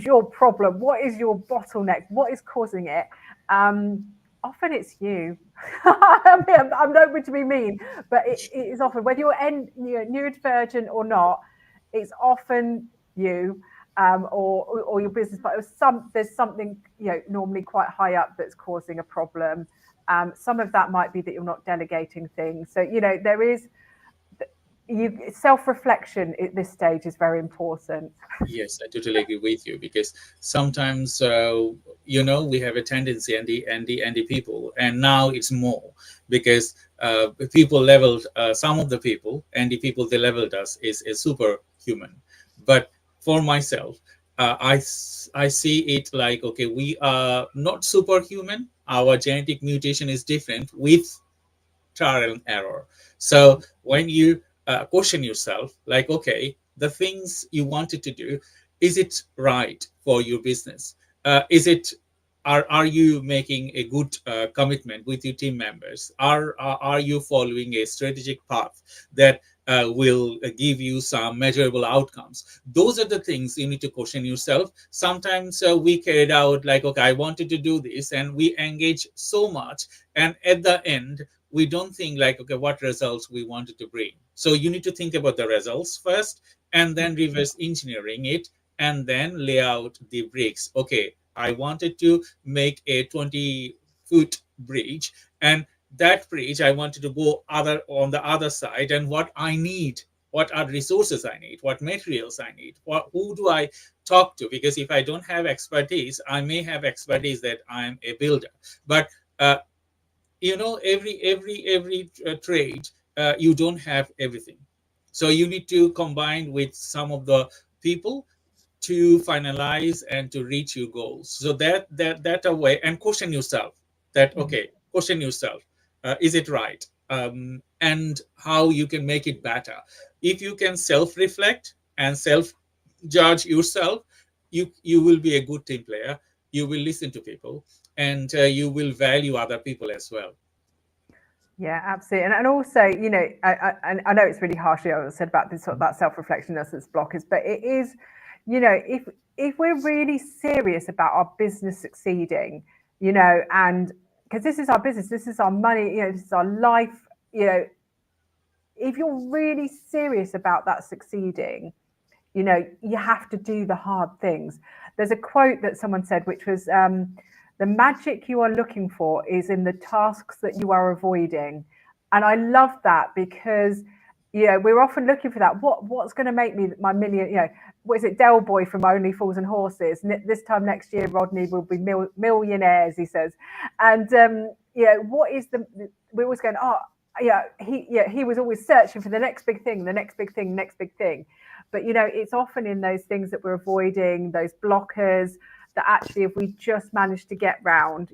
C: your problem? What is your bottleneck? What is causing it? Often it's you. I mean, I'm not going to be mean, but it is often, whether you're neurodivergent or not, it's often you, or your business. But there's something normally quite high up that's causing a problem. Some of that might be that you're not delegating things. So there is. Self-reflection at this stage is very important.
F: Yes, I totally agree with you, because sometimes we have a tendency, and the people, and now it's more because people leveled some of the people, and the people they leveled us is superhuman. But for myself, I see it like, okay, we are not superhuman. Our genetic mutation is different with trial and error. So when you question yourself, like, okay, the things you wanted to do, is it right for your business? Are you making a good commitment with your team members? Are you following a strategic path that will give you some measurable outcomes. Those are the things you need to question yourself. Sometimes we carried out like, okay, I wanted to do this, and we engage so much, and at the end we don't think like, okay, what results we wanted to bring. So you need to think about the results first, and then reverse engineering it, and then lay out the bricks. Okay, I wanted to make a 20-foot bridge, and that bridge I wanted to go on the other side, and what I need, what are resources I need, what materials I need, who do I talk to? Because if I don't have expertise, I may have expertise that I'm a builder, but every trade, you don't have everything. So you need to combine with some of the people to finalize and to reach your goals. So that a way, and question yourself that, okay, question yourself, is it right? And how you can make it better. If you can self-reflect and self-judge yourself, you will be a good team player. You will listen to people, and you will value other people as well.
C: Yeah, absolutely. And also, I know it's really harshly said about this sort of that self-reflection as blockers, but it is, if we're really serious about our business succeeding, and because this is our business, this is our money, this is our life, if you're really serious about that succeeding, you have to do the hard things. There's a quote that someone said, which was, the magic you are looking for is in the tasks that you are avoiding. And I love that, because, we're often looking for that. What's going to make me my million, what is it, Del Boy from Only Fools and Horses? This time next year, Rodney will be millionaires, he says. And, what is we're always going, he was always searching for the next big thing, the next big thing, next big thing. But, it's often in those things that we're avoiding, those blockers, that actually, if we just manage to get round,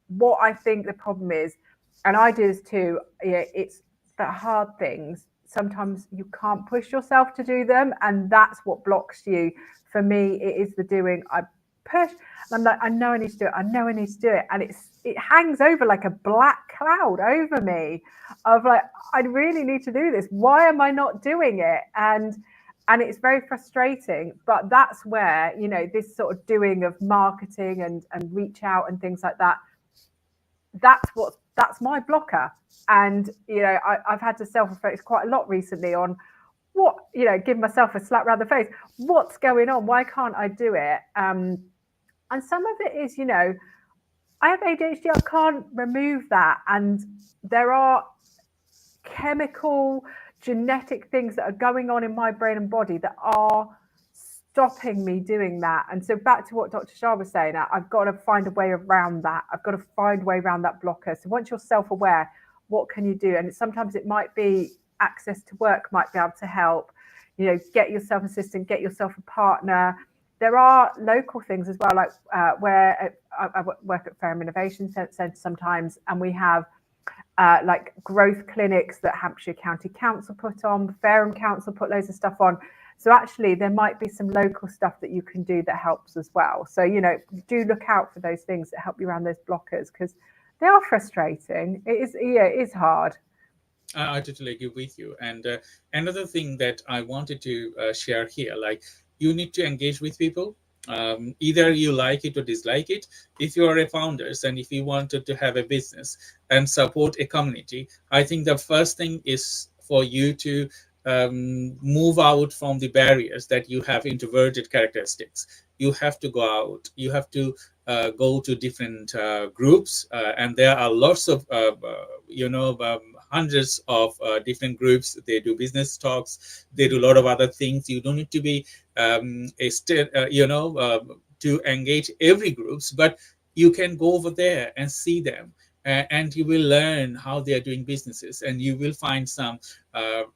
C: what I think the problem is, and I do this too, it's the hard things. Sometimes you can't push yourself to do them, and that's what blocks you. For me, it is the doing. I push, and I'm like, I know I need to do it. I know I need to do it, and it hangs over like a black cloud over me. Of like, I really need to do this. Why am I not doing it? And it's very frustrating, but that's where, this sort of doing of marketing and reach out and things like that, that's my blocker. And, I've had to self-reflect quite a lot recently on what, give myself a slap around the face. What's going on? Why can't I do it? And some of it is, I have ADHD, I can't remove that. And there are chemical, genetic things that are going on in my brain and body that are stopping me doing that. And so back to what Dr. Shah was saying, I've got to find a way around that. I've got to find a way around that blocker. So once you're self-aware, what can you do? And sometimes it might be access to work might be able to help, get yourself an assistant, get yourself a partner. There are local things as well, like where I work at Fareham Innovation Centre sometimes, and we have like growth clinics that Hampshire County Council put on, Fareham Council put loads of stuff on. So actually there might be some local stuff that you can do that helps as well. So, do look out for those things that help you around those blockers, because they are frustrating. It is hard.
F: I totally agree with you. And another thing that I wanted to share here, like, you need to engage with people. Either you like it or dislike it. If you are a founder and if you wanted to have a business and support a community, I think the first thing is for you to move out from the barriers that you have introverted characteristics. You have to go out. You have to go to different groups, and there are lots of hundreds of different groups. They do business talks. They do a lot of other things. You don't need to be to engage every groups, but you can go over there and see them, and you will learn how they are doing businesses, and you will find some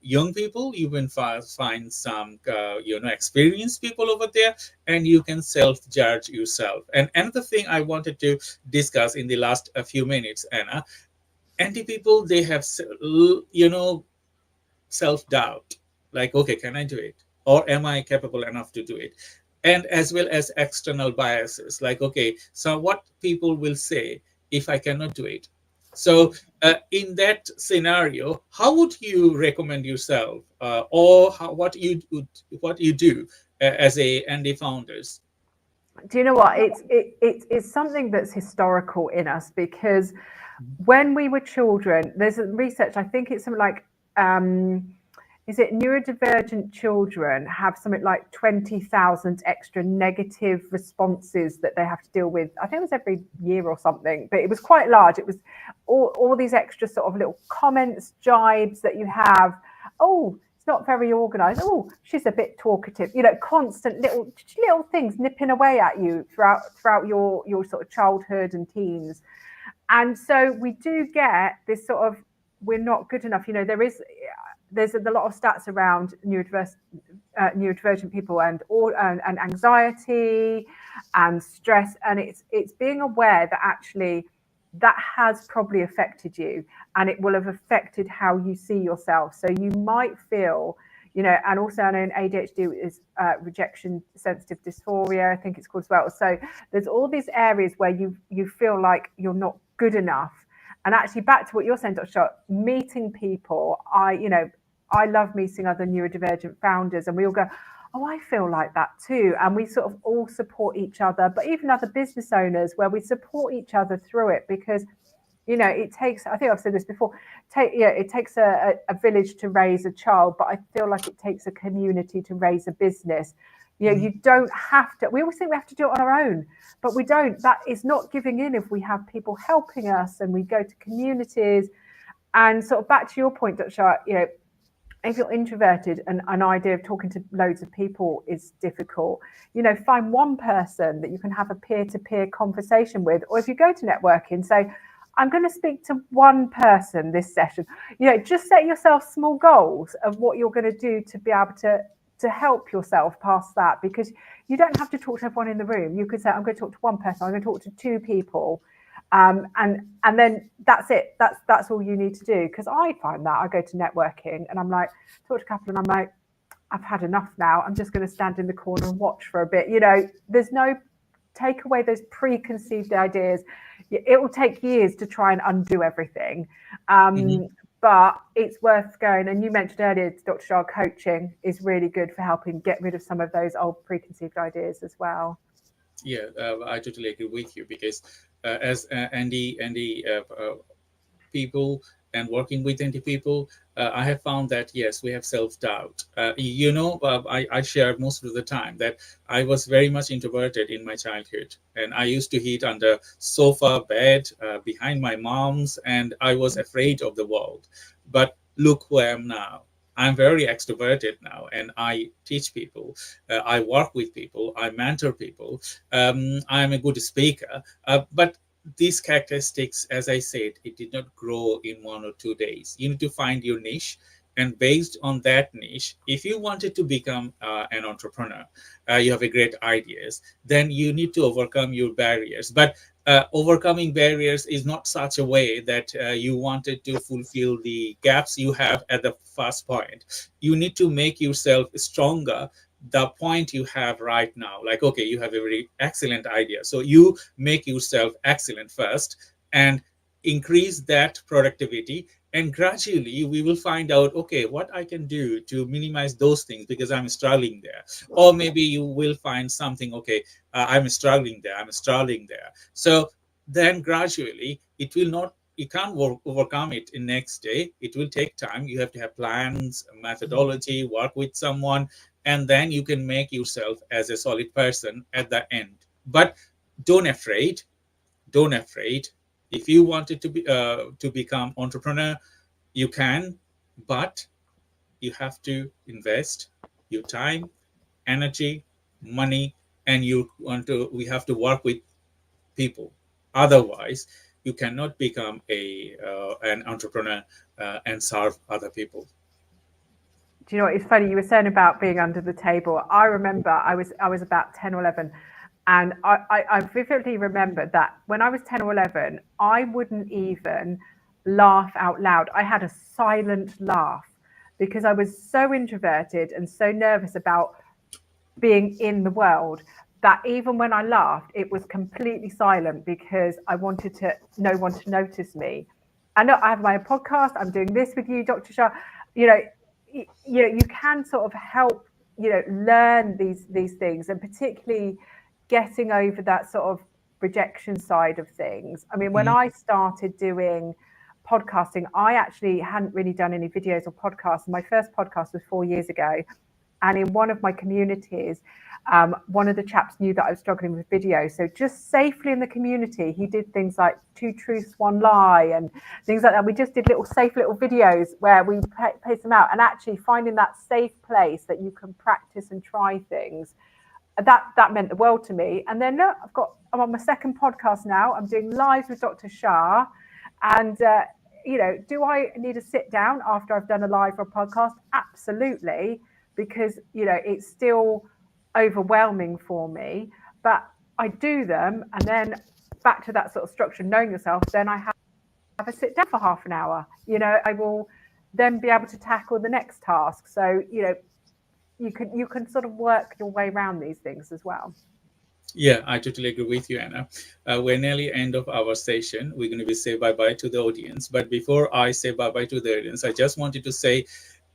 F: young people. You will find some experienced people over there, and you can self-judge yourself. And another thing I wanted to discuss in the last few minutes, Anna, NT people, they have self-doubt, like, okay, can I do it, or am I capable enough to do it? And as well as external biases, like, okay, so what people will say if I cannot do it. So in that scenario, how would you recommend yourself, or what you do as a ND founders?
C: Do you know what? It's something that's historical in us, because when we were children, there's a research, I think it's something like, is it neurodivergent children have something like 20,000 extra negative responses that they have to deal with. I think it was every year or something, but it was quite large. It was all these extra sort of little comments, jibes that you have. Oh, it's not very organized. Oh, she's a bit talkative. You know, constant little things nipping away at you throughout your sort of childhood and teens. And so we do get this sort of, we're not good enough. You know, there's a lot of stats around neurodivergent people and anxiety and stress, and it's being aware that actually that has probably affected you, and it will have affected how you see yourself. So you might feel, you know, and also I know in ADHD is rejection sensitive dysphoria, I think it's called as well. So there's all these areas where you feel like you're not good enough. And actually, back to what you're saying, Dr. Shah, meeting people, I love meeting other neurodivergent founders, and we all go, oh, I feel like that too. And we sort of all support each other, but even other business owners, where we support each other through it, because, you know, it takes, I think I've said this before, it takes a village to raise a child, but I feel like it takes a community to raise a business. You know, you don't have to, we always think we have to do it on our own, but we don't. That is not giving in if we have people helping us and we go to communities. And sort of back to your point, Dr. Shah, you know, if you're introverted and an idea of talking to loads of people is difficult, you know, find one person that you can have a peer-to-peer conversation with. Or if you go to networking, say, I'm going to speak to one person this session. You know, just set yourself small goals of what you're going to do to be able to help yourself past that, because you don't have to talk to everyone in the room. You could say, I'm going to talk to one person, I'm going to talk to two people. And then that's it. That's all you need to do. Because I find that I go to networking and I'm like, talk to a couple and I'm like, I've had enough now. I'm just going to stand in the corner and watch for a bit. You know, there's no, take away those preconceived ideas. It will take years to try and undo everything. But it's worth going. And you mentioned earlier, Dr. Shah, coaching is really good for helping get rid of some of those old preconceived ideas as well.
F: Yeah, I totally agree with you, because as Andy people and working with ND people, I have found that, yes, we have self-doubt. You know, I share most of the time that I was very much introverted in my childhood, and I used to hide under sofa, bed, behind my mom's, and I was afraid of the world. But look who I am now. I'm very extroverted now, and I teach people. I work with people. I mentor people. I'm a good speaker. But these characteristics, as I said, it did not grow in 1 or 2 days. You need to find your niche. And based on that niche, if you wanted to become an entrepreneur, you have a great ideas, then you need to overcome your barriers. But overcoming barriers is not such a way that you wanted to fulfill the gaps you have at the first point. You need to make yourself stronger the point you have right now. Like, okay, you have a very excellent idea, so you make yourself excellent first and increase that productivity, and gradually we will find out, okay, what I can do to minimize those things because I'm struggling there. Or maybe you will find something, okay, I'm struggling there. So then gradually it will not, you can't overcome it in next day. It will take time. You have to have plans, methodology, work with someone, and then you can make yourself as a solid person at the end. But don't afraid. If you wanted to become entrepreneur, you can, but you have to invest your time, energy, money, and we have to work with people. Otherwise, you cannot become an entrepreneur and serve other people.
C: Do you know what? It's funny, you were saying about being under the table. I remember I was about 10 or 11, and I vividly remember that when I was 10 or 11, I wouldn't even laugh out loud. I had a silent laugh because I was so introverted and so nervous about being in the world that even when I laughed, it was completely silent because I wanted no one to notice me. I know I have my own podcast. I'm doing this with you, Dr. Shah. You know, you can sort of help, learn these things, and particularly getting over that sort of rejection side of things. I mean, when I started doing podcasting, I actually hadn't really done any videos or podcasts. My first podcast was 4 years ago. And in one of my communities, one of the chaps knew that I was struggling with video. So just safely in the community, he did things like 2 truths, 1 lie and things like that. We just did safe little videos where we paste them out, and actually finding that safe place that you can practice and try things. That meant the world to me. And then look, I'm on my second podcast now. I'm doing lives with Dr. Shah. And do I need to sit down after I've done a live or podcast? Absolutely. Because it's still overwhelming for me, but I do them, and then back to that sort of structure, knowing yourself, then I have a sit down for half an hour. I will then be able to tackle the next task. So you can sort of work your way around these things as well.
F: Yeah, I totally agree with you, Anna. We're nearly end of our session. We're going to be say bye-bye to the audience. But before I say bye-bye to the audience, I just wanted to say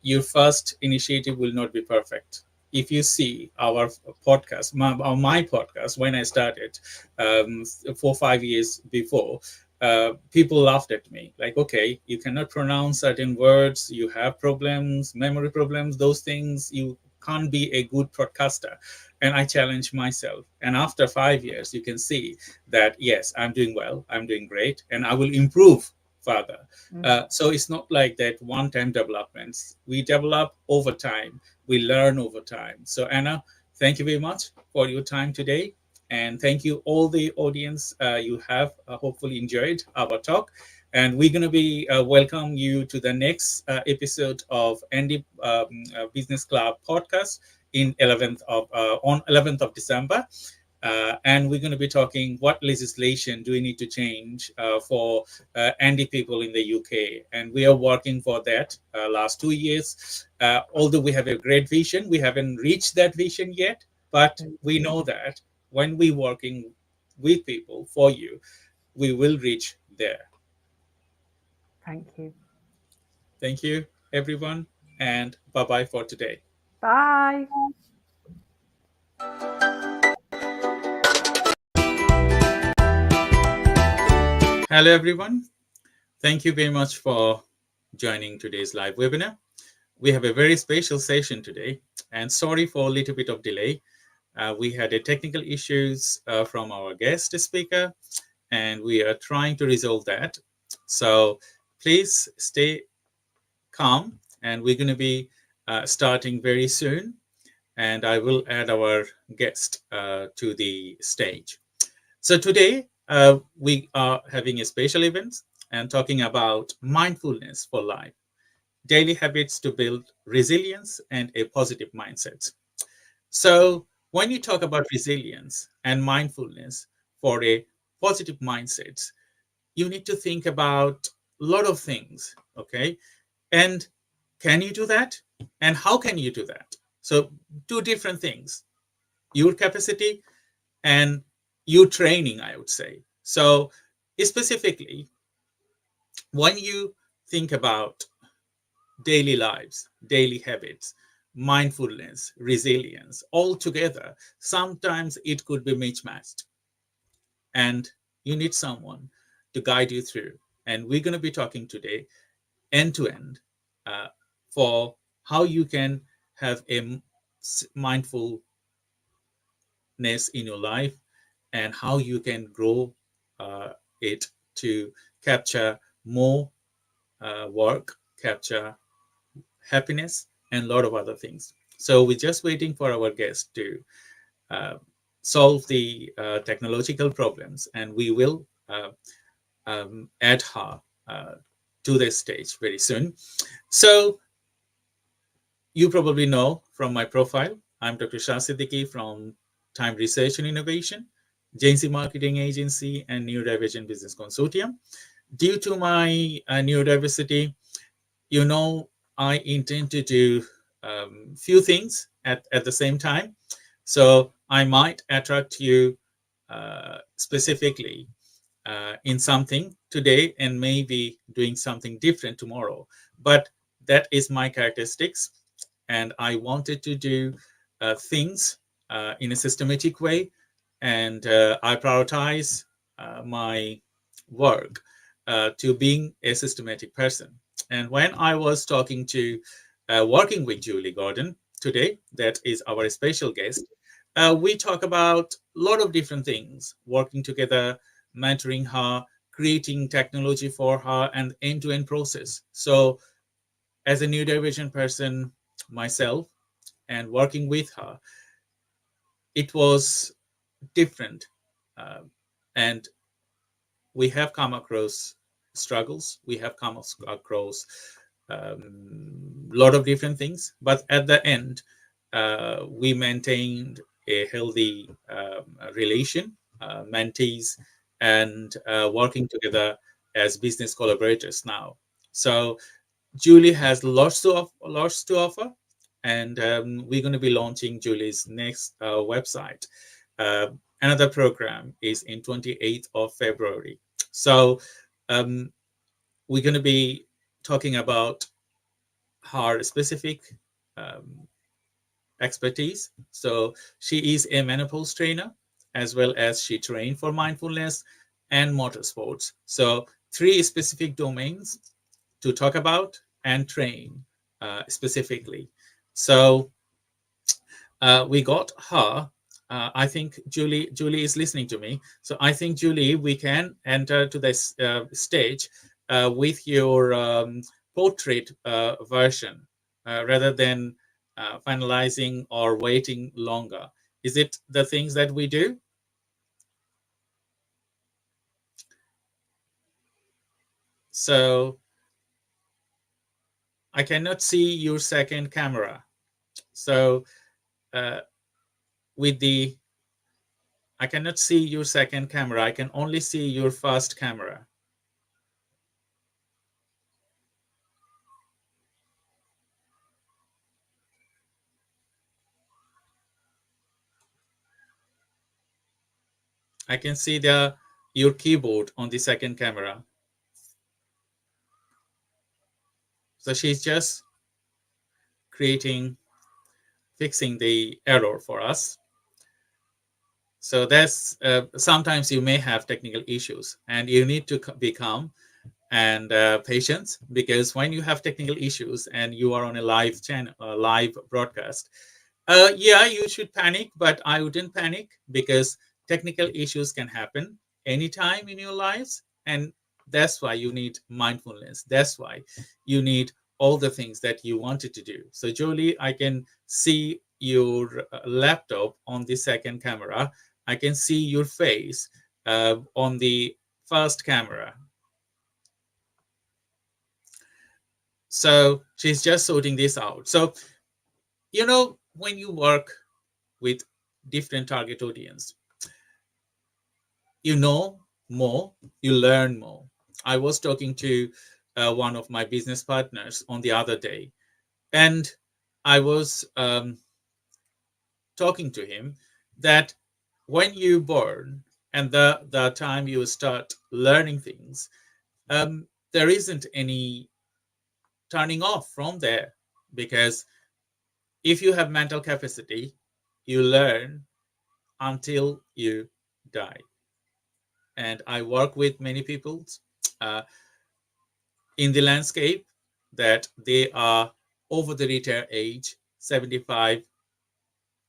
F: your first initiative will not be perfect. If you see our podcast, my podcast, when I started 4 or 5 years before, people laughed at me like, okay, you cannot pronounce certain words, you have problems, memory problems, those things, you can't be a good podcaster. And I challenged myself. And after 5 years, you can see that, yes, I'm doing well, I'm doing great, and I will improve further. So it's not like that one-time developments. We develop over time. We learn over time. So Anna, thank you very much for your time today. And thank you all the audience. You have hopefully enjoyed our talk. And we're going to be welcome you to the next episode of Andy Business Club podcast on 11th of December. And we're going to be talking what legislation do we need to change for Andy people in the UK. And we are working for that last 2 years. Although we have a great vision, we haven't reached that vision yet. But we know that when we're working with people for you, we will reach there.
C: Thank you.
F: Thank you, everyone. And bye-bye for today.
C: Bye.
F: Hello, everyone. Thank you very much for joining today's live webinar. We have a very special session today, and sorry for a little bit of delay. We had a technical issues from our guest speaker, and we are trying to resolve that. So please stay calm, and we're going to be starting very soon. And I will add our guest to the stage. So today we are having a special event and talking about mindfulness for life, daily habits to build resilience and a positive mindset. So when you talk about resilience and mindfulness for a positive mindset, you need to think about a lot of things, okay? And can you do that? And how can you do that? So 2 different things, your capacity and your training, I would say. So specifically, when you think about daily lives, daily habits, mindfulness, resilience, all together, sometimes it could be mismatched. And you need someone to guide you through. And we're going to be talking today end to end for how you can have a mindfulness in your life and how you can grow it to capture more work, capture happiness, and a lot of other things. So we're just waiting for our guest to solve the technological problems, and we will add her to the stage very soon. So you probably know from my profile, I'm Dr. Shah Siddiqui from Time Research and Innovation, Agency Marketing Agency, and Neurodivergent Business Consortium. Due to my neurodiversity, I intend to do few things at the same time. So I might attract you specifically in something today and maybe doing something different tomorrow. But that is my characteristics, and I wanted to do things in a systematic way, and I prioritize my work to being a systematic person. And when I was talking to working with Julie Gordon today, that is our special guest, we talk about a lot of different things, working together, mentoring her, creating technology for her, and end-to-end process. So as a neurodivergent person myself and working with her, it was different. And we have come across struggles. We have come across a lot of different things. But at the end, we maintained a healthy relation, mentees, and working together as business collaborators now. So Julie has lots to offer, and we're going to be launching Julie's next website. Another program is in 28th of February. So we're going to be talking about her specific expertise. So she is a menopause trainer, as well as she trained for mindfulness and motorsports. So 3 specific domains to talk about and train specifically. So we got her. I think Julie is listening to me. So I think, Julie, we can enter to this stage with your portrait version rather than finalizing or waiting longer. Is it the things that we do? So I cannot see your second camera. So I cannot see your second camera. I can only see your first camera. I can see your keyboard on the second camera. So she's just fixing the error for us. So that's sometimes you may have technical issues, and you need to be calm and patient, because when you have technical issues and you are on a live channel, live broadcast, yeah, you should panic, but I wouldn't panic, because technical issues can happen anytime in your lives, and that's why you need mindfulness. That's why you need all the things that you wanted to do. So Jolie, I can see your laptop on the second camera. I can see your face on the first camera. So she's just sorting this out. So, you know, when you work with different target audience, you know more, you learn more. I was talking to one of my business partners on the other day, and I was talking to him that when you born and the time you start learning things, there isn't any turning off from there, because if you have mental capacity, you learn until you die. And I work with many people in the landscape that they are over the retire age, 75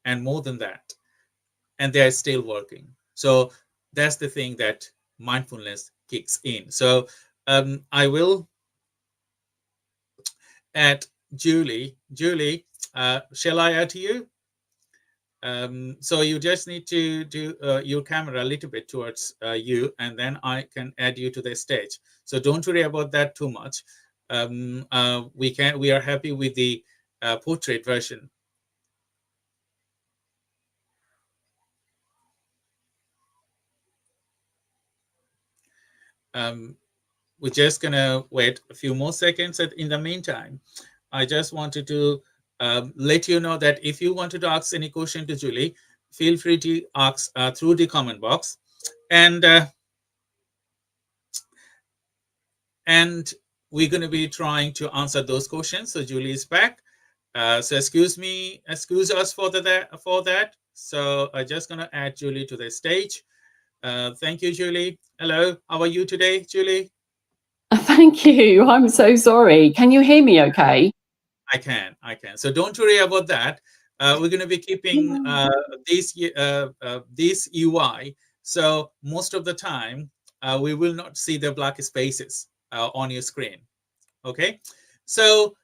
F: and more than that, and they're still working. So that's the thing that mindfulness kicks in. So I will add Julie. Julie, shall I add you? So you just need to do your camera a little bit towards you, and then I can add you to the stage. So don't worry about that too much. We are happy with the portrait version. We're just gonna wait a few more seconds. In the meantime, I just wanted to let you know that if you wanted to ask any question to Julie, feel free to ask through the comment box. And and we're going to be trying to answer those questions. So Julie is back. So excuse us for that. So I'm just going to add Julie to the stage. Thank you, Julie. Hello, how are you today, Julie?
H: Thank you. I'm so sorry. Can you hear me okay?
F: I can. So don't worry about that. We're going to be keeping this UI. So most of the time, we will not see the black spaces on your screen. Okay. So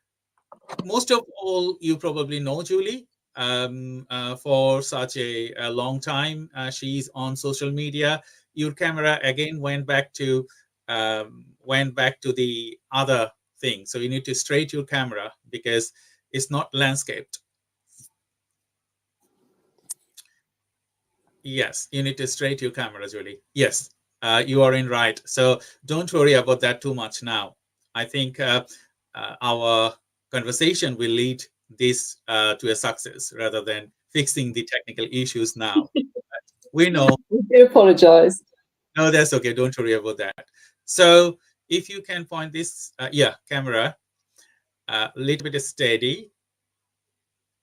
F: most of all, you probably know Julie for such a long time. She's on social media. Your camera again went back to the other thing. So you need to straight your camera because it's not landscaped. Yes, you need to straight your camera, Julie. Yes, you are in right. So don't worry about that too much now. I think our conversation will lead this to a success rather than fixing the technical issues now. We know.
H: I do apologise.
F: No, that's okay. Don't worry about that. So if you can point this, camera a little bit steady.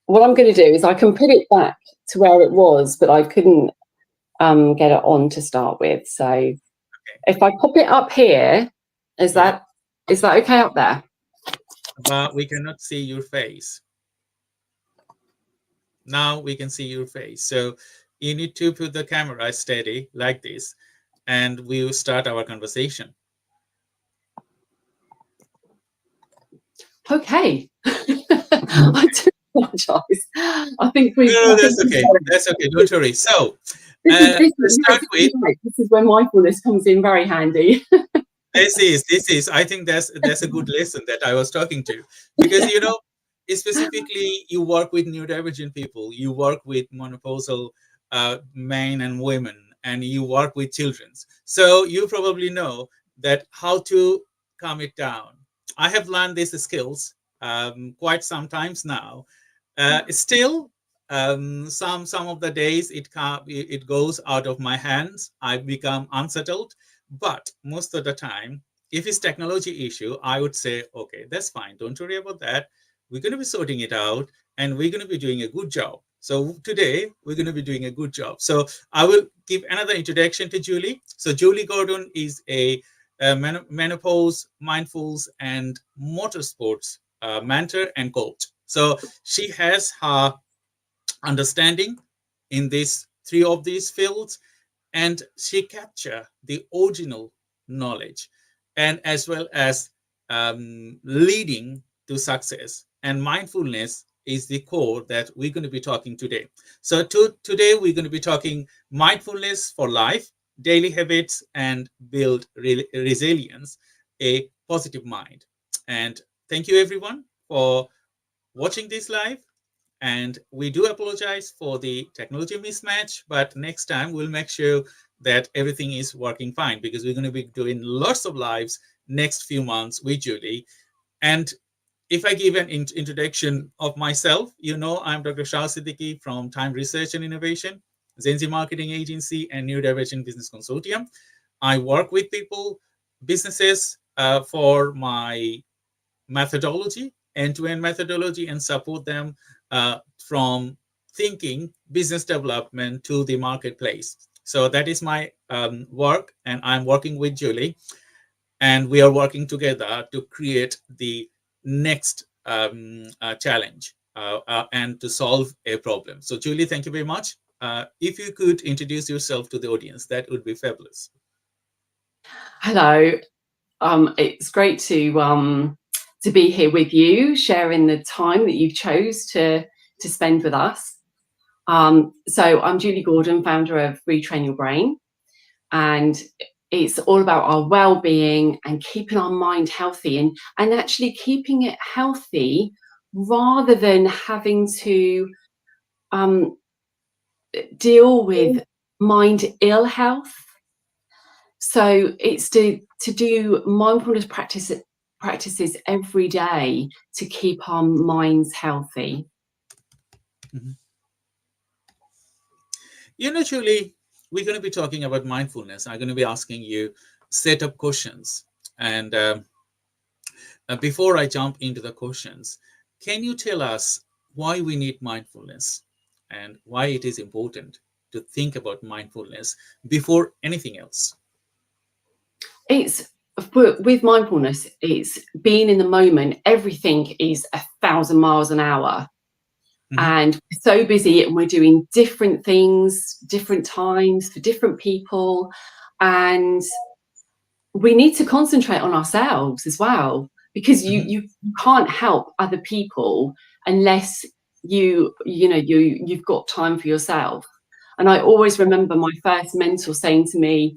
H: What I'm going to do is I can put it back to where it was, but I couldn't get it on to start with. So if I pop it up here, is that okay up there?
F: But we cannot see your face. Now we can see your face. So you need to put the camera steady like this, and we will start our conversation.
H: Okay. I do apologise. I think we.
F: No, that's okay. That's okay. Don't worry. So let's start with.
H: This is where mindfulness comes in very handy.
F: This is. I think that's a good lesson that I was talking to, because specifically you work with neurodivergent people, you work with menopausal men and women, and you work with children. So you probably know that how to calm it down. I have learned these skills quite sometimes now. Still, some of the days it goes out of my hands. I become unsettled. But most of the time, if it's technology issue, I would say, okay, that's fine. Don't worry about that. We're going to be sorting it out, and we're going to be doing a good job. So today, we're going to be doing a good job. So I will give another introduction to Julie. So Julie Gordon is a menopause, mindfulness, and motorsports mentor and coach. So she has her understanding in three of these fields, and she capture the original knowledge, and as well as leading to success. And mindfulness is the core that we're going to be talking today. So today we're going to be talking mindfulness for life, daily habits, and build resilience, a positive mind. And thank you everyone for watching this live. And we do apologize for the technology mismatch, but next time we'll make sure that everything is working fine, because we're going to be doing lots of lives next few months with Julie. And if I give an introduction of myself, I'm Dr. Shah Siddiqui from Time Research and Innovation, Zenzi Marketing Agency, and Neurodivergent Business Consortium. I work with people, businesses for my methodology, end-to-end methodology, and support them from thinking business development to the marketplace. So that is my work, and I'm working with Julie, and we are working together to create the next challenge and to solve a problem. So Julie, thank you very much. If you could introduce yourself to the audience, that would be fabulous.
H: Hello. It's great to be here with you, sharing the time that you've chose to spend with us. So I'm Julie Gordon, founder of Retrain Your Brain, and it's all about our well-being and keeping our mind healthy, and actually keeping it healthy rather than having to deal with mind ill health. So it's to do mindfulness practices every day to keep our minds healthy.
F: Mm-hmm. Julie, we're going to be talking about mindfulness. I'm going to be asking you set up questions. And before I jump into the questions, can you tell us why we need mindfulness and why it is important to think about mindfulness before anything else?
H: It's with mindfulness, it's being in the moment. Everything is 1,000 miles an hour. And we're so busy and we're doing different things, different times for different people. And we need to concentrate on ourselves as well, because you can't help other people unless you've got time for yourself. And I always remember my first mentor saying to me,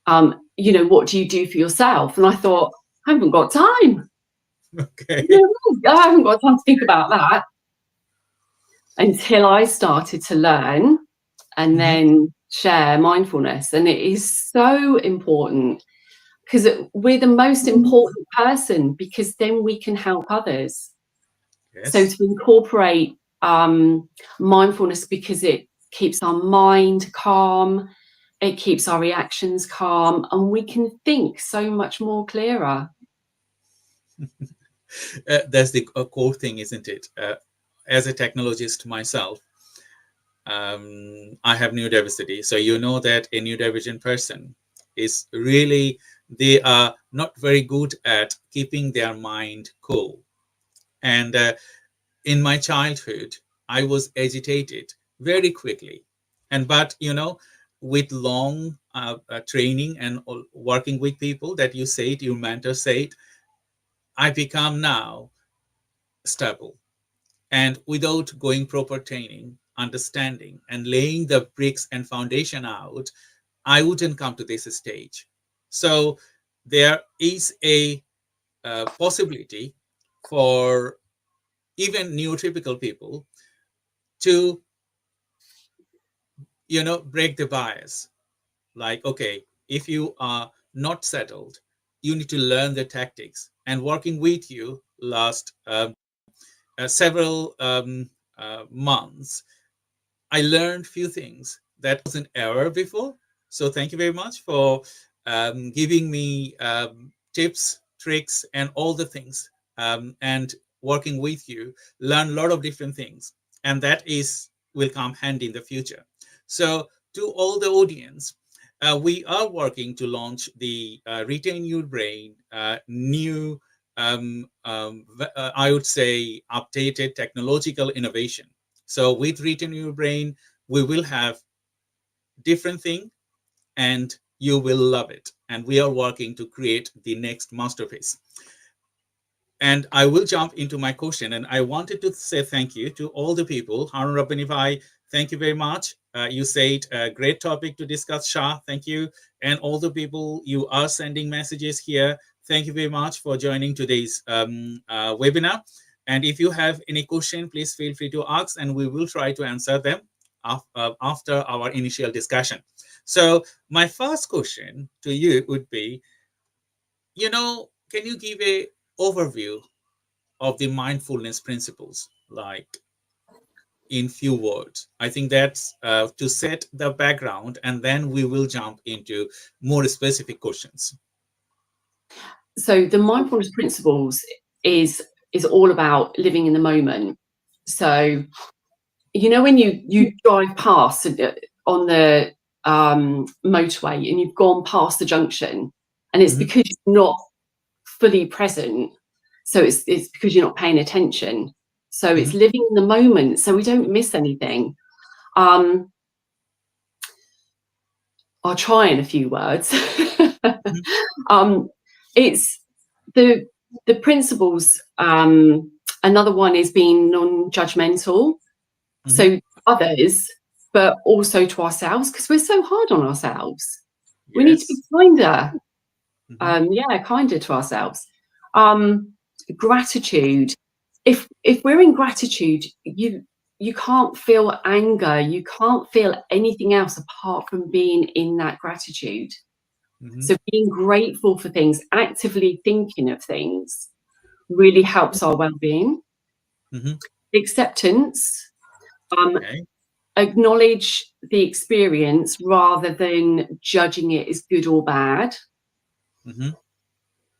H: what do you do for yourself? And I thought, I haven't got time.
F: Okay.
H: I haven't got time to think about that, until I started to learn and then share mindfulness. And it is so important, because we're the most important person, because then we can help others.
F: Yes.
H: So to incorporate mindfulness, because it keeps our mind calm, it keeps our reactions calm, and we can think so much more clearer.
F: That's the core thing, isn't it? As a technologist myself, I have neurodiversity. So you know that a neurodivergent person is really, they are not very good at keeping their mind cool. And in my childhood, I was agitated very quickly. But with long training and working with people that you say it, your mentor say it, I become now stable. And without going proper training, understanding, and laying the bricks and foundation out, I wouldn't come to this stage. So there is a possibility for even neurotypical people to, break the bias. Like, okay, if you are not settled, you need to learn the tactics. And working with you last several months, I learned few things that was an error before. So thank you very much for giving me tips, tricks, and all the things. And working with you, learn a lot of different things, and that will come handy in the future. So to all the audience, we are working to launch the Retain Your Brain new, I would say, updated technological innovation. So with Retain Your Brain, we will have different thing, and you will love it. And we are working to create the next masterpiece. And I will jump into my question. And I wanted to say thank you to all the people. Harun Rabbanifai, thank you very much. You said a great topic to discuss, Shah. Thank you. And all the people you are sending messages here, thank you very much for joining today's webinar. And if you have any question, please feel free to ask, and we will try to answer them after our initial discussion. So my first question to you would be, can you give a overview of the mindfulness principles, like in few words? I think that's to set the background, and then we will jump into more specific questions.
H: So the mindfulness principles is all about living in the moment. So when you drive past on the motorway and you've gone past the junction, and it's because you're not fully present, so it's because you're not paying attention. So it's living in the moment, so we don't miss anything. I'll try in a few words. It's the principles. Another one is being non-judgmental, so others, but also to ourselves, because we're so hard on ourselves. Yes. We need to be kinder. Kinder to ourselves. Gratitude. If we're in gratitude, you can't feel anger, you can't feel anything else apart from being in that gratitude. So being grateful for things, actively thinking of things, really helps our well-being. Acceptance. Acknowledge the experience rather than judging it as good or bad.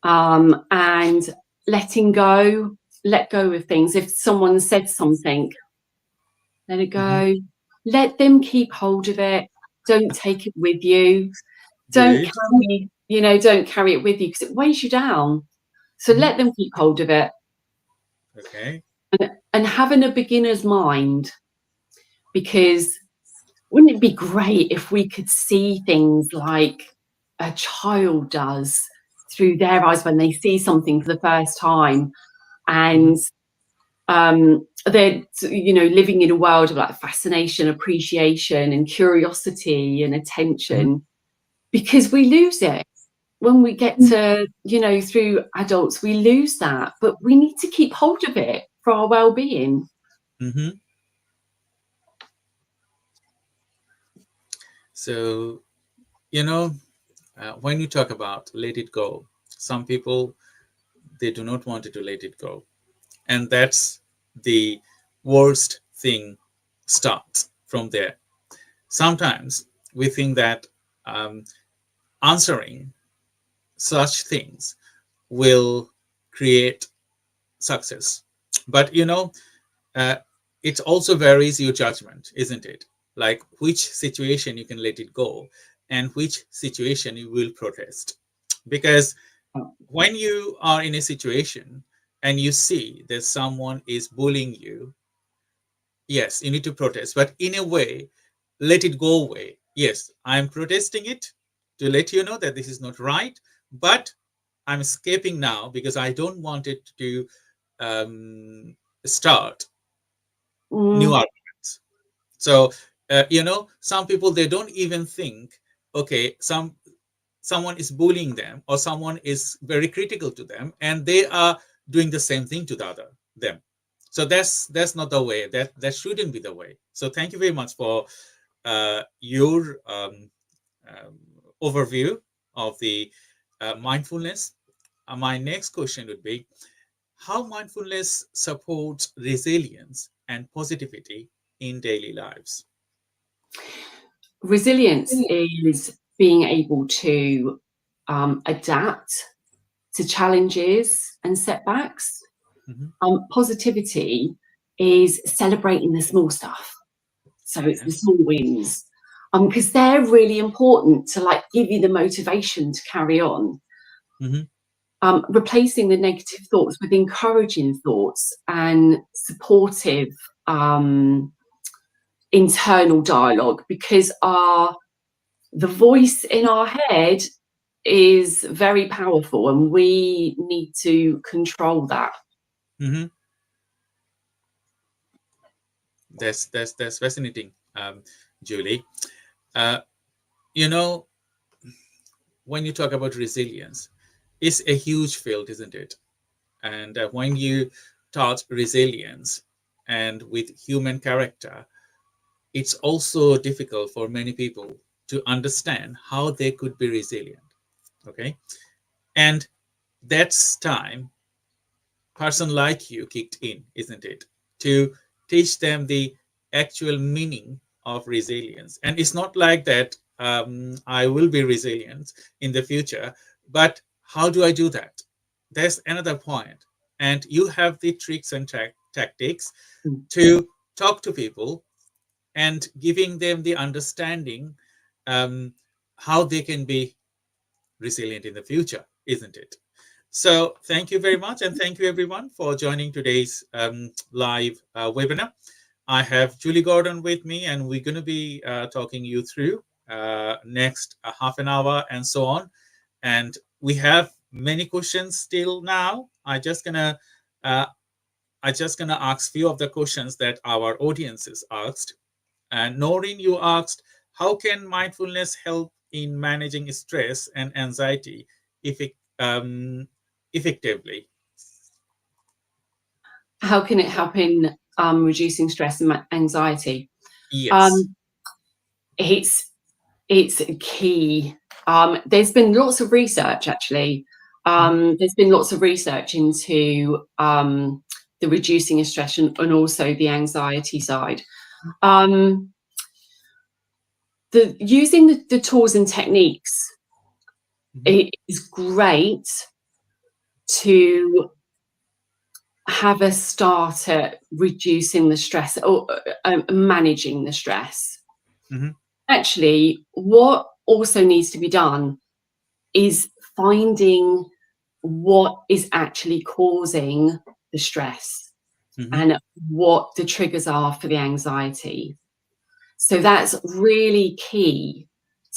H: and letting go, let go of things. If someone said something, let it go. Let them keep hold of it. Don't take it with you. Don't carry, don't carry it with you because it weighs you down. So let them keep hold of it.
F: Okay.
H: And having a beginner's mind, because wouldn't it be great if we could see things like a child does through their eyes when they see something for the first time, and they're living in a world of like fascination, appreciation, and curiosity and attention, because we lose it when we get to through adults. We lose that, but we need to keep hold of it for our well-being.
F: So when you talk about let it go, some people, they do not want to let it go, and that's the worst thing. Starts from there. Sometimes we think that answering such things will create success, but it also varies your judgment, isn't it? Like which situation you can let it go and which situation you will protest. Because when you are in a situation and you see that someone is bullying you, yes, you need to protest, but in a way, let it go away. Yes, I'm protesting it to let you know that this is not right, but I'm escaping now because I don't want it to start new arguments. So, some people, they don't even think, okay, someone is bullying them or someone is very critical to them and they are doing the same thing to them. So that's not the way. That shouldn't be the way. So thank you very much for your overview of the mindfulness. My next question would be, how mindfulness supports resilience and positivity in daily lives?
H: Resilience is being able to adapt to challenges and setbacks. Positivity is celebrating the small stuff. So it's the small wins, because they're really important to like give you the motivation to carry on. Replacing the negative thoughts with encouraging thoughts and supportive internal dialogue, because the voice in our head is very powerful and we need to control that.
F: That's fascinating, Julie. When you talk about resilience, it's a huge field, isn't it? And when you taught resilience and with human character, it's also difficult for many people to understand how they could be resilient. Okay. And that's time person like you kicked in, isn't it? To teach them the actual meaning of resilience. And it's not like that I will be resilient in the future, but how do I do that? There's another point. And you have the tricks and tactics to talk to people and giving them the understanding how they can be resilient in the future, isn't it? So thank you very much. And thank you everyone for joining today's live webinar. I have Julie Gordon with me, and we're going to be talking you through next half an hour and so on. And we have many questions still now. I just gonna ask few of the questions that our audiences asked. And Noreen, you asked, how can mindfulness help in managing stress and anxiety effectively?
H: How can it help in reducing stress and anxiety?
F: Yes.
H: It's key. There's been lots of research, actually. There's been lots of research into the reducing of stress and also the anxiety side. Using the tools and techniques is great, to have a start at reducing the stress or managing the stress.
B: Mm-hmm.
H: Actually, what also needs to be done is finding what is actually causing the stress and what the triggers are for the anxiety. So that's really key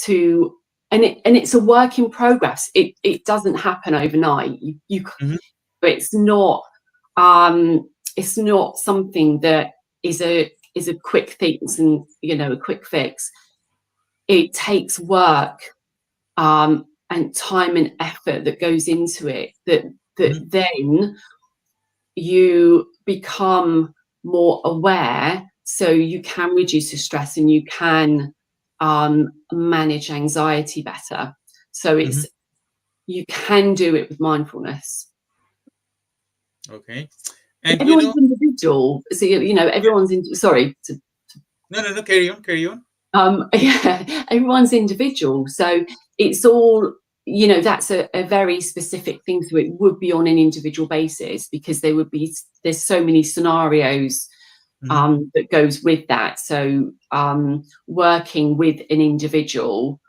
H: to, and it's a work in progress. It doesn't happen overnight. It's not something that is a quick fix and a quick fix. It takes work and time and effort that goes into it, that then you become more aware, so you can reduce the stress and you can manage anxiety better. So it's you can do it with mindfulness.
B: Okay. And
H: everyone's individual, so everyone's sorry to,
B: no, carry on.
H: Yeah, everyone's individual, so it's all, that's a very specific thing, so it would be on an individual basis, because there's so many scenarios that goes with that. So working with an individual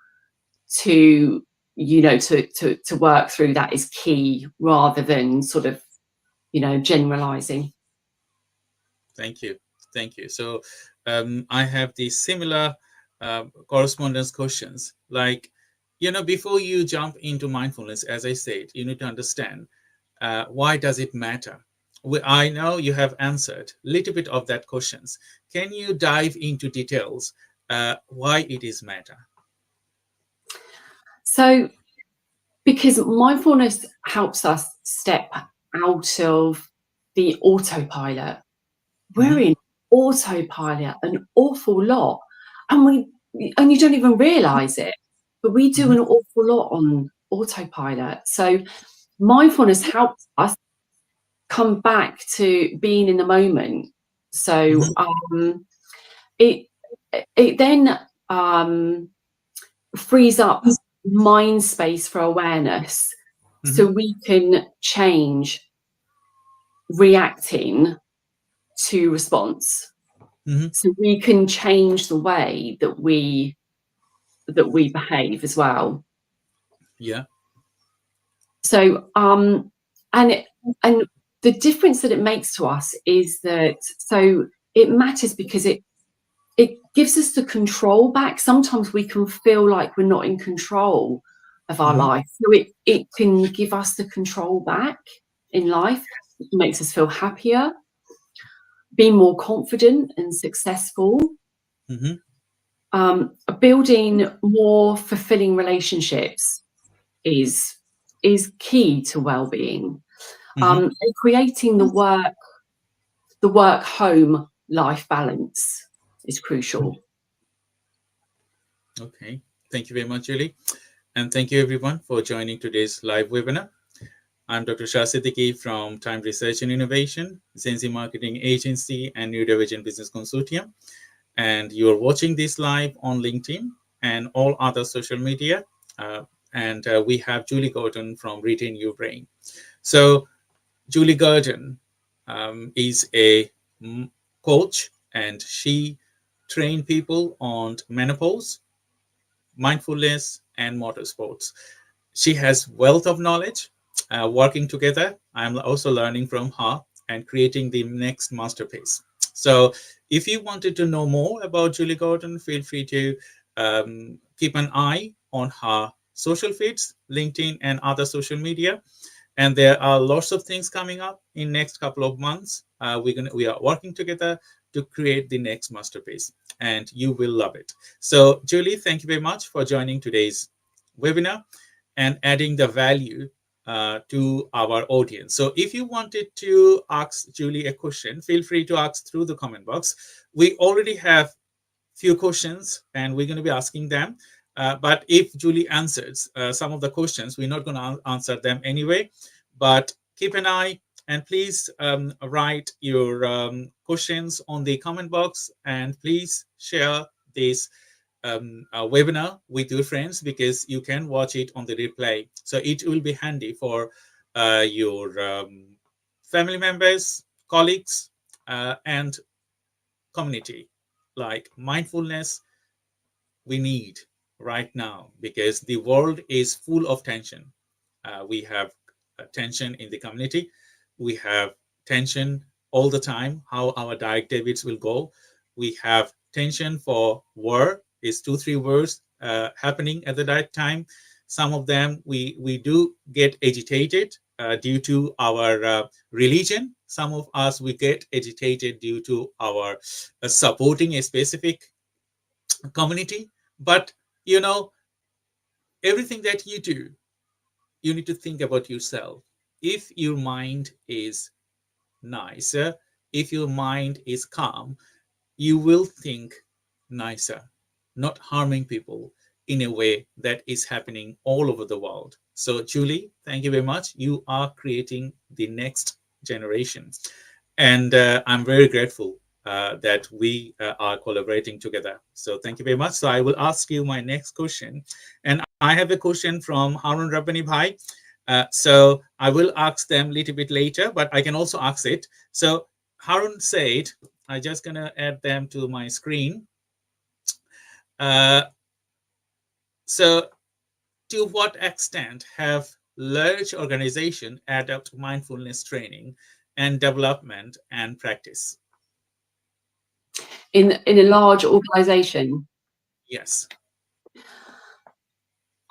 H: to to work through that is key, rather than sort of generalizing.
B: Thank you. So I have these similar correspondence questions, like, before you jump into mindfulness, as I said, you need to understand why does it matter. I know you have answered a little bit of that questions. Can you dive into details why it is matter?
H: So, because mindfulness helps us step out of the autopilot. We're in autopilot an awful lot, and you don't even realize it, but we do an awful lot on autopilot. So mindfulness helps us come back to being in the moment. So it then frees up mind space for awareness, so we can change reacting to response. So we can change the way that we behave as well.
B: Yeah.
H: So and the difference that it makes to us is that, so it matters because it gives us the control back. Sometimes we can feel like we're not in control of our life, so it can give us the control back in life. It makes us feel happier, be more confident and successful, building more fulfilling relationships is key to well-being. And creating the work home life balance is crucial.
B: Okay, thank you very much, Julie, and thank you everyone for joining today's live webinar. I'm Dr. Shah Siddiqui from Time Research and Innovation, Zenzi Marketing Agency, and Neurodivergent Business Consortium. And you're watching this live on LinkedIn and all other social media. And we have Julie Gordon from Retain Your Brain. So Julie Gordon is a coach, and she trained people on menopause, mindfulness, and motorsports. She has wealth of knowledge. Working together, I'm also learning from her and creating the next masterpiece. So if you wanted to know more about Julie Gordon, feel free to keep an eye on her social feeds, LinkedIn and other social media. And there are lots of things coming up in next couple of months. We are working together to create the next masterpiece, and you will love it. So Julie, thank you very much for joining today's webinar and adding the value to our audience. So if you wanted to ask Julie a question, feel free to ask through the comment box. We already have few questions and we're going to be asking them. But if Julie answers some of the questions, we're not going to answer them anyway. But keep an eye, and please write your questions on the comment box, and please share this webinar with your friends, because you can watch it on the replay. So it will be handy for
F: your family members, colleagues, and community. Like mindfulness, we need right now because the world is full of tension. We have tension in the community. We have tension all the time, how our direct debits will go. We have tension for war, is 2-3 wars happening at the right time. Some of them we do get agitated due to our religion. Some of us we get agitated due to our supporting a specific community. But you know, everything that you do, you need to think about yourself. If your mind is nicer, if your mind is calm, you will think nicer, not harming people in a way that is happening all over the world. So, Julie, thank you very much. You are creating the next generation. And I'm very grateful that we are collaborating together. So thank you very much. So I will ask you my next question. And I have a question from Harun Rabbani Bhai. So I will ask them a little bit later, but I can also ask it. So Harun said, I'm just going to add them to my screen. So to what extent have large organizations adopt mindfulness training and development and practice?
H: In a large organization?
F: Yes.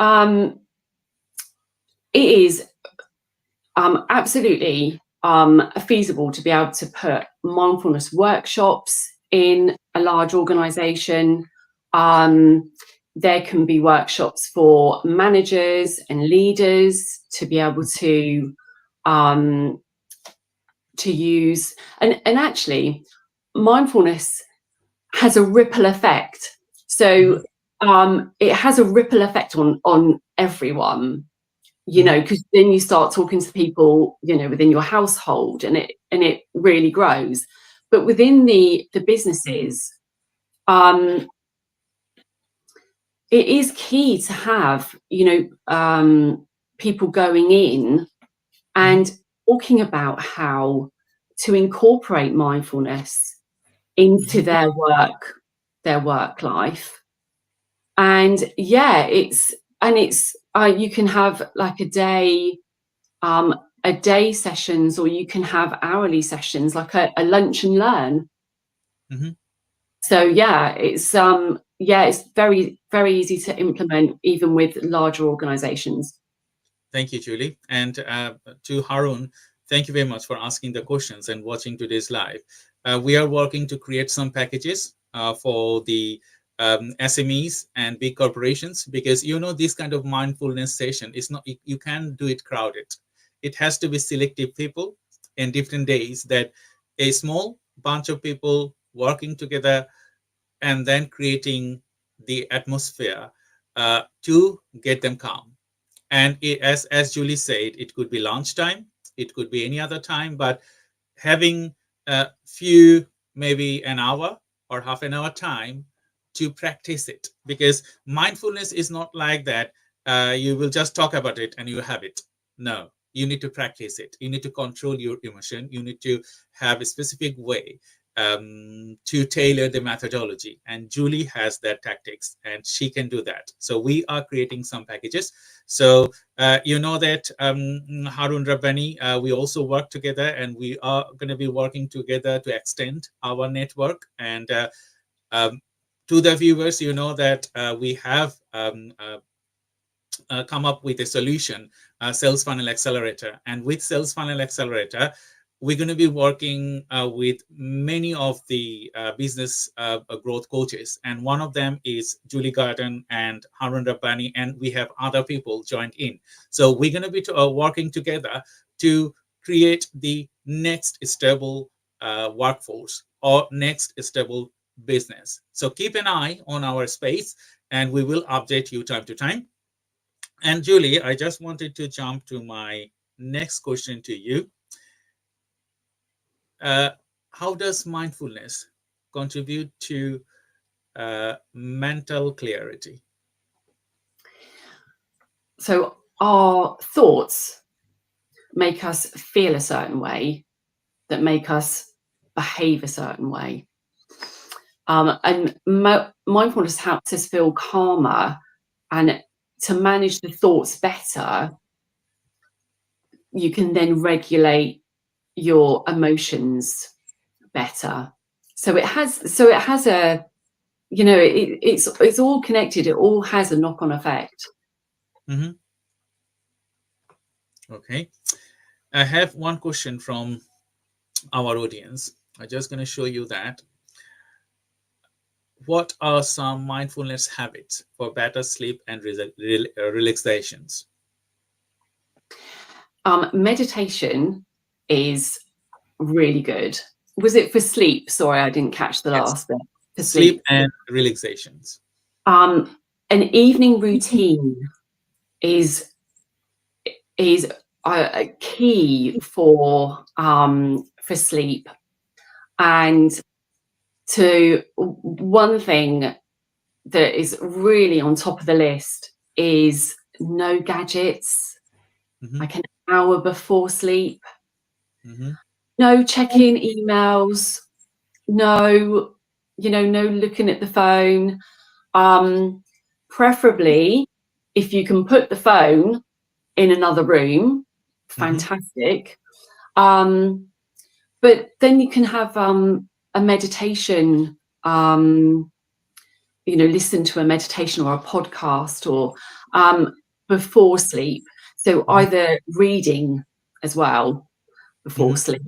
H: It is absolutely feasible to be able to put mindfulness workshops in a large organization. There can be workshops for managers and leaders to be able to use, and actually mindfulness has a ripple effect. So it has a ripple effect on everyone, you know, because then you start talking to people, you know, within your household, and it really grows. But within the businesses, it is key to have, you know, people going in and talking about how to incorporate mindfulness into their work life. And yeah, it's you can have like a day sessions, or you can have hourly sessions, like a lunch and learn. So yeah, it's very, very easy to implement even with larger organizations.
F: Thank you, Julie. And to Harun, thank you very much for asking the questions and watching today's live. We are working to create some packages for the SMEs and big corporations, because you know, this kind of mindfulness session is not, you can't do it crowded. It has to be selective people in different days, that a small bunch of people working together and then creating the atmosphere to get them calm. And as Julie said, it could be lunchtime, it could be any other time, but having a few, maybe an hour or half an hour time to practice it, because mindfulness is not like that. You will just talk about it and you have it. No, you need to practice it. You need to control your emotion. You need to have a specific way to tailor the methodology, and Julie has that tactics and she can do that. So we are creating some packages. So you know that Harun Rabbani, we also work together, and we are going to be working together to extend our network. And to the viewers, you know that we have come up with a solution, Sales Funnel Accelerator. And with Sales Funnel Accelerator, we're going to be working with many of the business growth coaches. And one of them is Julie Garden and Harun Rabbani, and we have other people joined in. So we're going to be working together to create the next stable workforce or next stable business. So keep an eye on our space, and we will update you time to time. And Julie, I just wanted to jump to my next question to you. How does mindfulness contribute to mental clarity?
H: So our thoughts make us feel a certain way, that make us behave a certain way. And mindfulness helps us feel calmer and to manage the thoughts better. You can then regulate your emotions better. So it has a, you know, it's all connected. It all has a knock-on effect.
F: Mm-hmm. Okay, I have one question from our audience. I'm just going to show you that. What are some mindfulness habits for better sleep and relaxations?
H: Meditation is really good. Was it for sleep? Sorry, I didn't catch the last bit. For
F: Sleep and relaxations.
H: An evening routine is a key for sleep. And to one thing that is really on top of the list is no gadgets, like an hour before sleep. No checking emails, no looking at the phone. Preferably, if you can put the phone in another room, fantastic. But then you can have a meditation, listen to a meditation or a podcast or before sleep. So either reading as well before sleep,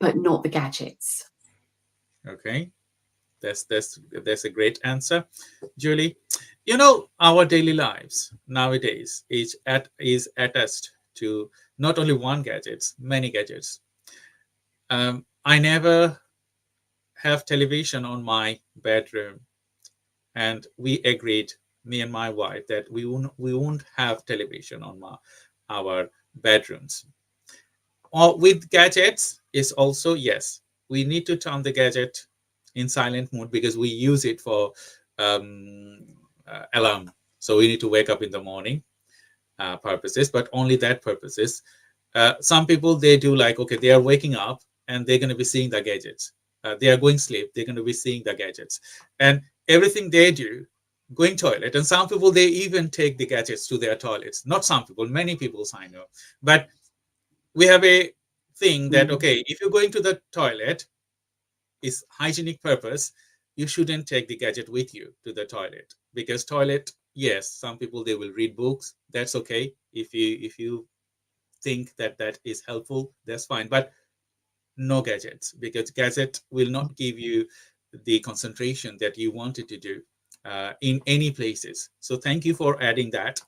H: but not the gadgets. Okay, that's a great answer, Julie. You know, our daily lives nowadays is attached to not only one gadgets, many gadgets. I never have television on my bedroom, and we agreed, me and my wife, that we won't have television on our bedrooms. Or with gadgets is also, yes, we need to turn the gadget in silent mode because we use it for alarm. So we need to wake up in the morning purposes, but only that purposes. Some people, they do like, okay, they are waking up and they're going to be seeing the gadgets. They are going to sleep, they're going to be seeing the gadgets. And everything they do, going toilet. And some people, they even take the gadgets to their toilets. Not some people, many people, I know. But we have a thing that, okay, if you're going to the toilet, is hygienic purpose, you shouldn't take the gadget with you to the toilet, because toilet, yes, some people, they will read books. That's okay. If you think that is helpful, that's fine. But no gadgets, because gadget will not give you the concentration that you wanted to do in any places. So thank you for adding that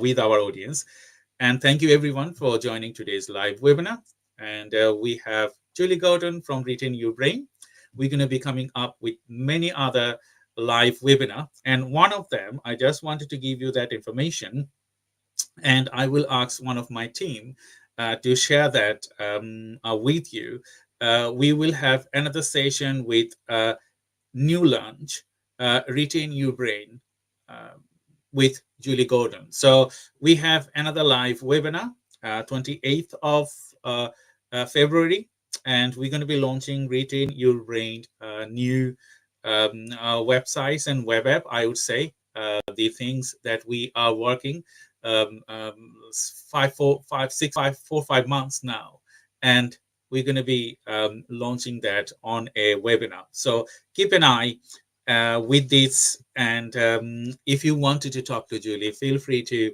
H: with our audience. And thank you everyone for joining today's live webinar. And we have Julie Gordon from Retain Your Brain. We're going to be coming up with many other live webinar. And one of them, I just wanted to give you that information. And I will ask one of my team to share that with you. We will have another session with new launch, Retain Your Brain, with Julie Gordon. So we have another live webinar, 28th of February, and we're going to be launching Retain Your Brain, new websites and web app, I would say, the things that we are working 4 or 5 months now, and we're going to be launching that on a webinar. So keep an eye with this, and if you wanted to talk to Julie, feel free to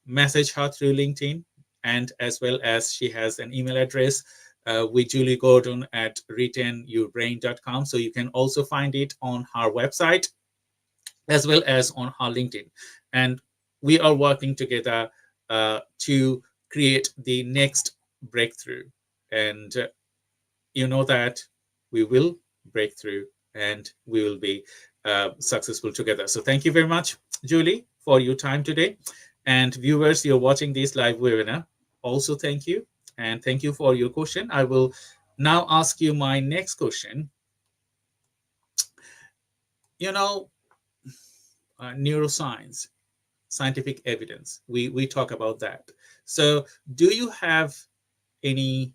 H: message her through LinkedIn, and as well as she has an email address with Julie Gordon at retainyourbrain.com. So you can also find it on her website as well as on her LinkedIn. And we are working together to create the next breakthrough. And you know that we will break through and we will be successful together. So thank you very much, Julie, for your time today. And viewers, you're watching this live webinar, also thank you. And thank you for your question. I will now ask you my next question. You know, neuroscience,
F: scientific evidence. We talk about that. So do you have any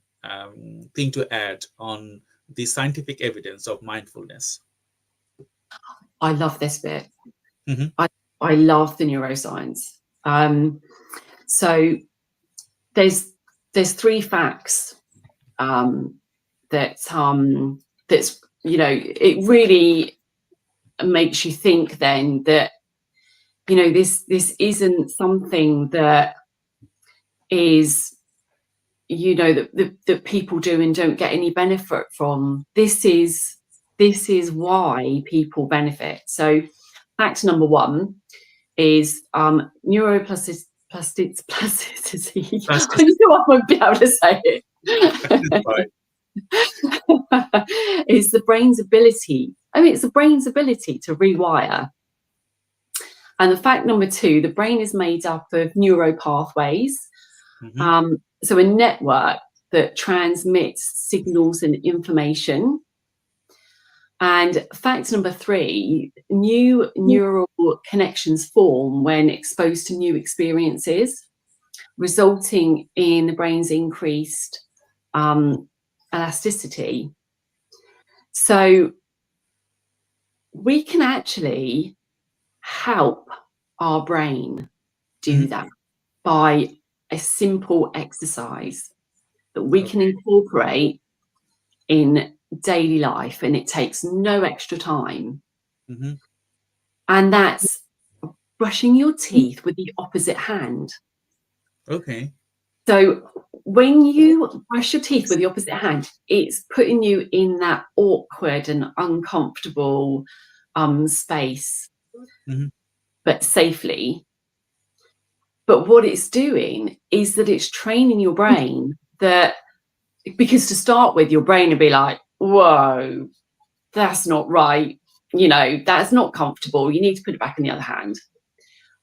F: thing to add on the scientific evidence of mindfulness?
H: I love this bit.
F: Mm-hmm.
H: I love the neuroscience. So there's 3 facts that's it really makes you think then that this isn't something that is that people do and don't get any benefit from. This is why people benefit. So fact number 1 is neuroplasticity. I knew I won't be able to say it. It's the brain's ability. It's the brain's ability to rewire. And the fact number 2, the brain is made up of neuropathways.
F: Mm-hmm.
H: So a network that transmits signals and information. And fact number 3, new neural connections form when exposed to new experiences, resulting in the brain's increased elasticity. So we can actually help our brain do that by a simple exercise that we can incorporate in daily life, and it takes no extra time.
F: Mm-hmm.
H: And that's brushing your teeth with the opposite hand.
F: Okay.
H: So when you brush your teeth with the opposite hand, it's putting you in that awkward and uncomfortable space, but safely. But what it's doing is that it's training your brain that, because to start with, your brain will be like, whoa, that's not right. That's not comfortable. You need to put it back in the other hand.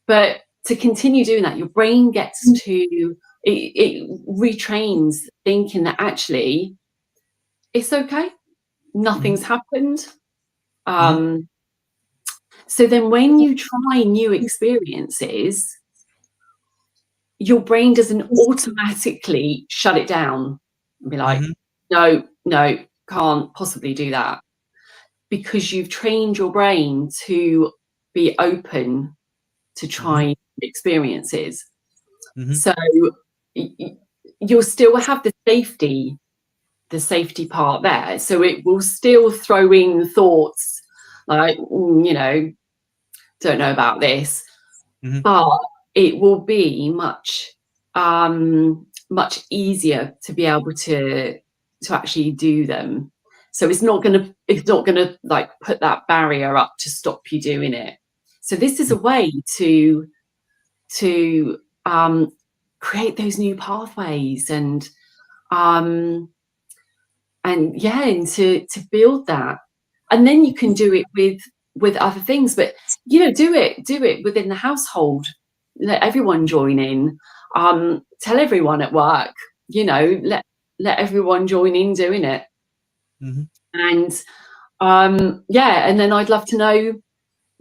H: But to continue doing that, your brain gets to, it retrains thinking that actually it's okay. Nothing's happened. So then when you try new experiences, your brain doesn't automatically shut it down and be like, no, can't possibly do that, because you've trained your brain to be open to try experiences. So you'll still have the safety part there. So it will still throw in thoughts like, don't know about this, but it will be much easier to be able to actually do them. So it's not gonna like put that barrier up to stop you doing it. So this is a way to create those new pathways and to build that. And then you can do it with other things, but do it within the household. Let everyone join in. Tell everyone at work. Let everyone join in doing it. And and then I'd love to know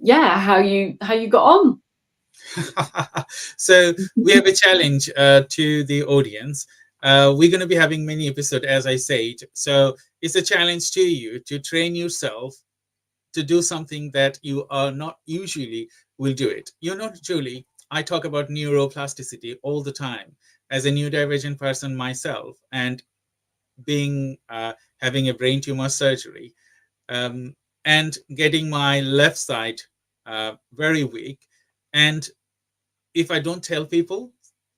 H: how you got on.
F: So we have a challenge to the audience. We're going to be having many episodes, as I said. So it's a challenge to you to train yourself to do something that you are not usually will do it. You're not usually. I talk about neuroplasticity all the time as a neurodivergent person myself, and being having a brain tumor surgery and getting my left side very weak. And if I don't tell people,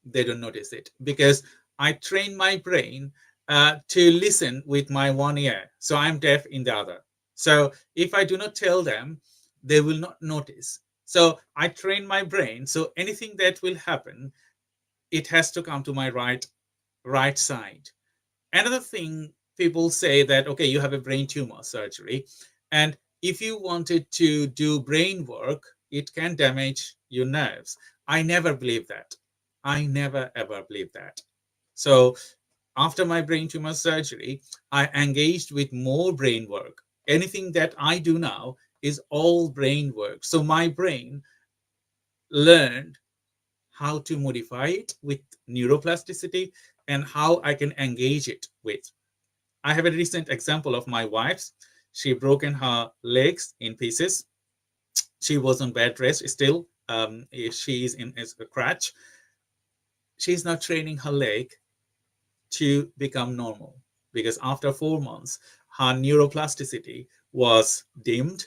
F: they don't notice it, because I train my brain to listen with my one ear. So I'm deaf in the other. So if I do not tell them, they will not notice. So I train my brain. So anything that will happen, it has to come to my right side. Another thing, people say that, okay, you have a brain tumor surgery, and if you wanted to do brain work, it can damage your nerves. I never believe that. I never, ever believe that. So after my brain tumor surgery, I engaged with more brain work. Anything that I do now is all brain work. So my brain learned how to modify it with neuroplasticity, and how I can engage it with. I have a recent example of my wife's. She broken her legs in pieces. She was on bed rest still. She is in a crutch. She's now training her leg to become normal, because after 4 months, her neuroplasticity was dimmed.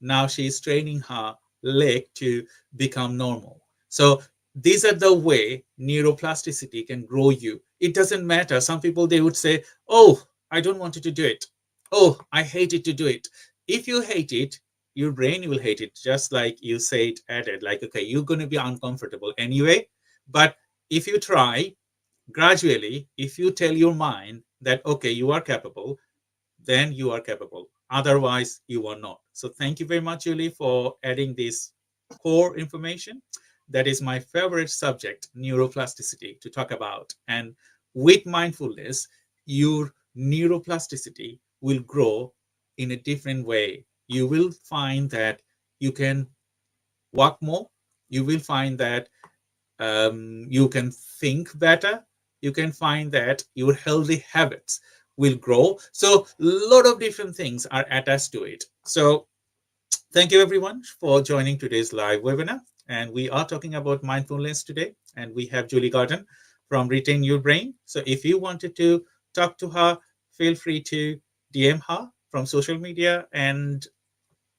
F: Now she's training her leg to become normal. So these are the way neuroplasticity can grow you. It doesn't matter. Some people, they would say, oh, I don't want to do it. Oh, I hate it to do it. If you hate it, your brain will hate it, just like you said, added, like, okay, you're going to be uncomfortable anyway. But if you try gradually, if you tell your mind that, okay, you are capable, then you are capable. Otherwise, you are not. So thank you very much, Julie, for adding this core information. That is my favorite subject, neuroplasticity, to talk about. And with mindfulness, your neuroplasticity will grow in a different way. You will find that you can walk more. You will find that you can think better. You can find that your healthy habits will grow. So a lot of different things are attached to it. So thank you everyone for joining today's live webinar. And we are talking about mindfulness today. And we have Julie Garden from Retain Your Brain. So if you wanted to talk to her, feel free to DM her from social media, and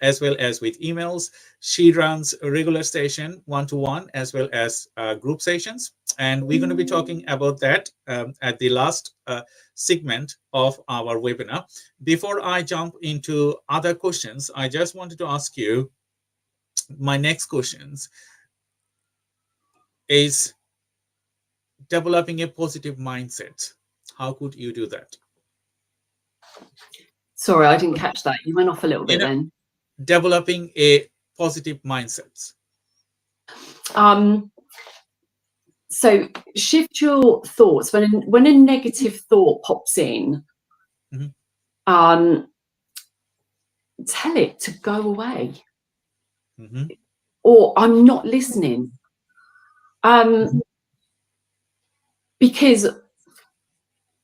F: as well as with emails. She runs a regular session, one-to-one, as well as group sessions. And we're going to be talking about that at the last segment of our webinar. Before I jump into other questions, I just wanted to ask you, my next questions is developing a positive mindset. How could you do that?
H: Sorry, I didn't catch that. You went off a little bit then.
F: Developing a positive mindset.
H: So shift your thoughts when a negative thought pops in.
F: Mm-hmm.
H: Tell it to go away, or I'm not listening. Because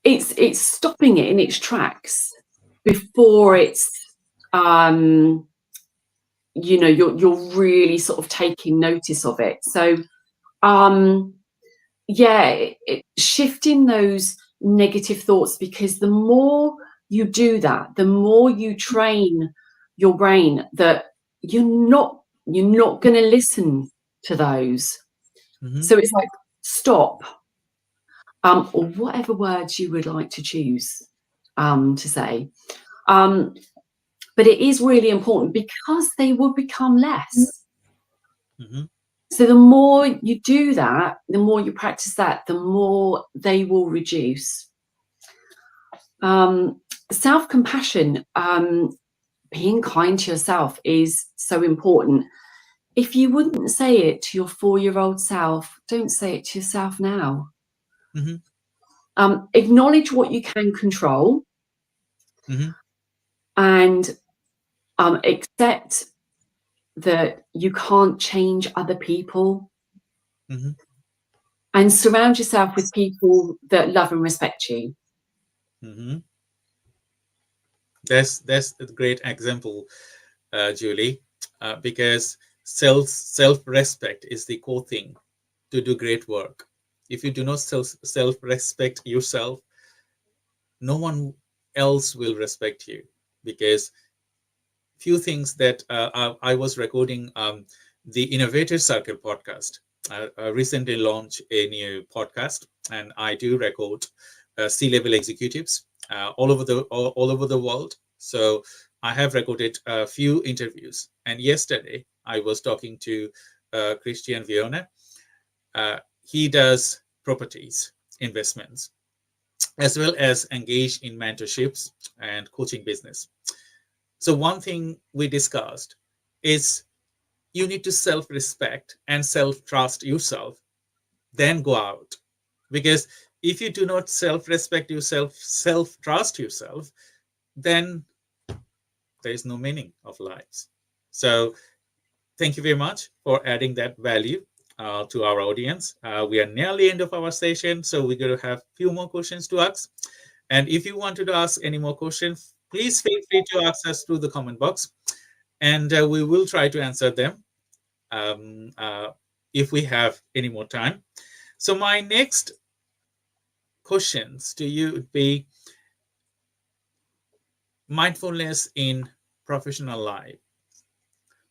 H: it's stopping it in its tracks before it's you know, you're really sort of taking notice of it. So yeah, shifting those negative thoughts, because the more you do that, the more you train your brain that you're not going to listen to those. So it's like, stop, or whatever words you would like to choose to say. But it is really important, because they will become less. So the more you do that, the more you practice that, the more they will reduce. Self-compassion, being kind to yourself, is so important. If you wouldn't say it to your 4-year-old self, don't say it to yourself now. Acknowledge what you can control, and accept that you can't change other people, and surround yourself with people that love and respect you.
F: That's a great example, Julie, because self-respect is the core thing to do great work. If you do not self-respect yourself, no one else will respect you. Because few things that I was recording the Innovator Circle podcast. I recently launched a new podcast, and I do record C-level executives all over the world. So I have recorded a few interviews, and yesterday I was talking to Christian Viona. He does properties investments, as well as engage in mentorships and coaching business. So one thing we discussed is you need to self-respect and self-trust yourself, then go out. Because if you do not self-respect yourself, self-trust yourself, then there is no meaning of lives. So thank you very much for adding that value. to our audience. We are nearly end of our session, so we're going to have a few more questions to ask. And if you wanted to ask any more questions, please feel free to ask us through the comment box, and we will try to answer them if we have any more time. So my next questions to you would be mindfulness in professional life,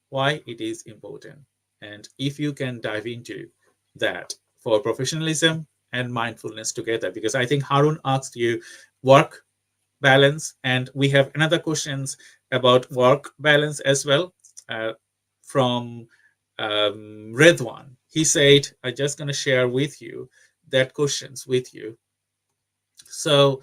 F: why it is important, and if you can dive into that for professionalism and mindfulness together, because I think Harun asked you work balance, and we have another questions about work balance as well from Redwan. He said, I'm just going to share with you that questions with you. So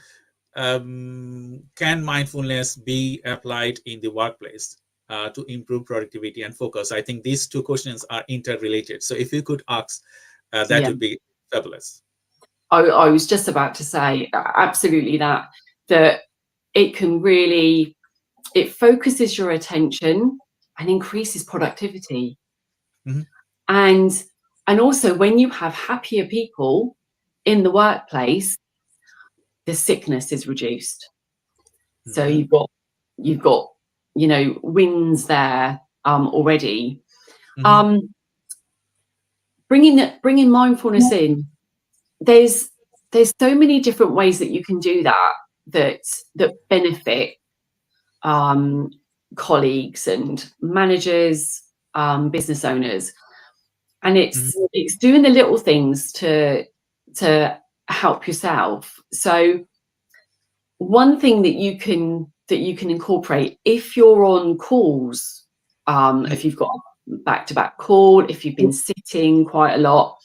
F: can mindfulness be applied in the workplace to improve productivity and focus? I think these two questions are interrelated. So if you could ask, that would be fabulous.
H: I was just about to say absolutely that it can really, it focuses your attention and increases productivity.
F: Mm-hmm.
H: And also when you have happier people in the workplace, the sickness is reduced. Mm-hmm. So you've got you know, wins there already. Mm-hmm. Bringing mindfulness in, there's so many different ways that you can do that benefit colleagues and managers, business owners, and it's doing the little things to help yourself. So one thing that you can incorporate if you're on calls, if you've got back-to-back call, if you've been sitting quite a lot,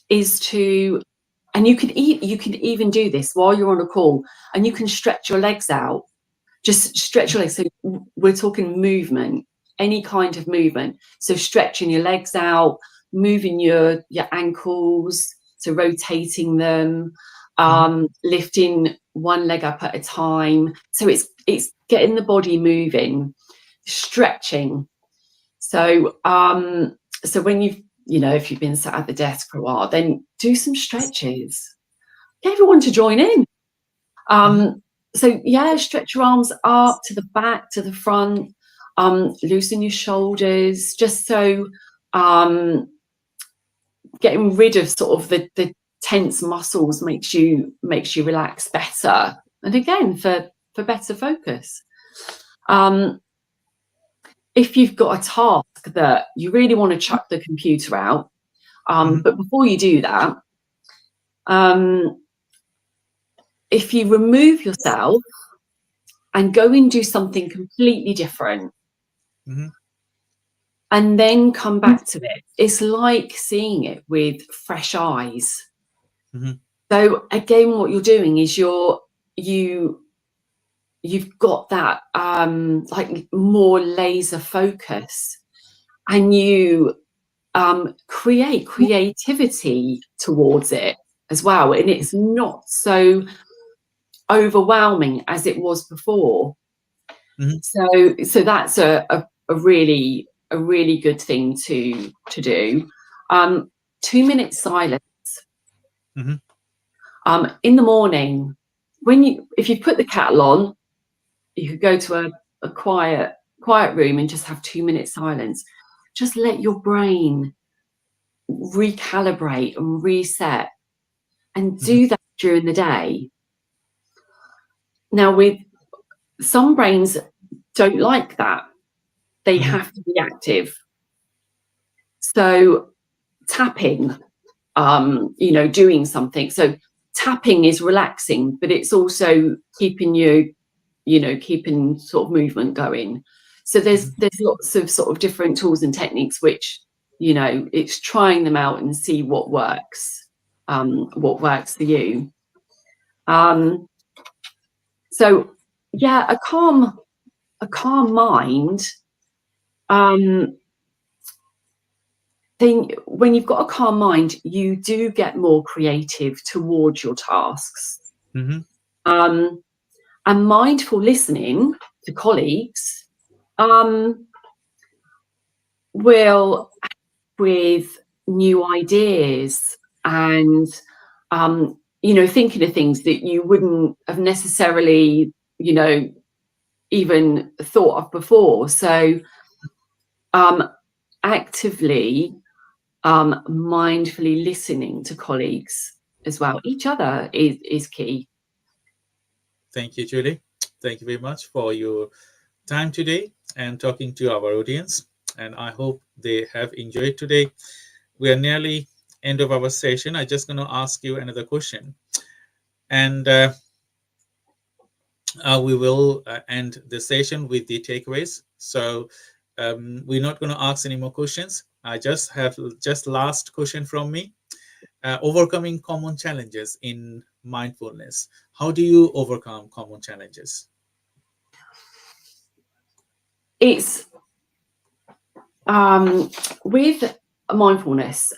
H: is to, and you can even do this while you're on a call, and you can stretch your legs out. Just stretch your legs. So we're talking movement, any kind of movement. So stretching your legs out, moving your ankles, so rotating them, lifting one leg up at a time. So it's getting the body moving, stretching. So so when if you've been sat at the desk for a while, then do some stretches. Get everyone to join in. So stretch your arms up to the back, to the front, loosen your shoulders, just so getting rid of sort of the tense muscles makes you relax better, and again for better focus. If you've got a task that you really want to chuck the computer out, but before you do that, if you remove yourself and go and do something completely different, and then come back to it, it's like seeing it with fresh eyes. So again, what you're doing is you've got that like more laser focus, and you create creativity towards it as well, and it's not so overwhelming as it was before. So that's a really good thing to do. 2 minutes silence in the morning. If you put the kettle on, you could go to a quiet room and just have 2 minutes silence. Just let your brain recalibrate and reset, and do that during the day. Now, with some brains don't like that. They have to be active. So tapping, doing something. So tapping is relaxing, but it's also keeping keeping sort of movement going. So there's lots of sort of different tools and techniques, which, it's trying them out and see what works for you. So a calm mind. Then when you've got a calm mind, you do get more creative towards your tasks. And mindful listening to colleagues will with new ideas and thinking of things that you wouldn't have necessarily even thought of before. So actively mindfully listening to colleagues as well, each other, is key.
F: Thank you, Julie. Thank you very much for your time today and talking to our audience. And I hope they have enjoyed today. We are nearly end of our session. I'm just going to ask you another question. And we will end the session with the takeaways. So we're not going to ask any more questions. I just have last question from me. Overcoming common challenges in mindfulness. How do you overcome common challenges?
H: It's with mindfulness,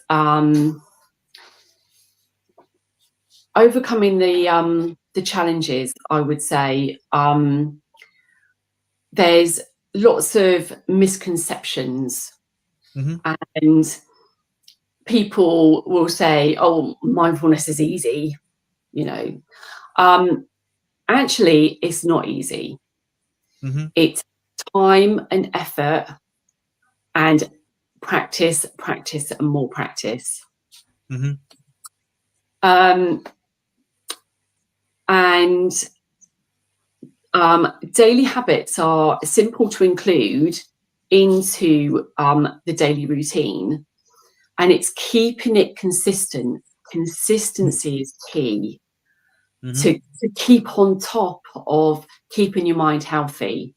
H: overcoming the challenges, I would say. There's lots of misconceptions, and people will say, "Oh, mindfulness is easy," Actually, it's not easy. It's time and effort and practice, and more practice. And daily habits are simple to include into the daily routine, and it's keeping it consistent. Consistency is key to keep on top of keeping your mind healthy.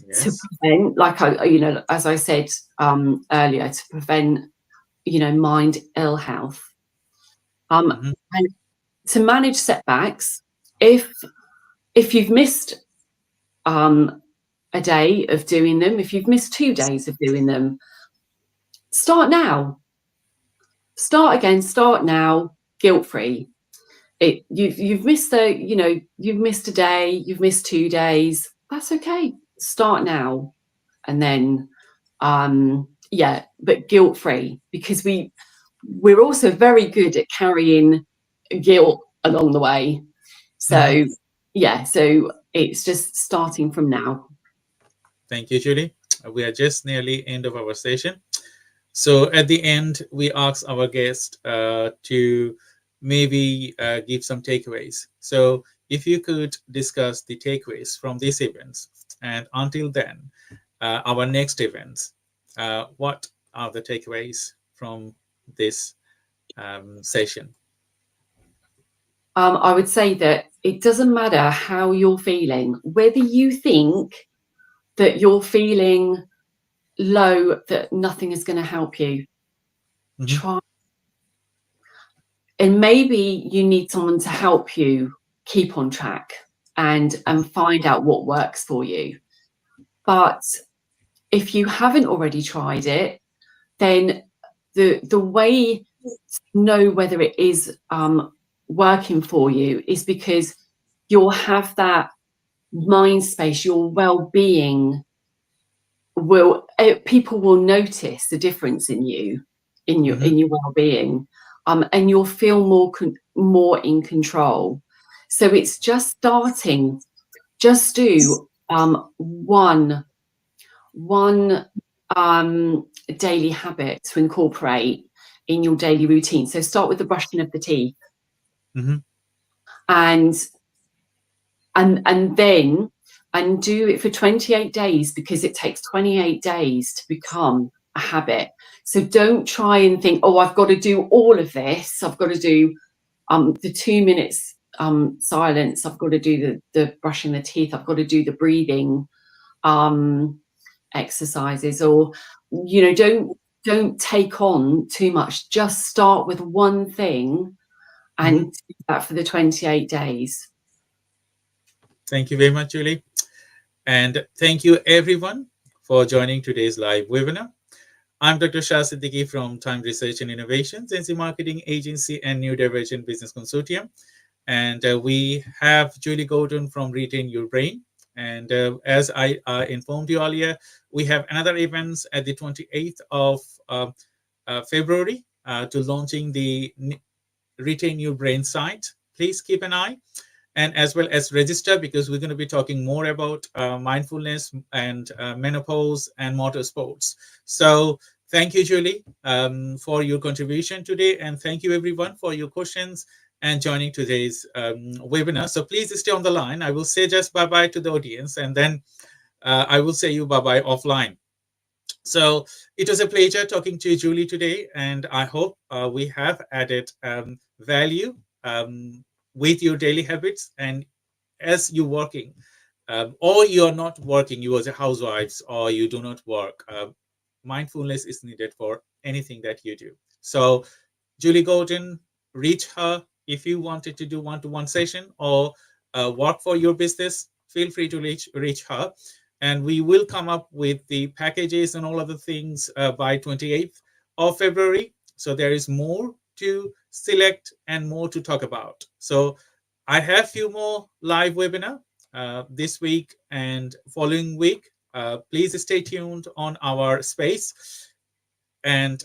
H: Yes. To prevent, like as I said earlier, to prevent mind ill health, and to manage setbacks. If you've missed a day of doing them, if you've missed 2 days of doing them, start now. Start again. Start now. Guilt-free. You've missed you've missed a day. You've missed 2 days. That's okay. Start now, and then but guilt-free, because we're also very good at carrying guilt along the way. So so it's just starting from now.
F: Thank you, Julie. We are just nearly end of our session. So at the end, we ask our guest to maybe give some takeaways. So if you could discuss the takeaways from these events, and until then, our next events, what are the takeaways from this session?
H: I would say that it doesn't matter how you're feeling, whether you think that you're feeling low, that nothing is going to help you. Try. And maybe you need someone to help you keep on track and find out what works for you. But if you haven't already tried it, then the way to know whether it is working for you is because you'll have that mind space, your well-being people will notice the difference in you, in your well-being, and you'll feel more in control. So it's just starting. Just do one daily habit to incorporate in your daily routine. So start with the brushing of the teeth, and do it for 28 days, because it takes 28 days to become a habit. So don't try and think, oh, I've got to do all of this. I've got to do the 2 minutes silence. I've got to do the brushing the teeth. I've got to do the breathing exercises, or don't take on too much. Just start with one thing and do that for the 28 days.
F: Thank you very much, Julie. And thank you everyone for joining today's live webinar. I'm Dr. Shah Siddiqui from Time Research and Innovations, NC Marketing Agency and Neurodivergent Business Consortium. And we have Julie Gordon from Retain Your Brain. And as I informed you earlier, we have another events at the 28th of February to launching the Retain Your Brain site. Please keep an eye, and as well as register, because we're going to be talking more about mindfulness and menopause and motorsports. So thank you, Julie, for your contribution today. And thank you, everyone, for your questions and joining today's webinar. So please stay on the line. I will say just bye-bye to the audience, and then I will say you bye-bye offline. So it was a pleasure talking to Julie today, and I hope we have added value with your daily habits. And as you're working, or you're not working, you as a housewife, or you do not work, mindfulness is needed for anything that you do. So Julie Gordon, reach her if you wanted to do one-to-one session or work for your business. Feel free to reach her, and we will come up with the packages and all other things by 28th of February. So there is more to select and more to talk about. So I have few more live webinar this week and following week. Please stay tuned on our space, and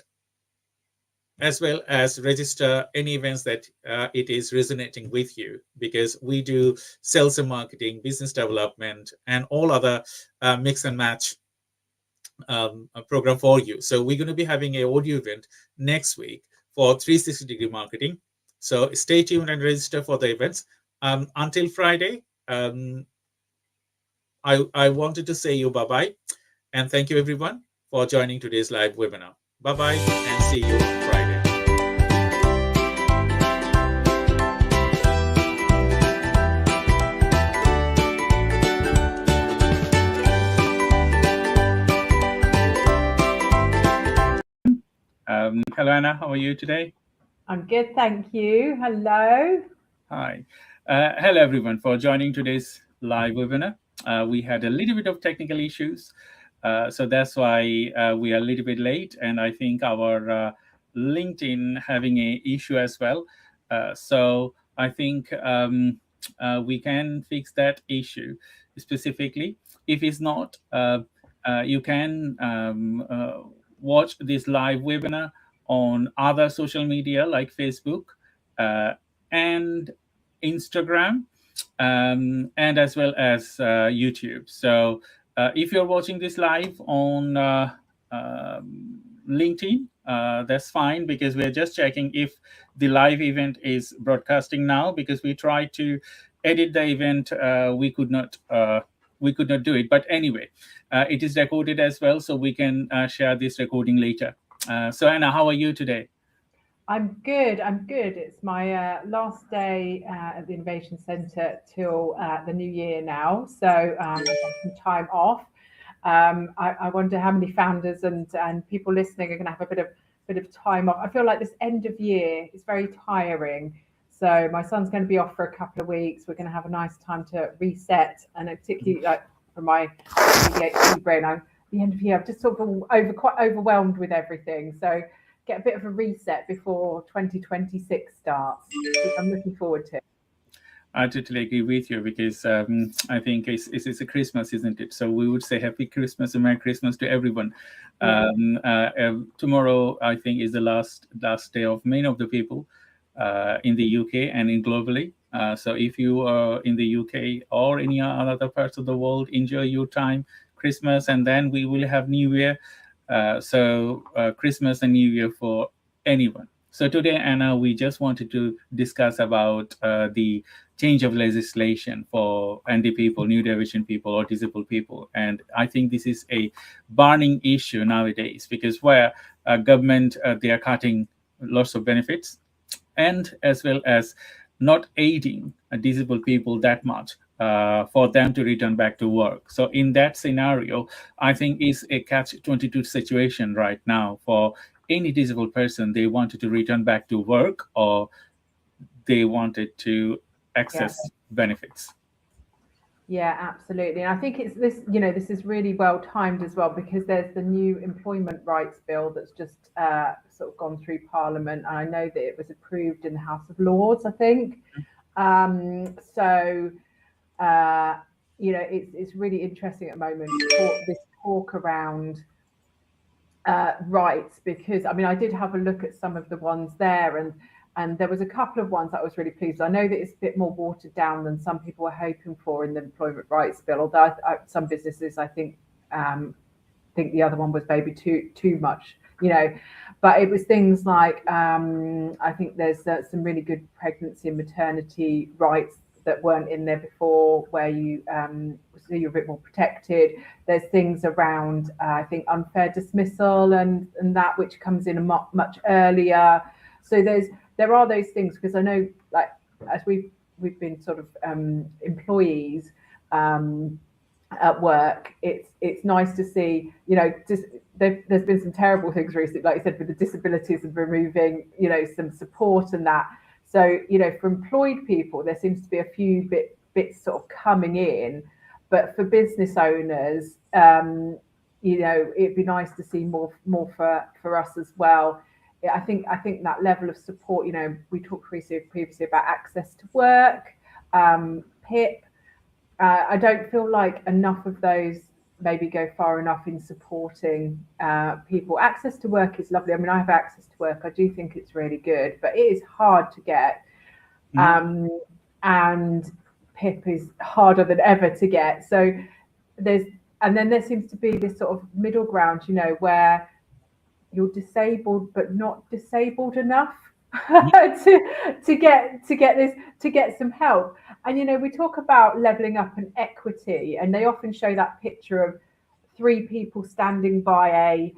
F: as well as register any events that it is resonating with you, because we do sales and marketing, business development, and all other mix and match program for you. So we're going to be having an audio event next week for 360-degree marketing. So stay tuned and register for the events. Until Friday, I wanted to say you bye-bye, and thank you, everyone, for joining today's live webinar. Bye-bye, and see you Friday. Hello, Anna. How are you today?
C: I'm good, thank you. Hello.
F: Hi. Hello, everyone, for joining today's live webinar. We had a little bit of technical issues, so that's why we are a little bit late, and I think our LinkedIn having an issue as well. So I think we can fix that issue specifically. If it's not, you can watch this live webinar on other social media like Facebook and Instagram, and as well as YouTube. So if you're watching this live on LinkedIn, that's fine, because we're just checking if the live event is broadcasting now, because we tried to edit the event. We could not do it, but anyway, it is recorded as well, so we can share this recording later. So Anna, how are you today?
C: I'm good. It's my last day at the Innovation Centre till the new year now. So I've got some time off. I wonder how many founders and people listening are going to have a bit of time off. I feel like this end of year is very tiring. So my son's going to be off for a couple of weeks. We're going to have a nice time to reset, and particularly like for my ADHD brain, the end of year, I'm just sort of quite overwhelmed with everything. So get a bit of a reset before 2026 starts, which I'm looking forward to.
F: I totally agree with you, because I think it's a Christmas, isn't it? So we would say Happy Christmas and Merry Christmas to everyone. Tomorrow, I think, is the last day of many of the people in the UK and in globally. So if you are in the UK or any other parts of the world, enjoy your time, Christmas, and then we will have New Year. So Christmas and New Year for anyone. So today, Anna, we just wanted to discuss about the change of legislation for ND people, neurodivergent people, or disabled people. And I think this is a burning issue nowadays, because where government, they are cutting lots of benefits, and as well as not aiding disabled people that much for them to return back to work. So in that scenario, I think is a catch-22 situation right now for any disabled person. They wanted to return back to work, or they wanted to access benefits.
C: Yeah, absolutely. And I think it's this, this is really well timed as well, because there's the new employment rights bill that's just sort of gone through Parliament. And I know that it was approved in the House of Lords, I think. So it's really interesting at the moment, this talk around rights, because I did have a look at some of the ones there, and there was a couple of ones that I was really pleased with. I know that it's a bit more watered down than some people were hoping for in the employment rights bill, although some businesses I think the other one was maybe too much, but it was things like I think there's some really good pregnancy and maternity rights that weren't in there before, where so you're a bit more protected. There's things around I think unfair dismissal and that, which comes in much earlier. So there are those things, because I know, like, as we've been sort of employees at work, it's nice to see, there's been some terrible things recently, like you said, with the disabilities and removing, some support and that. So, for employed people, there seems to be a few bits sort of coming in, but for business owners, it'd be nice to see more for us as well. I think that level of support, we talked previously about access to work, PIP. I don't feel like enough of those maybe go far enough in supporting people. Access to work is lovely. I have access to work. I do think it's really good, but it is hard to get. And PIP is harder than ever to get. So then there seems to be this sort of middle ground, where you're disabled but not disabled enough to get some help. And we talk about levelling up and equity, and they often show that picture of 3 people standing by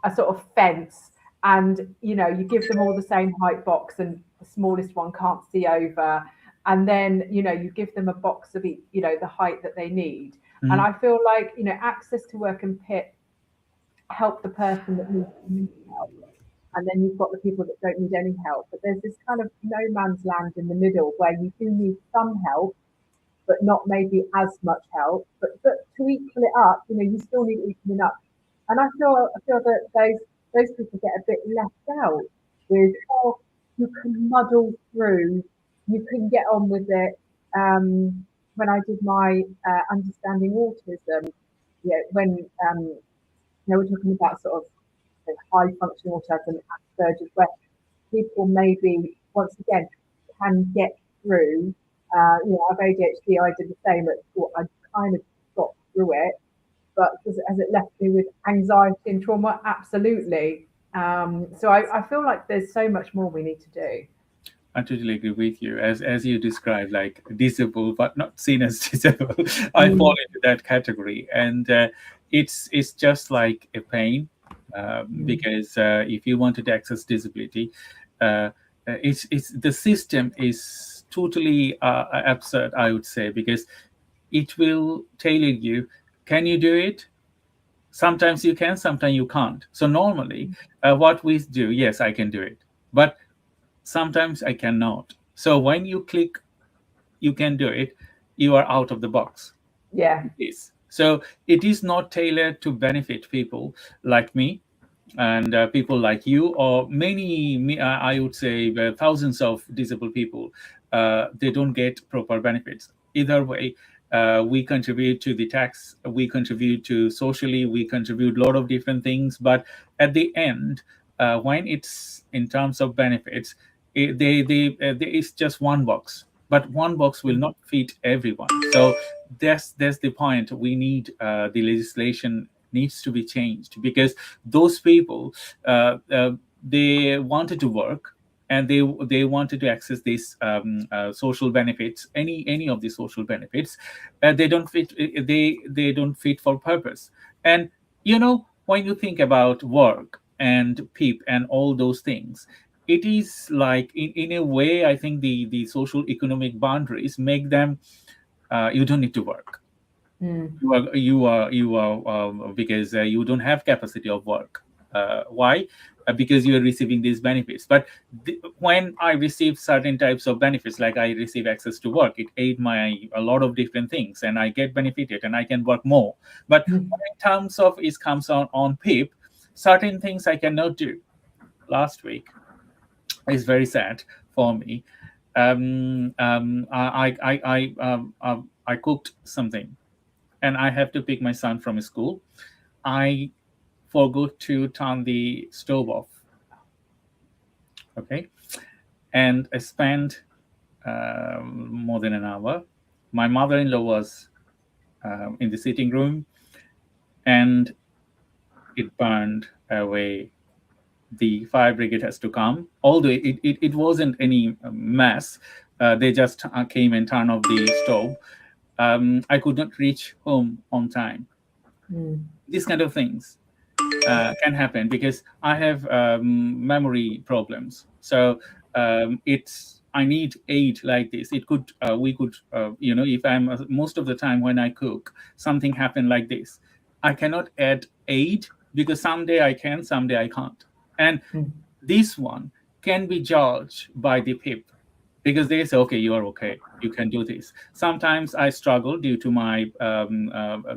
C: a sort of fence, and you give them all the same height box, and the smallest one can't see over, and then you give them a box of each, the height that they need. And I feel like access to work and PIP help the person that needs help, and then you've got the people that don't need any help. But there's this kind of no man's land in the middle, where you do need some help, but not maybe as much help. But to equal it up, you still need equaling up. And I feel that those people get a bit left out with, you can muddle through, you can get on with it. When I did my understanding autism, when we're talking about sort of high functioning autism, Asperger's, where people maybe once again can get through. I have ADHD. I did the same at school. I kind of got through it, but has it left me with anxiety and trauma? Absolutely. So I feel like there's so much more we need to do.
B: I totally agree with you. As you described, like disabled but not seen as disabled, I fall into that category, and it's just like a pain, because if you wanted to access disability, it's the system is totally absurd, I would say, because it will tailor you. Can you do it? Sometimes you can, sometimes you can't. So normally, what we do, yes, I can do it, but sometimes I cannot. So when you click, you can do it, you are out of the box.
C: Yeah.
B: So it is not tailored to benefit people like me and people like you, or many, I would say thousands of disabled people. They don't get proper benefits. Either way, we contribute to the tax, we contribute to socially, we contribute a lot of different things. But at the end, when it's in terms of benefits, it's just one box, but one box will not fit everyone. So that's the point. We need the legislation needs to be changed, because those people they wanted to work, and they wanted to access these social benefits, any of the social benefits. They don't fit. They don't fit for purpose. And when you think about work and PIP and all those things, it is like in a way, I think the social economic boundaries make them you don't need to work. You are because you don't have capacity of work. Why? Because you are receiving these benefits. But when I receive certain types of benefits, like I receive access to work, it aid a lot of different things, and I get benefited, and I can work more. But when in terms of it comes on PIP, certain things I cannot do. Last week is very sad for me. I I cooked something and I have to pick my son from school. I forgot to turn the stove off. Okay. And I spent more than an hour. My mother-in-law was in the sitting room, and it burned away. The fire brigade has to come, although it wasn't any mess. They just came and turned off the stove. I could not reach home on time. These kind of things can happen because I have memory problems. So I need aid like this. It could we could if I'm most of the time when I cook, something happen like this. I cannot add aid because someday I can, someday I can't. And this one can be judged by the PIP because they say, okay, you are okay, you can do this. Sometimes I struggle due to my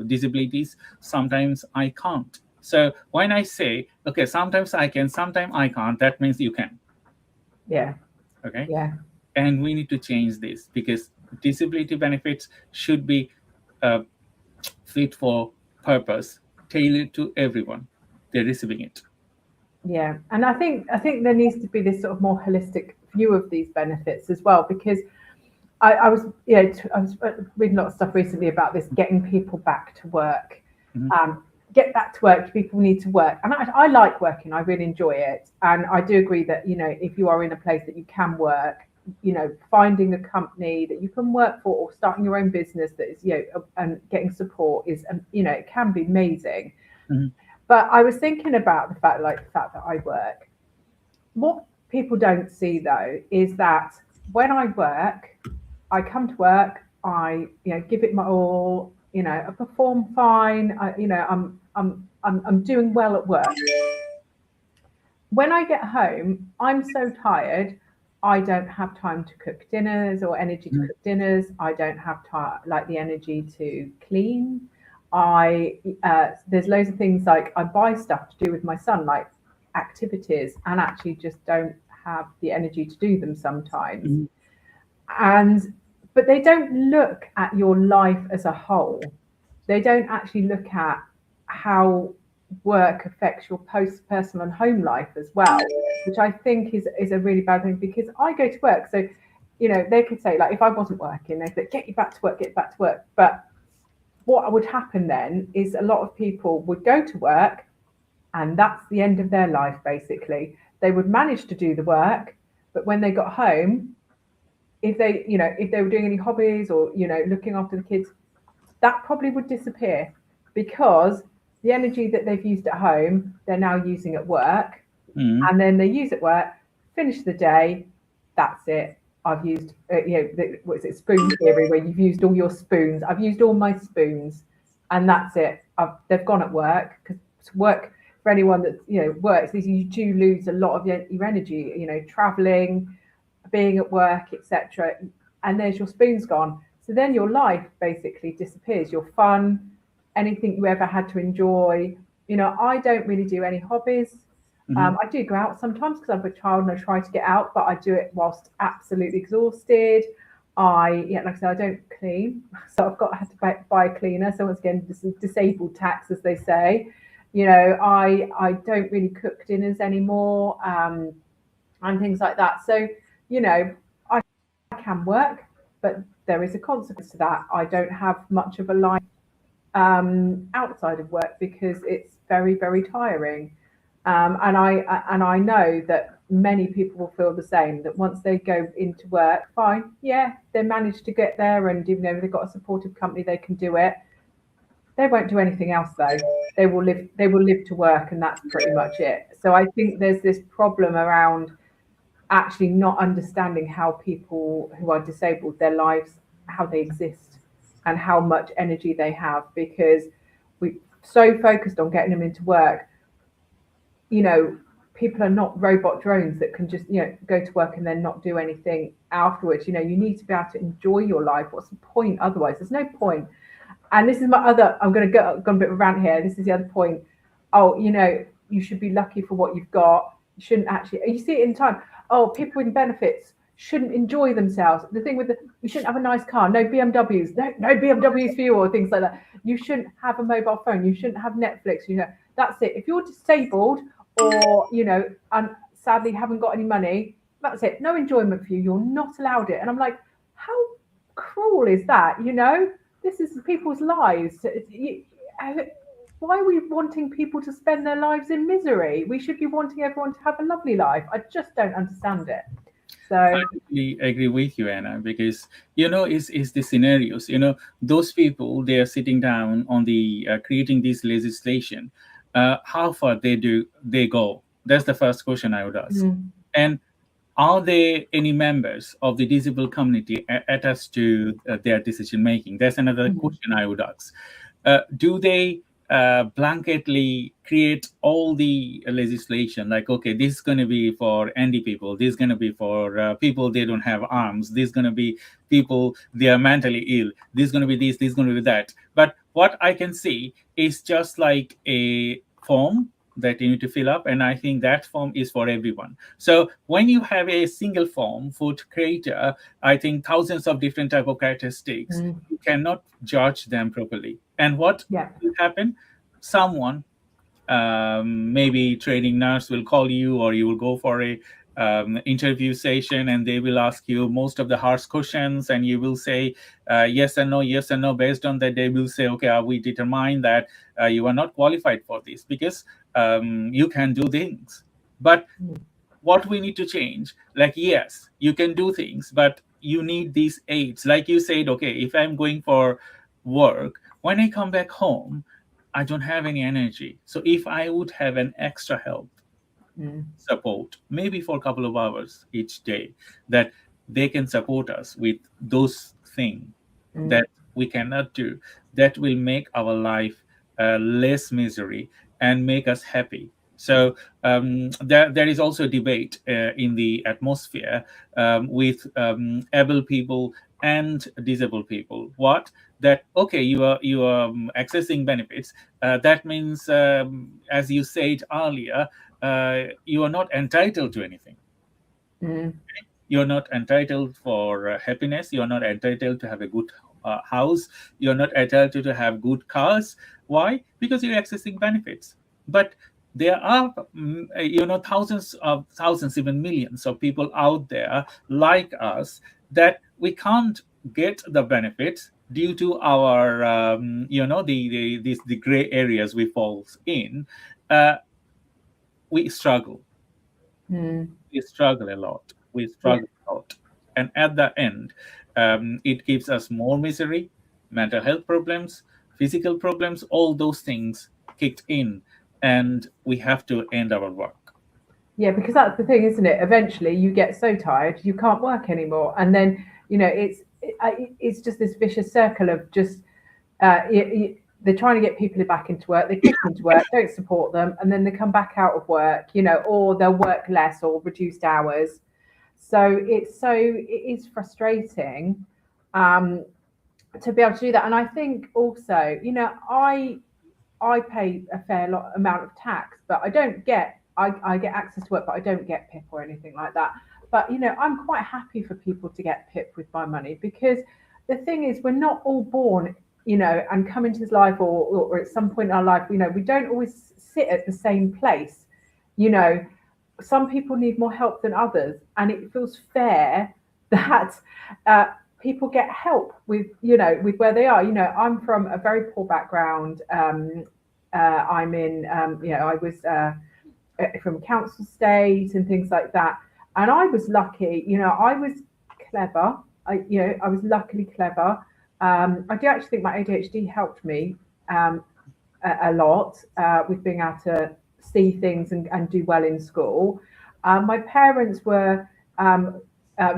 B: disabilities. Sometimes I can't. So when I say, okay, sometimes I can, sometimes I can't, that means you can.
C: Yeah.
B: Okay.
C: Yeah.
B: And we need to change this because disability benefits should be fit for purpose, tailored to everyone. They're receiving it.
C: Yeah, and I think there needs to be this sort of more holistic view of these benefits as well, because I was reading a lot of stuff recently about this, getting people back to work. Get back to work. People need to work, and I like working. I really enjoy it, and I do agree that if you are in a place that you can work, finding a company that you can work for or starting your own business that is and getting support is it can be amazing. But I was thinking about the fact that I work. What people don't see though is that when I work, I come to work, I give it my all, I perform fine, I'm doing well at work. When I get home, I'm so tired, I don't have time to cook dinners or energy to cook dinners. I don't have the energy to clean. There's loads of things like I buy stuff to do with my son, like activities, and actually just don't have the energy to do them sometimes. But they don't look at your life as a whole. They don't actually look at how work affects your personal and home life as well, which I think is a really bad thing, because I go to work. So, they could say, like, if I wasn't working, they'd say, get back to work. But what would happen then is a lot of people would go to work and that's the end of their life, basically. They would manage to do the work, but when they got home, if they were doing any hobbies or, looking after the kids, that probably would disappear, because the energy that they've used at home, they're now using at work. And then they use at work, finish the day, that's it. I've used, spoon theory, where you've used all your spoons. I've used all my spoons, and that's it. They've gone at work, because work, for anyone that works, you do lose a lot of your energy. Traveling, being at work, etc. And there's your spoons gone. So then your life basically disappears. Your fun, anything you ever had to enjoy. I don't really do any hobbies. I do go out sometimes because I have a child and I try to get out, but I do it whilst absolutely exhausted. Like I said, I don't clean, so I had to buy a cleaner. So once again, this is disabled tax, as they say. I don't really cook dinners anymore, and things like that. So I can work, but there is a consequence to that. I don't have much of a life outside of work, because it's very, very tiring. And I know that many people will feel the same, that once they go into work, fine, yeah, they manage to get there, and even though they've got a supportive company, they can do it. They won't do anything else though. They will live to work, and that's pretty much it. So I think there's this problem around actually not understanding how people who are disabled, their lives, how they exist, and how much energy they have, because we're so focused on getting them into work. People are not robot drones that can just, go to work and then not do anything afterwards. You need to be able to enjoy your life. What's the point otherwise? There's no point. And this is my other, I'm going to go a bit of a rant here. This is the other point. Oh, you should be lucky for what you've got. You shouldn't actually, you see it in time. Oh, people with benefits shouldn't enjoy themselves. The thing with you shouldn't have a nice car, no BMWs, no BMWs for you, or things like that. You shouldn't have a mobile phone. You shouldn't have Netflix. That's it. If you're disabled or, and sadly haven't got any money, that's it. No enjoyment for you. You're not allowed it. And I'm like, how cruel is that? This is people's lives. Why are we wanting people to spend their lives in misery? We should be wanting everyone to have a lovely life. I just don't understand it. So
B: I really agree with you, Anna, because is the scenarios. Those people, they are sitting down on the creating this legislation. How far they go? That's the first question I would ask. And are there any members of the disabled community attached to their decision making? That's another question I would ask. Do they blanketly create all the legislation, like, okay, this is going to be for handy people, this is going to be for people they don't have arms, this is going to be people they are mentally ill, this is going to be this is going to be that. But what I can see is just like a form that you need to fill up, and I think that form is for everyone. So when you have a single form for to create I think thousands of different type of characteristics, you cannot judge them properly. And what will happen? Someone, maybe training nurse, will call you, or you will go for a interview session, and they will ask you most of the harsh questions, and you will say yes and no. Based on that, they will say, okay, we determine that you are not qualified for this because you can do things. But what we need to change, like, yes, you can do things, but you need these aids. Like you said, okay, if I'm going for work, when I come back home, I don't have any energy. So if I would have an extra help, support, maybe for a couple of hours each day, that they can support us with those things that we cannot do, that will make our life less misery and make us happy. So there is also debate in the atmosphere with able people and disabled people. What? That, okay, you are accessing benefits. That means, as you said earlier, you are not entitled to anything. You're not entitled for happiness. You're not entitled to have a good house. You're not entitled to have good cars. Why? Because you're accessing benefits. But there are, thousands, even millions of people out there like us that we can't get the benefits due to our, the gray areas we fall in. We struggle. We struggle a lot. And at the end, it gives us more misery, mental health problems, physical problems, all those things kicked in, and we have to end our work.
C: Yeah, because that's the thing, isn't it? Eventually you get so tired you can't work anymore, and then it's just this vicious circle of just they're trying to get people back into work, they kick them to work, don't support them, and then they come back out of work, or they'll work less or reduced hours. So it is frustrating to be able to do that. And I think also, I pay a fair amount of tax, but I don't get I get access to work, but I don't get PIP or anything like that. But I'm quite happy for people to get PIP with my money, because the thing is, we're not all born, and come into this life or at some point in our life, we don't always sit at the same place. Some people need more help than others, and it feels fair that people get help with where they are. I'm from a very poor background. I'm in, I was from council state and things like that. And I was lucky, I was clever. I was luckily clever. I do actually think my ADHD helped me a lot with being able to see things and do well in school. My parents were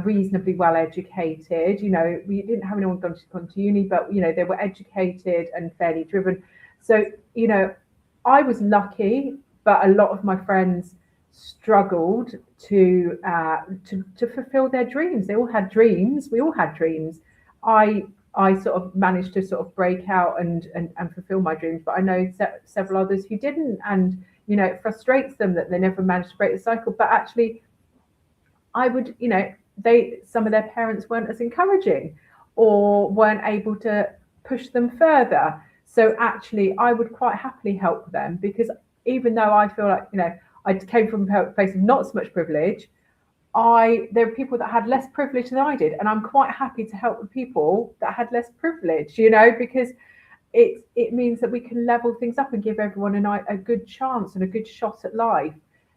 C: reasonably well educated. We didn't have anyone gone to uni, but they were educated and fairly driven. So I was lucky, but a lot of my friends struggled to fulfill their dreams. They all had dreams. We all had dreams. I sort of managed to sort of break out and fulfill my dreams, but I know several others who didn't, and it frustrates them that they never managed to break the cycle. But actually, I would, some of their parents weren't as encouraging or weren't able to push them further. So actually, I would quite happily help them, because even though I feel like, I came from a place of not so much privilege, there are people that had less privilege than I did, and I'm quite happy to help the people that had less privilege, because it means that we can level things up and give everyone a good chance and a good shot at life,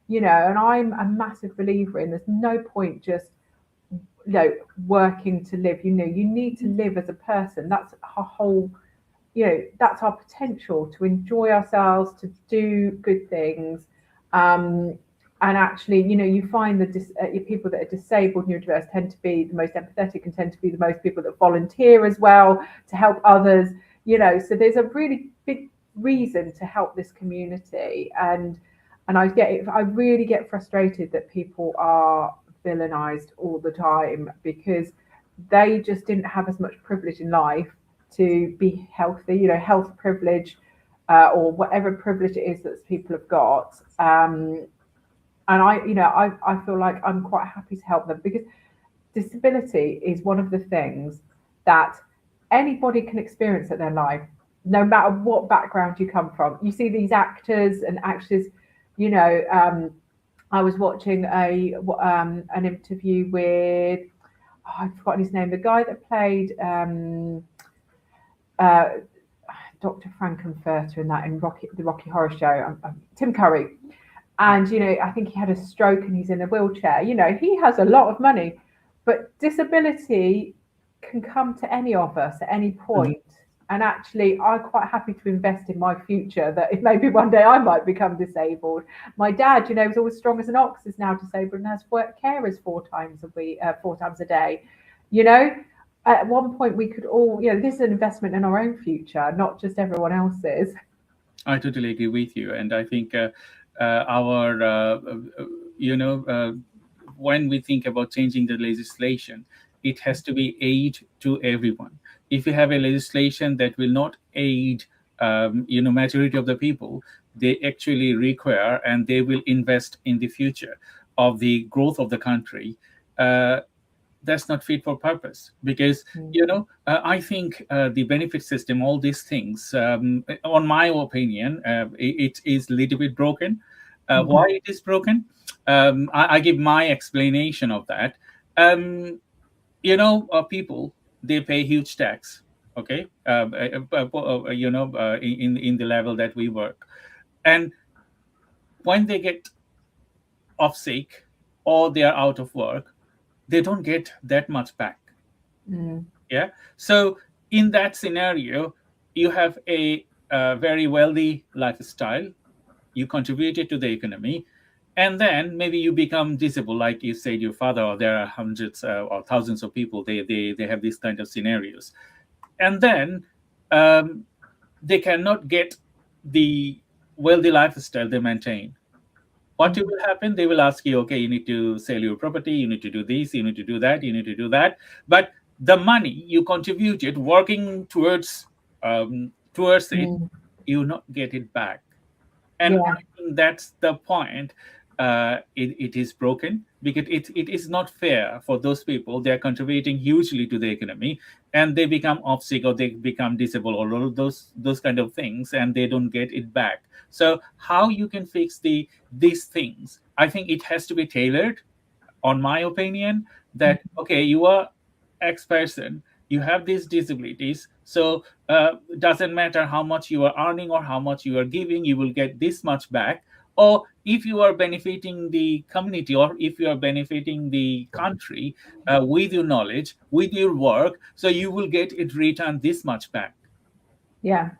C: and I'm a massive believer in there's no point just working to live. You need to live as a person. That's our whole, that's our potential to enjoy ourselves, to do good things. And actually, you find the people that are disabled, neurodiverse, tend to be the most empathetic and tend to be the most people that volunteer as well to help others. So there's a really big reason to help this community. And I really get frustrated that people are villainized all the time because they just didn't have as much privilege in life to be healthy, health privilege, or whatever privilege it is that people have got. And I feel like I'm quite happy to help them, because disability is one of the things that anybody can experience in their life, no matter what background you come from. You see these actors and actresses, I was watching an interview with, I've forgotten his name, the guy that played Dr. Frankenfurter in the Rocky Horror Show, Tim Curry. And, I think he had a stroke and he's in a wheelchair. He has a lot of money, but disability can come to any of us at any point. And actually, I'm quite happy to invest in my future, that if maybe one day I might become disabled. My dad, was always strong as an ox, is now disabled and has carers 4 times a day. At one point we could all, this is an investment in our own future, not just everyone else's.
B: I totally agree with you. And I think when we think about changing the legislation, it has to be aid to everyone. If you have a legislation that will not aid, majority of the people, they actually require and they will invest in the future of the growth of the country. That's not fit for purpose, because I think the benefit system, all these things, on my opinion, it is a little bit broken. Why it is broken? I give my explanation of that. People, they pay huge tax, okay, in the level that we work, and when they get off sick or they are out of work, they don't get that much back. Yeah. So in that scenario, you have a very wealthy lifestyle, you contributed to the economy, and then maybe you become disabled, like you said, your father, or there are hundreds or thousands of people, they have these kind of scenarios. And then they cannot get the wealthy lifestyle they maintain. What will happen? They will ask you, okay, you need to sell your property, you need to do this, you need to do that, you need to do that. But the money you contributed working towards it, you not get it back. And I think that's the point. It is broken because it is not fair for those people. They are contributing hugely to the economy, and they become off sick or they become disabled, or all of those kind of things, and they don't get it back. So how you can fix these things? I think it has to be tailored, on my opinion, that okay, you are X person, you have these disabilities, so doesn't matter how much you are earning or how much you are giving, you will get this much back. Or if you are benefiting the community, or if you are benefiting the country with your knowledge, with your work, so you will get it returned this much back.
C: Yeah,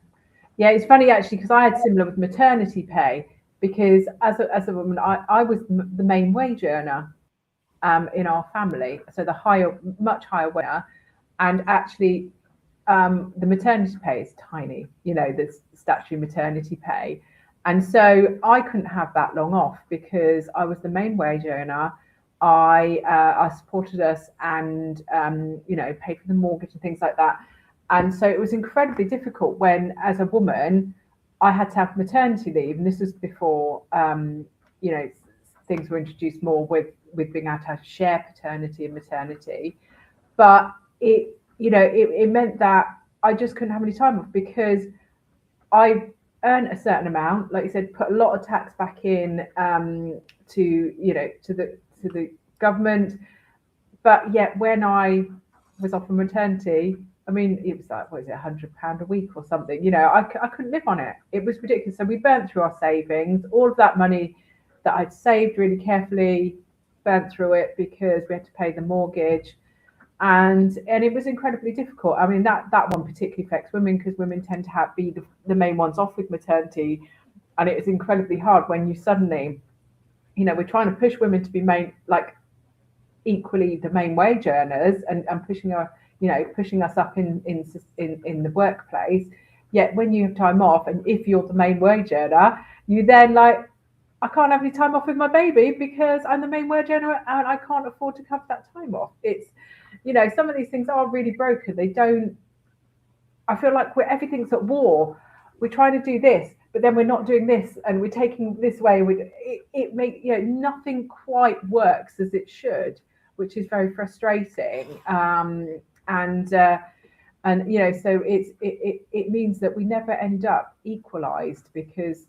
C: it's funny actually, because I had similar with maternity pay, because as a woman, I was the main wage earner in our family, so much higher wage, and actually the maternity pay is tiny, the statutory maternity pay. And so I couldn't have that long off because I was the main wage earner. I supported us and, paid for the mortgage and things like that. And so it was incredibly difficult when, as a woman, I had to have maternity leave. And this was before, things were introduced more with being able to share paternity and maternity. But it meant that I just couldn't have any time off because I earn a certain amount, like you said, put a lot of tax back in to the government. But yet when I was off on maternity, I mean, it was like, what is it, £100 a week or something? I couldn't live on it. It was ridiculous. So we burnt through our savings, all of that money that I'd saved really carefully, burnt through it because we had to pay the mortgage. And it was incredibly difficult. I mean, that one particularly affects women because women tend to be the main ones off with maternity. And it is incredibly hard when you suddenly, we're trying to push women to be equally the main wage earners and pushing us up in the workplace. Yet when you have time off, and if you're the main wage earner, you then I can't have any time off with my baby because I'm the main wage earner and I can't afford to cover that time off. It's, some of these things are really broken. They don't, I feel like everything's at war. We're trying to do this, but then we're not doing this, and we're taking this way. It makes, nothing quite works as it should, which is very frustrating. So it means that we never end up equalised because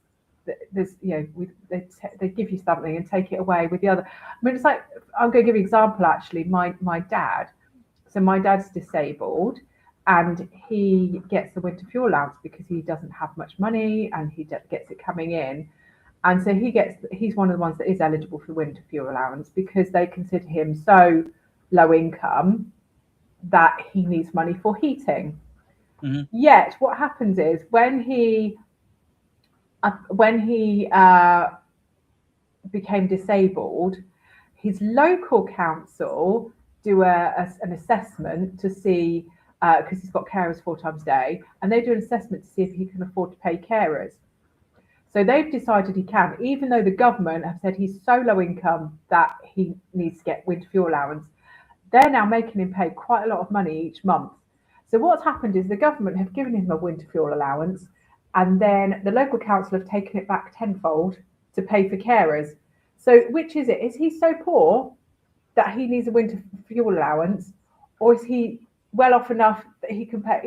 C: there's they give you something and take it away with the other. I mean, it's like, I'm going to give you an example. Actually, my dad. So my dad's disabled, and he gets the winter fuel allowance because he doesn't have much money, and he gets it coming in. And so he's one of the ones that is eligible for winter fuel allowance because they consider him so low income that he needs money for heating. Mm-hmm. Yet what happens is when he became disabled, his local council do an assessment to see, because he's got carers 4 times a day, and they do an assessment to see if he can afford to pay carers. So they've decided he can, even though the government have said he's so low income that he needs to get winter fuel allowance. They're now making him pay quite a lot of money each month. So what's happened is the government have given him a winter fuel allowance, and then the local council have taken it back tenfold to pay for carers. So which is it? Is he so poor that he needs a winter fuel allowance, or is he well off enough that he can pay?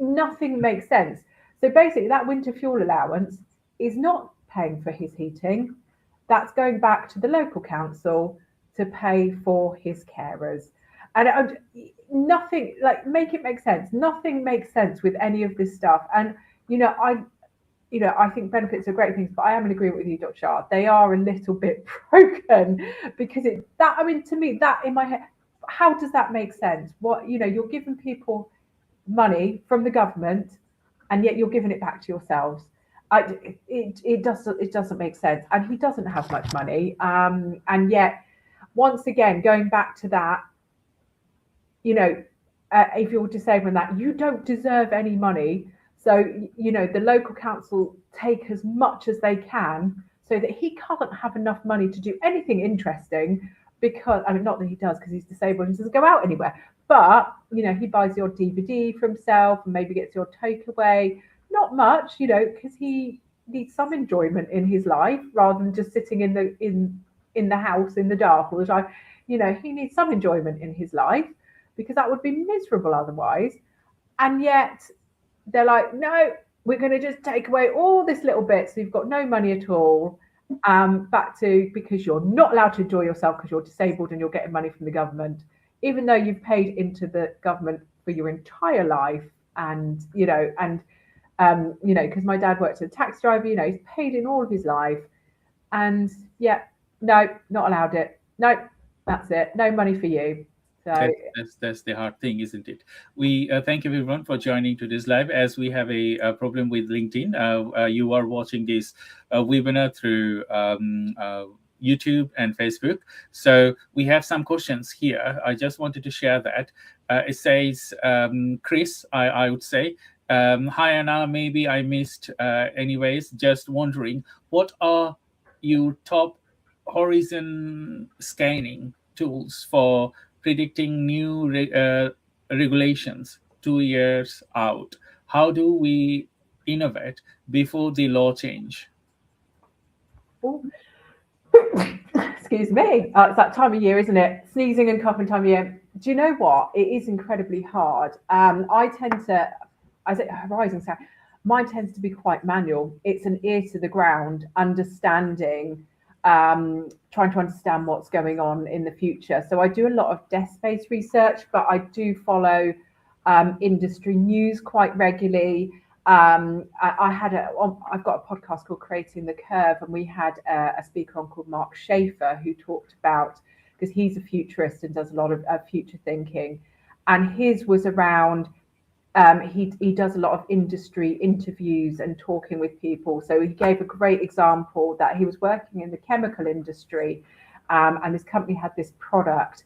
C: Nothing makes sense. So basically that winter fuel allowance is not paying for his heating. That's going back to the local council to pay for his carers. And nothing, make it make sense. Nothing makes sense with any of this stuff. And, I think benefits are great things, but I am in agreement with you, Dr. Shah. They are a little bit broken because to me, that in my head, how does that make sense? You're giving people money from the government, and yet you're giving it back to yourselves. It doesn't make sense. And he doesn't have much money. And yet, once again, going back to that, if you're disabled, that you don't deserve any money. So, the local council take as much as they can so that he can't have enough money to do anything interesting because, not that he does because he's disabled and doesn't go out anywhere, but, he buys your DVD for himself and maybe gets your takeaway. Not much, because he needs some enjoyment in his life rather than just sitting in the house in the dark all the time. He needs some enjoyment in his life because that would be miserable otherwise. And yet they're like, no, we're going to just take away all this little bit. So you've got no money at all, because you're not allowed to enjoy yourself because you're disabled and you're getting money from the government, even though you've paid into the government for your entire life. And, because my dad worked as a taxi driver, he's paid in all of his life. And yeah, no, not allowed it. No, that's it. No money for you. So
B: that's the hard thing, isn't it? We thank everyone for joining today's live. As we have a problem with LinkedIn, you are watching this webinar through YouTube and Facebook. So we have some questions here. I just wanted to share that. It says, Chris, I would say, hi Anna, maybe I missed. Anyways, just wondering, what are your top horizon scanning tools for predicting new regulations 2 years out? How do we innovate before the law change?
C: Excuse me. It's that time of year, isn't it? Sneezing and coughing time of year. Do you know what? It is incredibly hard. I tend to, as it horizon sound, mine tends to be quite manual. It's an ear to the ground, understanding, trying to understand what's going on in the future. So I do a lot of desk-based research, but I do follow industry news quite regularly. I've got a podcast called Creating the Curve, and we had a speaker on called Mark Schaefer, who talked about, because he's a futurist and does a lot of future thinking, and his was around, he does a lot of industry interviews and talking with people. So he gave a great example that he was working in the chemical industry, and this company had this product,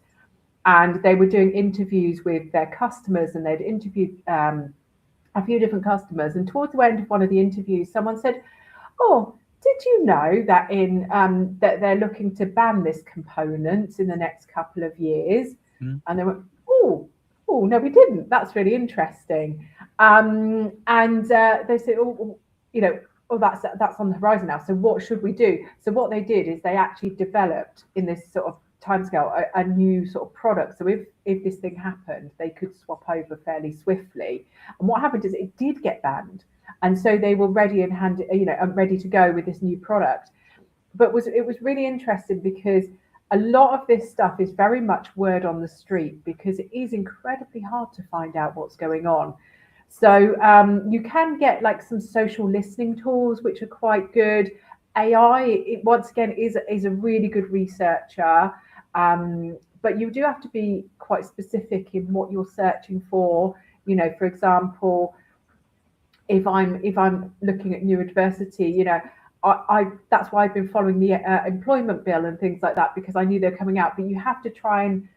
C: and they were doing interviews with their customers, and they'd interviewed a few different customers, and towards the end of one of the interviews, someone said, "Oh, did you know that that they're looking to ban this component in the next couple of years?" And they went, "Oh, no, we didn't. That's really interesting." And they said, "Oh, that's on the horizon now. So what should we do?" So what they did is they actually developed, in this sort of timescale, a new sort of product. So if this thing happened, they could swap over fairly swiftly. And what happened is it did get banned, and so they were ready and ready to go with this new product. But it was really interesting, because a lot of this stuff is very much word on the street, because it is incredibly hard to find out what's going on. So you can get like some social listening tools, which are quite good. AI, once again, is a really good researcher. But you do have to be quite specific in what you're searching for. For example, if I'm looking at neurodiversity, I that's why I've been following the employment bill and things like that, because I knew they're coming out. But you have to try and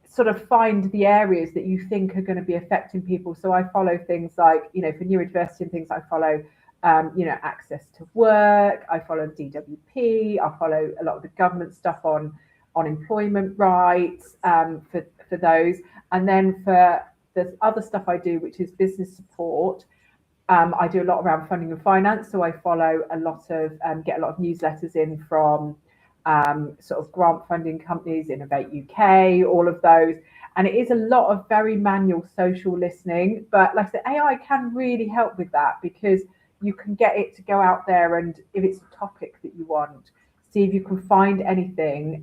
C: sort of find the areas that you think are going to be affecting people. So I follow things like, for neurodiversity and things, I follow access to work. I follow DWP. I follow a lot of the government stuff on employment rights for those. And then for the other stuff I do, which is business support, I do a lot around funding and finance. So I follow a lot of, get a lot of newsletters in from sort of grant funding companies, Innovate UK, all of those. And it is a lot of very manual social listening. But like I said, AI can really help with that, because you can get it to go out there, and if it's a topic that you want, see if you can find anything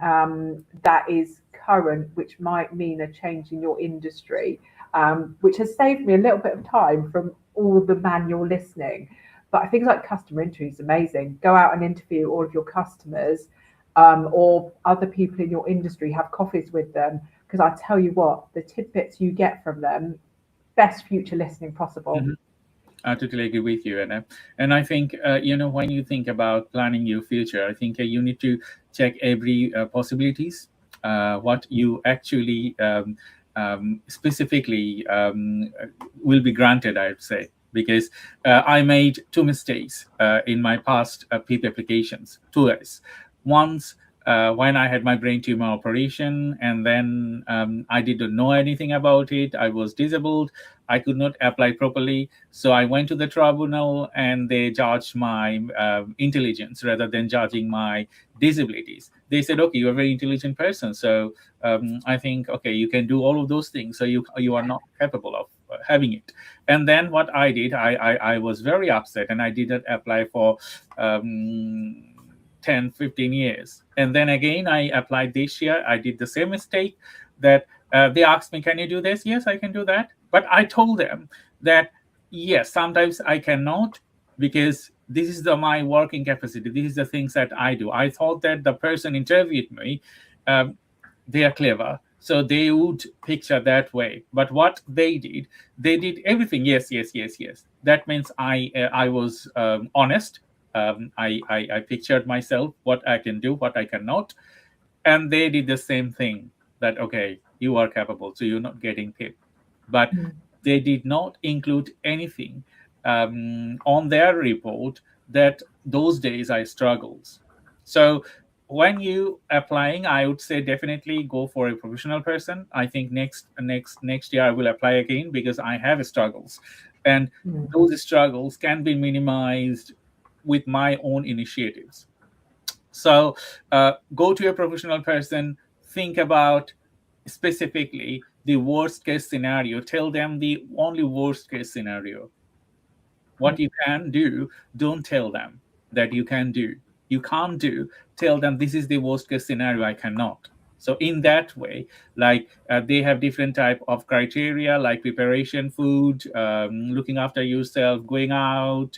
C: that is current, which might mean a change in your industry, which has saved me a little bit of time from all the manual listening. But things like customer interviews is amazing. Go out and interview all of your customers, or other people in your industry, have coffees with them, because I tell you what, the tidbits you get from them, best future listening possible.
B: Mm-hmm. I totally agree with you, Anna. And I think, when you think about planning your future, I think you need to check every possibilities, what you actually specifically will be granted, I would say. Because I made two mistakes in my past PIP applications, twice. Once, when I had my brain tumor operation, and then I didn't know anything about it. I was disabled. I could not apply properly. So I went to the tribunal, and they judged my intelligence rather than judging my disabilities. They said, "Okay, you're a very intelligent person. So I think, okay, you can do all of those things. So you are not capable of having it." And then what I did, I was very upset, and I didn't apply for 10, 15 years. And then again, I applied this year. I did the same mistake, that they asked me, "Can you do this?" Yes, I can do that. But I told them that, yes, sometimes I cannot, because this is my working capacity. This is the things that I do. I thought that the person interviewed me, they are clever, so they would picture that way. But what they did everything. Yes. That means I was honest. I pictured myself, what I can do, what I cannot. And they did the same thing, that, okay, you are capable, so you're not getting PIP. But they did not include anything on their report that those days I struggled. So when you applying, I would say definitely go for a professional person. I think next year I will apply again, because I have struggles, and those struggles can be minimized with my own initiatives. So go to a professional person, think about specifically the worst case scenario, tell them the only worst case scenario. What you can do, don't tell them that you can do. You can't do, tell them this is the worst case scenario, I cannot. So in that way, like they have different type of criteria, like preparation, food, looking after yourself, going out,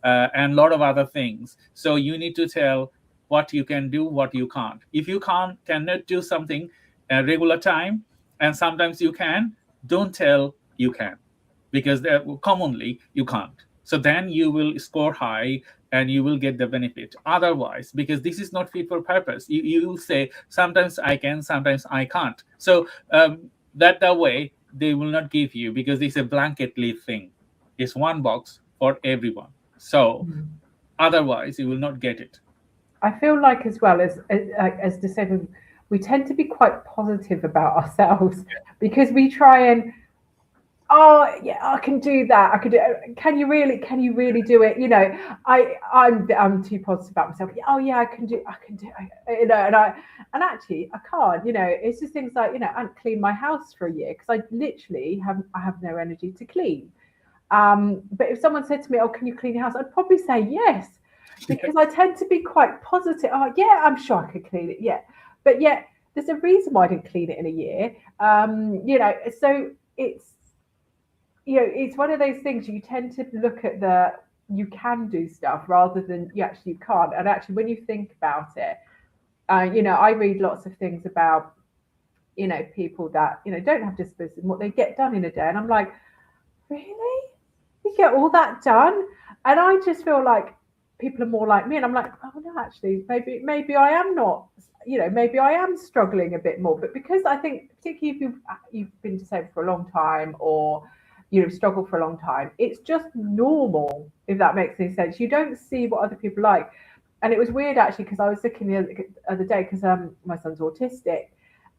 B: and a lot of other things. So you need to tell what you can do, what you can't. If you cannot do something at regular time, and sometimes you can, don't tell you can, because commonly you can't. So then you will score high and you will get the benefit. Otherwise, because this is not fit for purpose, you will say sometimes I can, sometimes I can't. So that way they will not give you, because it's a blanket leave thing. It's one box for everyone. So otherwise you will not get it.
C: I feel like as well as disabled, we tend to be quite positive about ourselves, because we try and, oh yeah, I can do that. I can do it. Can you really do it? You know, I'm too positive about myself. Oh yeah, I can do it. You know, and actually I can't. You know, it's just things like, you know, I haven't cleaned my house for a year because I literally have no energy to clean. But if someone said to me, "Oh, can you clean your house?" I'd probably say yes, because I tend to be quite positive. Oh yeah, I'm sure I could clean it. Yeah, but yet there's a reason why I didn't clean it in a year. You know, so it's, you know, it's one of those things, you tend to look at the you can do stuff rather than you can't. And actually, when you think about it, you know, I read lots of things about, you know, people that, you know, don't have disabilities and what they get done in a day. And I'm like, really? You get all that done? And I just feel like people are more like me. And I'm like, oh no, actually, maybe I am not, you know, maybe I am struggling a bit more. But because I think, particularly if you've been disabled for a long time, or you know, struggled for a long time, it's just normal, if that makes any sense. You don't see what other people like. And it was weird actually, because I was looking the other day, because my son's autistic,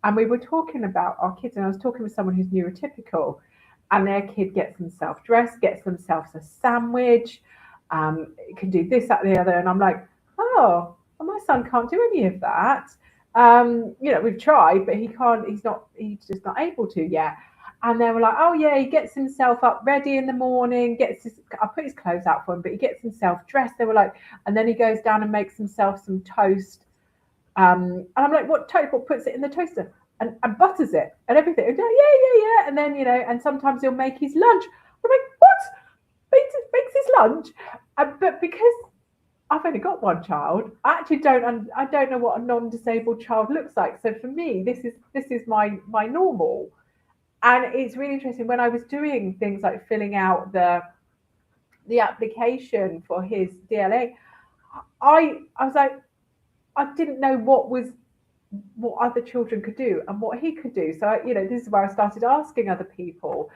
C: and we were talking about our kids, and I was talking with someone who's neurotypical, and their kid gets themselves dressed, gets themselves a sandwich, can do this, that, and the other. And I'm like, oh, well, my son can't do any of that. You know, we've tried, but he can't, he's just not able to yet. And they were like, oh yeah, he gets himself up ready in the morning, I put his clothes out for him, but he gets himself dressed. They were like, and then he goes down and makes himself some toast. And I'm like, what toast? What, puts it in the toaster and butters it and everything? And yeah. And then, you know, and sometimes he'll make his lunch. I'm like, what? Makes his lunch? But because I've only got one child, I actually don't know what a non-disabled child looks like. So for me, this is my normal. And it's really interesting, when I was doing things like filling out the application for his DLA, I was like, I didn't know what other children could do and what he could do. So, you know, this is where I started asking other people.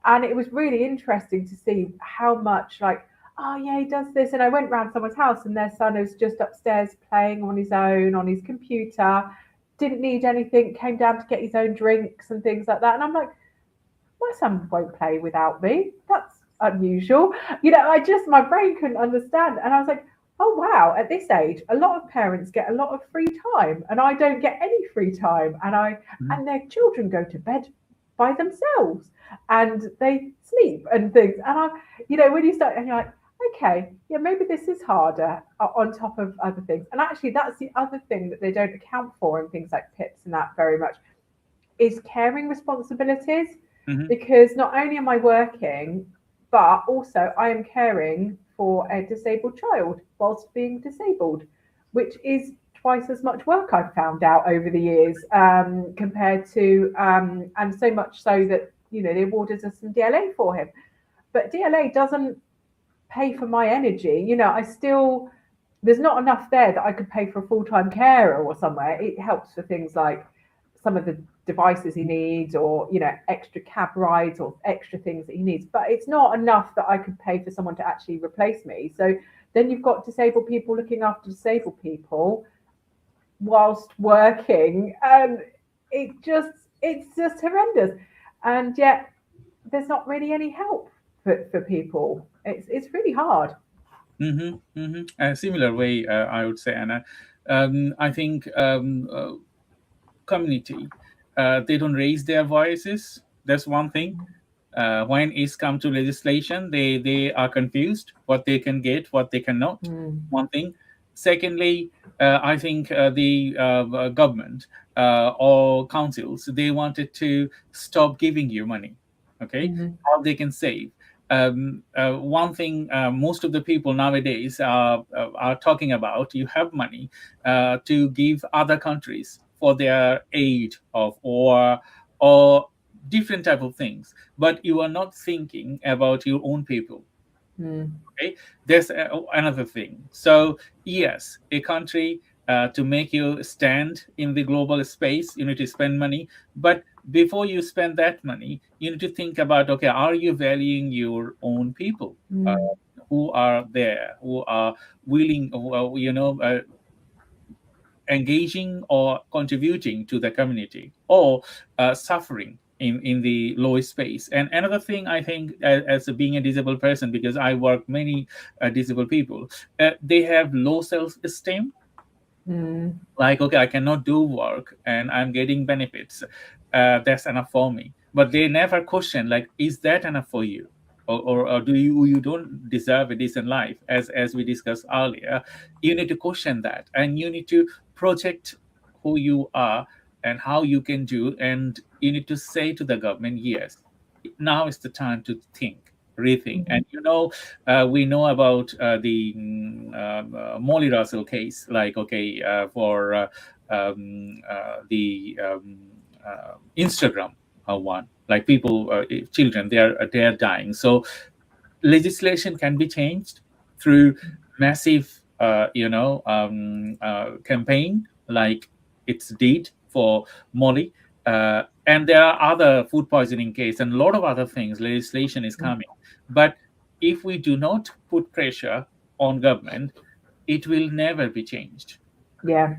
C: And it was really interesting to see how much, like, oh yeah, he does this. And I went round someone's house and their son was just upstairs playing on his own on his computer, didn't need anything, came down to get his own drinks and things like that. And I'm like, my son won't play without me. That's unusual. You know, my brain couldn't understand. And I was like, oh wow, at this age, a lot of parents get a lot of free time, and I don't get any free time. And and their children go to bed by themselves and they sleep and things. And you know, when you start and you're like, okay, yeah, maybe this is harder on top of other things. And actually, that's the other thing that they don't account for in things like PIPs and that very much, is caring responsibilities. Because not only am I working, but also I am caring for a disabled child whilst being disabled, which is twice as much work, I've found out over the years, compared to, and so much so that, you know, they awarded us some DLA for him. But DLA doesn't pay for my energy. You know, there's not enough there that I could pay for a full-time carer or somewhere. It helps for things like some of the devices he needs, or, you know, extra cab rides or extra things that he needs, but it's not enough that I could pay for someone to actually replace me. So then you've got disabled people looking after disabled people whilst working, and it's just horrendous. And yet there's not really any help for people. It's really hard.
B: A similar way, I would say, Anna. I think community, they don't raise their voices. That's one thing. When it's come to legislation, they are confused what they can get, what they cannot. One thing. Secondly, I think the government or councils, they wanted to stop giving you money. Okay, how they can save. One thing most of the people nowadays are talking about, you have money to give other countries for their aid of or different type of things, but you are not thinking about your own people. Okay, there's another thing. So yes, a country to make you stand in the global space, you need to spend money, but before you spend that money, you need to think about, okay, are you valuing your own people who are there, who are willing, engaging or contributing to the community, or suffering in the lowest space. And another thing, I think, as being a disabled person, because I work many disabled people, they have low self-esteem. Like, okay, I cannot do work and I'm getting benefits, that's enough for me. But they never question, like, is that enough for you? Or do you don't deserve a decent life? As we discussed earlier, you need to question that, and you need to project who you are and how you can do, and you need to say to the government, yes, now is the time to think, rethink. And we know about the Molly Russell case, like, okay, for the Instagram one, like people, children, they are dying. So legislation can be changed through massive campaign, like it's did for Molly, and there are other food poisoning case and a lot of other things. Legislation is coming, but if we do not put pressure on government, it will never be changed.
C: Yeah,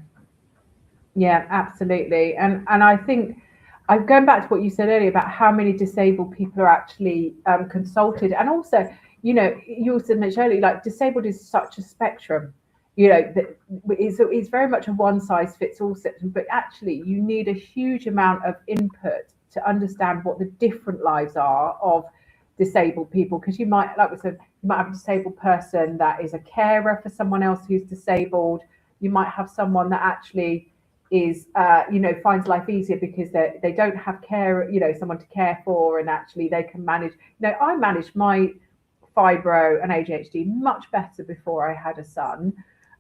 C: absolutely. And I think I'm going back to what you said earlier about how many disabled people are actually consulted. And also, you also mentioned earlier, like, disabled is such a spectrum. It's very much a one size fits all system, but actually you need a huge amount of input to understand what the different lives are of disabled people. Because you might, like we said, you might have a disabled person that is a carer for someone else who's disabled. You might have someone that actually is finds life easier because they don't have care, someone to care for, and actually they can manage. I managed my fibro and ADHD much better before I had a son.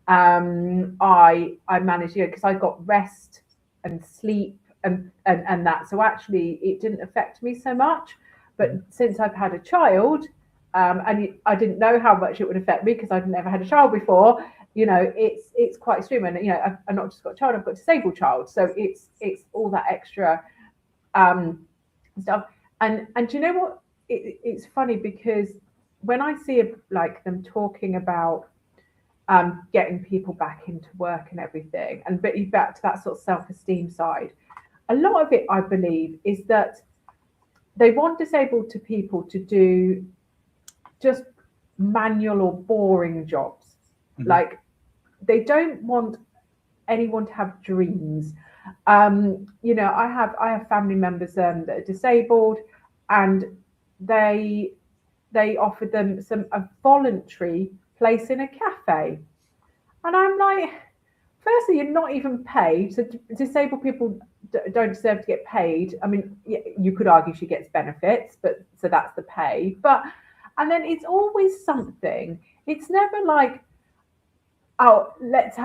C: I managed, because I got rest and sleep and that, so actually it didn't affect me so much. But since I've had a child, and I didn't know how much it would affect me because I'd never had a child before, it's quite extreme. And I've not just got a child, I've got a disabled child, so it's all that extra stuff. And do you know what, it's funny because when I see like them talking about getting people back into work and everything, and back to that sort of self-esteem side, a lot of it, I believe, is that they want disabled people to do just manual or boring jobs. Like, they don't want anyone to have dreams. I have family members that are disabled, and they offered them a voluntary place in a cafe, and I'm like, firstly, you're not even paid, so disabled people don't deserve to get paid. I mean, you could argue she gets benefits, but so that's the pay. But and then it's always something. It's never like, oh, let's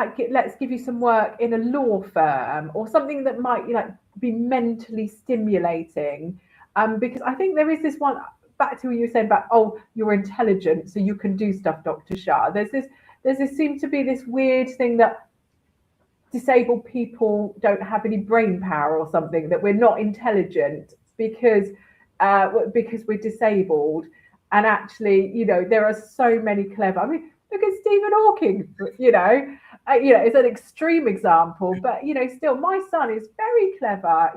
C: give you some work in a law firm or something that might be mentally stimulating. Because I think there is this one, back to what you were saying about, oh, you're intelligent, so you can do stuff, Dr. Shah. There's this seems to be this weird thing that disabled people don't have any brain power or something, that we're not intelligent because we're disabled. And actually, there are so many clever. I mean, look at Stephen Hawking. It's an extreme example, but still, my son is very clever.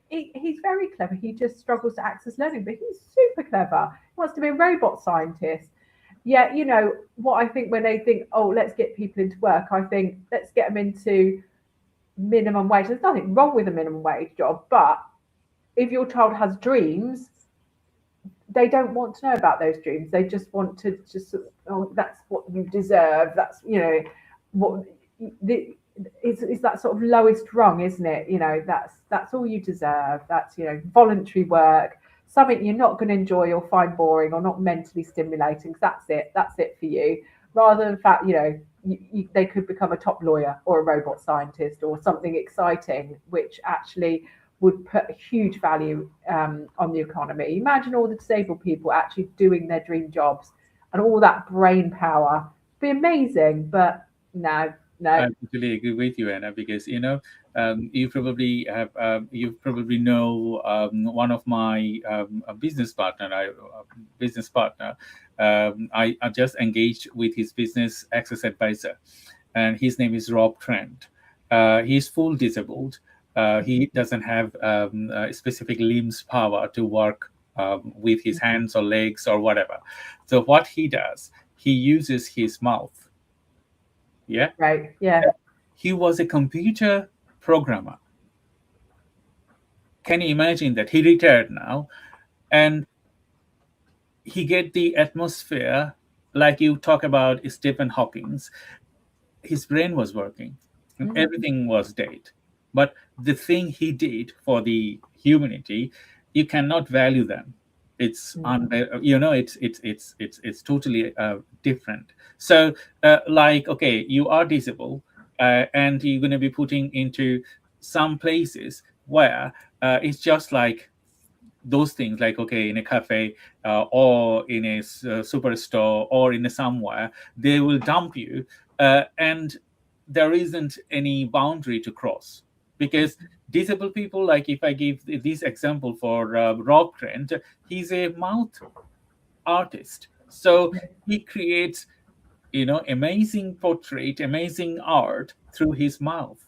C: He's very clever. He just struggles to access learning, but he's super clever. He wants to be a robot scientist. yeah, you know, what I think when they think, oh, let's get people into work, I think let's get them into minimum wage. There's nothing wrong with a minimum wage job, but if your child has dreams, they don't want to know about those dreams. They just want to just, oh, that's what you deserve. That's, you know, what it's that sort of lowest rung, isn't it? You know, that's all you deserve. That's, you know, voluntary work, something you're not going to enjoy or find boring or not mentally stimulating. That's it for you. Rather than the fact, you know, they could become a top lawyer or a robot scientist or something exciting, which actually would put a huge value on the economy. Imagine all the disabled people actually doing their dream jobs and all that brain power. It'd be amazing, but no.
F: I totally agree with you, Anna, because you probably know one of my business partner. I just engaged with his business access advisor, and his name is Rob Trent. He's full disabled. He doesn't have specific limbs power to work with his hands or legs or whatever. So what he does, he uses his mouth. Yeah.
C: Right. Yeah.
F: He was a computer programmer. Can you imagine that? He retired now, and he get the atmosphere like you talk about Stephen Hawking's. His brain was working, and everything was dead. But the thing he did for the humanity, you cannot value them. It's it's totally different. So like, okay, you are disabled, and you're going to be putting into some places where it's just like those things, like, okay, in a cafe or in a superstore or in a somewhere, they will dump you, and there isn't any boundary to cross. Because disabled people, like if I give this example for Rob Trent, he's a mouth artist. So he creates, amazing portrait, amazing art through his mouth.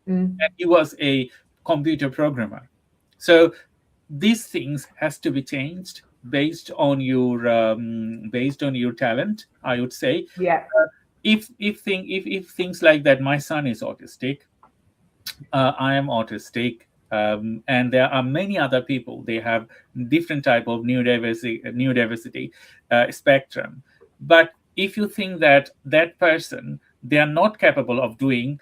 F: And he was a computer programmer. So these things has to be changed based on your talent, I would say.
C: Yeah.
F: If things like that, my son is autistic. I am autistic, and there are many other people. They have different type of neurodiversity spectrum. But if you think that person, they are not capable of doing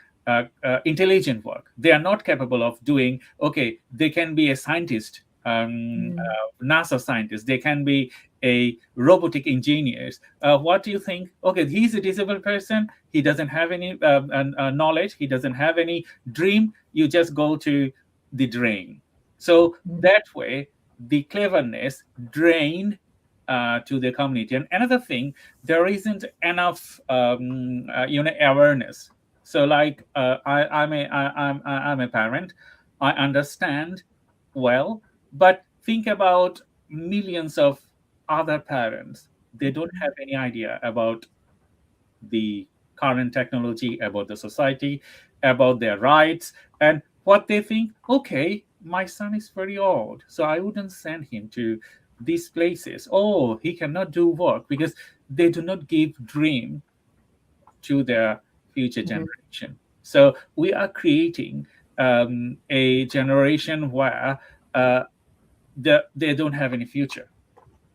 F: intelligent work, they are not capable of doing, okay, they can be a scientist, NASA scientist, they can be a robotic engineers. What do you think? Okay, he's a disabled person. He doesn't have any knowledge. He doesn't have any dream. You just go to the drain. So that way, the cleverness drained to the community. And another thing, there isn't enough, awareness. So, like, I'm a parent. I understand well, but think about millions of other parents. They don't have any idea about the current technology, about the society, about their rights, and what they think. Okay, my son is very old, so I wouldn't send him to these places. Oh, he cannot do work, because they do not give dream to their future generation. So we are creating a generation where they don't have any future.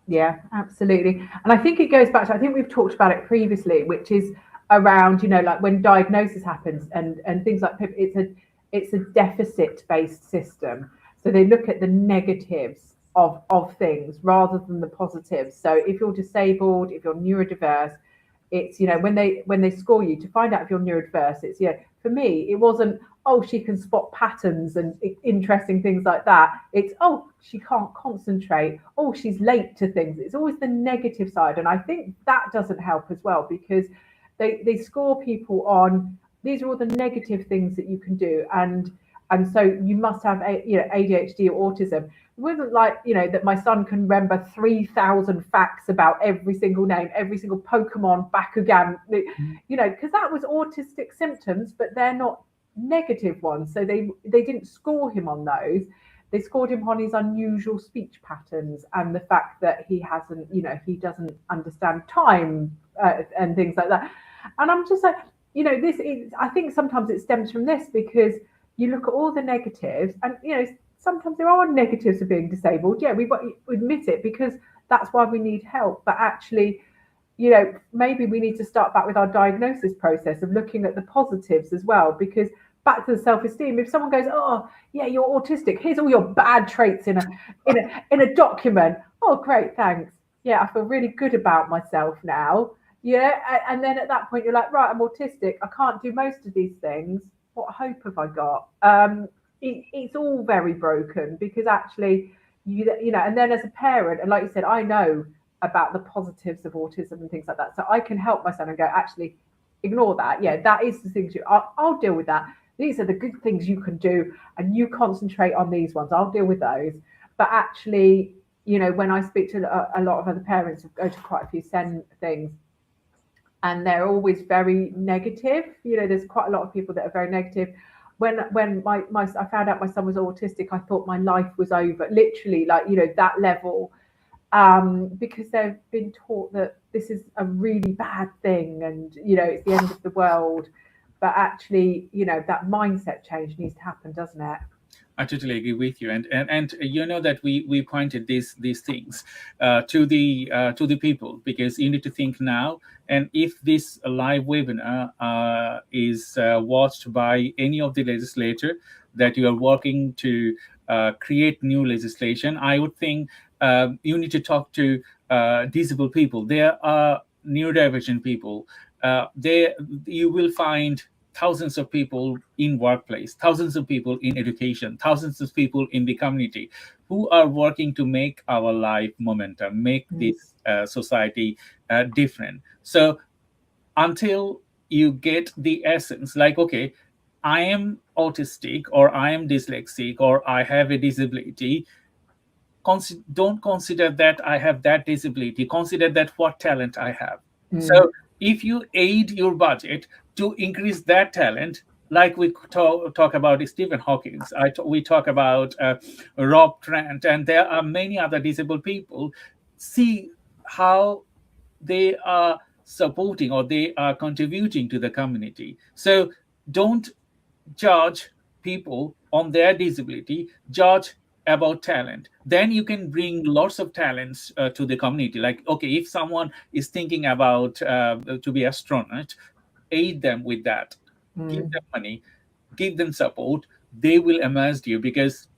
C: Yeah, absolutely. And I think it goes back to, I think we've talked about it previously, which is around, like when diagnosis happens and things like it's a deficit-based system. So they look at the negatives of things rather than the positives. So if you're disabled, if you're neurodiverse, it's, when they score you to find out if you're neurodiverse, it's, for me, it wasn't, oh, she can spot patterns and interesting things like that. It's, oh, she can't concentrate. Oh, she's late to things. It's always the negative side. And I think that doesn't help as well, because they score people on, these are all the negative things that you can do. And so you must have ADHD or autism. It wasn't like, that my son can remember 3,000 facts about every single name, every single Pokemon, Bakugan, because that was autistic symptoms, but they're not negative ones. So they didn't score him on those. they scored him on his unusual speech patterns and the fact that he hasn't, he doesn't understand time and things like that. And I'm just like, this is, I think sometimes it stems from this, because you look at all the negatives, and sometimes there are negatives of being disabled. Yeah, we admit it, because that's why we need help. But actually, maybe we need to start back with our diagnosis process of looking at the positives as well, because back to the self-esteem, if someone goes, oh yeah, you're autistic, here's all your bad traits in a document. Oh great, thanks. Yeah, I feel really good about myself now. Yeah, and then at that point you're like, right, I'm autistic, I can't do most of these things. What hope have I got? It's all very broken, because actually, and then as a parent, and like you said, I know about the positives of autism and things like that, so I can help my son and go, actually, ignore that. Yeah, that is the things I'll deal with that. These are the good things you can do, and you concentrate on these ones. I'll deal with those. But actually, when I speak to a lot of other parents who go to quite a few SEN things, and they're always very negative. There's quite a lot of people that are very negative. When I found out my son was autistic, I thought my life was over, literally, like, that level, because they've been taught that this is a really bad thing, and it's the end of the world. But actually, that mindset change needs to happen, doesn't it?
B: I totally agree with you, and that we pointed these things to the people, because you need to think now. And if this live webinar is watched by any of the legislator that you are working to create new legislation, I would think you need to talk to disabled people. There are neurodivergent people. You will find thousands of people in workplace, thousands of people in education, thousands of people in the community who are working to make our life momentum, make this society different. So until you get the essence, like, okay, I am autistic, or I am dyslexic, or I have a disability, don't consider that I have that disability. Consider that what talent I have. So if you aid your budget to increase that talent, like we talk about Stephen Hawking, we talk about Rob Trent, and there are many other disabled people, see how they are supporting or they are contributing to the community. So don't judge people on their disability, judge about talent. Then you can bring lots of talents to the community. Like, okay, if someone is thinking about to be astronaut, aid them with that. Give them money, give them support. They will amaze you, because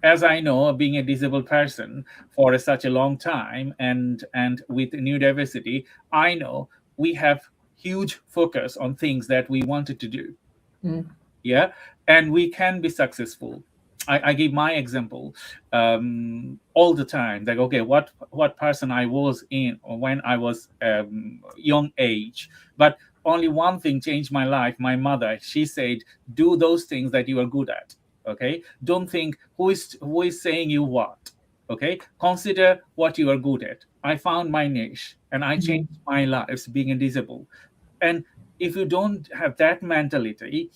B: as I know, being a disabled person for such a long time, and with neurodiversity, I know we have huge focus on things that we wanted to do. Yeah, and we can be successful. I give my example all the time. Like, okay, what person I was in when I was young age, but only one thing changed my life. My mother, she said, do those things that you are good at. Okay, don't think who is saying you what. Okay, consider what you are good at. I found my niche, and I changed my life being a disabled. And if you don't have that mentality,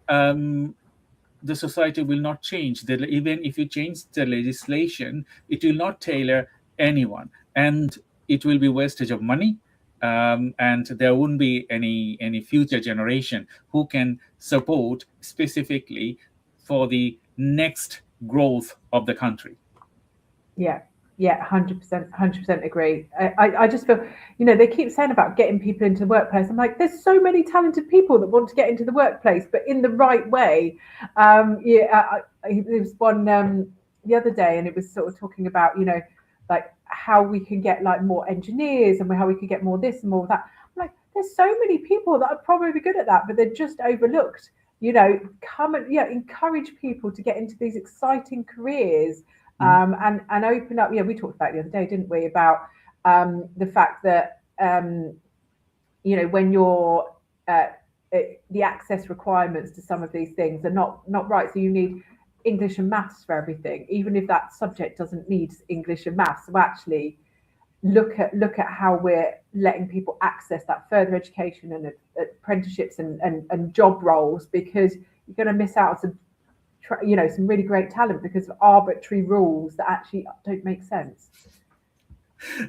B: the society will not change. Even if you change the legislation, it will not tailor anyone, and it will be wastage of money. And there won't be any future generation who can support specifically for the next growth of the country.
C: Yeah, 100% agree. I just feel, they keep saying about getting people into the workplace. I'm like, there's so many talented people that want to get into the workplace, but in the right way. There was one the other day, and it was sort of talking about, like how we can get like more engineers, and how we can get more this and more of that. I'm like, there's so many people that are probably good at that, but they're just overlooked. Come and encourage people to get into these exciting careers. And open up. We talked about it the other day, didn't we, about the fact that when you're the access requirements to some of these things are not right. So you need English and maths for everything, even if that subject doesn't need English and maths. So actually look at how we're letting people access that further education and apprenticeships and job roles, because you're going to miss out on some some really great talent because of arbitrary rules that actually don't make sense.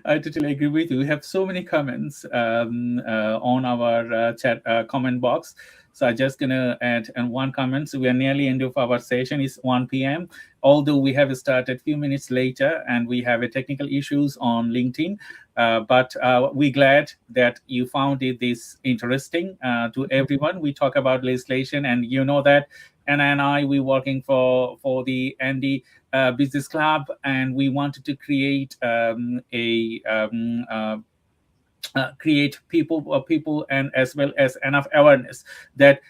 B: I totally agree with you. We have so many comments on our chat comment box. So I'm just going to add one comment. So we are nearly end of our session. It's 1 p.m. Although we have started a few minutes later and we have a technical issues on LinkedIn. But we're glad that you found this interesting to everyone. We talk about legislation, and you know that Anna and I, we're working for the Andy Business Club, and we wanted to create create people and as well as enough awareness that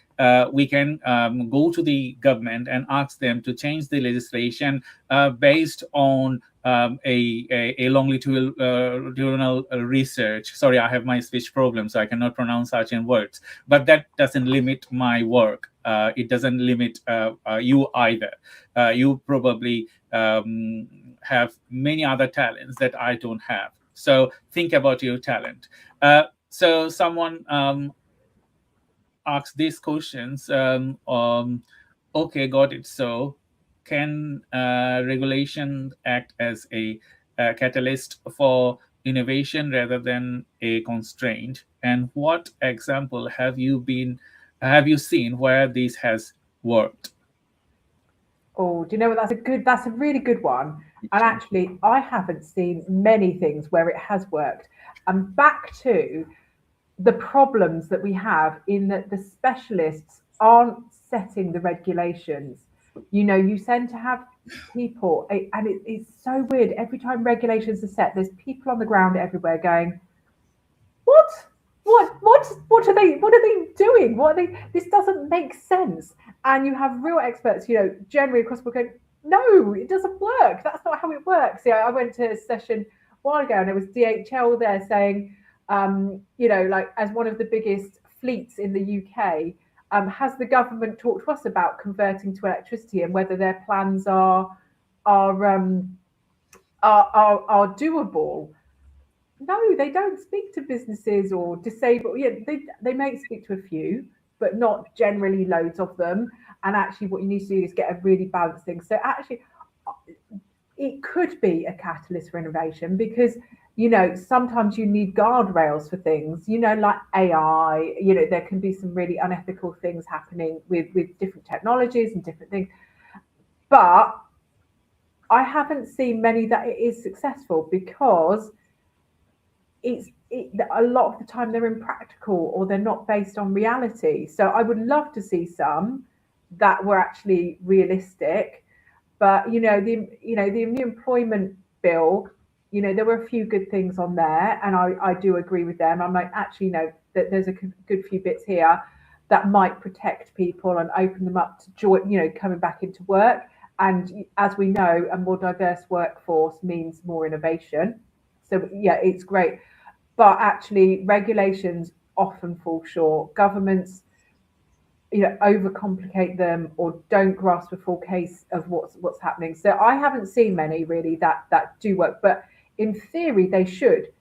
B: we can go to the government and ask them to change the legislation based on a longitudinal research. Sorry, I have my speech problem, so I cannot pronounce certain words. But that doesn't limit my work. It doesn't limit you either. You probably have many other talents that I don't have. So think about your talent. So someone asked these questions. Okay, got it. So can regulation act as a catalyst for innovation rather than a constraint? And what example have you seen where this has worked?
C: Oh, do you know what? That's a really good one. And actually, I haven't seen many things where it has worked. And back to the problems that we have in that the specialists aren't setting the regulations. You tend to have people, and it's so weird. Every time regulations are set, there's people on the ground everywhere going, what are they doing? This doesn't make sense. And you have real experts, generally across the board going, no, it doesn't work. That's not how it works. I went to a session a while ago and there was DHL there saying, like as one of the biggest fleets in the UK, has the government talked to us about converting to electricity and whether their plans are doable? No, they don't speak to businesses or disabled. Yeah, they may speak to a few, but not generally loads of them. And actually, what you need to do is get a really balanced thing. So actually, it could be a catalyst for innovation because, sometimes you need guardrails for things, like AI, there can be some really unethical things happening with different technologies and different things. But I haven't seen many that it is successful because a lot of the time they're impractical or they're not based on reality. So I would love to see some that were actually realistic. But the new employment bill, there were a few good things on there, and I do agree with them. I'm like, actually, no, that there's a good few bits here that might protect people and open them up to join, coming back into work. And as we know, a more diverse workforce means more innovation. So yeah, it's great. But actually, regulations often fall short. Governments, overcomplicate them or don't grasp the full case of what's happening. So I haven't seen many really that do work. But in theory, they should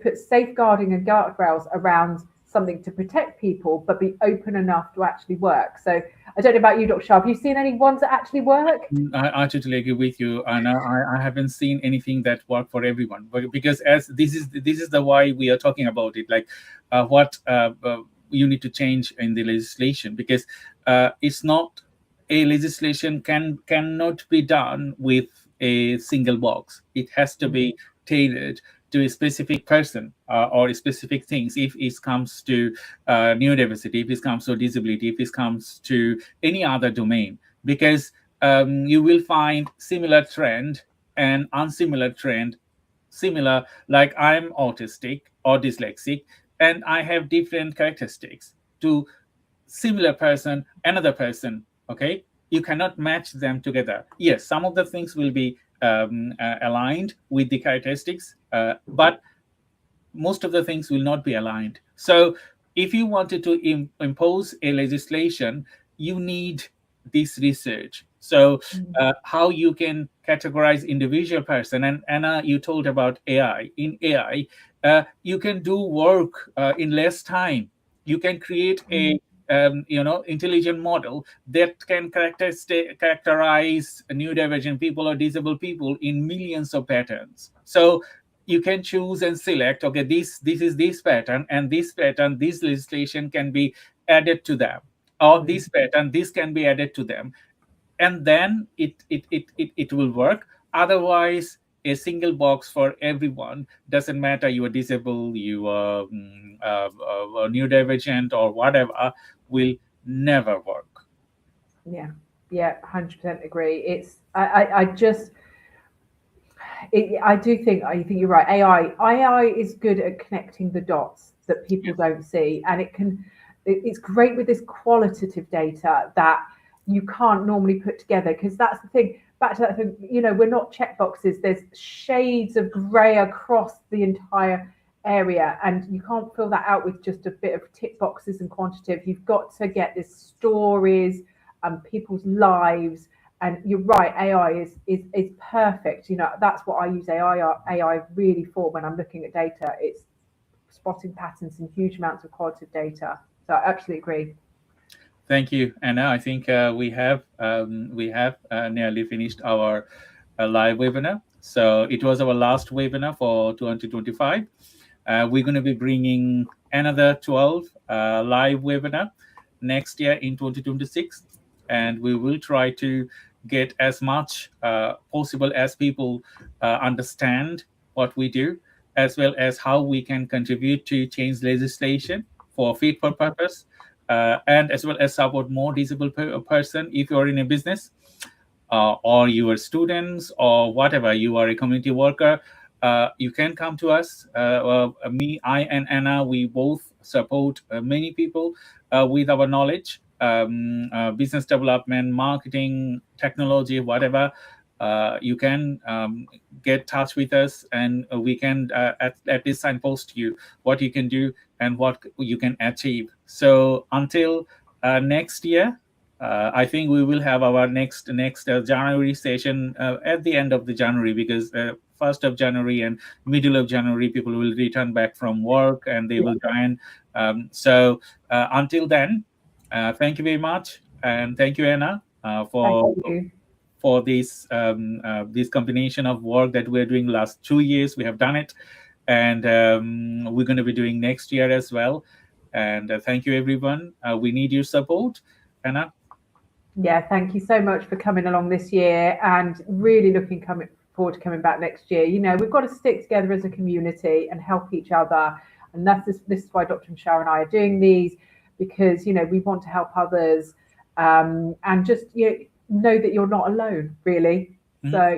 C: put safeguarding and guardrails around something to protect people, but be open enough to actually work. So I don't know about you, Dr. Shah. Have you seen any ones that actually work?
B: I totally agree with you, and I haven't seen anything that worked for everyone. But because as this is the why we are talking about it, like what you need to change in the legislation, because it's not a legislation cannot be done with a single box. It has to be tailored to a specific person or specific things. If it comes to neurodiversity, if it comes to disability, if it comes to any other domain, because you will find similar trend and unsimilar trend. Similar, like I'm autistic or dyslexic, and I have different characteristics to similar person, another person. Okay, you cannot match them together. Yes, some of the things will be aligned with the characteristics, but most of the things will not be aligned. So if you wanted to impose a legislation, you need this research. So how you can categorize individual person, and Anna, you told about AI. In AI, you can do work in less time. You can create intelligent model that can characterize neurodivergent people or disabled people in millions of patterns. So you can choose and select, okay, this is this pattern, and this pattern, this legislation can be added to them, or this pattern, this can be added to them, and then it will work. Otherwise, a single box for everyone, doesn't matter you are disabled, you are neurodivergent or whatever, will never work.
C: Yeah, 100% agree. It's I do think you're right. AI is good at connecting the dots that people don't see, and it's great with this qualitative data that you can't normally put together, because that's the thing. Back to that thing, we're not checkboxes. There's shades of grey across the entire area, and you can't fill that out with just a bit of tick boxes and quantitative. You've got to get this stories and people's lives. And you're right, AI is perfect. That's what I use AI really for when I'm looking at data. It's spotting patterns in huge amounts of qualitative data. So I absolutely agree.
B: Thank you, Anna. I think we have nearly finished our live webinar. So it was our last webinar for 2025. We're going to be bringing another 12 live webinar next year in 2026, and we will try to get as much possible as people understand what we do, as well as how we can contribute to change legislation for fit for purpose, and as well as support more disabled person. If you're in a business, or you are students, or whatever, you are a community worker, you can come to us. I and Anna, we both support many people with our knowledge, business development, marketing, technology, whatever. You can get in touch with us, and we can at least signpost you what you can do and what you can achieve. So until next year, I think we will have our next January session at the end of the January, because 1st of January and middle of January, people will return back from work and they will join. So until then, thank you very much, and thank you, Anna, for this this combination of work that we're doing last 2 years. We have done it, and we're going to be doing next year as well. And thank you, everyone. We need your support, Anna.
C: Yeah, thank you so much for coming along this year, and really looking forward to coming back next year. We've got to stick together as a community and help each other, and this is why Dr. Michelle and I are doing these, because we want to help others, and just know that you're not alone, really. So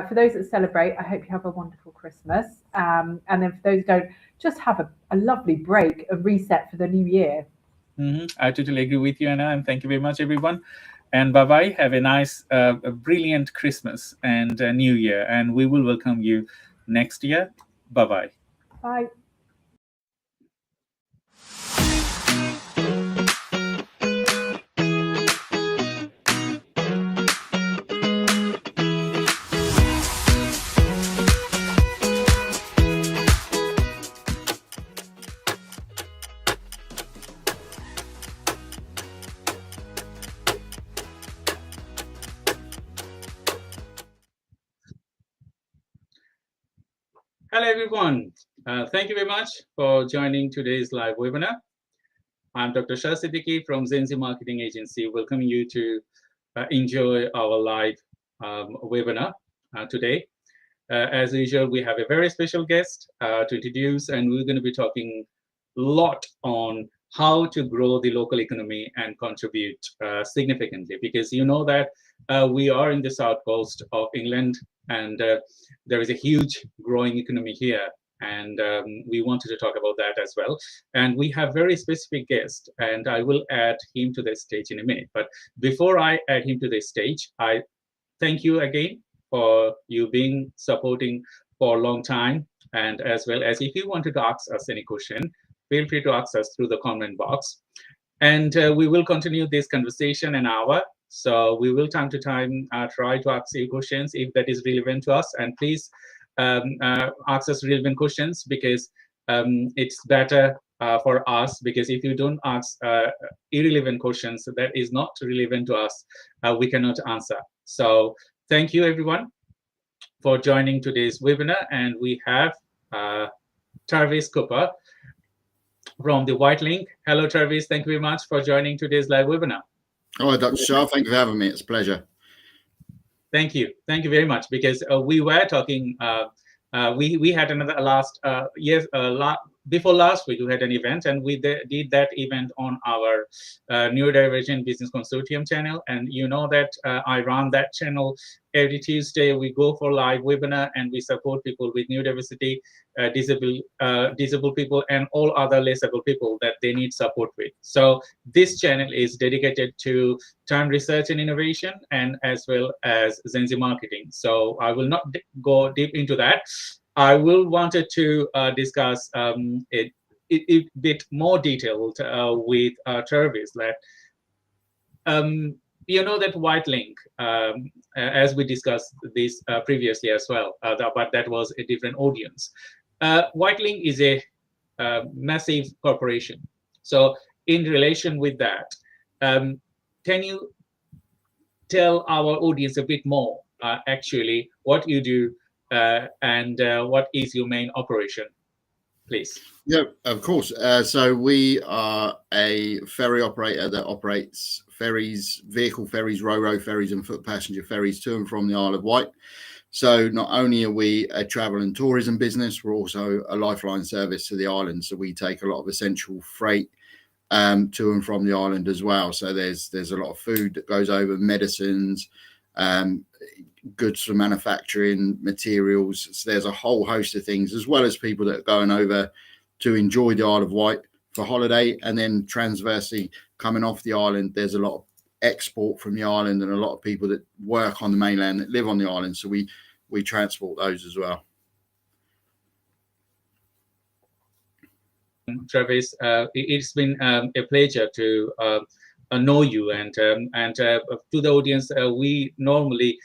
C: for those that celebrate, I hope you have a wonderful Christmas, and then for those who don't, just have a lovely break, a reset for the new year.
B: I totally agree with you, Anna, and thank you very much, everyone. And bye-bye. Have a nice, a brilliant Christmas and New Year. And we will welcome you next year. Bye-bye.
C: Bye.
F: Hello, everyone. Thank you very much for joining today's live webinar. I'm Dr. Shah Siddiqui from Zenzi Marketing Agency, welcoming you to enjoy our live webinar today. As usual, we have a very special guest to introduce, and we're going to be talking a lot on how to grow the local economy and contribute significantly, because you know that we are in the south coast of England, and there is a huge growing economy here, and we wanted to talk about that as well. And we have very specific guest, and I will add him to the stage in a minute. But before I add him to the stage, I thank you again for you being supporting for a long time, and as well as if you wanted to ask us any question, feel free to ask us through the comment box. And we will continue this conversation an hour. So we will time to time try to ask you questions if that is relevant to us. And please ask us relevant questions, because it's better for us, because if you don't ask irrelevant questions that is not relevant to us, we cannot answer. So thank you everyone for joining today's webinar. And we have Travis Cooper from the White Link. Hello Travis, thank you very much for joining today's live webinar.
E: Oh, Dr. Shah, thank you for having me. It's a pleasure.
F: Thank you very much, because we were talking, we had another before last week we had an event, and we did that event on our Neurodivergent Business Consortium channel. And you know that I run that channel every Tuesday. We go for live webinar and we support people with neurodiversity, disabled people, and all other less able people that they need support with. So this channel is dedicated to time research and innovation, and as well as Zenzi marketing. So I will not go deep into that. I will wanted to discuss it a bit more detailed with Travis. That you know that White Link, as we discussed this previously as well, but that was a different audience. White Link is a massive corporation. So in relation with that, can you tell our audience a bit more actually what you do and what is your main operation, please?
E: Yeah, of course. So we are a ferry operator that operates ferries, vehicle ferries, ro-ro ferries and foot passenger ferries to and from the Isle of Wight. So not only are we a travel and tourism business, we're also a lifeline service to the island. So we take a lot of essential freight to and from the island as well. So there's a lot of food that goes over, medicines, goods for manufacturing, materials. So there's a whole host of things, as well as people that are going over to enjoy the Isle of Wight for holiday, and then transversely coming off the island. There's a lot of export from the island, and a lot of people that work on the mainland that live on the island. So we transport those as well.
F: Travis, it's been a pleasure to know you, and to the audience, we normally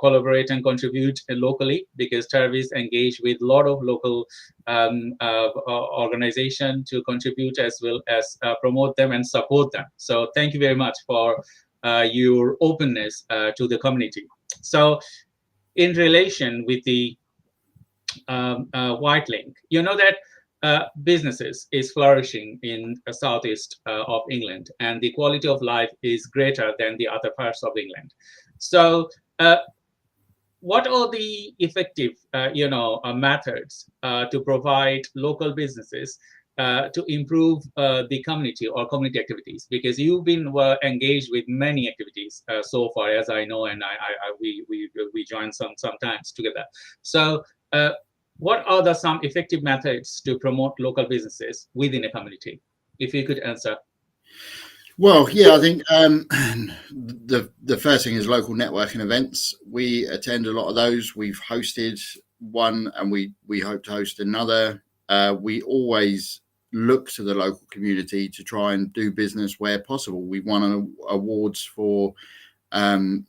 F: collaborate and contribute locally, because Travis engaged with a lot of local organizations to contribute as well as promote them and support them. So thank you very much for your openness to the community. So in relation with the White Link, you know that businesses is flourishing in the southeast of England, and the quality of life is greater than the other parts of England. So what are the effective methods to provide local businesses to improve the community or community activities? Because you've been engaged with many activities so far, as I know, and we joined sometimes together. So what are some effective methods to promote local businesses within a community? If you could answer.
E: Well, yeah, I think the first thing is local networking events. We attend a lot of those. We've hosted one, and we hope to host another. We always look to the local community to try and do business where possible. We won awards for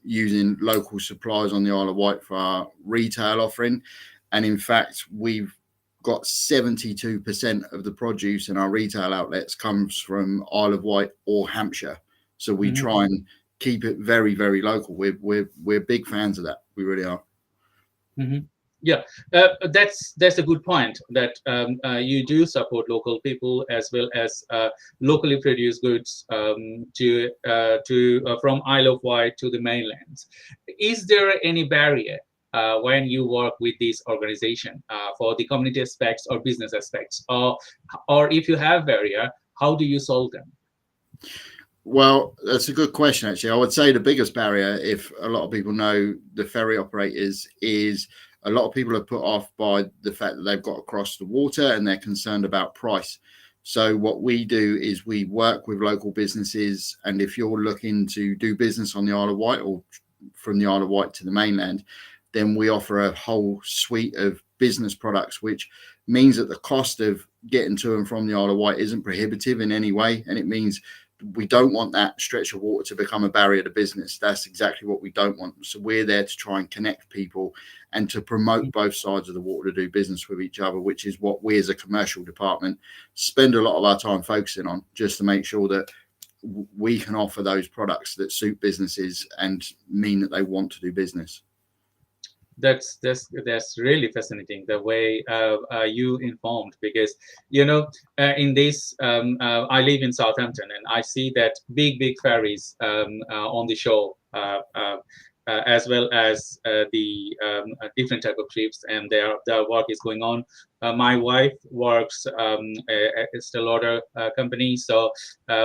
E: using local suppliers on the Isle of Wight for our retail offering. And in fact, we've got 72% of the produce in our retail outlets comes from Isle of Wight or Hampshire. So we try and keep it very, very local. We're big fans of that. We really are.
F: Yeah, that's a good point, that you do support local people as well as locally produced goods from Isle of Wight to the mainland. Is there any barrier when you work with this organization for the community aspects or business aspects, or if you have barrier, how do you solve them?
E: Well, that's a good question, actually. I would say the biggest barrier, if a lot of people know the ferry operators, is a lot of people are put off by the fact that they've got to cross the water and they're concerned about price. So what we do is we work with local businesses, and if you're looking to do business on the Isle of Wight or from the Isle of Wight to the mainland, then we offer a whole suite of business products, which means that the cost of getting to and from the Isle of Wight isn't prohibitive in any way. And it means we don't want that stretch of water to become a barrier to business. That's exactly what we don't want. So we're there to try and connect people and to promote both sides of the water to do business with each other, which is what we as a commercial department spend a lot of our time focusing on, just to make sure that we can offer those products that suit businesses and mean that they want to do business.
F: That's really fascinating, the way you informed, because in this I live in Southampton, and I see that big ferries on the shore, as well as the different type of ships, and their work is going on. My wife works at a still order company, so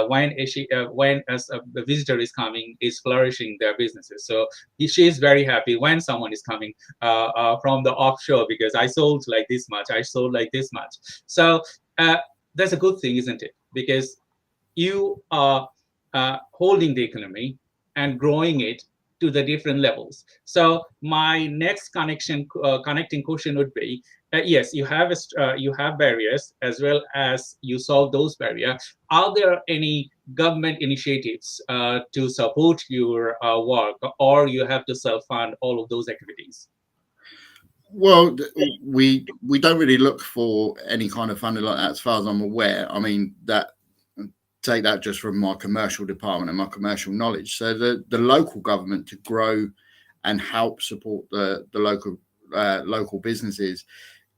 F: when a visitor is coming, is flourishing their businesses. So she is very happy when someone is coming from the offshore, because I sold like this much, I sold like this much. So that's a good thing, isn't it? Because you are holding the economy and growing it to the different levels. So my next connecting question would be, yes, you have barriers, as well as you solve those barriers. Are there any government initiatives to support your work, or you have to self-fund all of those activities?
E: Well, we don't really look for any kind of funding like that, as far as I'm aware. I mean, take that just from my commercial department and my commercial knowledge. So the local government, to grow and help support the local businesses,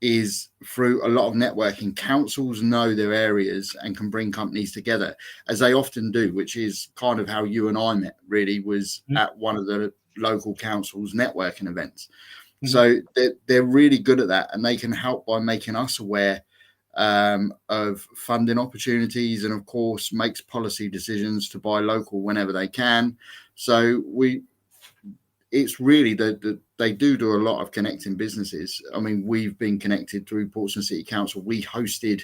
E: is through a lot of networking. Councils know their areas and can bring companies together, as they often do, which is kind of how you and I met, really, was at one of the local council's networking events. So they're really good at that, and they can help by making us aware of funding opportunities, and of course makes policy decisions to buy local whenever they can. So it's really that they do a lot of connecting businesses. I mean, we've been connected through Portsmouth City Council. We hosted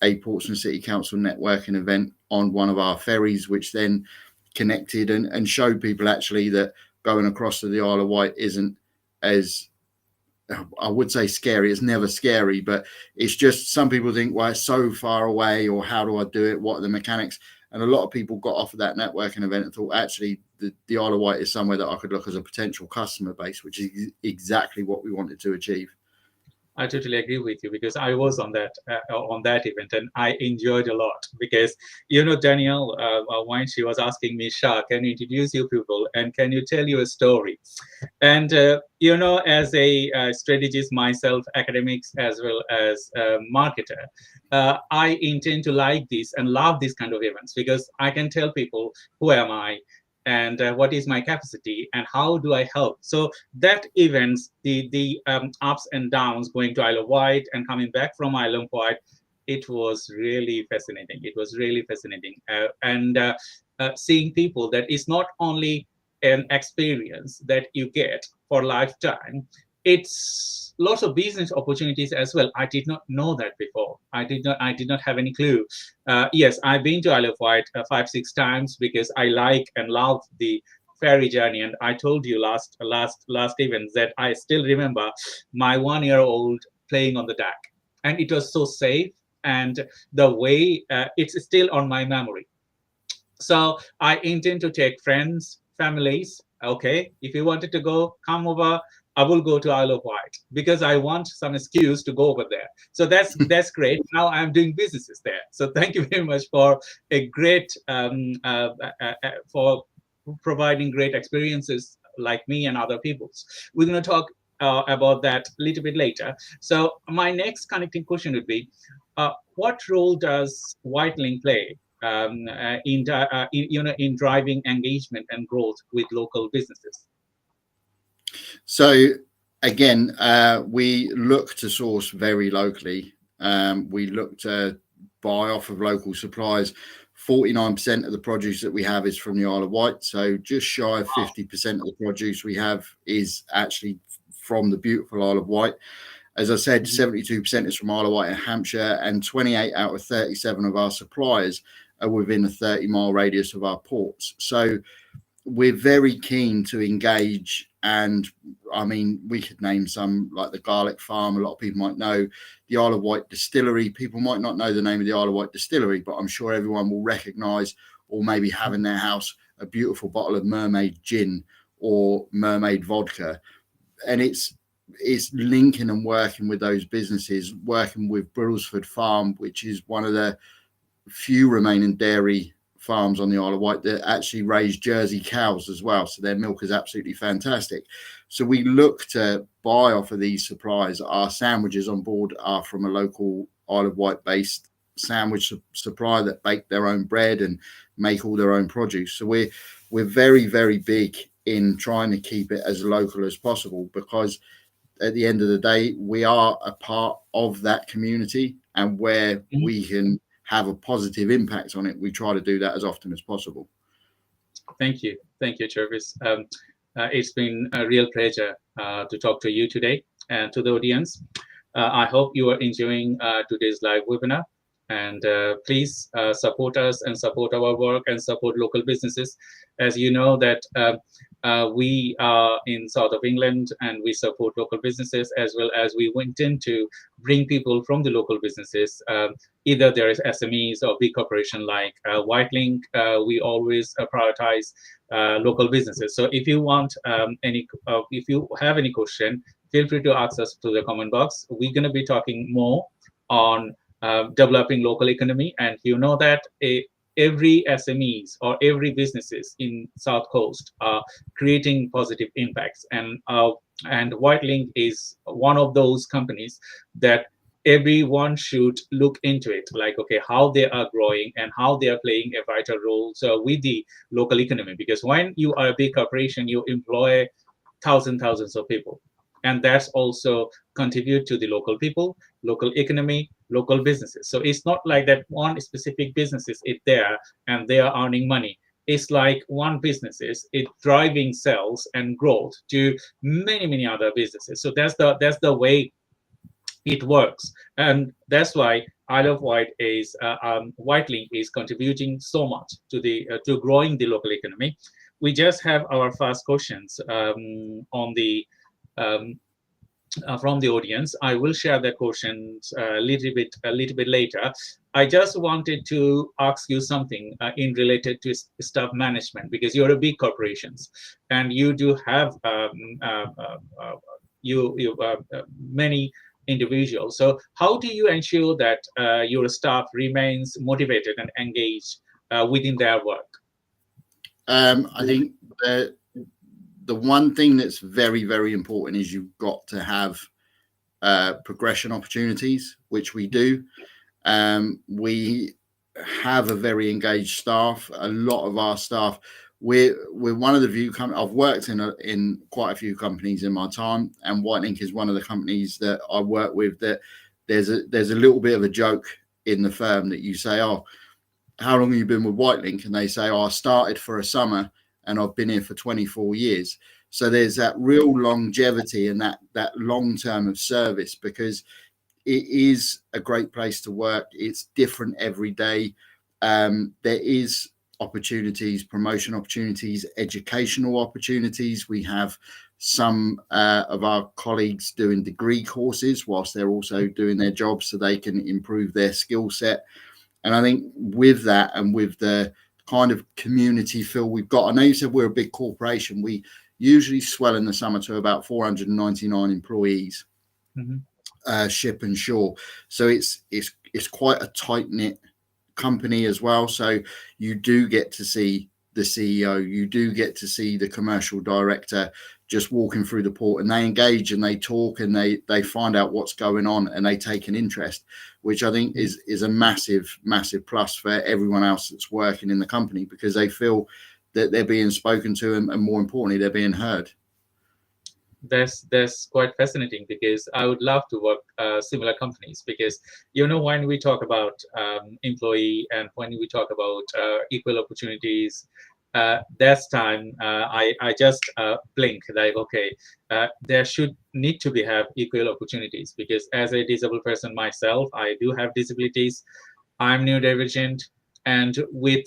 E: a Portsmouth City Council networking event on one of our ferries, which then connected and showed people actually that going across to the Isle of Wight isn't as, I would say, scary. It's never scary, but it's just, some people think, well, it's so far away, or how do I do it? What are the mechanics? And a lot of people got off of that networking event and thought, actually, the Isle of Wight is somewhere that I could look as a potential customer base, which is exactly what we wanted to achieve.
F: I totally agree with you, because I was on that event, and I enjoyed a lot, because Danielle, when she was asking me, Shah, can you introduce your people and can you tell your story? And as a strategist myself, academics as well as marketer, I intend to like this and love this kind of events, because I can tell people who am I, and what is my capacity, and how do I help. So that events, the ups and downs, going to Isle of Wight and coming back from Isle of Wight, it was really fascinating. It was really fascinating. And seeing people, that is not only an experience that you get for lifetime, it's lots of business opportunities as well. I did not know that before. I did not have any clue. Yes, I've been to Isle of Wight 5-6 times, because I like and love the ferry journey. And I told you last event that I still remember my 1-year-old playing on the deck, and it was so safe, and the way it's still on my memory. So I intend to take friends, families. Okay, if you wanted to go, come over. I will go to Isle of Wight, because I want some excuse to go over there. So that's great. Now I'm doing businesses there. So thank you very much for a great for providing great experiences like me and other people's. We're going to talk about that a little bit later. So my next connecting question would be, what role does Whitelink play in driving engagement and growth with local businesses?
E: So again, we look to source very locally. We look to buy off of local suppliers. 49% of the produce that we have is from the Isle of Wight. So just shy of 50% of the produce we have is actually from the beautiful Isle of Wight. As I said, 72% is from Isle of Wight and Hampshire, and 28 out of 37 of our suppliers are within a 30-mile radius of our ports. So we're very keen to engage, and I mean, we could name some, like the Garlic Farm. A lot of people might know the Isle of Wight Distillery. People might not know the name of the Isle of Wight Distillery, but I'm sure everyone will recognise or maybe have in their house a beautiful bottle of mermaid gin or mermaid vodka. And it's linking and working with those businesses, working with Brailsford Farm, which is one of the few remaining dairy farms on the Isle of Wight that actually raise Jersey cows as well. So their milk is absolutely fantastic. So we look to buy off of these suppliers. Our sandwiches on board are from a local Isle of Wight based sandwich supplier that bake their own bread and make all their own produce. So we're very, very big in trying to keep it as local as possible, because at the end of the day, we are a part of that community, and where we can have a positive impact on it, we try to do that as often as possible.
F: Thank you, Jervis. It's been a real pleasure to talk to you today and to the audience. I hope you are enjoying today's live webinar, and please support us and support our work and support local businesses. As you know that we are in south of England, and we support local businesses, as well as we intend to bring people from the local businesses, either there is SMEs or big corporation like Whitelink. We always prioritize local businesses. So if you want if you have any question, feel free to ask us to the comment box. We're going to be talking more on developing local economy, and you know that every SMEs or every businesses in South Coast are creating positive impacts, and Whitelink is one of those companies that everyone should look into it, like, okay, how they are growing and how they are playing a vital role with the local economy. Because when you are a big corporation, you employ thousands of people, and that's also contribute to the local people, local economy, local businesses. So it's not like that one specific business is there and they are earning money. It's like one business is driving sales and growth to many other businesses. So that's the way it works, and that's why Isle of Wight is Whitelink is contributing so much to the to growing the local economy. We just have our first questions on the from the audience. I will share the questions a little bit later. I just wanted to ask you something in related to staff management, because you're a big corporations and you do have many individuals. So how do you ensure that your staff remains motivated and engaged within their work?
E: I think the one thing that's very, very important is you've got to have progression opportunities, which we do. We have a very engaged staff. A lot of our staff, we're one of the few companies. I've worked in quite a few companies in my time, and Whitelink is one of the companies that I work with. That there's a little bit of a joke in the firm that you say, "Oh, how long have you been with Whitelink?" And they say, "Oh, I started for a summer and I've been here for 24 years." So there's that real longevity and that long term of service, because it is a great place to work. It's different every day. There is opportunities, promotion opportunities, educational opportunities. We have some of our colleagues doing degree courses whilst they're also doing their jobs, so they can improve their skill set. And I think with that, and with the kind of community feel we've got, I know you said we're a big corporation. We usually swell in the summer to about 499 employees, ship and shore. So it's quite a tight knit company as well. So you do get to see the CEO, you do get to see the commercial director just walking through the port, and they engage and they talk and they find out what's going on and they take an interest, which I think is a massive plus for everyone else that's working in the company, because they feel that they're being spoken to, and more importantly, they're being heard.
F: That's quite fascinating, because I would love to work similar companies, because when we talk about employee and when we talk about equal opportunities, that's time I just blink like, okay, there should need to have equal opportunities, because as a disabled person myself, I do have disabilities. I'm neurodivergent, and with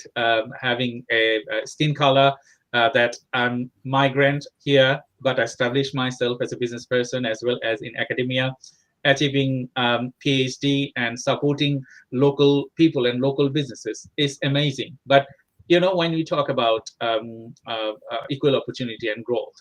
F: having a skin color, that I'm migrant here, but I established myself as a business person as well as in academia, achieving PhD and supporting local people and local businesses is amazing. But when we talk about equal opportunity and growth,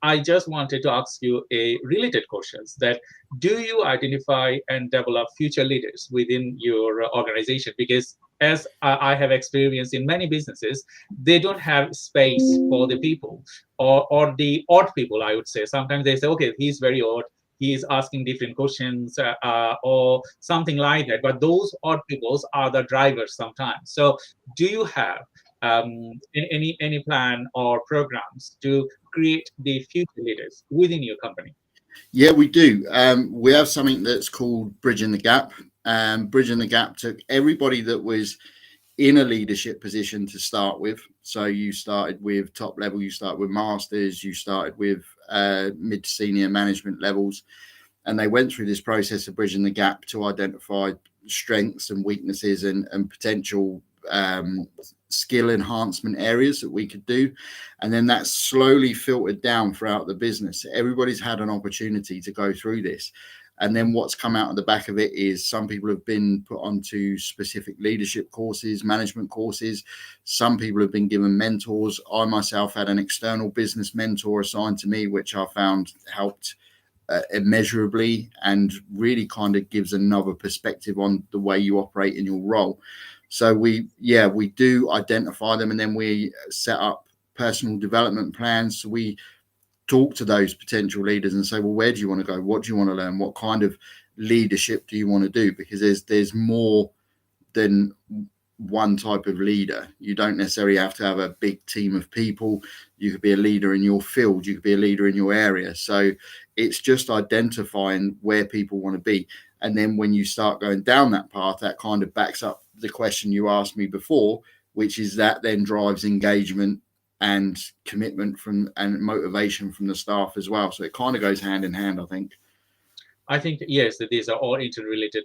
F: I just wanted to ask you a related question: that do you identify and develop future leaders within your organization? Because as I have experienced in many businesses, they don't have space for the people or the odd people, I would say. Sometimes they say, okay, he's very odd, he is asking different questions or something like that. But those odd peoples are the drivers sometimes. So do you have any plan or programs to create the future leaders within your company?
E: Yeah, we do. We have something that's called Bridging the Gap. Bridging the Gap took everybody that was in a leadership position to start with. So you started with top level, you start with masters, you started with mid to senior management levels, and they went through this process of bridging the gap to identify strengths and weaknesses and potential skill enhancement areas that we could do. And then that slowly filtered down throughout the business. Everybody's had an opportunity to go through this. And then what's come out of the back of it is some people have been put onto specific leadership courses, management courses. Some people have been given mentors. I myself had an external business mentor assigned to me, which I found helped immeasurably and really kind of gives another perspective on the way you operate in your role. So we do identify them, and then we set up personal development plans. So we talk to those potential leaders and say, well, where do you want to go? What do you want to learn? What kind of leadership do you want to do? Because there's more than one type of leader. You don't necessarily have to have a big team of people. You could be a leader in your field. You could be a leader in your area. So it's just identifying where people want to be. And then when you start going down that path, that kind of backs up the question you asked me before, which is that then drives engagement and commitment and motivation from the staff as well. So it kind of goes hand in hand, I think.
F: I think, yes, that these are all interrelated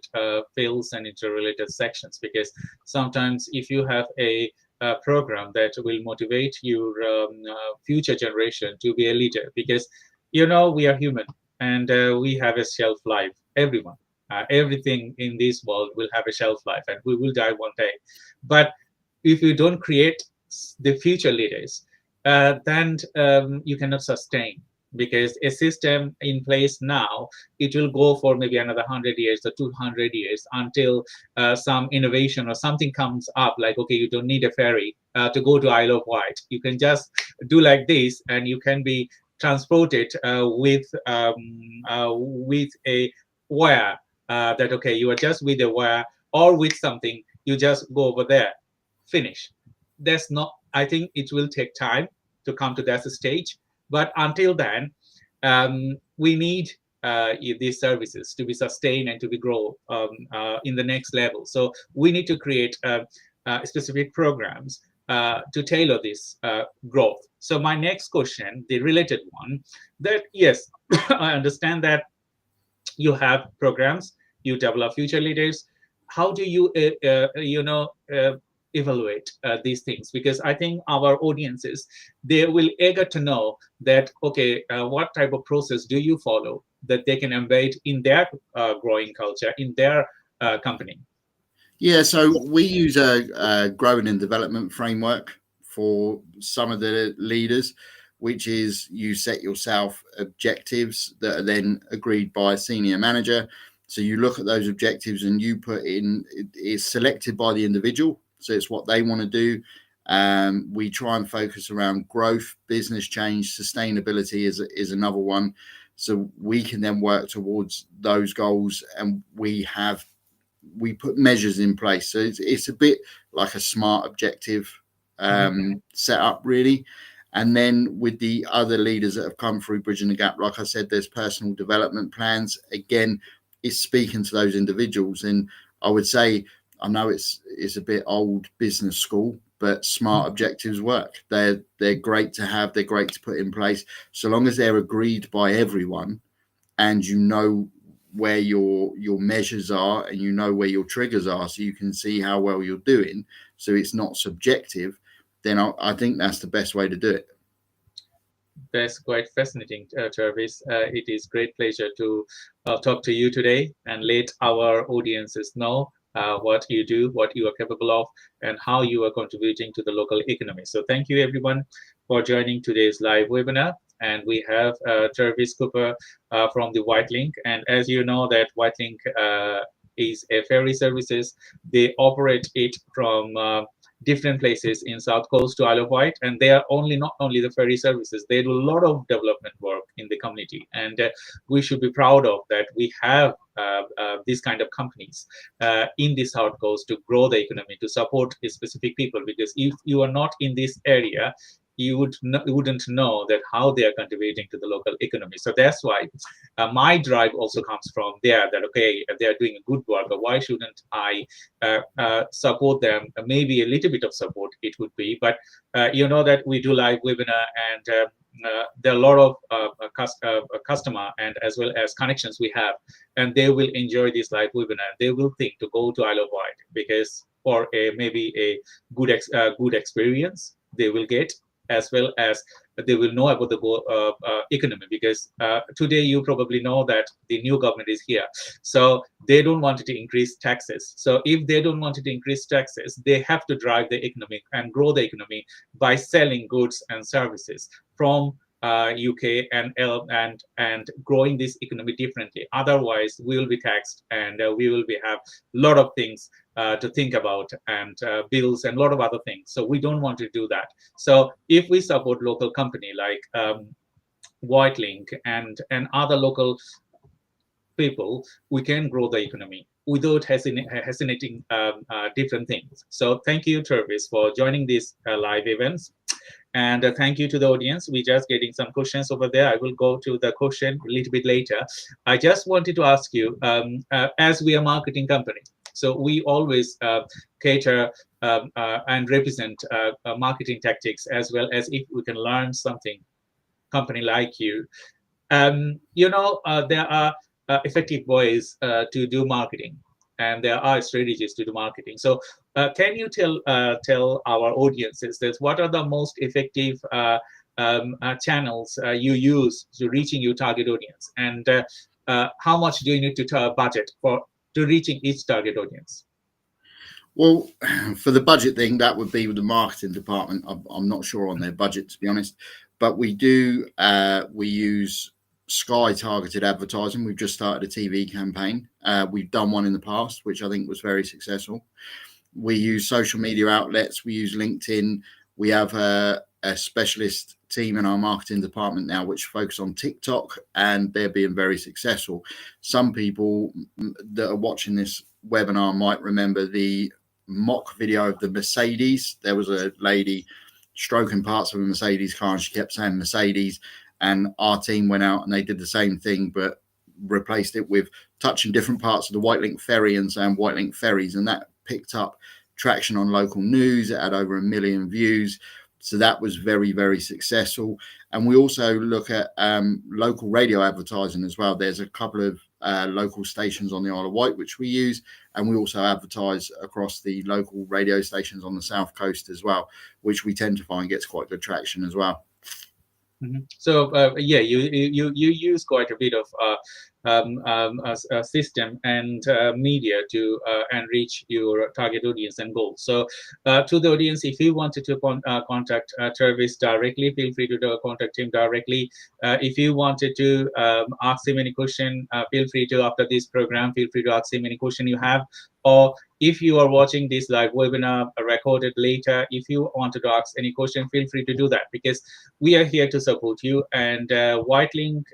F: fields and interrelated sections, because sometimes if you have a program that will motivate your future generation to be a leader, because, we are human and we have a shelf life, everyone. Everything in this world will have a shelf life and we will die one day. But if you don't create the future leaders, then you cannot sustain, because a system in place now, it will go for maybe another 100 years or 200 years until some innovation or something comes up, like, okay, you don't need a ferry to go to Isle of Wight. You can just do like this and you can be transported with a wire that, okay, you are just with a wire or with something, you just go over there, finish. That's not, I think it will take time to come to that stage. But until then, we need these services to be sustained and to be grow in the next level. So we need to create specific programs to tailor this growth. So my next question, the related one, that yes, I understand that you have programs, you develop future leaders. How do you, evaluate these things? Because I think our audiences, they will eager to know that, okay, what type of process do you follow that they can embed in their growing culture, in their company?
E: Yeah, so we use a growing and development framework for some of the leaders, which is you set yourself objectives that are then agreed by a senior manager. So you look at those objectives and you put in, it's selected by the individual. So it's what they want to do. We try and focus around growth, business change, sustainability is another one. So we can then work towards those goals, and we put measures in place. So it's a bit like a SMART objective set up, really. And then with the other leaders that have come through Bridging the Gap, like I said, there's personal development plans. Again, it's speaking to those individuals. And I would say, I know it's a bit old business school, but SMART objectives work. They're great to have. They're great to put in place. So long as they're agreed by everyone and you know where your measures are and you know where your triggers are, so you can see how well you're doing, so it's not subjective, then I think that's the best way to do it.
F: That's quite fascinating, Travis. It is great pleasure to talk to you today and let our audiences know what you do, what you are capable of, and how you are contributing to the local economy. So thank you everyone for joining today's live webinar. And we have Travis Cooper from the Whitelink. And as you know that Whitelink is a ferry services. They operate it from different places in South Coast to Isle of Wight, and they are not only the ferry services, they do a lot of development work in the community, and we should be proud of that. We have these kind of companies in the South Coast to grow the economy, to support specific people, because if you are not in this area, you wouldn't know that how they are contributing to the local economy. So that's why my drive also comes from there, that okay, they are doing a good work, but why shouldn't I support them? Maybe a little bit of support it would be, but you know that we do live webinar, and there are a lot of customer and as well as connections we have, and they will enjoy this live webinar. They will think to go to Isle of Wight because for maybe a good experience they will get, as well as they will know about the economy, because today you probably know that the new government is here, so they don't want to increase taxes. So if they don't want to increase taxes, they have to drive the economy and grow the economy by selling goods and services from UK and growing this economy differently. Otherwise, we will be taxed, and we will have a lot of things to think about, and bills and a lot of other things. So we don't want to do that. So if we support local company like Whitelink and other local people, we can grow the economy without hesitating different things. So thank you, Travis, for joining these live events. And thank you to the audience. We're just getting some questions over there. I will go to the question a little bit later. I just wanted to ask you, as we are a marketing company, so we always cater and represent marketing tactics, as well as if we can learn something, company like you. You know, there are effective ways to do marketing, and there are strategies to do marketing. So can you tell our audiences that what are the most effective channels you use to reaching your target audience, and how much do you need to budget to reaching each target audience?
E: Well, for the budget thing, that would be with the marketing department. I'm not sure on their budget, to be honest, but we do we use Sky targeted advertising. We've just started a TV campaign. We've done one in the past, which I think was very successful. We use social media outlets. We use LinkedIn. We have a specialist team in our marketing department now which focus on TikTok, and they're being very successful. Some people that are watching this webinar might remember the mock video of the Mercedes. There was a lady stroking parts of a Mercedes car, and she kept saying Mercedes, and our team went out and they did the same thing, but replaced it with touching different parts of the Whitelink ferry and saying Whitelink ferries, and that picked up traction on local news. It had over 1 million views, so that was very, very successful. And we also look at local radio advertising as well. There's a couple of local stations on the Isle of Wight which we use, and we also advertise across the local radio stations on the South Coast as well, which we tend to find gets quite good traction as well.
F: Mm-hmm. So yeah, you use quite a bit of system and media to enrich your target audience and goals. So to the audience, if you wanted to contact Travis directly, feel free to contact him directly. If you wanted to ask him any question, feel free to, after this program, feel free to ask him any question you have. Or if you are watching this live webinar recorded later, if you wanted to ask any question, feel free to do that, because we are here to support you, and Whitelink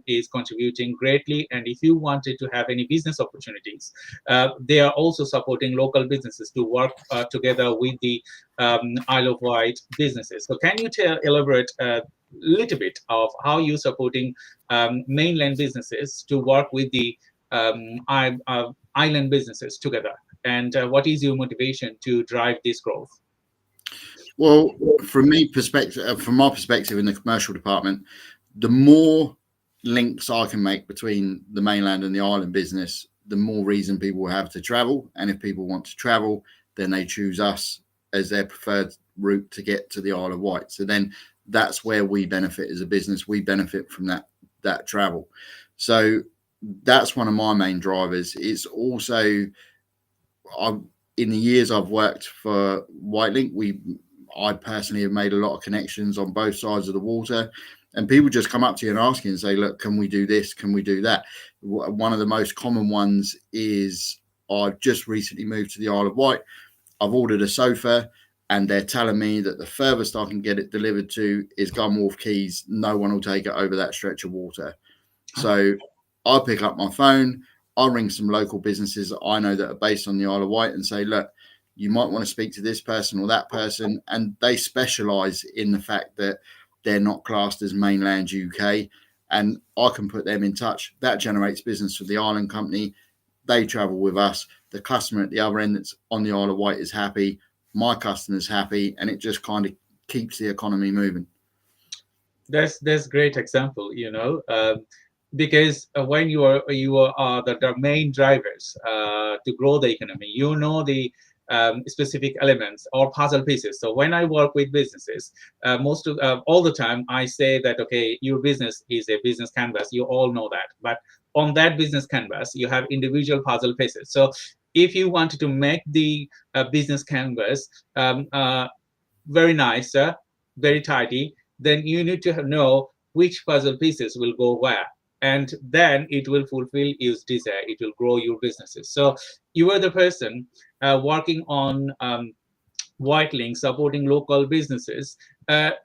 F: is contributing greatly. And if you wanted to have any business opportunities, they are also supporting local businesses to work together with the Isle of Wight businesses. So can you elaborate a little bit of how you're supporting mainland businesses to work with the island businesses together, and what is your motivation to drive this growth?
E: Well, from my perspective in the commercial department, the more links I can make between the mainland and the island business, the more reason people will have to travel. And if people want to travel, then they choose us as their preferred route to get to the Isle of Wight. So then that's where we benefit as a business. We benefit from that travel. So that's one of my main drivers. It's also in the years I've worked for Whitelink, I personally have made a lot of connections on both sides of the water, and people just come up to you and ask you and say, look, can we do this? Can we do that? One of the most common ones is, I've just recently moved to the Isle of Wight. I've ordered a sofa, and they're telling me that the furthest I can get it delivered to is Gunwharf Quays. No one will take it over that stretch of water. So I pick up my phone, I'll ring some local businesses that I know that are based on the Isle of Wight and say, look, you might want to speak to this person or that person. And they specialise in the fact that they're not classed as mainland UK. And I can put them in touch. That generates business for the island company. They travel with us. The customer at the other end that's on the Isle of Wight is happy. My customer's happy. And it just kind of keeps the economy moving.
F: That's great example, because when you are the main drivers to grow the economy, the specific elements or puzzle pieces. So when I work with businesses, all the time I say that, okay, your business is a business canvas. You all know that, but on that business canvas, you have individual puzzle pieces. So if you wanted to make the business canvas very nice, very tidy, then you need to know which puzzle pieces will go where, and then it will fulfill your desire. It will grow your businesses. So you are the person working on Whitelink, supporting local businesses,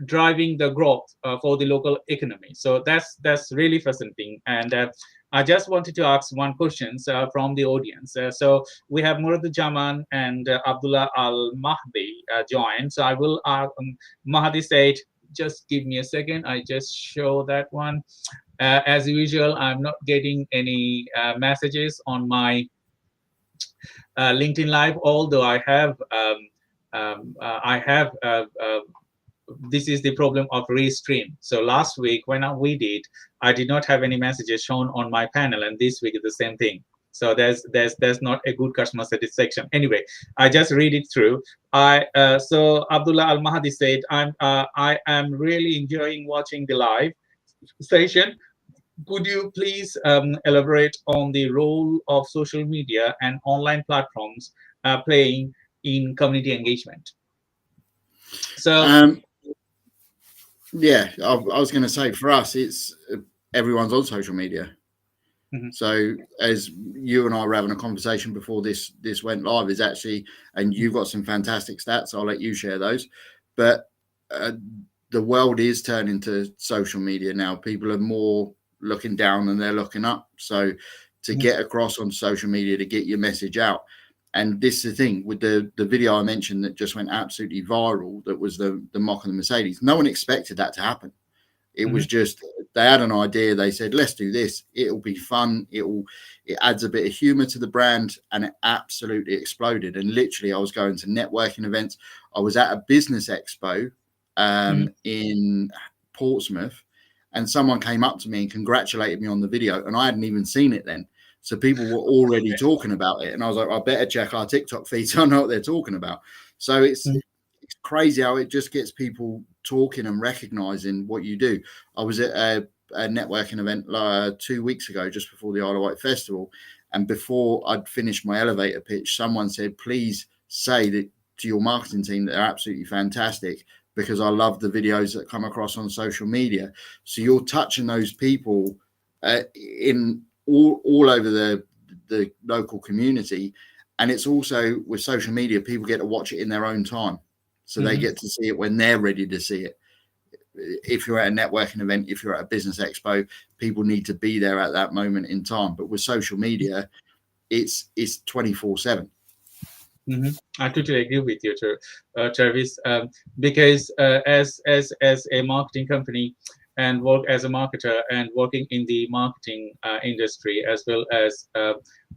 F: driving the growth for the local economy. So that's really fascinating. And I just wanted to ask one question from the audience. So we have Muradujaman and Abdullah Al Mahdi joined. So I will Mahdi said, just give me a second. I just show that one. As usual, I'm not getting any messages on my LinkedIn Live, although I have this is the problem of restream. So last week when we did, I did not have any messages shown on my panel, and this week is the same thing. So there's not a good customer satisfaction. Anyway, I just read it through. So Abdullah Al Mahdi said, I am really enjoying watching the live session. Could you please elaborate on the role of social media and online platforms playing in community engagement? So
E: yeah, I was going to say, for us, it's everyone's on social media. Mm-hmm. So as you and I were having a conversation before this went live, is actually, and you've got some fantastic stats, I'll let you share those, but the world is turning to social media now. People are more looking down than they're looking up. So to get across on social media, to get your message out. And this is the thing with the video I mentioned that just went absolutely viral, that was the mock of the Mercedes. No one expected that to happen. It was just, they had an idea. They said, let's do this. It'll be fun. It adds a bit of humor to the brand, and it absolutely exploded. And literally I was going to networking events. I was at a business expo in Portsmouth, and someone came up to me and congratulated me on the video, and I hadn't even seen it then. So people were already talking about it, and I was like, I better check our TikTok feed so I know what they're talking about. So it's crazy how it just gets people talking and recognizing what you do. I was at a networking event 2 weeks ago, just before the Isle of Wight Festival, and before I'd finished my elevator pitch, someone said, please say that to your marketing team that they're absolutely fantastic, because I love the videos that come across on social media. So you're touching those people in all over the local community. And it's also with social media, people get to watch it in their own time. So they get to see it when they're ready to see it. If you're at a networking event, if you're at a business expo, people need to be there at that moment in time. But with social media, it's 24/7.
F: I totally agree with you, Travis, because as a marketing company and work as a marketer and working in the marketing industry, as well as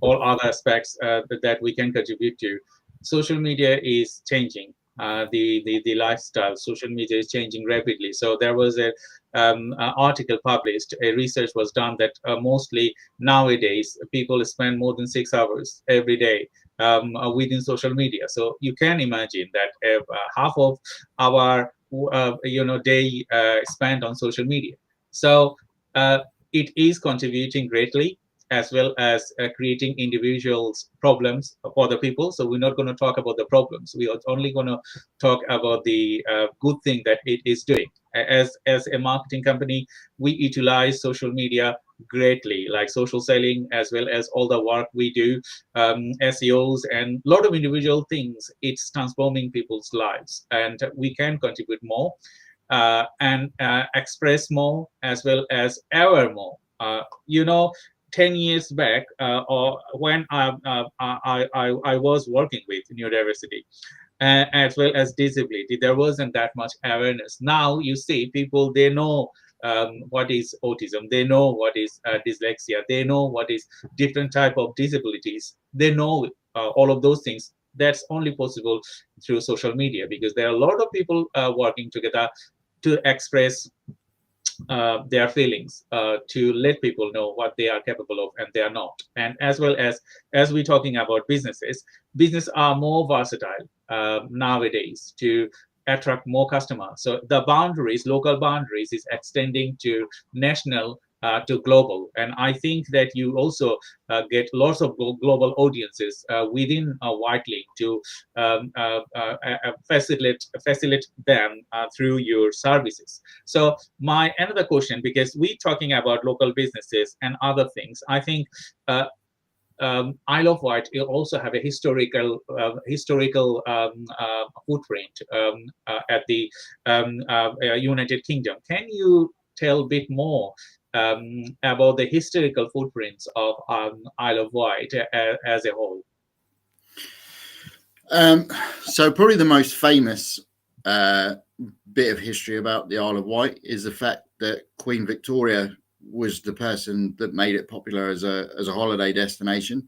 F: all other aspects that we can contribute to, social media is changing. The lifestyle, social media is changing rapidly. So there was an article published, a research was done that mostly nowadays people spend more than 6 hours every day within social media. So you can imagine that half of our day spent on social media. So it is contributing greatly. as well as creating individuals' problems for the people. So we're not going to talk about the problems. We are only going to talk about the good thing that it is doing. As a marketing company, we utilize social media greatly, like social selling, as well as all the work we do, SEOs, and a lot of individual things. It's transforming people's lives, and we can contribute more and express more, as well as ever more. 10 years back, or when I was working with neurodiversity, as well as disability, there wasn't that much awareness. Now you see people, they know what is autism, they know what is dyslexia, they know what is different type of disabilities, they know all of those things. That's only possible through social media, because there are a lot of people working together to express their feelings, to let people know what they are capable of and they are not. And as well as we're talking about businesses are more versatile nowadays to attract more customers. So the boundaries, local boundaries, is extending to national, to global. And I think that you also get lots of global audiences within Whitelink to facilitate them through your services. So my another question, because we're talking about local businesses and other things, I think Isle of Wight also have a historical footprint at the United Kingdom. Can you tell a bit more about the historical footprints of Isle of Wight as a whole?
E: So probably the most famous bit of history about the Isle of Wight is the fact that Queen Victoria was the person that made it popular as a holiday destination.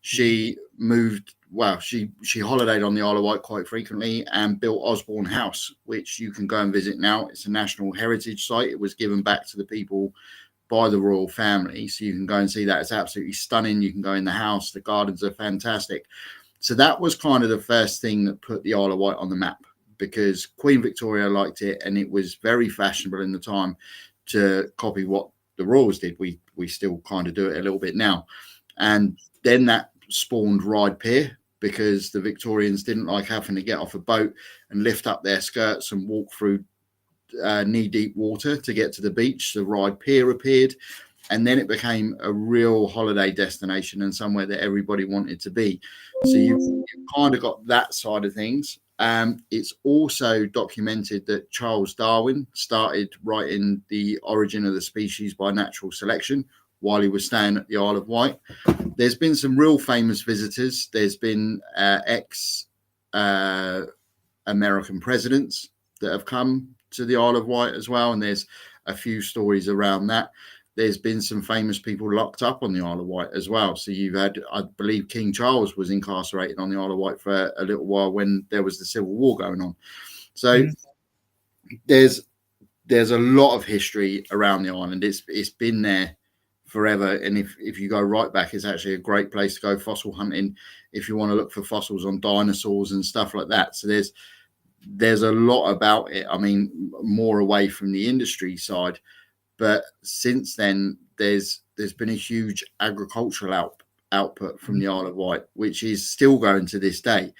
E: She moved, well, she holidayed on the Isle of Wight quite frequently and built Osborne House, which you can go and visit now. It's a national heritage site. It was given back to the people by the royal family, so you can go and see that. It's absolutely stunning. You can go in the house. The gardens are fantastic. So that was kind of the first thing that put the Isle of Wight on the map, because Queen Victoria liked it, and it was very fashionable in the time to copy what the royals did. We still kind of do it a little bit now. And then that spawned Ride Pier, because the Victorians didn't like having to get off a boat and lift up their skirts and walk through knee-deep water to get to the beach. So Ride Pier appeared, and then it became a real holiday destination and somewhere that everybody wanted to be. So you've kind of got that side of things. It's also documented that Charles Darwin started writing The Origin of the Species by Natural Selection while he was staying at the Isle of Wight. There's been some real famous visitors. There's been ex-American presidents that have come to the Isle of Wight as well, and there's a few stories around that. There's been some famous people locked up on the Isle of Wight as well. So you've had, I believe, King Charles was incarcerated on the Isle of Wight for a little while when there was the Civil War going on. So there's a lot of history around the island. It's been there forever. And if you go right back, it's actually a great place to go fossil hunting if you want to look for fossils on dinosaurs and stuff like that. So there's a lot about it. I mean, more away from the industry side. But since then, there's been a huge agricultural output from the Isle of Wight, which is still going to this day.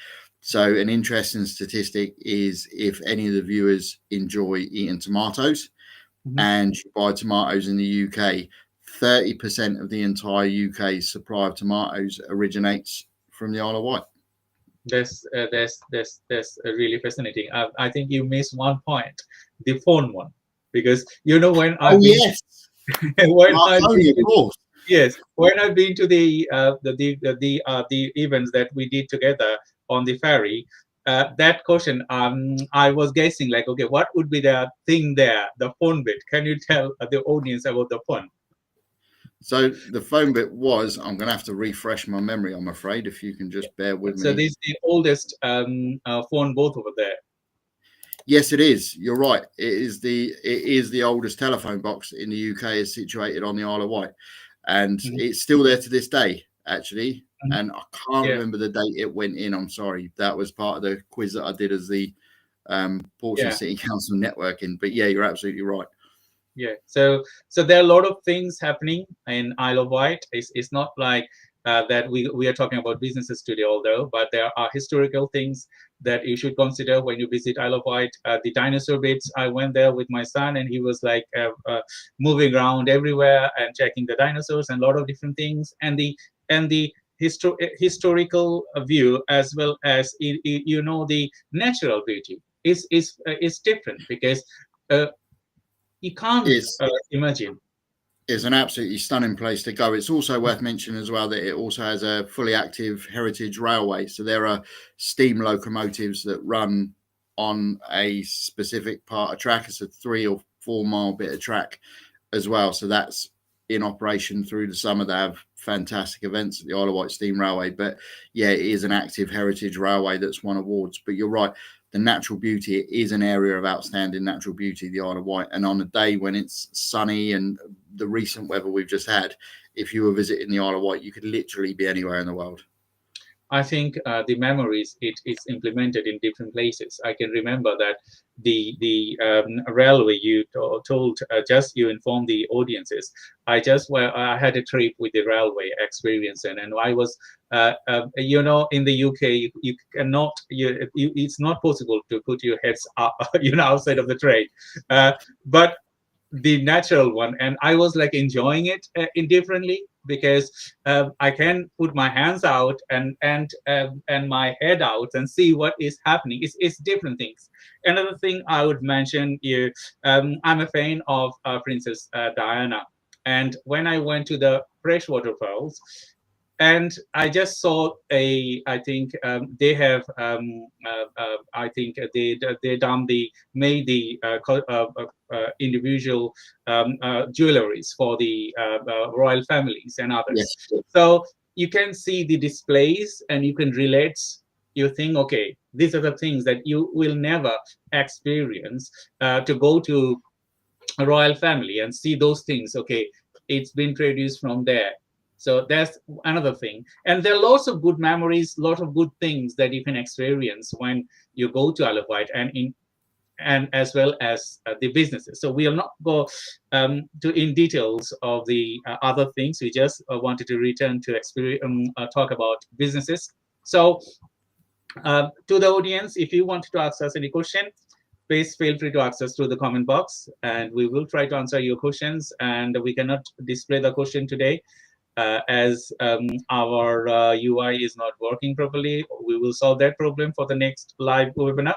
E: So an interesting statistic is, if any of the viewers enjoy eating tomatoes and you buy tomatoes in the UK, 30% of the entire UK supply of tomatoes originates from the Isle of Wight.
F: That's really fascinating. I think you missed one point, the phone one. Because when I've been, yes, when I've been to the events that we did together on the ferry, that question, I was guessing, like, okay, what would be the thing there, the phone bit? Can you tell the audience about the phone?
E: So the phone bit was, I'm going to have to refresh my memory, I'm afraid, if you can just bear with me.
F: So this is the oldest phone booth over there.
E: Yes, it is. You're right. It is the oldest telephone box in the UK. Is situated on the Isle of Wight, and it's still there to this day, actually. And I can't remember the date it went in. I'm sorry. That was part of the quiz that I did as the Portsmouth City Council networking. But yeah, you're absolutely right.
F: Yeah. So there are a lot of things happening in Isle of Wight. It's not like that we are talking about businesses today, although, but there are historical things that you should consider when you visit Isle of Wight. The dinosaur bits, I went there with my son, and he was like moving around everywhere and checking the dinosaurs and a lot of different things, and the historical view, as well as the natural beauty is different, because you can't imagine.
E: It's an absolutely stunning place to go. It's also worth mentioning as well that it also has a fully active heritage railway. So there are steam locomotives that run on a specific part of track. It's a 3 or 4 mile bit of track as well. So that's in operation through the summer. They have fantastic events at the Isle of Wight Steam Railway. But yeah, it is an active heritage railway that's won awards. But you're right. The natural beauty, it is an area of outstanding natural beauty, the Isle of Wight. And on a day when it's sunny and the recent weather we've just had, if you were visiting the Isle of Wight, you could literally be anywhere in the world.
F: I think the memories, it's implemented in different places. I can remember that the railway you told, just you informed the audiences. I had a trip with the railway experience, and I was, in the UK, you cannot, it's not possible to put your heads up, outside of the train, but the natural one, and I was like enjoying it indifferently, because I can put my hands out and my head out and see what is happening. It's different things. Another thing I would mention here, I'm a fan of Princess Diana, and when I went to the freshwater falls, and I just saw I think they have I think they made the individual jewelries for the royal families and others.
E: Yes.
F: So you can see the displays and you can relate. You think, okay, these are the things that you will never experience to go to a royal family and see those things. Okay, it's been produced from there. So that's another thing. And there are lots of good memories, lots of good things that you can experience when you go to Isle of Wight, and as well as the businesses. So we will not go in details of the other things. We just wanted to return to talk about businesses. So to the audience, if you want to ask us any question, please feel free to ask us through the comment box, and we will try to answer your questions. And we cannot display the question today, as our UI is not working properly. We will solve that problem for the next live webinar.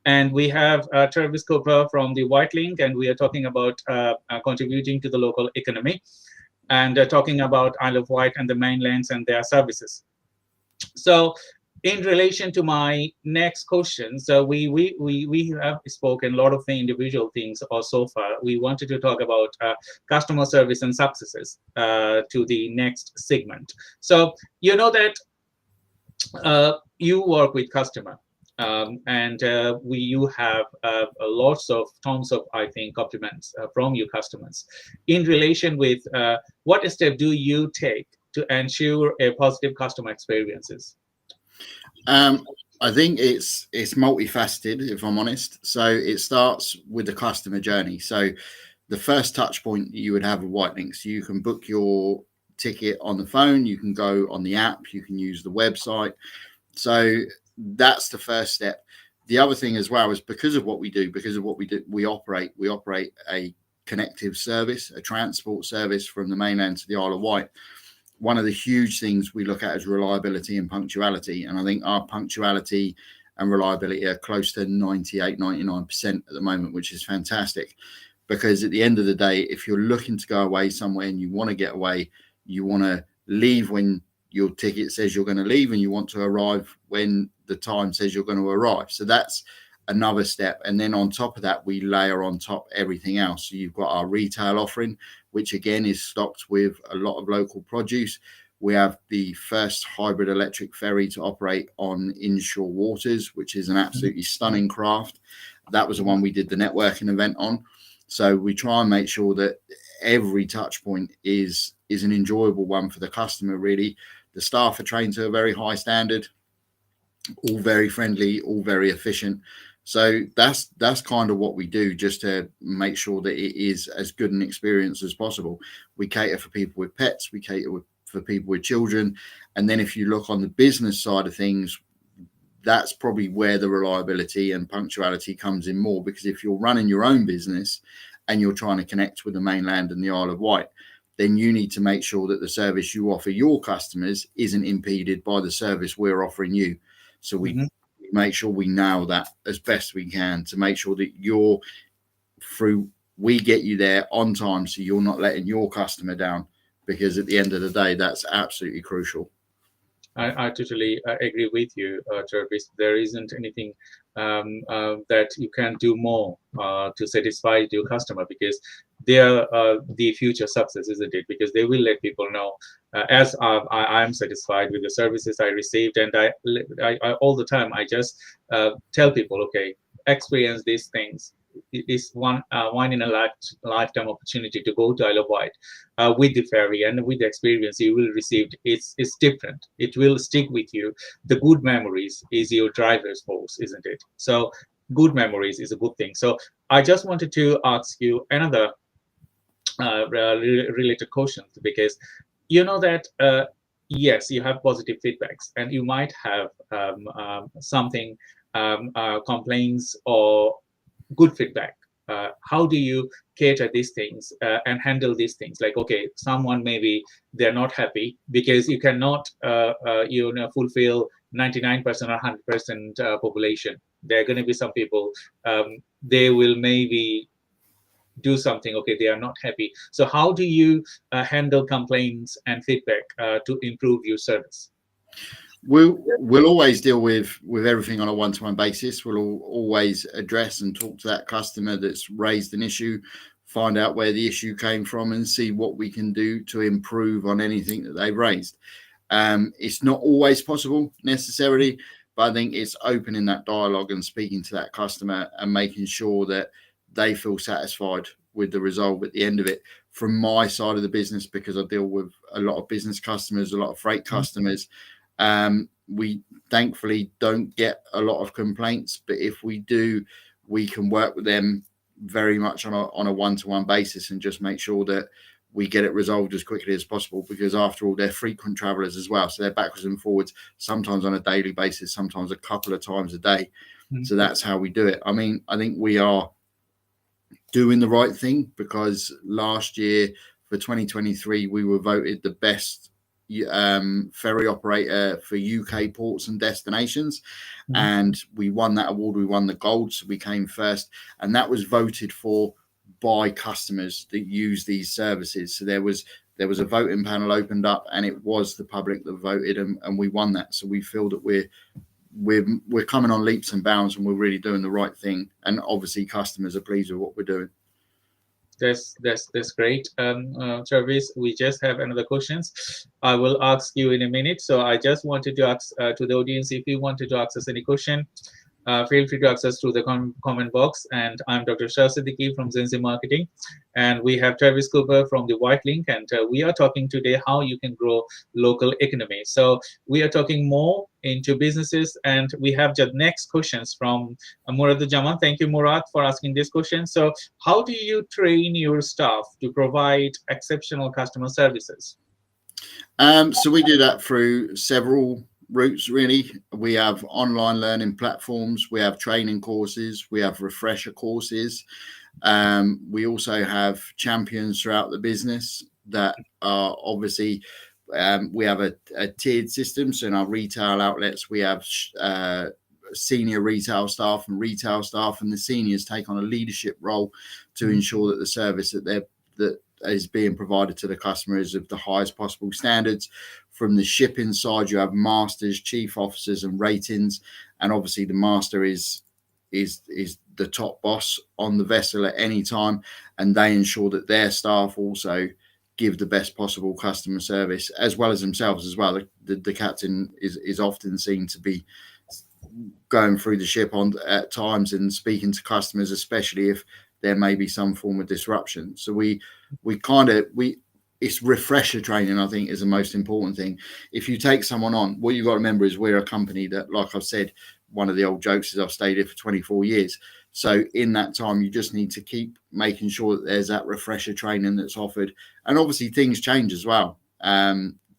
F: And we have Travis Cooper from the White Link, and we are talking about contributing to the local economy, and talking about Isle of Wight and the mainlands and their services. So in relation to my next question, so we have spoken a lot of the individual things so far. We wanted to talk about customer service and successes to the next segment. So you know that you work with customer, and you have tons of I think compliments from your customers in relation with what step do you take to ensure a positive customer experiences?
E: I think it's multifaceted, if I'm honest. So it starts with the customer journey. So the first touch point you would have with White Links, you can book your ticket on the phone, you can go on the app, you can use the website. So that's the first step. The other thing as well is because of what we do, we operate a connective service, a transport service from the mainland to the Isle of Wight. One of the huge things we look at is reliability and punctuality. And I think our punctuality and reliability are close to 98, 99% at the moment, which is fantastic. Because at the end of the day, if you're looking to go away somewhere and you want to get away, you want to leave when your ticket says you're going to leave, and you want to arrive when the time says you're going to arrive. So that's another step. And then on top of that, we layer on top everything else. So you've got our retail offering, which again is stocked with a lot of local produce. We have the first hybrid electric ferry to operate on inshore waters, which is an absolutely stunning craft. That was the one we did the networking event on. So we try and make sure that every touch point is an enjoyable one for the customer, really. The staff are trained to a very high standard, all very friendly, all very efficient. So that's kind of what we do, just to make sure that it is as good an experience as possible. We cater for people with pets, we cater for people with children, and then if you look on the business side of things, that's probably where the reliability and punctuality comes in more, because if you're running your own business and you're trying to connect with the mainland and the Isle of Wight, then you need to make sure that the service you offer your customers isn't impeded by the service we're offering you. So we make sure we nail that as best we can to make sure that we get you there on time, so you're not letting your customer down, because at the end of the day, that's absolutely crucial.
F: I totally agree with you, Jarvis. There isn't anything that you can do more to satisfy your customer, because they are the future success, isn't it? Because they will let people know, as I am satisfied with the services I received, and I all the time I just tell people, okay, experience these things. It is one in a lifetime opportunity to go to Isle of Wight with the ferry, and with the experience you will receive. It's different. It will stick with you. The good memories is your driver's force, isn't it? So good memories is a good thing. So I just wanted to ask you another related question, because you know that yes, you have positive feedbacks, and you might have something complaints or good feedback. How do you cater these things and handle these things? Like, okay, someone maybe they're not happy, because you cannot fulfill 99% or 100% population. There are going to be some people, they will maybe do something, okay, they are not happy. So how do you handle complaints and feedback to improve your service?
E: We'll always deal with everything on a one-to-one basis. We'll always address and talk to that customer that's raised an issue, find out where the issue came from, and see what we can do to improve on anything that they've raised. It's not always possible necessarily, but I think it's opening that dialogue and speaking to that customer and making sure that they feel satisfied with the result at the end of it. From my side of the business, because I deal with a lot of business customers, a lot of freight customers, we thankfully don't get a lot of complaints, but if we do, we can work with them very much on a one-to-one basis and just make sure that we get it resolved as quickly as possible, because after all, they're frequent travelers as well, so they're backwards and forwards, sometimes on a daily basis, sometimes a couple of times a day. So that's how we do it. I mean, I think we are doing the right thing, because last year for 2023 we were voted the best ferry operator for UK ports and destinations, and we won that award. We won the gold, so we came first, and that was voted for by customers that use these services. So there was a voting panel opened up, and it was the public that voted, and we won that. So we feel that we're coming on leaps and bounds, and we're really doing the right thing, and obviously customers are pleased with what we're doing.
F: That's great. Jarvis, we just have another questions. I will ask you in a minute. So I just wanted to ask to the audience, if you wanted to ask us any question, feel free to access through the comment box. And I'm Dr. Shah Siddiqui from Zenzi Marketing, and we have Travis Cooper from the White Link, and we are talking today how you can grow local economy. So we are talking more into businesses, and we have the next questions from Murad Jaman. Thank you, Murad, for asking this question. So how do you train your staff to provide exceptional customer services?
E: So we do that through several routes, really. We have online learning platforms, we have training courses, we have refresher courses. We also have champions throughout the business that are obviously, we have a tiered system. So in our retail outlets, we have senior retail staff and retail staff, and the seniors take on a leadership role to ensure that the service that is being provided to the customer is of the highest possible standards. From the shipping side, you have masters, chief officers, and ratings, and obviously the master is the top boss on the vessel at any time, and they ensure that their staff also give the best possible customer service, as well as themselves as well. The captain is often seen to be going through the ship at times and speaking to customers, especially if there may be some form of disruption. So we it's refresher training, I think, is the most important thing. If you take someone on, what you've got to remember is we're a company that, like I've said, one of the old jokes is I've stayed here for 24 years. So in that time, you just need to keep making sure that there's that refresher training that's offered. And obviously things change as well.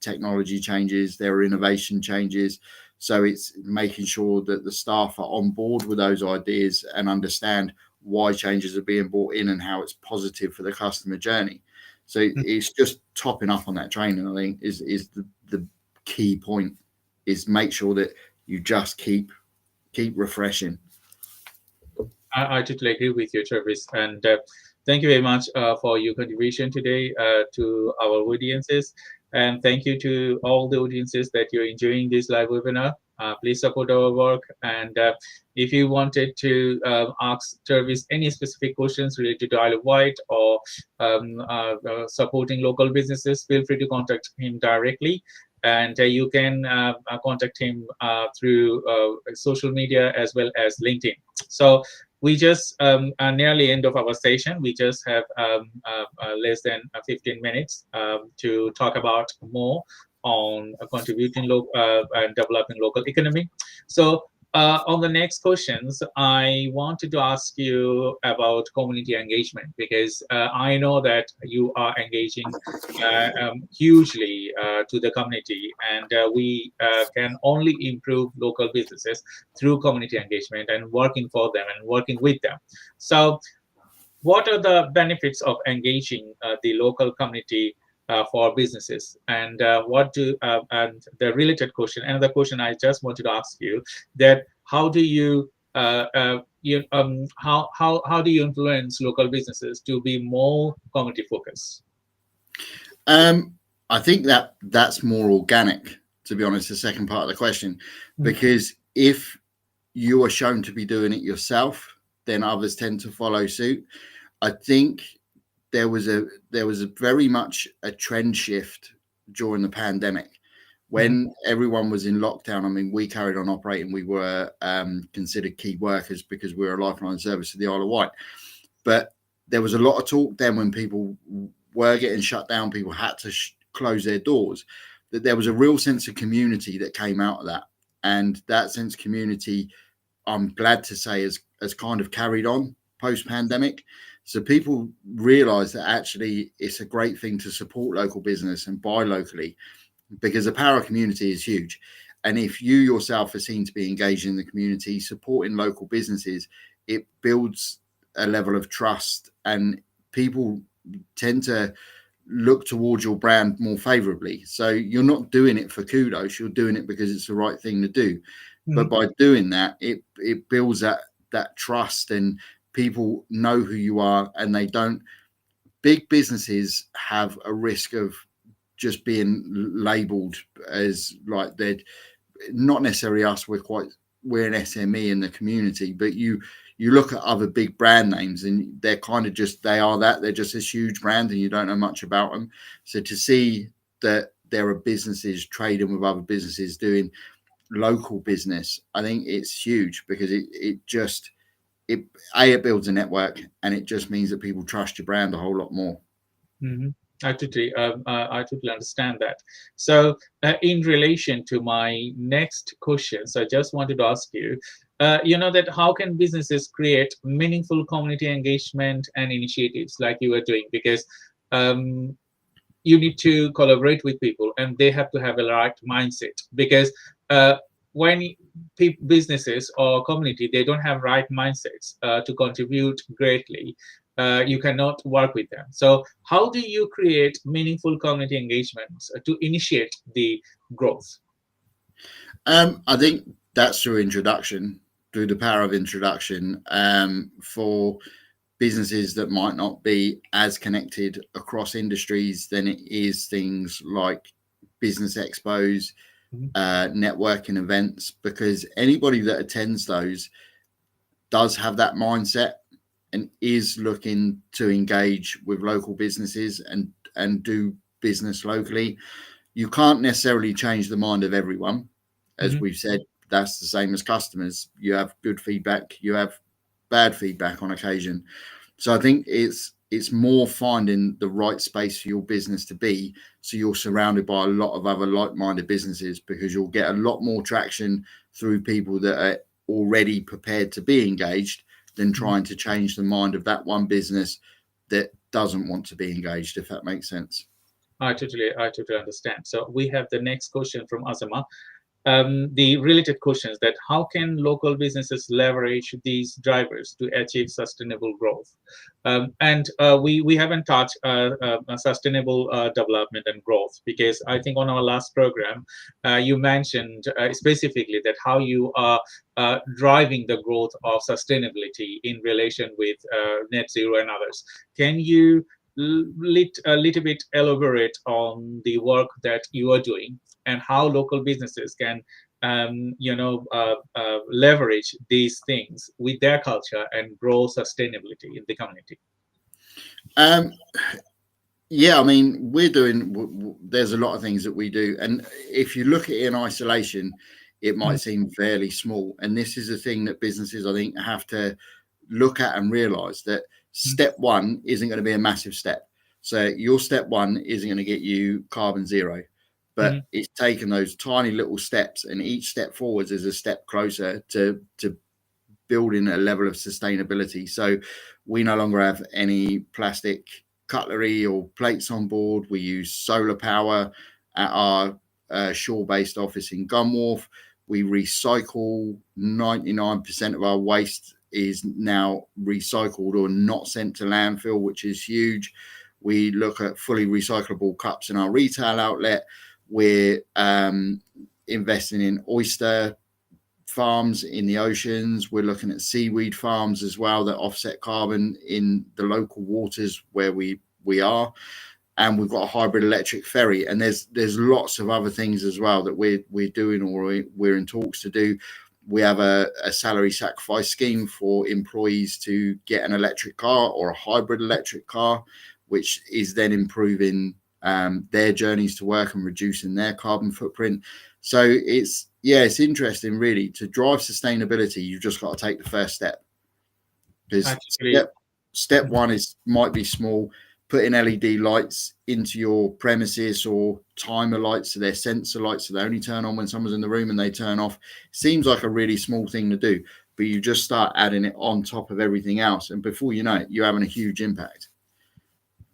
E: Technology changes, there are innovation changes. So it's making sure that the staff are on board with those ideas and understand why changes are being brought in and how it's positive for the customer journey. So it's just topping up on that training, I think, is the key point, is make sure that you just keep refreshing.
F: I totally agree with you, Travis. And thank you very much for your contribution today to our audiences. And thank you to all the audiences that you're enjoying this live webinar. Please support our work. And if you wanted to ask Travis any specific questions related to Isle of Wight or supporting local businesses, feel free to contact him directly. And you can contact him through social media as well as LinkedIn. So we just are nearly end of our session. We just have less than 15 minutes to talk about more on contributing and developing local economy. So on the next questions, I wanted to ask you about community engagement, because I know that you are engaging hugely to the community, and we can only improve local businesses through community engagement and working for them and working with them. So what are the benefits of engaging the local community for businesses, and and the related question, another question I just wanted to ask you, that how do you how do you influence local businesses to be more community focused?
E: I think that's more organic, to be honest, the second part of the question, because if you are shown to be doing it yourself, then others tend to follow suit. I think there was a very much a trend shift during the pandemic when everyone was in lockdown. I mean, we carried on operating. We were considered key workers because we were a lifeline service to the Isle of Wight. But there was a lot of talk then when people were getting shut down, people had to close their doors, that there was a real sense of community that came out of that. And that sense of community, I'm glad to say, has kind of carried on post-pandemic. So people realize that actually it's a great thing to support local business and buy locally, because the power of community is huge. And if you yourself are seen to be engaged in the community, supporting local businesses, it builds a level of trust, and people tend to look towards your brand more favorably. So you're not doing it for kudos, you're doing it because it's the right thing to do. But by doing that, it builds that trust, and people know who you are, and they don't. Big businesses have a risk of just being labelled as like they're not necessarily us. We're an SME in the community, but you look at other big brand names and they're kind of just they're just this huge brand and you don't know much about them. So to see that there are businesses trading with other businesses doing local business, I think it's huge, because it builds a network, and it just means that people trust your brand a whole lot more.
F: I totally understand that. So in relation to my next questions, I just wanted to ask you, that how can businesses create meaningful community engagement and initiatives like you are doing? Because you need to collaborate with people, and they have to have a right mindset, because when businesses or community, they don't have right mindsets to contribute greatly, you cannot work with them. So how do you create meaningful community engagements to initiate the growth?
E: I think that's through the power of introduction, for businesses that might not be as connected across industries. Then it is things like business expos, networking events, because anybody that attends those does have that mindset and is looking to engage with local businesses and do business locally. You can't necessarily change the mind of everyone. As we've said, that's the same as customers. You have good feedback, you have bad feedback on occasion. So I think it's it's more finding the right space for your business to be, so you're surrounded by a lot of other like-minded businesses, because you'll get a lot more traction through people that are already prepared to be engaged than trying to change the mind of that one business that doesn't want to be engaged, if that makes sense.
F: I totally understand. So we have the next question from Azama. The related questions that how can local businesses leverage these drivers to achieve sustainable growth? We haven't touched sustainable development and growth, because I think on our last program you mentioned specifically that how you are driving the growth of sustainability in relation with net zero and others. Can you a little bit elaborate on the work that you are doing and how local businesses can leverage these things with their culture and grow sustainability in the community?
E: Yeah, I mean, there's a lot of things that we do, and if you look at it in isolation, it might seem fairly small. And this is a thing that businesses, I think, have to look at and realize that step one isn't going to be a massive step. So your step one isn't going to get you carbon zero, but it's taken those tiny little steps, and each step forwards is a step closer to building a level of sustainability. So we no longer have any plastic cutlery or plates on board. We use solar power at our shore-based office in Gunwharf. We recycle 99% of our waste is now recycled or not sent to landfill, which is huge. We look at fully recyclable cups in our retail outlet. We're investing in oyster farms in the oceans. We're looking at seaweed farms as well that offset carbon in the local waters where we are. And we've got a hybrid electric ferry, and there's lots of other things as well that we're doing or we're in talks to do. We have a salary sacrifice scheme for employees to get an electric car or a hybrid electric car, which is then improving their journeys to work and reducing their carbon footprint. So it's interesting, really. To drive sustainability, you've just got to take the first step. Because step one might be small. Putting LED lights into your premises or timer lights, so they're sensor lights, so they only turn on when someone's in the room and they turn off. Seems like a really small thing to do, but you just start adding it on top of everything else, and before you know it, you're having a huge impact.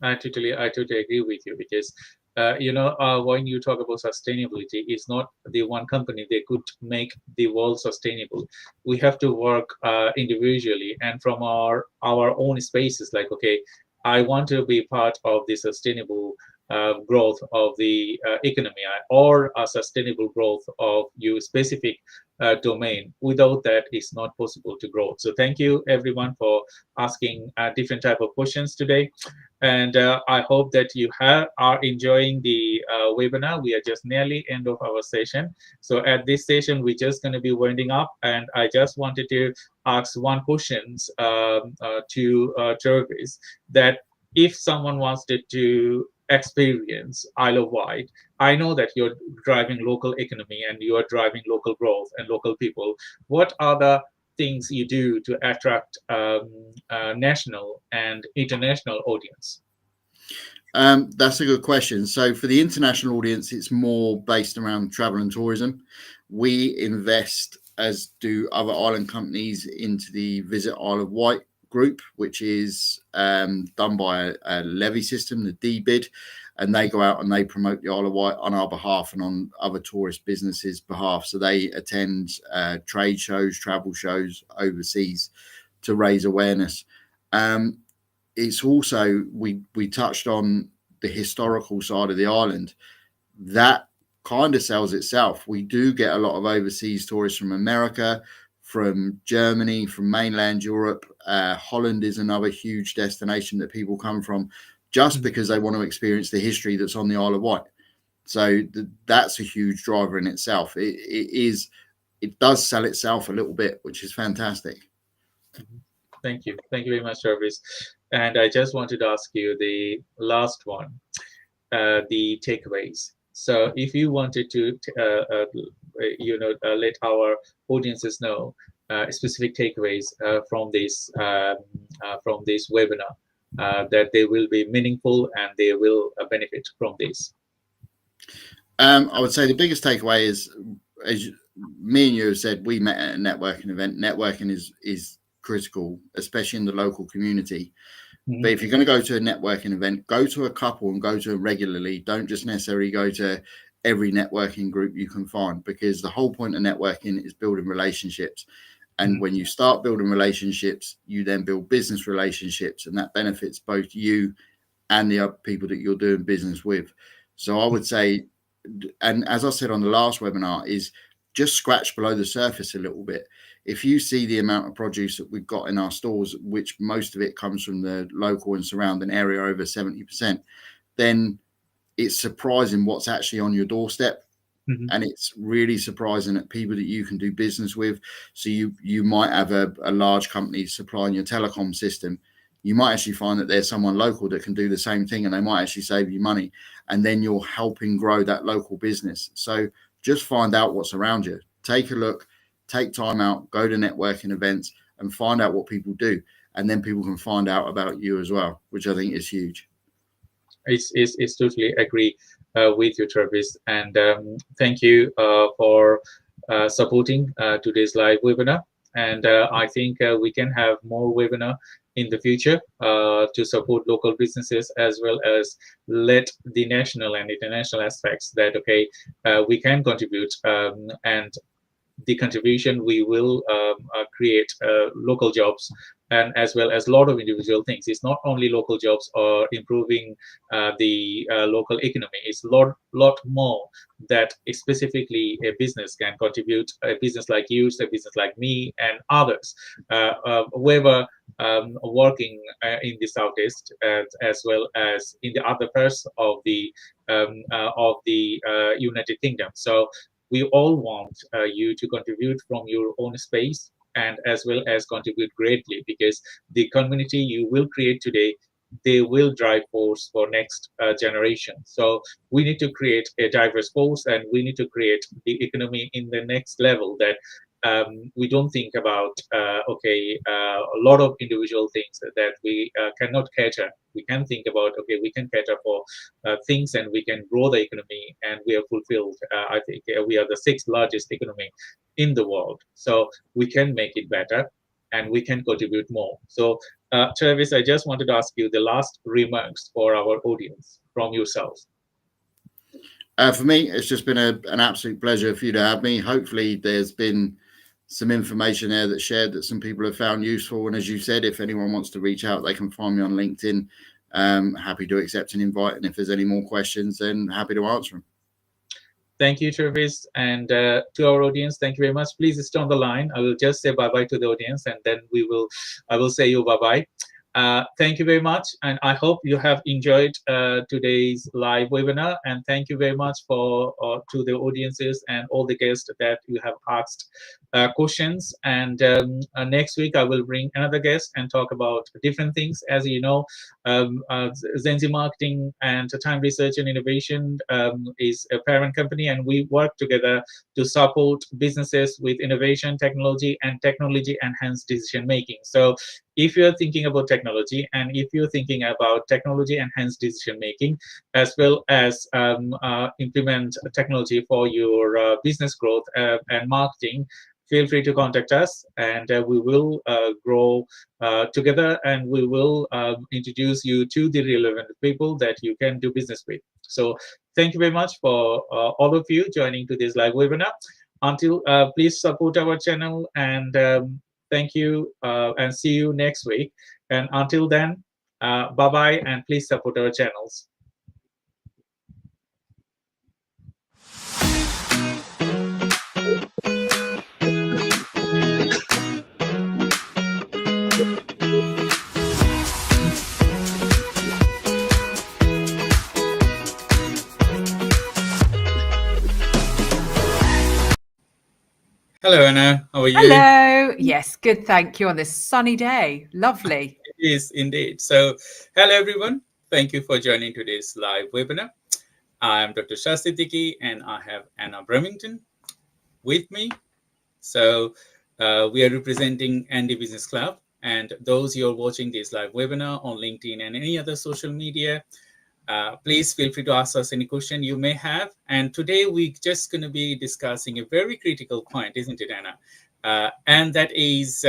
F: I totally agree with you, because when you talk about sustainability, it's not the one company that could make the world sustainable. We have to work individually and from our own spaces. Like, okay, I want to be part of the sustainable growth of the economy or a sustainable growth of your specific domain. Without that, it's not possible to grow. So thank you everyone for asking different type of questions today. And I hope that you are enjoying the webinar. We are just nearly end of our session. So at this session, we're just going to be winding up. And I just wanted to ask one question to Jervis, that if someone wants to experience Isle of Wight, I know that you're driving local economy and you are driving local growth and local people. What are the things you do to attract national and international audience?
E: That's a good question. So for the international audience, it's more based around travel and tourism. We invest, as do other island companies, into the Visit Isle of Wight group, which is done by a levy system, the DBID, and they go out and they promote the Isle of Wight on our behalf and on other tourist businesses' behalf. So they attend trade shows, travel shows overseas to raise awareness. It's also, we touched on the historical side of the island. That kind of sells itself. We do get a lot of overseas tourists from America, from Germany, from mainland Europe. Holland is another huge destination that people come from just because they want to experience the history that's on the Isle of Wight. So that's a huge driver in itself. It does sell itself a little bit, which is fantastic.
F: Thank you very much, Jarvis. And I just wanted to ask you the last one, the takeaways. So if you wanted to let our audiences know specific takeaways from this webinar, that they will be meaningful and they will benefit from this?
E: I would say the biggest takeaway is, as me and you have said, we met at a networking event. Networking is critical, especially in the local community.
F: Mm-hmm.
E: But if you're going to go to a networking event, go to a couple and go to them regularly. Don't just necessarily go to every networking group you can find, because the whole point of networking is building relationships. And when you start building relationships, you then build business relationships, and that benefits both you and the other people that you're doing business with. So I would say, and as I said on the last webinar, is just scratch below the surface a little bit. If you see the amount of produce that we've got in our stores, which most of it comes from the local and surrounding area, over 70%, then it's surprising what's actually on your doorstep.
F: Mm-hmm.
E: And it's really surprising that people that you can do business with. So you might have a large company supplying your telecom system. You might actually find that there's someone local that can do the same thing, and they might actually save you money. And then you're helping grow that local business. So just find out what's around you. Take a look, take time out, go to networking events and find out what people do. And then people can find out about you as well, which I think is huge.
F: It's totally agree with you, Travis. And thank you for supporting today's live webinar. And I think we can have more webinar in the future to support local businesses, as well as let the national and international aspects that, okay, we can contribute, and the contribution we will create local jobs, and as well as a lot of individual things. It's not only local jobs or improving the local economy. It's a lot more that specifically a business can contribute. A business like you, a business like me, and others, whoever working in the Southeast, as well as in the other parts of the United Kingdom. So we all want you to contribute from your own space, and as well as contribute greatly, because the community you will create today, they will drive force for next generation. So we need to create a diverse force, and we need to create the economy in the next level, that we don't think about a lot of individual things that we cannot cater. We can think about, okay, we can cater for things, and we can grow the economy, and we are fulfilled. I think we are the 6th largest economy in the world, so we can make it better, and we can contribute more. So Travis, I just wanted to ask you the last remarks for our audience from yourself.
E: For me, it's just been an absolute pleasure for you to have me. Hopefully there's been some information there that's shared that some people have found useful. And as you said, if anyone wants to reach out, they can find me on LinkedIn. Happy to accept an invite. And if there's any more questions, then happy to answer them. Thank you, Travis. And to our audience, thank you very much. Please stay on the line. I will just say bye-bye to the audience, and then I will say you bye-bye. Thank you very much, and I hope you have enjoyed today's live webinar. And thank you very much to the audiences and all the guests that you have asked questions. And next week I will bring another guest and talk about different things. As you know, Zenzi Marketing and Time Research and Innovation is a parent company, and we work together to support businesses with innovation, technology, and technology-enhanced decision making. So if you're thinking about technology, and if you're thinking about technology-enhanced decision making, as well as implement technology for your business growth and marketing, feel free to contact us, and we will grow together, and we will introduce you to the relevant people that you can do business with. So thank you very much for all of you joining to this live webinar. Until please support our channel, and thank you, and see you next week. And until then, bye-bye, and please support our channels.
F: Hello, Anna. How are you?
C: Hello. Yes, good. Thank you on this sunny day. Lovely.
F: It is indeed. So, hello, everyone. Thank you for joining today's live webinar. I am Dr. Shasti Tiki, and I have Anna Bremington with me. So, we are representing Andy Business Club, And those who are watching this live webinar on LinkedIn and any other social media, please feel free to ask us any question you may have. And today we're just going to be discussing a very critical point, isn't it, Anna? And that is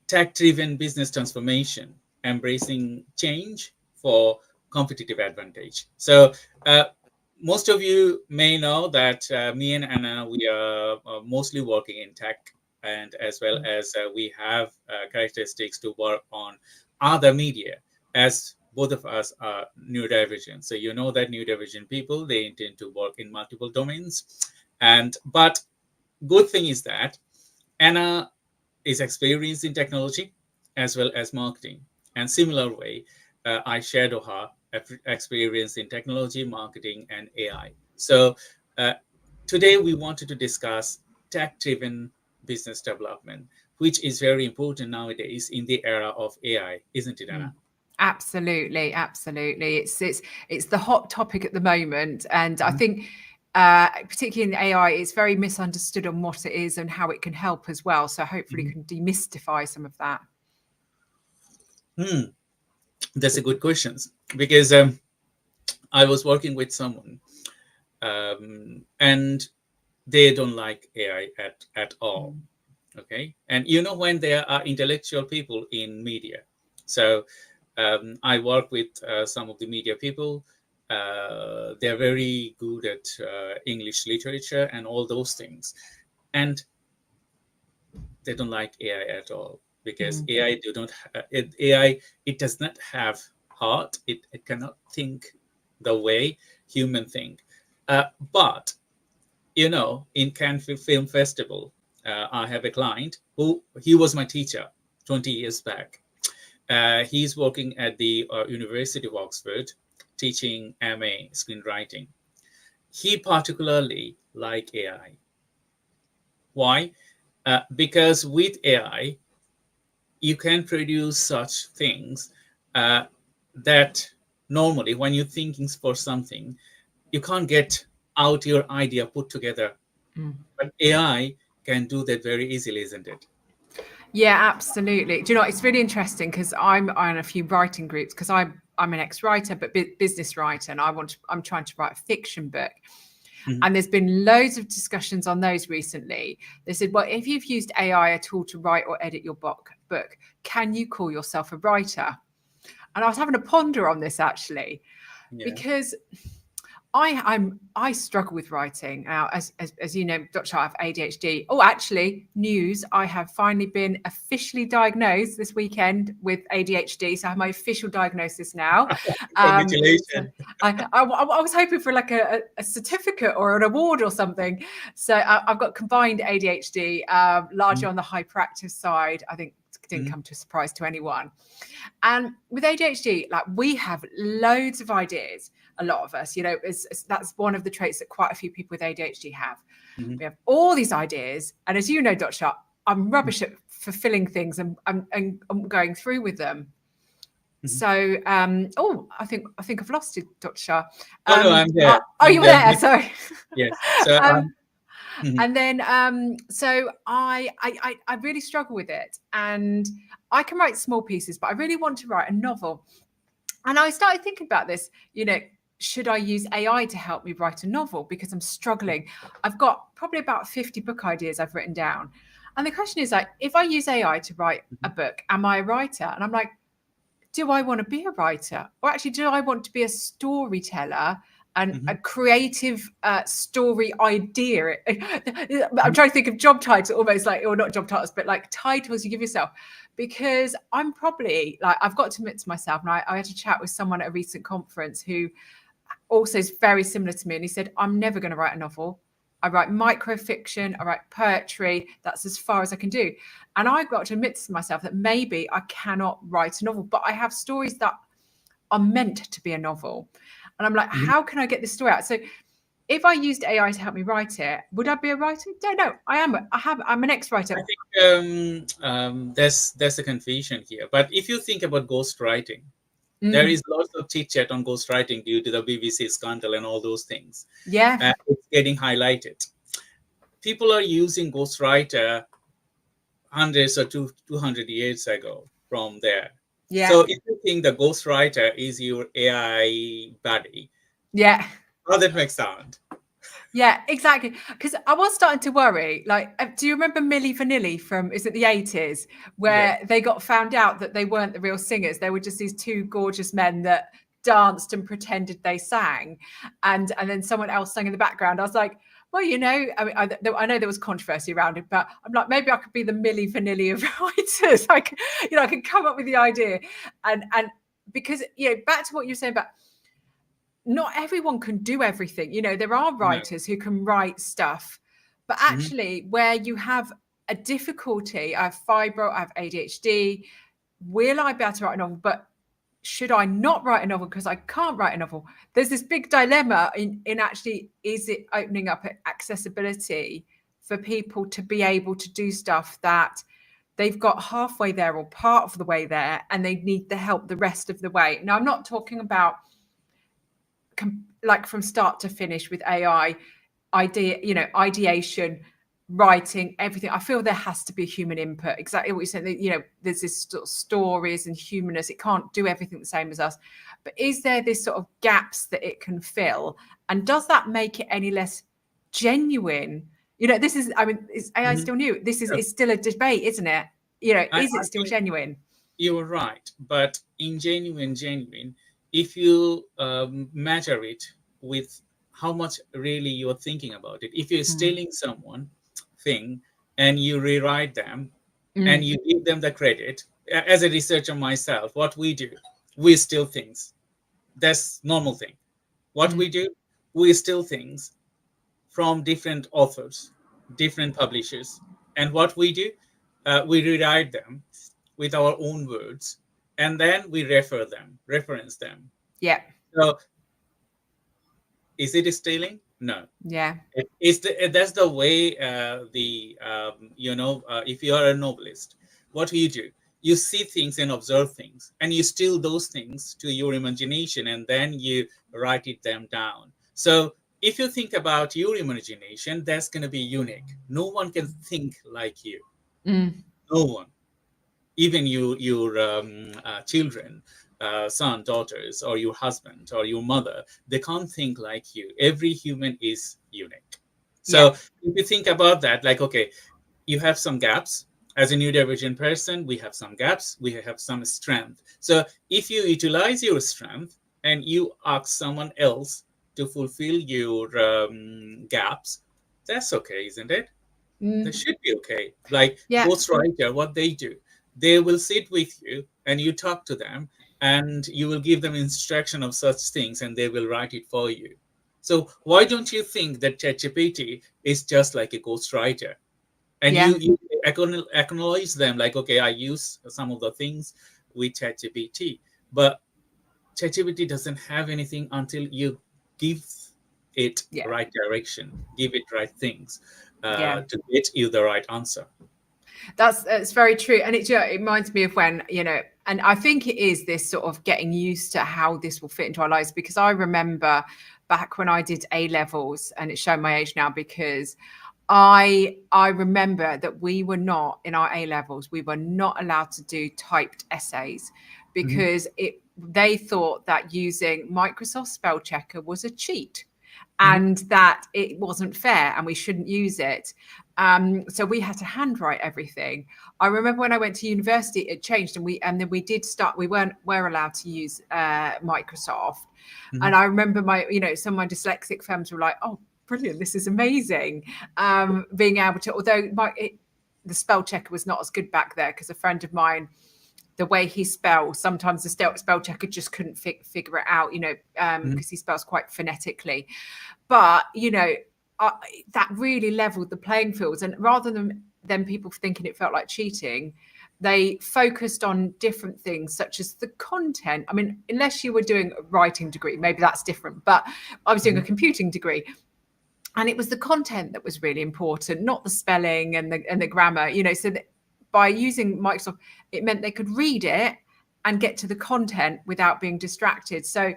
F: tech-driven business transformation, embracing change for competitive advantage. So most of you may know that me and Anna, we are mostly working in tech, and as well as we have characteristics to work on other media, as both of us are neurodivergent. So you know that neurodivergent people, they intend to work in multiple domains. But good thing is that Anna is experienced in technology as well as marketing. And similar way, I shadow her experience in technology, marketing, and AI. So today we wanted to discuss tech-driven business development, which is very important nowadays in the era of AI, isn't it, Anna?
C: Absolutely, absolutely. It's the hot topic at the moment, and I think particularly in AI, it's very misunderstood on what it is and how it can help as well. So hopefully can demystify some of that.
F: That's a good question, because I was working with someone and they don't like AI at all. Okay. And you know, when there are intellectual people in media, so I work with some of the media people. They're very good at English literature and all those things, and they don't like AI at all, because AI it does not have heart. It cannot think the way human think. But you know, in Cannes Film Festival, I have a client who he was my teacher 20 years back. He's working at the University of Oxford, teaching MA screenwriting. He particularly liked AI. Why? Because with AI, you can produce such things that normally when you're thinking for something, you can't get out your idea put together. But AI can do that very easily, isn't it?
C: Yeah, absolutely. Do you know, it's really interesting because I'm on a few writing groups, because I'm an ex-writer, but business writer, and I'm trying to write a fiction book. And there's been loads of discussions on those recently. They said, well, if you've used AI at all to write or edit your book, can you call yourself a writer? And I was having a ponder on this actually, because I struggle with writing now. As you know, Dr. I have ADHD. Oh, actually, news! I have finally been officially diagnosed this weekend with ADHD. So I have my official diagnosis now.
F: Congratulations!
C: I was hoping for like a certificate or an award or something. So I've got combined ADHD, largely on the hyperactive side. I think it didn't come to a surprise to anyone. And with ADHD, like, we have loads of ideas. A lot of us, you know, that's one of the traits that quite a few people with ADHD have. We have all these ideas, and as you know, Dr. Shah, I'm rubbish at fulfilling things and going through with them. So, I think I've lost you, Dr. Shah.
F: No, I'm there.
C: You were there. Sorry.
F: Yes. So,
C: and then, so I really struggle with it, and I can write small pieces, but I really want to write a novel. And I started thinking about this, you know, should I use AI to help me write a novel? Because I'm struggling. I've got probably about 50 book ideas I've written down. And the question is, like, if I use AI to write a book, am I a writer? And I'm like, do I want to be a writer? Or actually, do I want to be a storyteller and a creative story idea? I'm trying to think of job titles, almost like, or not job titles, but like titles you give yourself. Because I'm probably, like, I've got to admit to myself, and I had a chat with someone at a recent conference who also is very similar to me. And he said, I'm never going to write a novel. I write microfiction, I write poetry. That's as far as I can do. And I've got to admit to myself that maybe I cannot write a novel, but I have stories that are meant to be a novel. And I'm like, how can I get this story out? So if I used AI to help me write it, would I be a writer? Don't know. I'm an ex-writer.
F: I think there's a confusion here. But if you think about ghostwriting, there is lots of chit-chat on ghostwriting due to the BBC scandal and all those things.
C: Yeah.
F: It's getting highlighted. People are using ghostwriter hundreds or 200 years ago from there.
C: Yeah.
F: So if you think the ghostwriter is your AI buddy,
C: Yeah.
F: how that makes sound?
C: Yeah, exactly. Because I was starting to worry. Like, do you remember Milli Vanilli from, is it the 80s, where they got found out that they weren't the real singers? They were just these two gorgeous men that danced and pretended they sang, and then someone else sang in the background. I was like, well, you know, I mean, I know there was controversy around it, but I'm like, maybe I could be the Milli Vanilli of writers. Like, you know, I could come up with the idea, and because, you know, back to what you're saying about, not everyone can do everything. You know, there are writers who can write stuff, but actually where you have a difficulty, I have fibro, I have ADHD, will I be able to write a novel? But should I not write a novel because I can't write a novel? There's this big dilemma in actually, is it opening up accessibility for people to be able to do stuff that they've got halfway there or part of the way there, and they need the help the rest of the way. Now, I'm not talking about like from start to finish with AI ideation, writing, everything. I feel there has to be human input. Exactly what you said. You know, there's this sort of stories and humanness. It can't do everything the same as us. But is there this sort of gaps that it can fill? And does that make it any less genuine? You know, this is, I mean, is AI still new? This is, it's still a debate, isn't it? You know, is it still genuine?
F: You're right. But in genuine, if you measure it with how much really you're thinking about it, if you're stealing someone thing and you rewrite them and you give them the credit, as a researcher myself, what we do, we steal things. That's normal thing. What we do, we steal things from different authors, different publishers. And what we do, we rewrite them with our own words, and then we reference them.
C: Yeah.
F: So is it stealing? No.
C: Yeah.
F: That's the way if you are a novelist, what do? You see things and observe things, and you steal those things to your imagination, and then you write them down. So if you think about your imagination, that's going to be unique. No one can think like you. No one. Even your children, son, daughters, or your husband or your mother, they can't think like you. Every human is unique. So if you think about that, like, okay, you have some gaps. As a neurodivergent person, we have some gaps. We have some strength. So if you utilize your strength and you ask someone else to fulfill your gaps, that's okay, isn't it? That should be okay. Like ghostwriter, what they do, they will sit with you and you talk to them and you will give them instruction of such things and they will write it for you. So why don't you think that ChatGPT is just like a ghostwriter? And you acknowledge them like, okay, I use some of the things with ChatGPT, but ChatGPT doesn't have anything until you give it right direction, give it right things to get you the right answer.
C: That's very true. And it reminds me of when, you know, and I think it is this sort of getting used to how this will fit into our lives, because I remember back when I did A levels, and it's showing my age now, because I remember that we were not, in our A levels, we were not allowed to do typed essays because they thought that using Microsoft Spell Checker was a cheat and that it wasn't fair and we shouldn't use it. So we had to handwrite everything. I remember when I went to university, it changed, and then we did start. We were allowed to use Microsoft, and I remember some of my dyslexic friends were like, "Oh, brilliant! This is amazing." Being able to, although the spell checker was not as good back there, because a friend of mine, the way he spells, sometimes the spell checker just couldn't figure it out, because he spells quite phonetically. But that really leveled the playing fields, and rather than people thinking it felt like cheating, they focused on different things such as the content. I mean, unless you were doing a writing degree, maybe that's different, but I was doing a computing degree, and it was the content that was really important, not the spelling and the grammar, so that by using Microsoft, it meant they could read it and get to the content without being distracted. So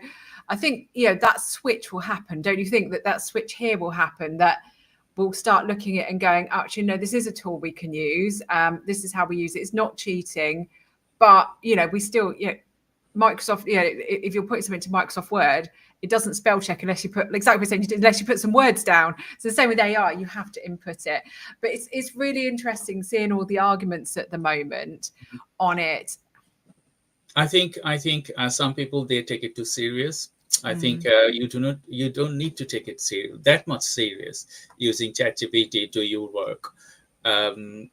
C: I think, that switch will happen. Don't you think that switch here will happen, that we'll start looking at it and going, actually, no, this is a tool we can use. This is how we use it. It's not cheating, but, you know, we still, you know, Microsoft, you know, if you're putting something to Microsoft Word, it doesn't spell check unless you put, exactly what you're saying, unless you put some words down. So the same with AI, you have to input it. But it's really interesting seeing all the arguments at the moment on it.
F: I think some people, they take it too serious. I think you don't need to take it that much serious using ChatGPT to your work.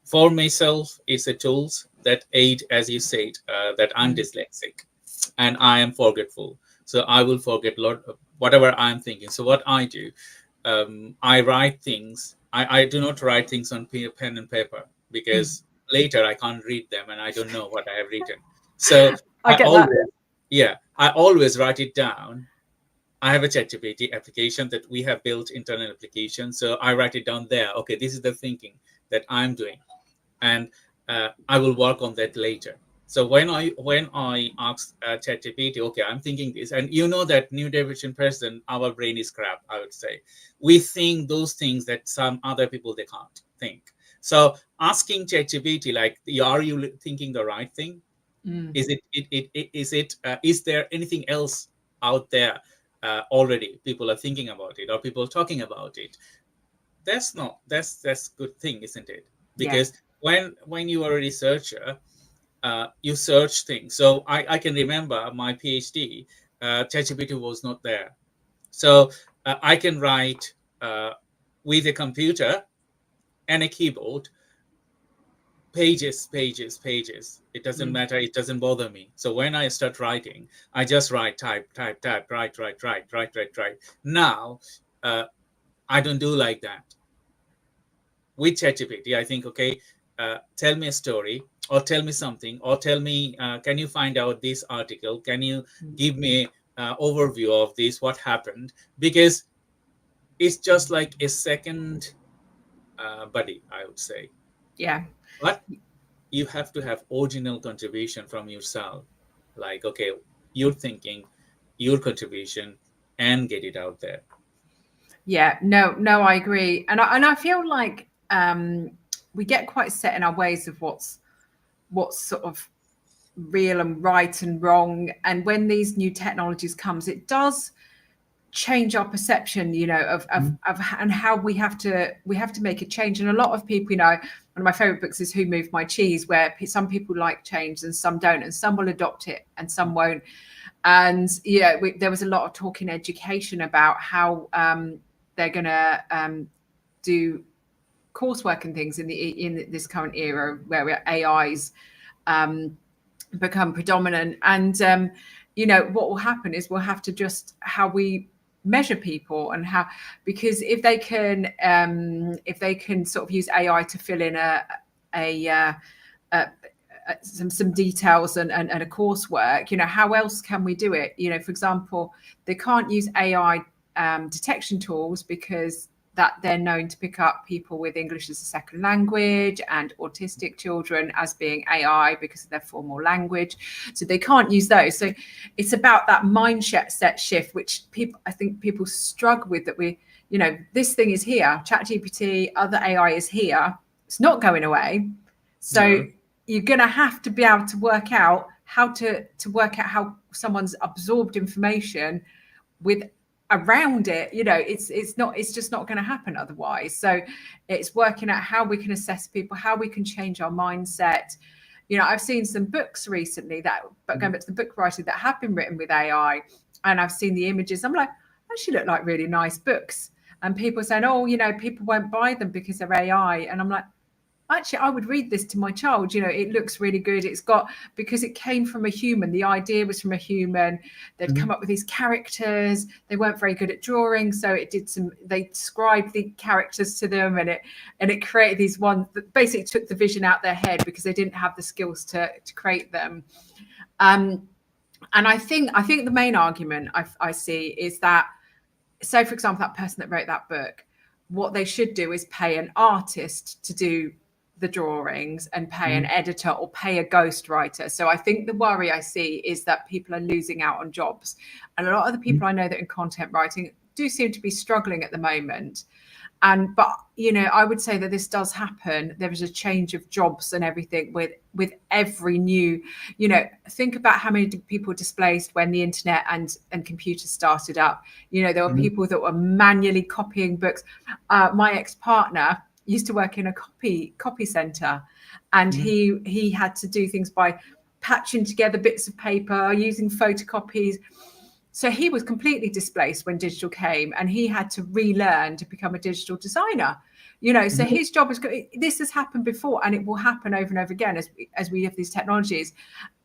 F: For myself, it's a tools that aid, as you said, that I'm dyslexic and I am forgetful. So I will forget a lot of whatever I'm thinking. So what I do, I write things. I do not write things on pen and paper, because later I can't read them and I don't know what I have written. So I always write it down. I have a ChatGPT application that we have built, internal application. So I write it down there. Okay, this is the thinking that I'm doing, and I will work on that later. So when I ask ChatGPT, okay, I'm thinking this, and you know that neurodivergent person, our brain is crap, I would say. We think those things that some other people, they can't think. So asking ChatGPT, like, are you thinking the right thing? Is there anything else out there already people are thinking about it, or people talking about it? That's good thing, isn't it? Because when you are a researcher, you search things. So I can remember my PhD, ChatGPT was not there. So I can write with a computer and a keyboard, pages. It doesn't matter. It doesn't bother me. So when I start writing, I just write, type, write. Now, I don't do like that. With ChatGPT, I think, okay, tell me a story, or tell me something, or tell me, can you find out this article? Can you give me an overview of this, what happened? Because it's just like a second buddy, I would say.
C: Yeah.
F: But you have to have original contribution from yourself. Like, okay, you're thinking, your contribution, and get it out there.
C: Yeah, no, I agree. And I feel like we get quite set in our ways of what's sort of real and right and wrong. And when these new technologies comes, it does change our perception, you know, of and how we have to make a change. And a lot of people, you know, one of my favorite books is Who Moved My Cheese, where some people like change and some don't, and some will adopt it and some won't. And there was a lot of talk in education about how they're going to do coursework and things in this current era where AIs become predominant. And you know, what will happen is we'll have to just how we measure people, and how, because if they can sort of use AI to fill in some details and a coursework, you know, how else can we do it? You know, for example, they can't use AI detection tools because that they're known to pick up people with English as a second language and autistic children as being AI because of their formal language. So they can't use those. So it's about that mindset shift, which I think people struggle with, that we, you know, this thing is here, ChatGPT, other AI is here. It's not going away. So you're going to have to be able to work out how how someone's absorbed information with around it. You know, it's just not going to happen otherwise. So it's working out how we can assess people, how we can change our mindset. You know, I've seen some books recently but going back to the book writing, that have been written with AI, and I've seen the images. I'm like, actually look like really nice books. And people saying, oh, you know, people won't buy them because they're AI. And I'm like, actually, I would read this to my child. You know, it looks really good. It's got, because it came from a human. The idea was from a human. They'd come up with these characters. They weren't very good at drawing, so they described the characters to them, and it created these ones that basically took the vision out their head because they didn't have the skills to create them. And I think the main argument I see is that, so for example, that person that wrote that book, what they should do is pay an artist to do the drawings and pay an editor or pay a ghostwriter. So I think the worry I see is that people are losing out on jobs. And a lot of the people I know that in content writing do seem to be struggling at the moment. But you know, I would say that this does happen. There is a change of jobs and everything with every new, you know, think about how many people were displaced when the internet and computers started up. You know, there were people that were manually copying books. My ex-partner used to work in a copy center, and he had to do things by patching together bits of paper, using photocopies. So he was completely displaced when digital came, and he had to relearn to become a digital designer. You know, so his job is, this has happened before, and it will happen over and over again as we have these technologies.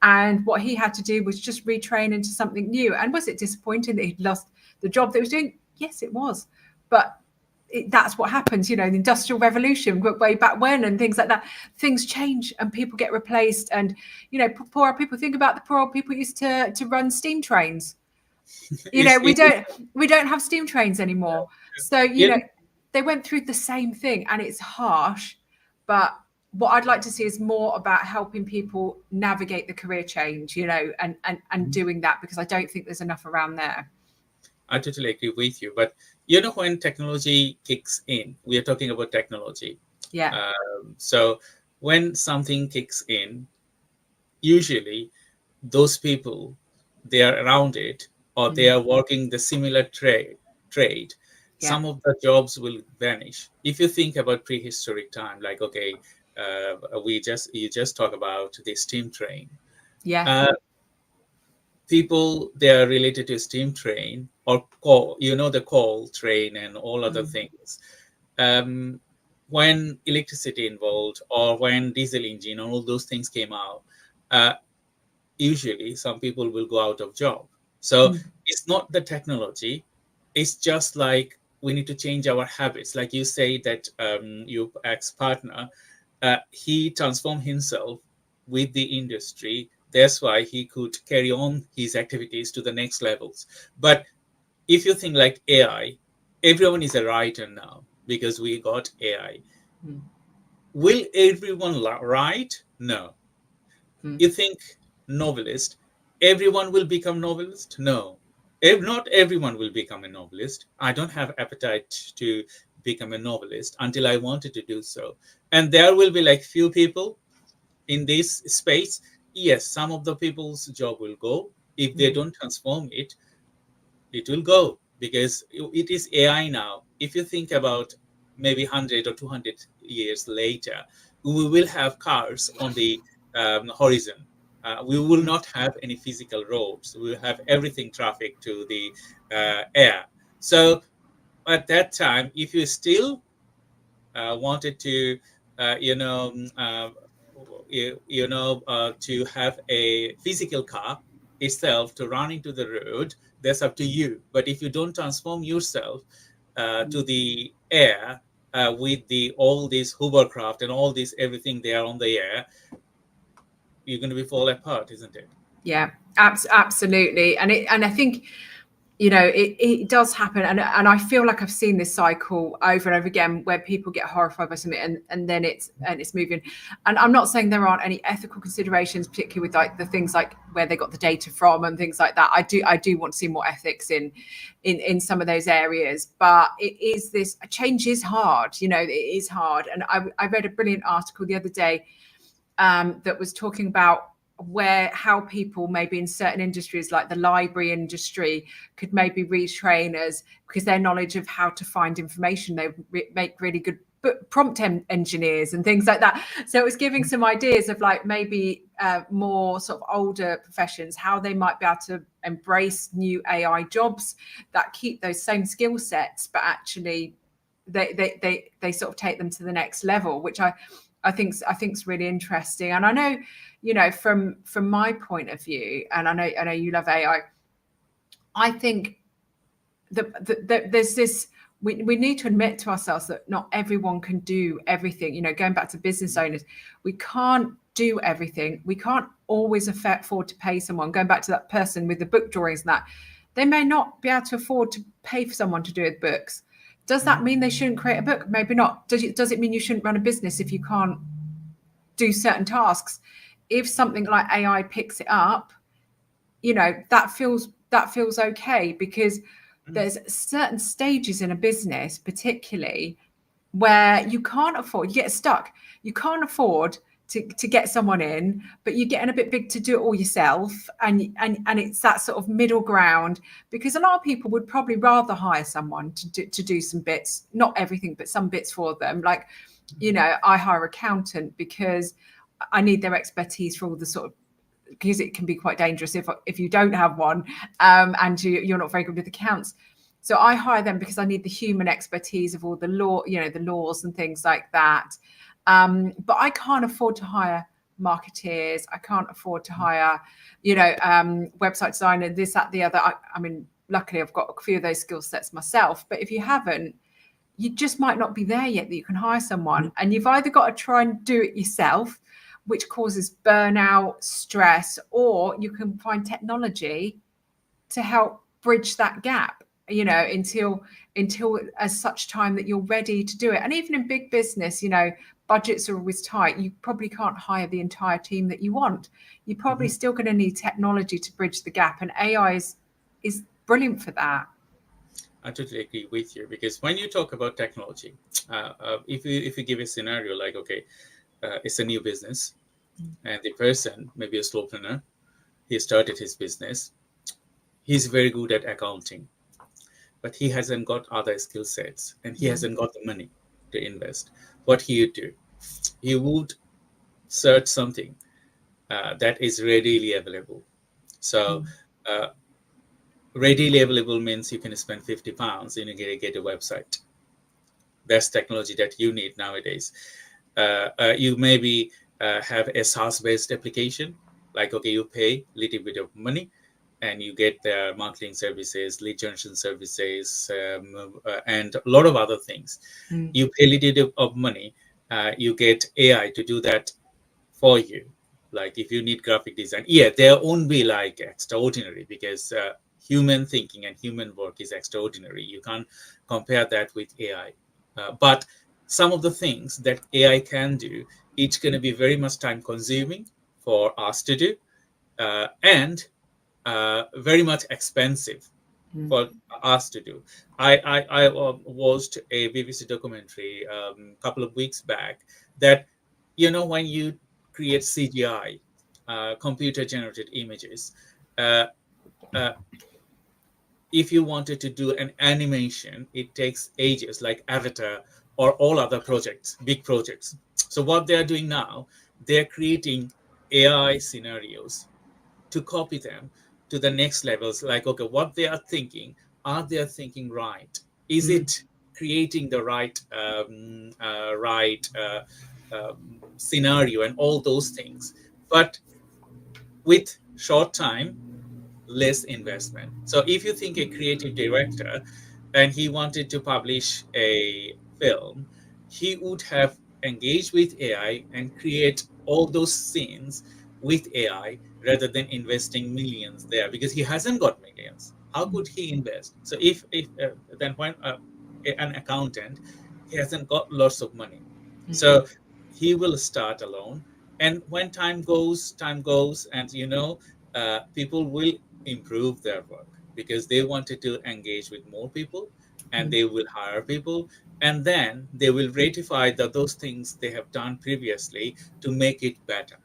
C: And what he had to do was just retrain into something new. And was it disappointing that he'd lost the job that he was doing? Yes, it was. But that's what happens, you know, the Industrial Revolution way back when and things like that. Things change and people get replaced. And, you know, poor old people, think about the poor old people used to run steam trains. You know, we don't have steam trains anymore. So, you know, they went through the same thing, and it's harsh. But what I'd like to see is more about helping people navigate the career change, you know, and doing that, because I don't think there's enough around there.
F: I totally agree with you. But, you know, when technology kicks in, we are talking about technology.
C: Yeah.
F: So when something kicks in, usually those people, they are around it, or they are working the similar trade. Some of the jobs will vanish. If you think about prehistoric time, like, okay, you just talk about the steam train. People, they are related to steam train or coal, you know, the coal train and all other things. When electricity involved, or when diesel engine and all those things came out, usually some people will go out of job. So it's not the technology. It's just like we need to change our habits. Like you say that your ex-partner, he transformed himself with the industry. That's why he could carry on his activities to the next levels. But if you think like AI, everyone is a writer now because we got AI. Will everyone write? No. You think novelist, everyone will become novelist? No. Not everyone will become a novelist. I don't have appetite to become a novelist until I wanted to do so. And there will be like few people in this space. Yes, some of the people's job will go. If they don't transform it, it will go, because it is AI now. If you think about maybe 100 or 200 years later, we will have cars on the horizon. We will not have any physical roads. We will have everything traffic to the air. So at that time, if you still wanted to, to have a physical car itself to run into the road, that's up to you. But if you don't transform yourself to the air with all this hovercraft and all this everything there on the air, you're going to be fall apart, isn't it?
C: Yeah, absolutely. And I think, you know, it does happen, and I feel like I've seen this cycle over and over again, where people get horrified by something and then it's moving. And I'm not saying there aren't any ethical considerations, particularly with like the things like where they got the data from and things like that. I do want to see more ethics in some of those areas, but change is hard. You know, it is hard. And I read a brilliant article the other day that was talking about how people maybe in certain industries like the library industry could maybe retrain us, because their knowledge of how to find information, they make really good prompt engineers and things like that. So it was giving some ideas of like maybe more sort of older professions, how they might be able to embrace new AI jobs that keep those same skill sets, but actually they sort of take them to the next level, which I think is really interesting. And I know, you know, from my point of view, and I know you love AI, I think that there's this, we need to admit to ourselves that not everyone can do everything. You know, going back to business owners, we can't do everything. We can't always afford to pay someone. Going back to that person with the book drawings and that, they may not be able to afford to pay for someone to do the books. Does that mean they shouldn't create a book? Maybe not. Does it mean you shouldn't run a business if you can't do certain tasks? If something like AI picks it up, you know, that feels okay, because there's certain stages in a business, particularly, where you can't afford, you get stuck. You can't afford to get someone in, but you're getting a bit big to do it all yourself. And it's that sort of middle ground, because a lot of people would probably rather hire someone to do some bits, not everything, but some bits for them. Like, you know, I hire an accountant because I need their expertise for all the sort of, because it can be quite dangerous if you don't have one, and you're not very good with accounts. So I hire them because I need the human expertise of all the law, you know, the laws and things like that. But I can't afford to hire marketeers. I can't afford to hire, you know, website designer, this, that, the other. I mean, luckily I've got a few of those skill sets myself. But if you haven't, you just might not be there yet that you can hire someone. And you've either got to try and do it yourself, which causes burnout, stress, or you can find technology to help bridge that gap, you know, until as such time that you're ready to do it. And even in big business, you know, budgets are always tight. You probably can't hire the entire team that you want. You're probably still going to need technology to bridge the gap, and AI is brilliant for that.
F: I totally agree with you, because when you talk about technology, if you give a scenario like, okay, it's a new business, and the person, maybe a slowpreneur, he started his business. He's very good at accounting, but he hasn't got other skill sets, and he hasn't got the money to invest. What he would do, he would search something that is readily available. So readily available means you can spend £50 and you get a website. That's technology that you need nowadays. You maybe have a SaaS-based application, like, okay, you pay a little bit of money and you get their marketing services, lead generation services, and a lot of other things. You pay a little bit of money, you get AI to do that for you. Like if you need graphic design, there won't be like extraordinary, because human thinking and human work is extraordinary. You can't compare that with AI. But some of the things that AI can do, it's going to be very much time consuming for us to do, and very much expensive for us to do. I watched a BBC documentary a couple of weeks back that, you know, when you create CGI, computer generated images, if you wanted to do an animation, it takes ages, like Avatar or all other projects, big projects. So what they're doing now, they're creating AI scenarios to copy them to the next levels. Like, okay, what they are thinking, are they thinking right? Is it creating the right scenario and all those things? But with short time, less investment. So if you think a creative director and he wanted to publish a film, he would have engaged with AI and create all those scenes with AI rather than investing millions there, because he hasn't got millions. How could he invest? So if then when an accountant, he hasn't got lots of money, so he will start alone. And when time goes, and you know, people will improve their work because they wanted to engage with more people, and they will hire people, and then they will ratify those things they have done previously to make it better.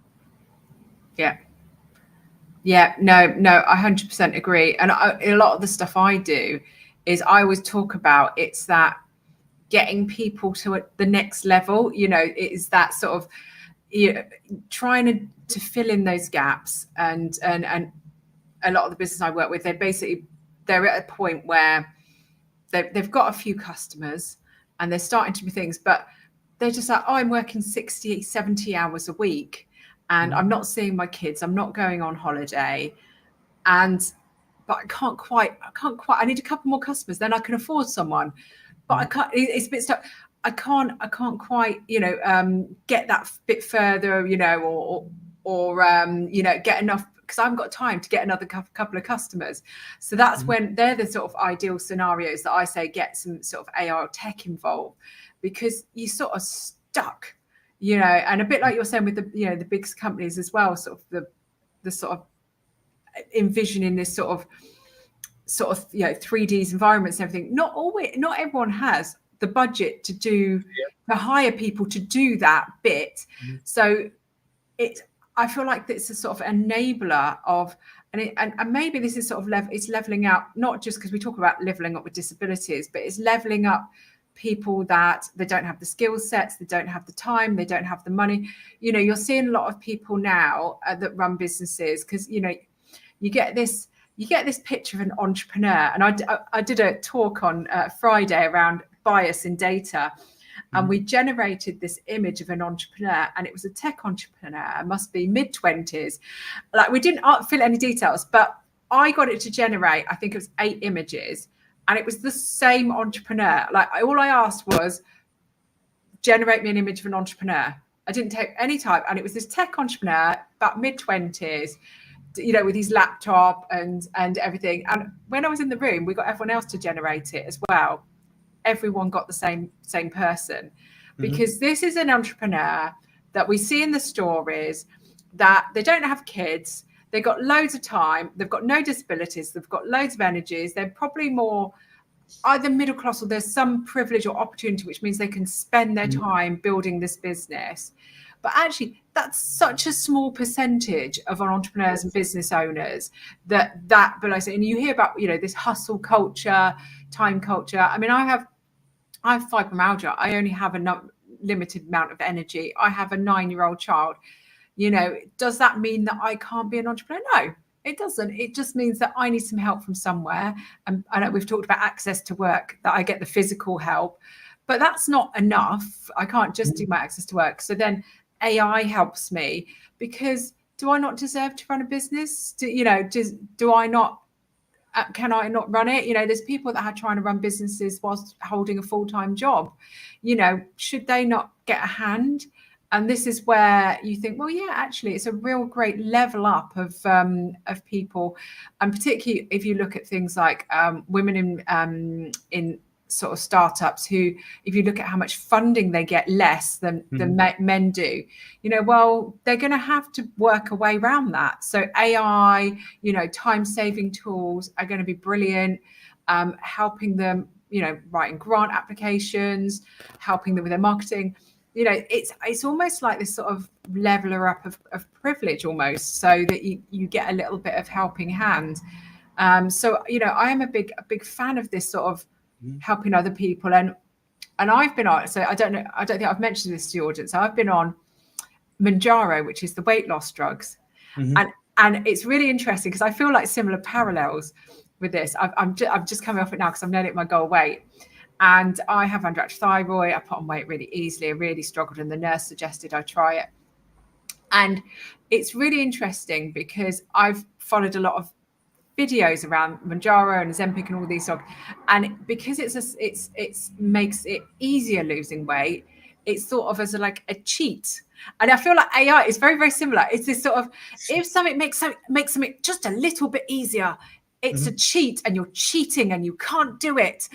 C: No, I 100% agree. And a lot of the stuff I do is I always talk about, it's that getting people to the next level, you know, it is that sort of, you know, trying to fill in those gaps. And a lot of the business I work with, they're at a point where they've got a few customers and they're starting to be things, but they're just like, oh, I'm working 60, 70 hours a week and I'm not seeing my kids. I'm not going on holiday. But I can't quite, I need a couple more customers, then I can afford someone. But I can't, it's a bit stuck. I can't quite, you know, get that bit further, you know, or you know, get enough, because I haven't got time to get another couple of customers. So that's when they're the sort of ideal scenarios that I say get some sort of AI or tech involved, because you're sort of stuck, you know, and a bit like you're saying with the, you know, the big companies as well, sort of the sort of envisioning this sort of sort of 3Ds environments and everything. Not everyone has the budget to hire people to do that bit. So I feel like it's a sort of enabler of, and maybe this is sort of it's leveling out, not just because we talk about leveling up with disabilities, but it's leveling up people that they don't have the skill sets, they don't have the time, they don't have the money. You're seeing a lot of people now that run businesses, because you get this picture of an entrepreneur. And I did a talk on Friday around bias in data, and we generated this image of an entrepreneur, and it was a tech entrepreneur, must be mid-20s. Like, we didn't fill any details, but I got it to generate, I think it was 8 images, and it was the same entrepreneur. Like, all I asked was, generate me an image of an entrepreneur. I didn't take any type, and it was this tech entrepreneur, about mid-20s, with his laptop and everything. And when I was in the room, we got everyone else to generate it as well. Everyone got the same person, because this is an entrepreneur that we see in the stories, that they don't have kids, they've got loads of time, they've got no disabilities, they've got loads of energies, they're probably more either middle class, or there's some privilege or opportunity, which means they can spend their time building this business. But actually, that's such a small percentage of our entrepreneurs and business owners that below. And you hear about, this hustle culture, time culture. I mean, I have fibromyalgia. I only have a limited amount of energy. I have a 9-year-old child. Does that mean that I can't be an entrepreneur? No, it doesn't. It just means that I need some help from somewhere. And I know we've talked about access to work, that I get the physical help, but that's not enough. I can't just do my access to work. So then AI helps me, because do I not deserve to run a business? Do I not? Can I not run it? There's people that are trying to run businesses whilst holding a full-time job. Should they not get a hand? And this is where you think, well, yeah, actually, it's a real great level up of people, and particularly if you look at things like women in sort of startups, who, if you look at how much funding they get less than men do, well, they're going to have to work a way around that. So AI, time-saving tools are going to be brilliant, helping them, writing grant applications, helping them with their marketing. It's almost like this sort of leveler up of privilege almost, so that you get a little bit of helping hand. So I am a big fan of this sort of helping other people, and I've been on, so I don't think I've mentioned this to the audience. I've been on Manjaro, which is the weight loss drugs, and it's really interesting, because I feel like similar parallels with this. I'm just coming off it now, because I've nearly hit my goal weight, and I have underactive thyroid. I put on weight really easily. I really struggled, and the nurse suggested I try it. And it's really interesting, because I've followed a lot of videos around Manjaro and Ozempic and all these stuff, and because it makes it easier losing weight, it's thought of as a cheat. And I feel like AI is very, very similar. It's this sort of, if something makes something just a little bit easier, it's a cheat, and you're cheating and you can't do it.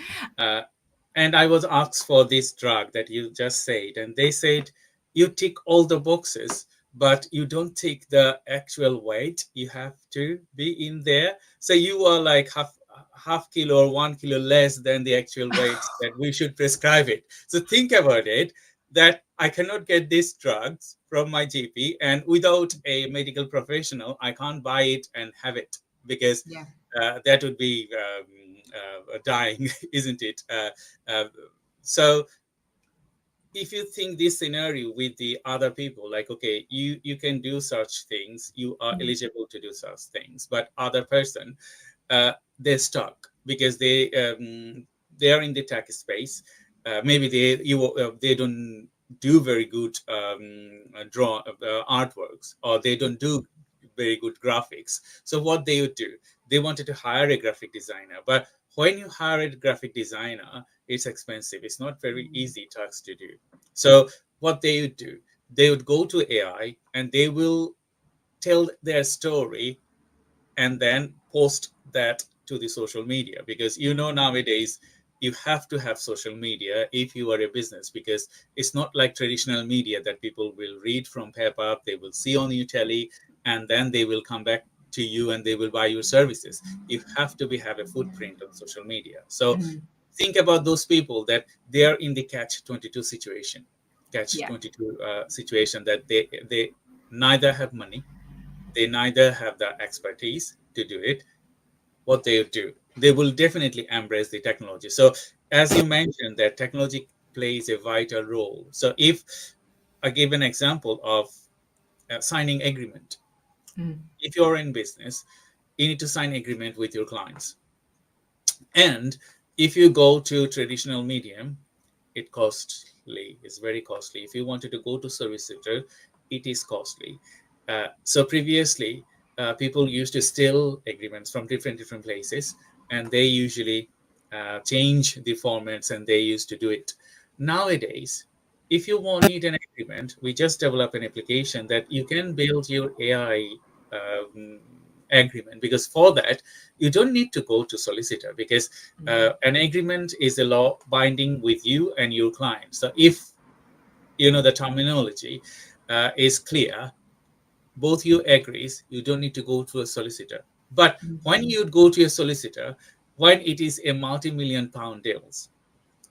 F: And I was asked for this drug that you just said, and they said you tick all the boxes, but you don't take the actual weight. You have to be in there. So you are like half kilo or 1 kilo less than the actual weight that we should prescribe it. So think about it, that I cannot get these drugs from my GP, and without a medical professional, I can't buy it and have it, because that would be dying, isn't it? So if you think this scenario with the other people, like, okay, you can do such things, you are eligible to do such things, but other person, they're stuck, because they are in the tech space. Maybe they don't do very good artworks, or they don't do very good graphics. So what they would do, they wanted to hire a graphic designer, but when you hire a graphic designer, it's expensive. It's not very easy task to do. So what they would do, they would go to AI, and they will tell their story and then post that to the social media, because nowadays you have to have social media if you are a business, because it's not like traditional media that people will read from paper, they will see on your telly, and then they will come back to you and they will buy your services. You have to have a footprint on social media. So think about those people that they are in the catch-22 situation, situation that they neither have money, they neither have the expertise to do it. What they do, they will definitely embrace the technology. So as you mentioned, that technology plays a vital role. So if I give an example of signing agreement, if you're in business, you need to sign agreement with your clients. And if you go to traditional medium, it's costly. It's very costly. If you wanted to go to solicitor, it is costly. So previously, people used to steal agreements from different places, and they usually change the formats, and they used to do it. Nowadays, if you need an agreement, we just develop an application that you can build your AI agreement, because for that you don't need to go to solicitor, because an agreement is a law binding with you and your client. So if you know the terminology is clear, both you agrees, you don't need to go to a solicitor. But when you go to a solicitor, when it is a multi-million pound deals,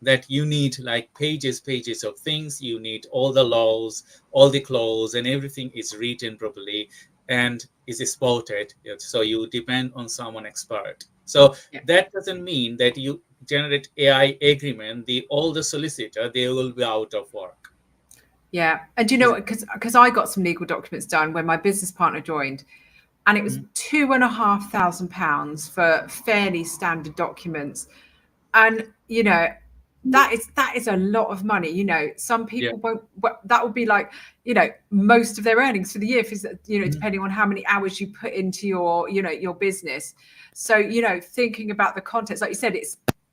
F: that you need like pages of things, you need all the laws, all the clause, and everything is written properly and is spotted. So you depend on someone expert. So that doesn't mean that you generate AI agreement, all the solicitor, they will be out of work.
C: Yeah. And you know, because I got some legal documents done when my business partner joined, and it was £2,500 for fairly standard documents. And, you know, that is a lot of money. You know, some people won't, that would be like, you know, most of their earnings for the year, you know, depending on how many hours you put into your, you know, your business. So, you know, thinking about the context, like you said,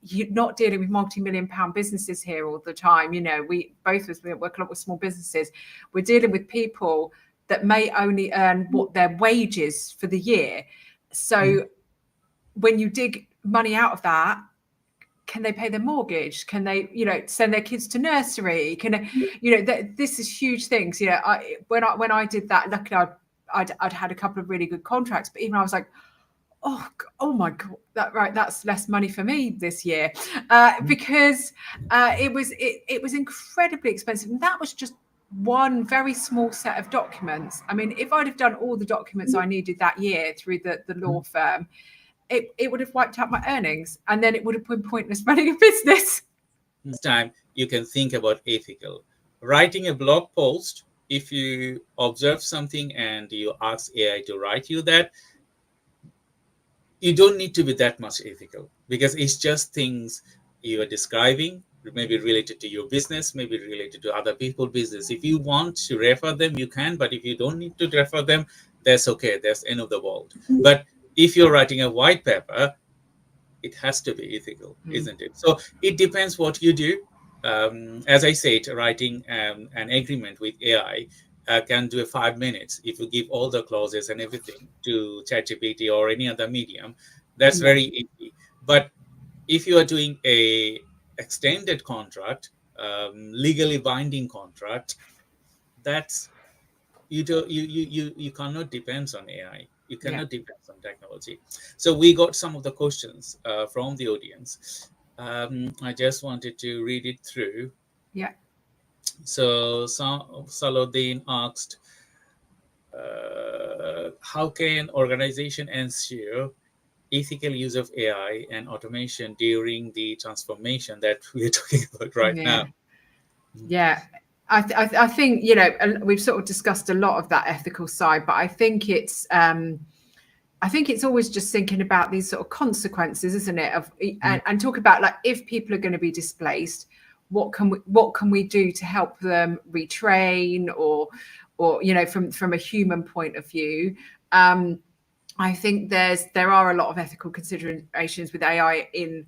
C: you're not dealing with multi-million pound businesses here all the time. You know, we work a lot with small businesses. We're dealing with people that may only earn what their wages for the year. So when you dig money out of that, can they pay their mortgage? Can they, you know, send their kids to nursery? Can they, you know, this is huge things. You know, when I did that, luckily I'd had a couple of really good contracts, but even I was like, oh my God, that's less money for me this year, because it was incredibly expensive, and that was just one very small set of documents. I mean, if I'd have done all the documents I needed that year through the law firm, it would have wiped out my earnings, and then it would have been pointless running a business.
F: This time you can think about ethical. Writing a blog post, if you observe something and you ask AI to write you that, you don't need to be that much ethical, because it's just things you are describing, maybe related to your business, maybe related to other people's business. If you want to refer them, you can, but if you don't need to refer them, that's okay. That's the end of the world. But if you're writing a white paper, it has to be ethical, isn't it? So it depends what you do. As I said, writing an agreement with AI can do 5 minutes if you give all the clauses and everything to ChatGPT or any other medium. That's very easy. But if you are doing a extended contract, legally binding contract, that's you cannot depend on AI. You cannot depend on technology. So we got some of the questions from the audience. I just wanted to read it through.
C: Yeah.
F: So Saladin asked, how can organization ensure ethical use of AI and automation during the transformation that we're talking about right now?
C: Yeah. I think, you know, we've sort of discussed a lot of that ethical side, but I think it's always just thinking about these sort of consequences, isn't it? And talk about, like, if people are going to be displaced, what can we do to help them retrain, or you know, from a human point of view. I think there are a lot of ethical considerations with AI in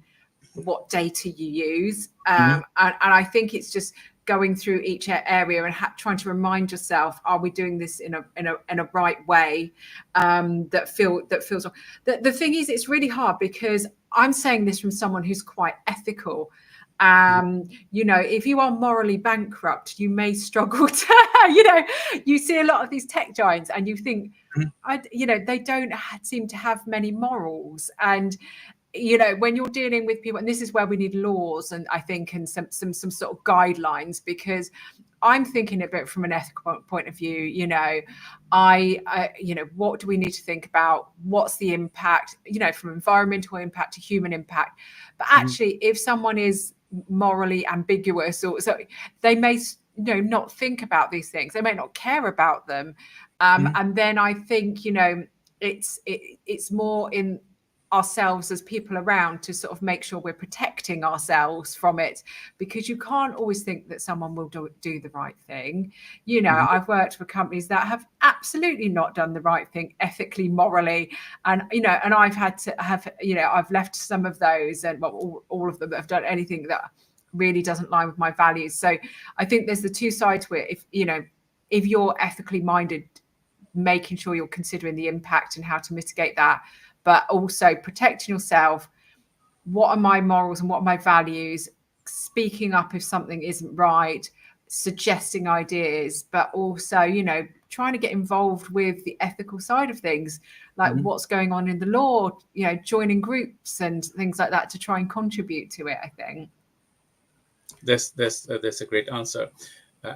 C: what data you use, and I think it's just going through each area and trying to remind yourself, are we doing this in a right way, that feels the thing is, it's really hard, because I'm saying this from someone who's quite ethical, You know, if you are morally bankrupt, you may struggle to, you know, you see a lot of these tech giants and you think, you know, they don't seem to have many morals. And, you know, when you're dealing with people, and this is where we need laws, and I think, and some sort of guidelines, because I'm thinking of it from an ethical point of view. You know, you know, what do we need to think about? What's the impact, you know, from environmental impact to human impact? But actually, if someone is morally ambiguous, or so, they may, you know, not think about these things. They may not care about them. And then I think, you know, it's more in ourselves as people around to sort of make sure we're protecting ourselves from it, because you can't always think that someone will do the right thing. You know, I've worked for companies that have absolutely not done the right thing ethically, morally, and, you know, and I've had to have, you know, I've left some of those, and well, all of them that have done anything that really doesn't line with my values. So I think there's the two sides to it. If, you know, if you're ethically minded, making sure you're considering the impact and how to mitigate that, but also protecting yourself. What are my morals and what are my values? Speaking up if something isn't right, suggesting ideas, but also, you know, trying to get involved with the ethical side of things, like what's going on in the law, you know, joining groups and things like that to try and contribute to it, I think.
F: That's a great answer,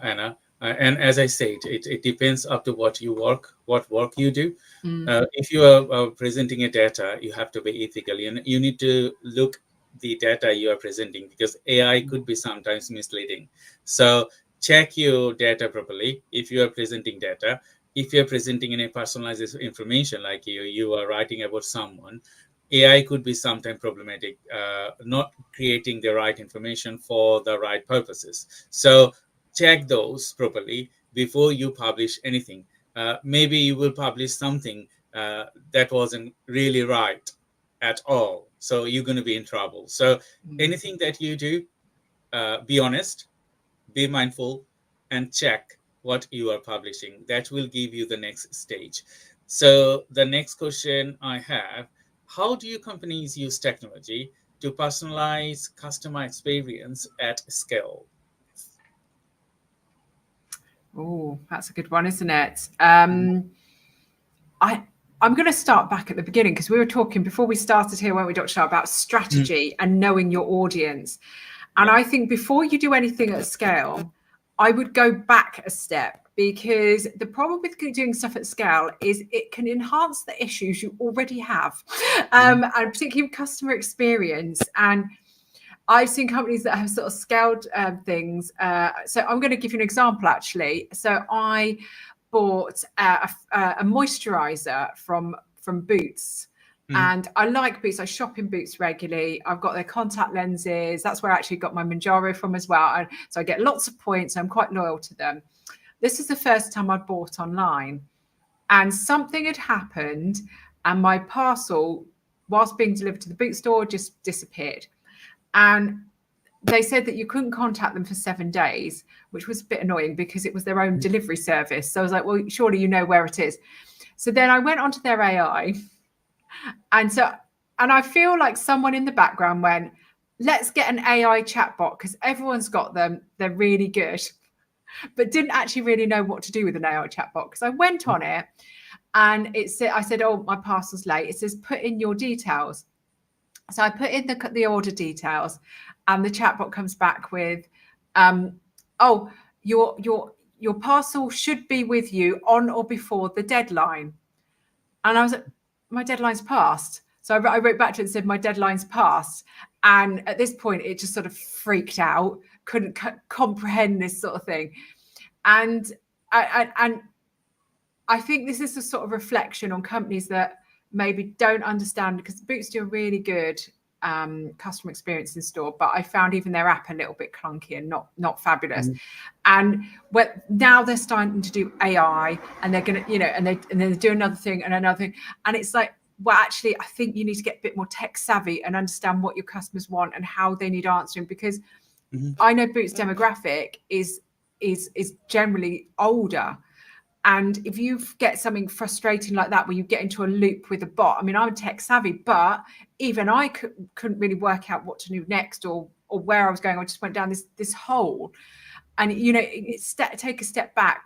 F: Anna. And as I said, it depends up to what work you do. If you are presenting a data, you have to be ethical. You need to look the data you are presenting, because AI could be sometimes misleading. So check your data properly. If you are presenting data, if you're presenting any personalized information, like you are writing about someone, AI could be sometimes problematic, not creating the right information for the right purposes. So check those properly before you publish anything. Maybe you will publish something that wasn't really right at all. So you're going to be in trouble. So anything that you do, be honest, be mindful, and check what you are publishing. That will give you the next stage. So the next question I have, how do you companies use technology to personalize customer experience at scale?
C: Oh, that's a good one, isn't it? I'm going to start back at the beginning, because we were talking before we started here, weren't we, Dr. Shah, about strategy and knowing your audience. And I think before you do anything at scale, I would go back a step, because the problem with doing stuff at scale is it can enhance the issues you already have, and particularly with customer experience. And I've seen companies that have sort of scaled things. So I'm going to give you an example, actually. So I bought a moisturizer from Boots. And I like Boots. I shop in Boots regularly. I've got their contact lenses. That's where I actually got my Manjaro from as well. And so I get lots of points. I'm quite loyal to them. This is the first time I bought online. And something had happened, and my parcel, whilst being delivered to the Boots store, just disappeared. And they said that you couldn't contact them for 7 days, which was a bit annoying because it was their own delivery service. So I was like, well, surely you know where it is. So then I went onto their AI. And I feel like someone in the background went, let's get an AI chatbot, because everyone's got them. They're really good, but didn't actually really know what to do with an AI chatbot. Because I went on it and I said, oh, my parcel's late. It says, put in your details. So I put in the order details, and the chatbot comes back with, oh, your parcel should be with you on or before the deadline. And I was like, my deadline's passed. So I wrote back to it and said, my deadline's passed. And at this point, it just sort of freaked out, couldn't comprehend this sort of thing. And I think this is a sort of reflection on companies that maybe don't understand, because Boots do a really good customer experience in store, but I found even their app a little bit clunky and not fabulous. And now they're starting to do AI, and they're going to, you know, and then they do another thing and another thing. And it's like, well, actually, I think you need to get a bit more tech savvy and understand what your customers want and how they need answering, because I know Boots demographic is generally older. And if you get something frustrating like that, where you get into a loop with a bot, I mean, I'm tech savvy, but even I couldn't really work out what to do next, or or where I was going. I just went down this hole. And, you know, take a step back.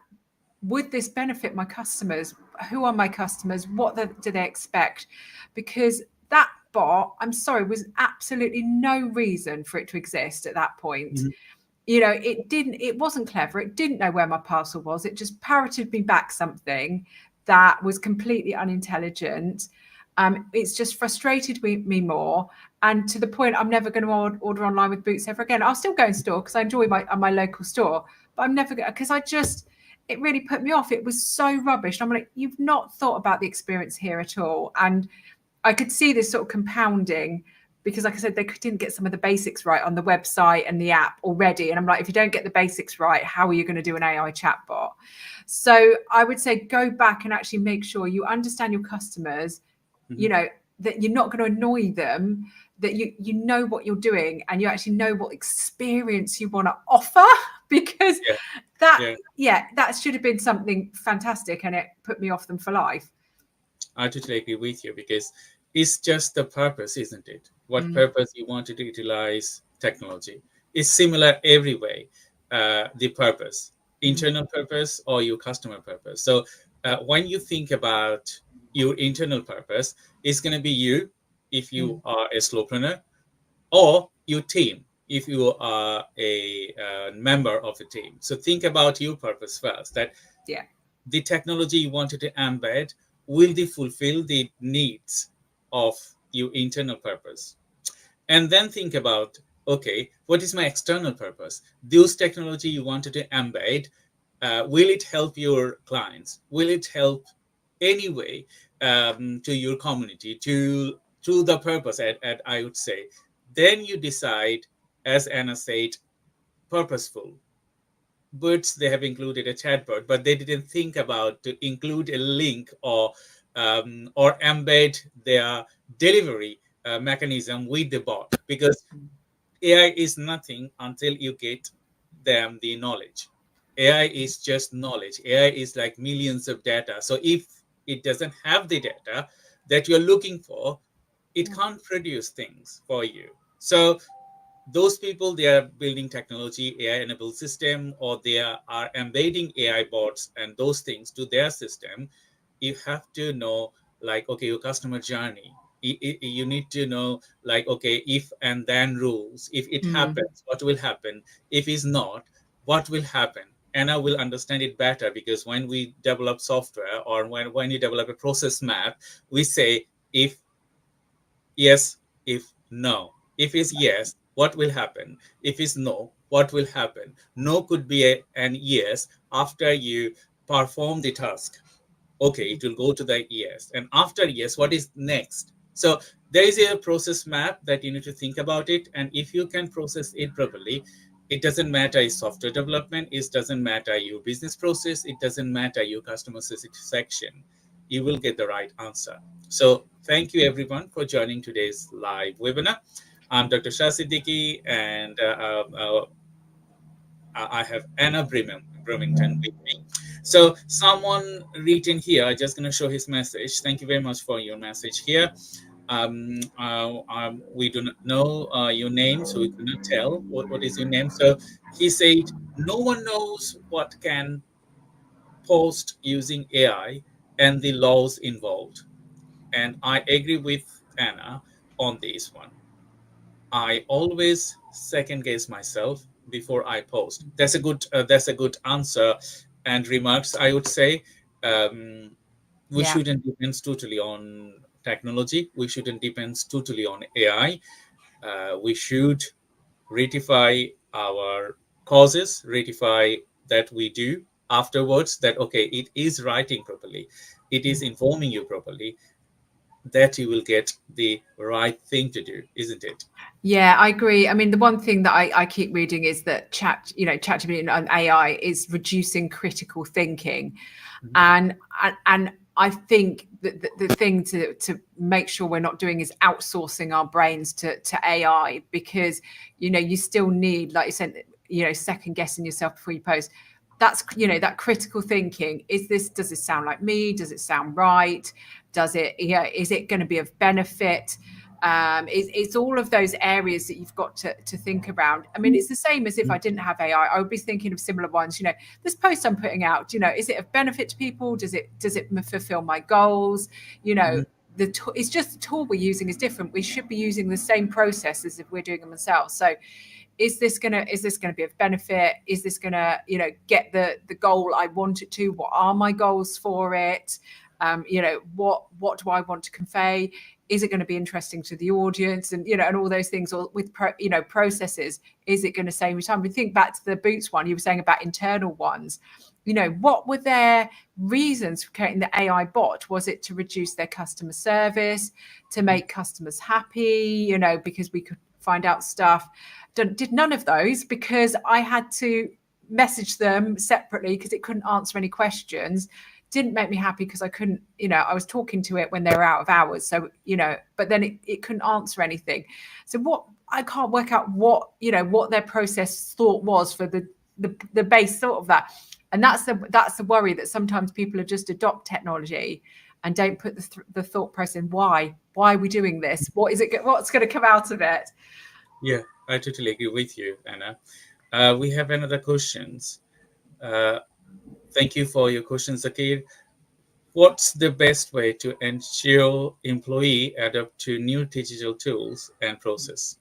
C: Would this benefit my customers? Who are my customers? What do they expect? Because that bot, I'm sorry, was absolutely no reason for it to exist at that point. Mm-hmm. You know, it wasn't clever. It didn't know where my parcel was. It just parroted me back something that was completely unintelligent. It's just frustrated me more. And to the point, I'm never going to order online with Boots ever again. I'll still go in store because I enjoy my local store, but I'm never going to, because it really put me off. It was so rubbish. I'm like, you've not thought about the experience here at all. And I could see this sort of compounding because, like I said, they didn't get some of the basics right on the website and the app already. And I'm like, if you don't get the basics right, how are you going to do an AI chatbot? So I would say go back and actually make sure you understand your customers, mm-hmm. you know, that you're not going to annoy them, that you know what you're doing and you actually know what experience you want to offer, because that should have been something fantastic and it put me off them for life.
F: I totally agree with you, because it's just the purpose, isn't it? What purpose you want to utilize technology is similar every way. The purpose, internal purpose or your customer purpose. So when you think about your internal purpose, it's going to be you, if you are a slowpreneur, or your team, if you are a member of a team. So think about your purpose first, that the technology you wanted to embed, will they fulfill the needs of your internal purpose? And then think about, okay, what is my external purpose? Those technology you wanted to embed, will it help your clients? Will it help anyway to your community, to the purpose, I would say? Then you decide, as Anna said, purposeful. Boots, they have included a chatbot, but they didn't think about to include a link or embed their delivery mechanism with the bot, because AI is nothing until you get them the knowledge. AI is just knowledge. AI is like millions of data. So if it doesn't have the data that you're looking for, it can't produce things for you. So those people, they are building technology, AI-enabled system, or they are embedding AI bots and those things to their system. You have to know, like, okay, your customer journey. You need to know, like, okay, if and then rules. If it happens, what will happen? If it's not, what will happen? And I will understand it better, because when we develop software, or when you develop a process map, we say if yes, if no. If it's yes, what will happen? If it's no, what will happen? No could be an yes after you perform the task. Okay, it will go to the yes. And after yes, what is next? So there is a process map that you need to think about it. And if you can process it properly, it doesn't matter your software development, it doesn't matter your business process, it doesn't matter your customer satisfaction. You will get the right answer. So thank you everyone for joining today's live webinar. I'm Dr. Shah Siddiqui, and I have Anna Bromington with me. So someone written here, I'm just going to show his message. Thank you very much for your message here. We do not know your name, so we cannot tell what is your name. So he said, no one knows what can post using AI and the laws involved. And I agree with Anna on this one. I always second guess myself before I post. That's a good answer and remarks, I would say. We shouldn't depend totally on technology. We shouldn't depend totally on AI. We should ratify our causes, ratify that we do afterwards, that, okay, it is writing properly, it is informing you properly, that you will get the right thing to do, isn't it?
C: Yeah, I agree. I mean, the one thing that I keep reading is that ChatGPT and AI is reducing critical thinking. And I think that the thing to make sure we're not doing is outsourcing our brains to AI, because, you still need, like you said, second guessing yourself before you post. That's, that critical thinking. Does this sound like me? Does it sound right? Is it going to be of benefit? It's all of those areas that you've got to think around. I mean, it's the same as if I didn't have AI. I would be thinking of similar ones. You know, this post I'm putting out, you know, is it of benefit to people? Does it fulfill my goals? You know, it's just the tool we're using is different. We should be using the same process as if we're doing them ourselves. So is this gonna be of benefit? Is this gonna, you know, get the goal I want it to? What are my goals for it? You know, what do I want to convey? Is it going to be interesting to the audience? And, you know, and all those things, or with, you know, processes, is it going to save me time? We think back to the Boots one, you were saying about internal ones. You know, what were their reasons for creating the AI bot? Was it to reduce their customer service, to make customers happy, you know, because we could find out stuff? Did none of those, because I had to message them separately because it couldn't answer any questions. Didn't make me happy because I couldn't, you know, I was talking to it when they were out of hours. So, you know, but then it couldn't answer anything. So what, I can't work out what, you know, what their process thought was for the base thought of that. And that's the worry, that sometimes people just adopt technology and don't put the thought process in. Why are we doing this? What's going to come out of it?
F: Yeah, I totally agree with you, Anna. We have another questions. Thank you for your questions, Zakir. What's the best way to ensure employee adapt to new digital tools and process?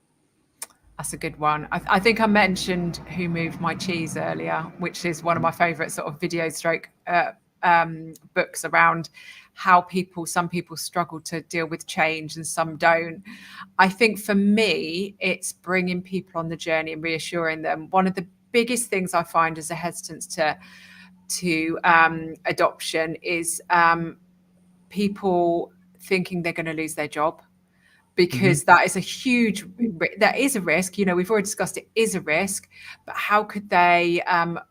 C: That's a good one. I think I mentioned Who Moved My Cheese earlier, which is one of my favorite sort of video stroke books around how some people struggle to deal with change and some don't. I think for me, it's bringing people on the journey and reassuring them. One of the biggest things I find as a hesitance to adoption is people thinking they're going to lose their job, because that is a risk. You know, we've already discussed it is a risk, but how could they,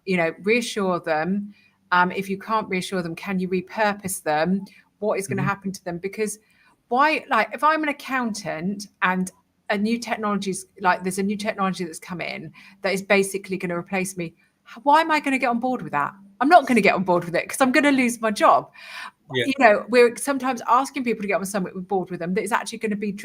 C: you know, reassure them? If you can't reassure them, can you repurpose them? What is going to happen to them? Because why, like, if I'm an accountant and there's a new technology that's come in that is basically going to replace me, why am I going to get on board with that? I'm not going to get on board with it because I'm going to lose my job. Yeah. You know, we're sometimes asking people to get on something board with them that is actually going to be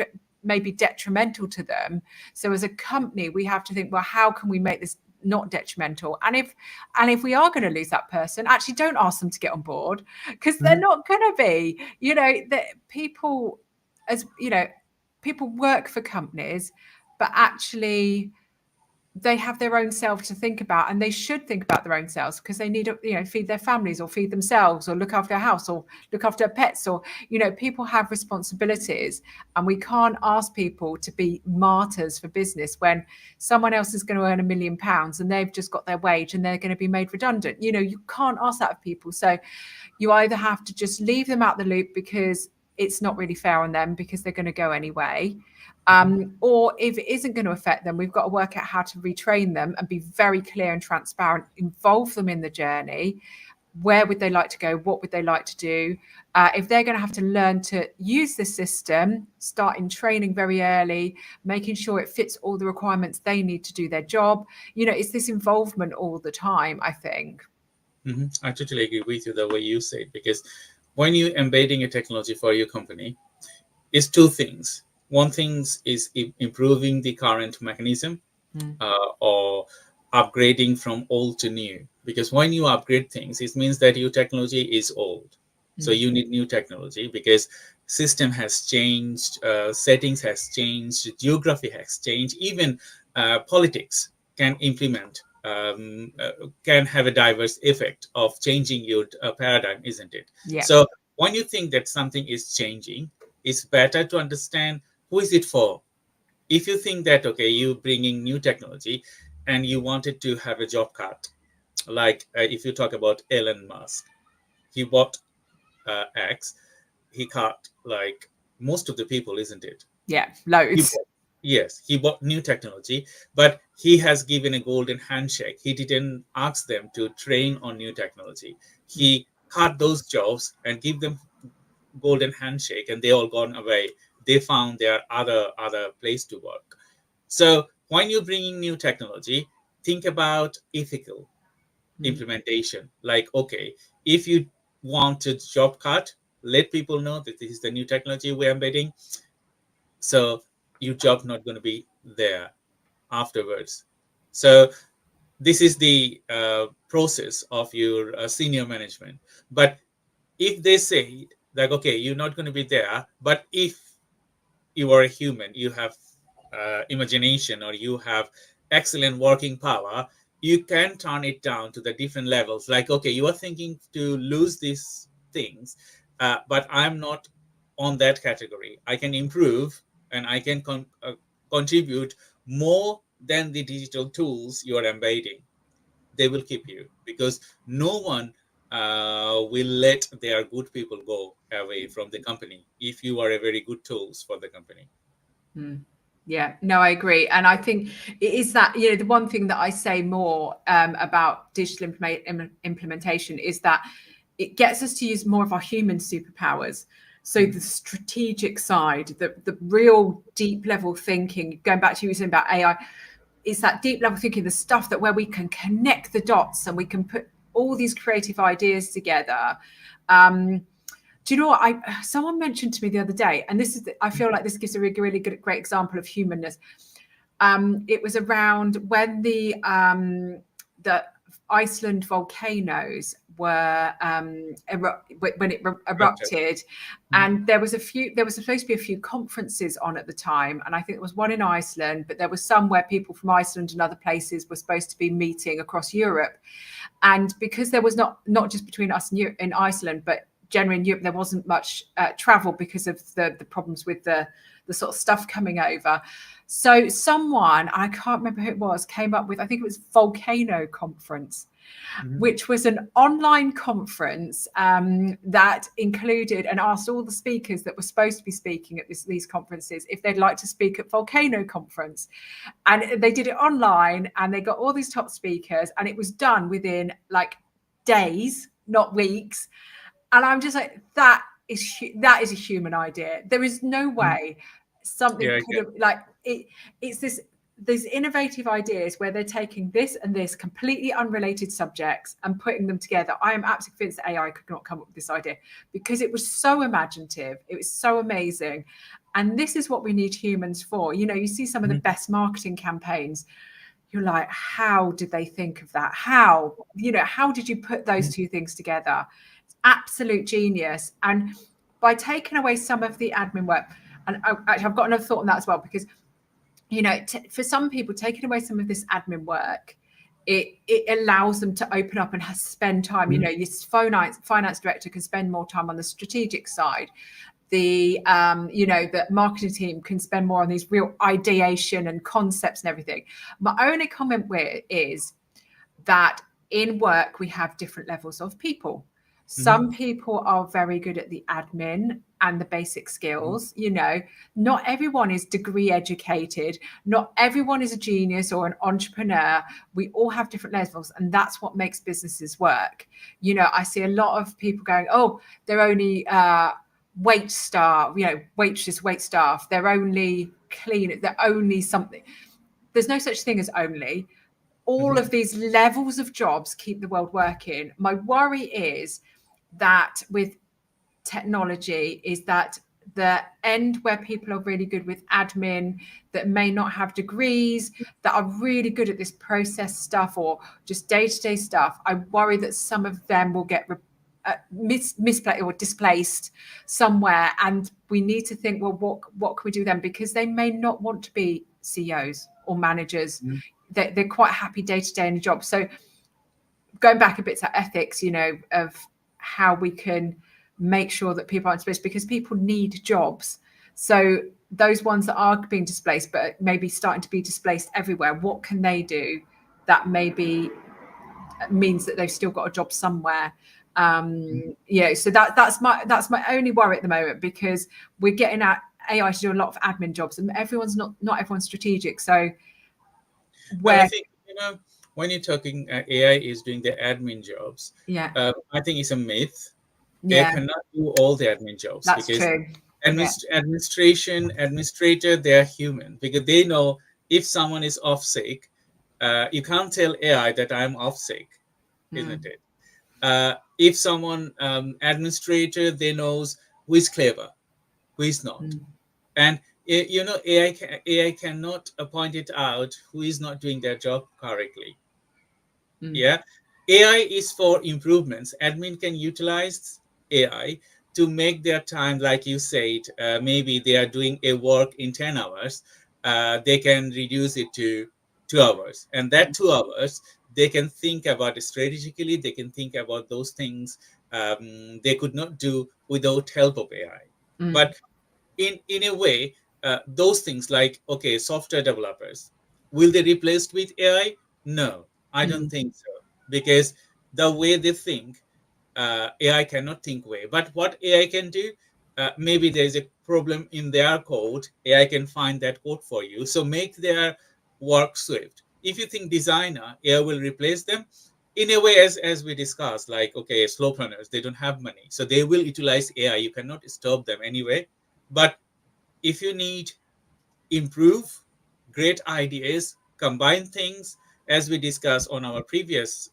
C: maybe detrimental to them. So as a company, we have to think, well, how can we make this not detrimental? And if we are going to lose that person, actually don't ask them to get on board, because they're not going to be. You know, that people, as you know, people work for companies, but actually they have their own self to think about, and they should think about their own selves, because they need to, you know, feed their families or feed themselves or look after their house or look after their pets, or, you know, people have responsibilities, and we can't ask people to be martyrs for business when someone else is going to earn £1 million and they've just got their wage and they're going to be made redundant. You know, you can't ask that of people. So you either have to just leave them out the loop because it's not really fair on them, because they're going to go anyway. Or if it isn't going to affect them, we've got to work out how to retrain them and be very clear and transparent, involve them in the journey. Where would they like to go? What would they like to do? If they're going to have to learn to use the system, starting training very early, making sure it fits all the requirements they need to do their job. You know, it's this involvement all the time, I think.
F: I totally agree with you the way you say it, because when you're embedding a technology for your company, it's two things. One thing is improving the current mechanism or upgrading from old to new. Because when you upgrade things, it means that your technology is old. So you need new technology, because system has changed, settings has changed, geography has changed, even politics can implement, can have a diverse effect of changing your paradigm, isn't it? Yeah. So when you think that something is changing, it's better to understand who is it for. If you think that, okay, you're bringing new technology and you wanted to have a job cut, like if you talk about Elon Musk, he bought X, he cut like most of the people, isn't it?
C: Yeah, loads.
F: He bought new technology, but he has given a golden handshake. He didn't ask them to train on new technology. He cut those jobs and give them golden handshake, and they all gone away. They found their other place to work. So when you're bringing new technology, think about ethical implementation. Like, okay, if you want a job cut, let people know that this is the new technology we're embedding. So your job not going to be there afterwards. So this is the process of your senior management. But if they say like, okay, you're not going to be there, but if you are a human, you have imagination, or you have excellent working power, you can turn it down to the different levels. Like, okay, you are thinking to lose these things, but I'm not on that category. I can improve, and I can contribute more than the digital tools you are embedding. They will keep you, because no one will let their good people go away from the company if you are a very good tools for the company.
C: Yeah, no, I agree. And I think it is that, you know, the one thing that I say more about digital implementation is that it gets us to use more of our human superpowers. So the strategic side, the real deep level thinking, going back to you saying about AI, it's that deep level thinking, the stuff that where we can connect the dots and we can put all these creative ideas together. Do you know what? Someone mentioned to me the other day, and this is, I feel like this gives a really great example of humanness. It was around when the Iceland volcanoes were when it erupted, and there was supposed to be a few conferences on at the time, and I think there was one in Iceland, but there was some where people from Iceland and other places were supposed to be meeting across Europe. And because there was not just between us and Iceland, but generally in Europe, there wasn't much travel because of the problems with the sort of stuff coming over. So someone, I can't remember who it was, came up with, I think it was Volcano Conference, which was an online conference that included and asked all the speakers that were supposed to be speaking at these conferences if they'd like to speak at Volcano Conference. And they did it online, and they got all these top speakers, and it was done within like days, not weeks. And I'm just like, that is a human idea. There is no way something could have, like, it's these innovative ideas where they're taking this and this completely unrelated subjects and putting them together. I am absolutely convinced that AI could not come up with this idea, because it was so imaginative. It was so amazing. And this is what we need humans for. You know, you see some of the best marketing campaigns. You're like, how did they think of that? How did you put those two things together? Absolute genius. And by taking away some of the admin work, and actually I've got another thought on that as well, because, you know, for some people, taking away some of this admin work, it allows them to open up and spend time. You know, your finance director can spend more time on the strategic side. The the marketing team can spend more on these real ideation and concepts and everything. My only comment is that in work we have different levels of people. Some people are very good at the admin and the basic skills. You know, not everyone is degree educated. Not everyone is a genius or an entrepreneur. We all have different levels, and that's what makes businesses work. You know, I see a lot of people going, oh, they're only wait staff, you know, waitress, wait staff. They're only clean. They're only something. There's no such thing as only. All of these levels of jobs keep the world working. My worry is that with technology is that the end where people are really good with admin, that may not have degrees, that are really good at this process stuff or just day-to-day stuff, I worry that some of them will get misplaced or displaced somewhere. And we need to think, well, what can we do then? Because they may not want to be CEOs or managers. They're quite happy day-to-day in a job. So going back a bit to ethics, you know, of how we can make sure that people aren't displaced, because people need jobs. So those ones that are being displaced, but maybe starting to be displaced everywhere, what can they do that maybe means that they've still got a job somewhere? So that's my only worry at the moment, because we're getting at AI to do a lot of admin jobs, and everyone's not everyone's strategic. So
F: I think, you know, when you're talking AI is doing the admin jobs, I think it's a myth. They cannot do all the admin jobs.
C: That's
F: because
C: true.
F: Administrator, they are human, because they know if someone is off sick, you can't tell AI that I'm off sick, isn't it? If someone administrator, they knows who is clever, who is not. And
B: AI cannot point it out who is not doing their job correctly. Yeah, AI is for improvements. Admin can utilize AI to make their time, like you said, maybe they are doing a work in 10 hours, they can reduce it to 2 hours, and that 2 hours they can think about it strategically, they can think about those things they could not do without help of AI. But in a way, those things like, okay, software developers, will they replaced with AI? No, I don't think so, because the way they think, AI cannot think way. But what AI can do, maybe there's a problem in their code, AI can find that code for you, so make their work swift. If you think designer, AI will replace them, in a way, as we discussed, like, okay, slow runners, they don't have money, so they will utilize AI, you cannot stop them anyway. But if you need improve great ideas, combine things, as we discussed on our previous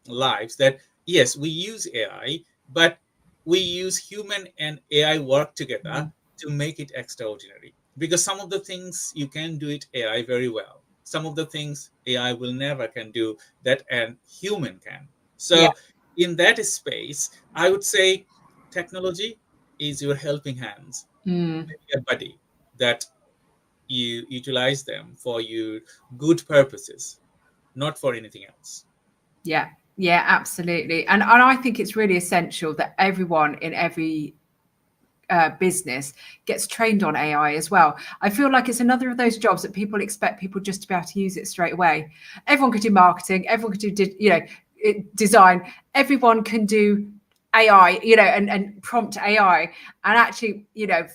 B: lives, that yes, we use AI, but we use human and AI work together to make it extraordinary. Because some of the things you can do it AI very well. Some of the things AI will never can do that and human can. So in that space, I would say technology is your helping hands, maybe a buddy that you utilize them for your good purposes, not for anything else.
C: Yeah, absolutely. And I think it's really essential that everyone in every business gets trained on AI as well. I feel like it's another of those jobs that people expect people just to be able to use it straight away. Everyone could do marketing, everyone could do design, everyone can do AI, and prompt AI. And actually,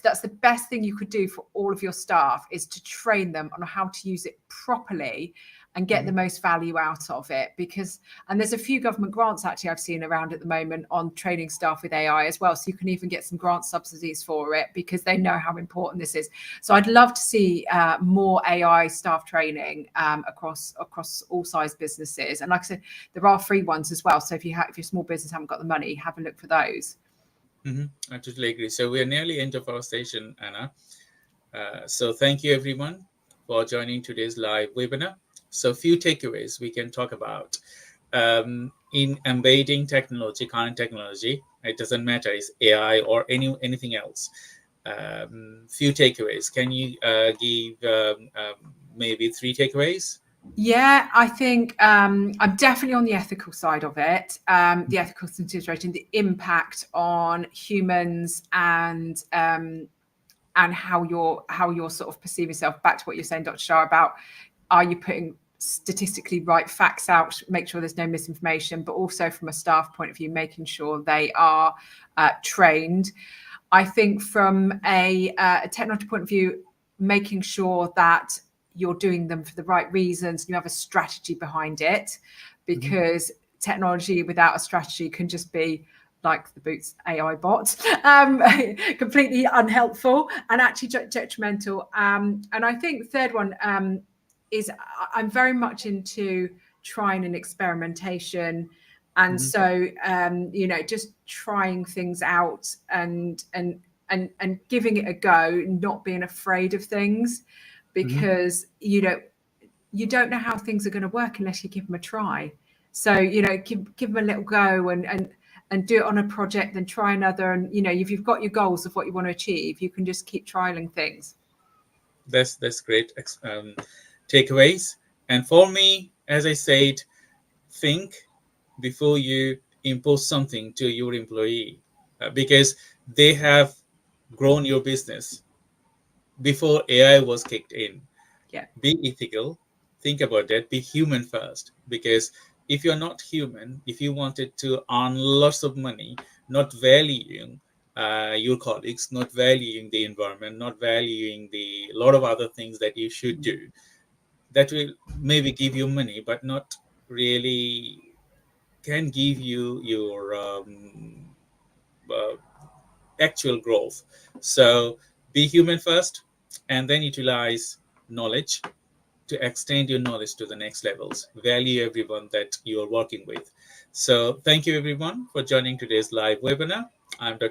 C: that's the best thing you could do for all of your staff, is to train them on how to use it properly and get the most value out of it. And there's a few government grants actually I've seen around at the moment on training staff with AI as well. So you can even get some grant subsidies for it, because they know how important this is. So I'd love to see more AI staff training across all size businesses. And like I said, there are free ones as well. So if your small business haven't got the money, have a look for those.
B: I totally agree. So we're nearly end of our session, Anna. So thank you everyone for joining today's live webinar. So few takeaways we can talk about in embedding technology, current technology. It doesn't matter, it's AI or anything else. Few takeaways. Can you give maybe 3 takeaways?
C: Yeah, I think I'm definitely on the ethical side of it. The ethical consideration, the impact on humans, and how you're sort of perceive yourself. Back to what you're saying, Dr. Shah, about are you putting statistically right facts out, make sure there's no misinformation, but also from a staff point of view, making sure they are trained. I think from a technology point of view, making sure that you're doing them for the right reasons, and you have a strategy behind it, because technology without a strategy can just be like the Boots AI bot, completely unhelpful and actually detrimental. And I think the third one is I'm very much into trying and experimentation. And so, just trying things out and giving it a go, not being afraid of things, because you don't know how things are going to work unless you give them a try. So, give them a little go and do it on a project, then try another. And, if you've got your goals of what you want to achieve, you can just keep trialing things.
B: That's great takeaways. And for me, as I said, think before you impose something to your employee, because they have grown your business before AI was kicked in. Be ethical, think about that, be human first, because if you're not human, if you wanted to earn lots of money, not valuing your colleagues, not valuing the environment, not valuing the lot of other things that you should do, that will maybe give you money, but not really can give you your actual growth. So be human first, and then utilize knowledge to extend your knowledge to the next levels. Value everyone that you're working with. So thank you everyone for joining today's live webinar. I'm Dr.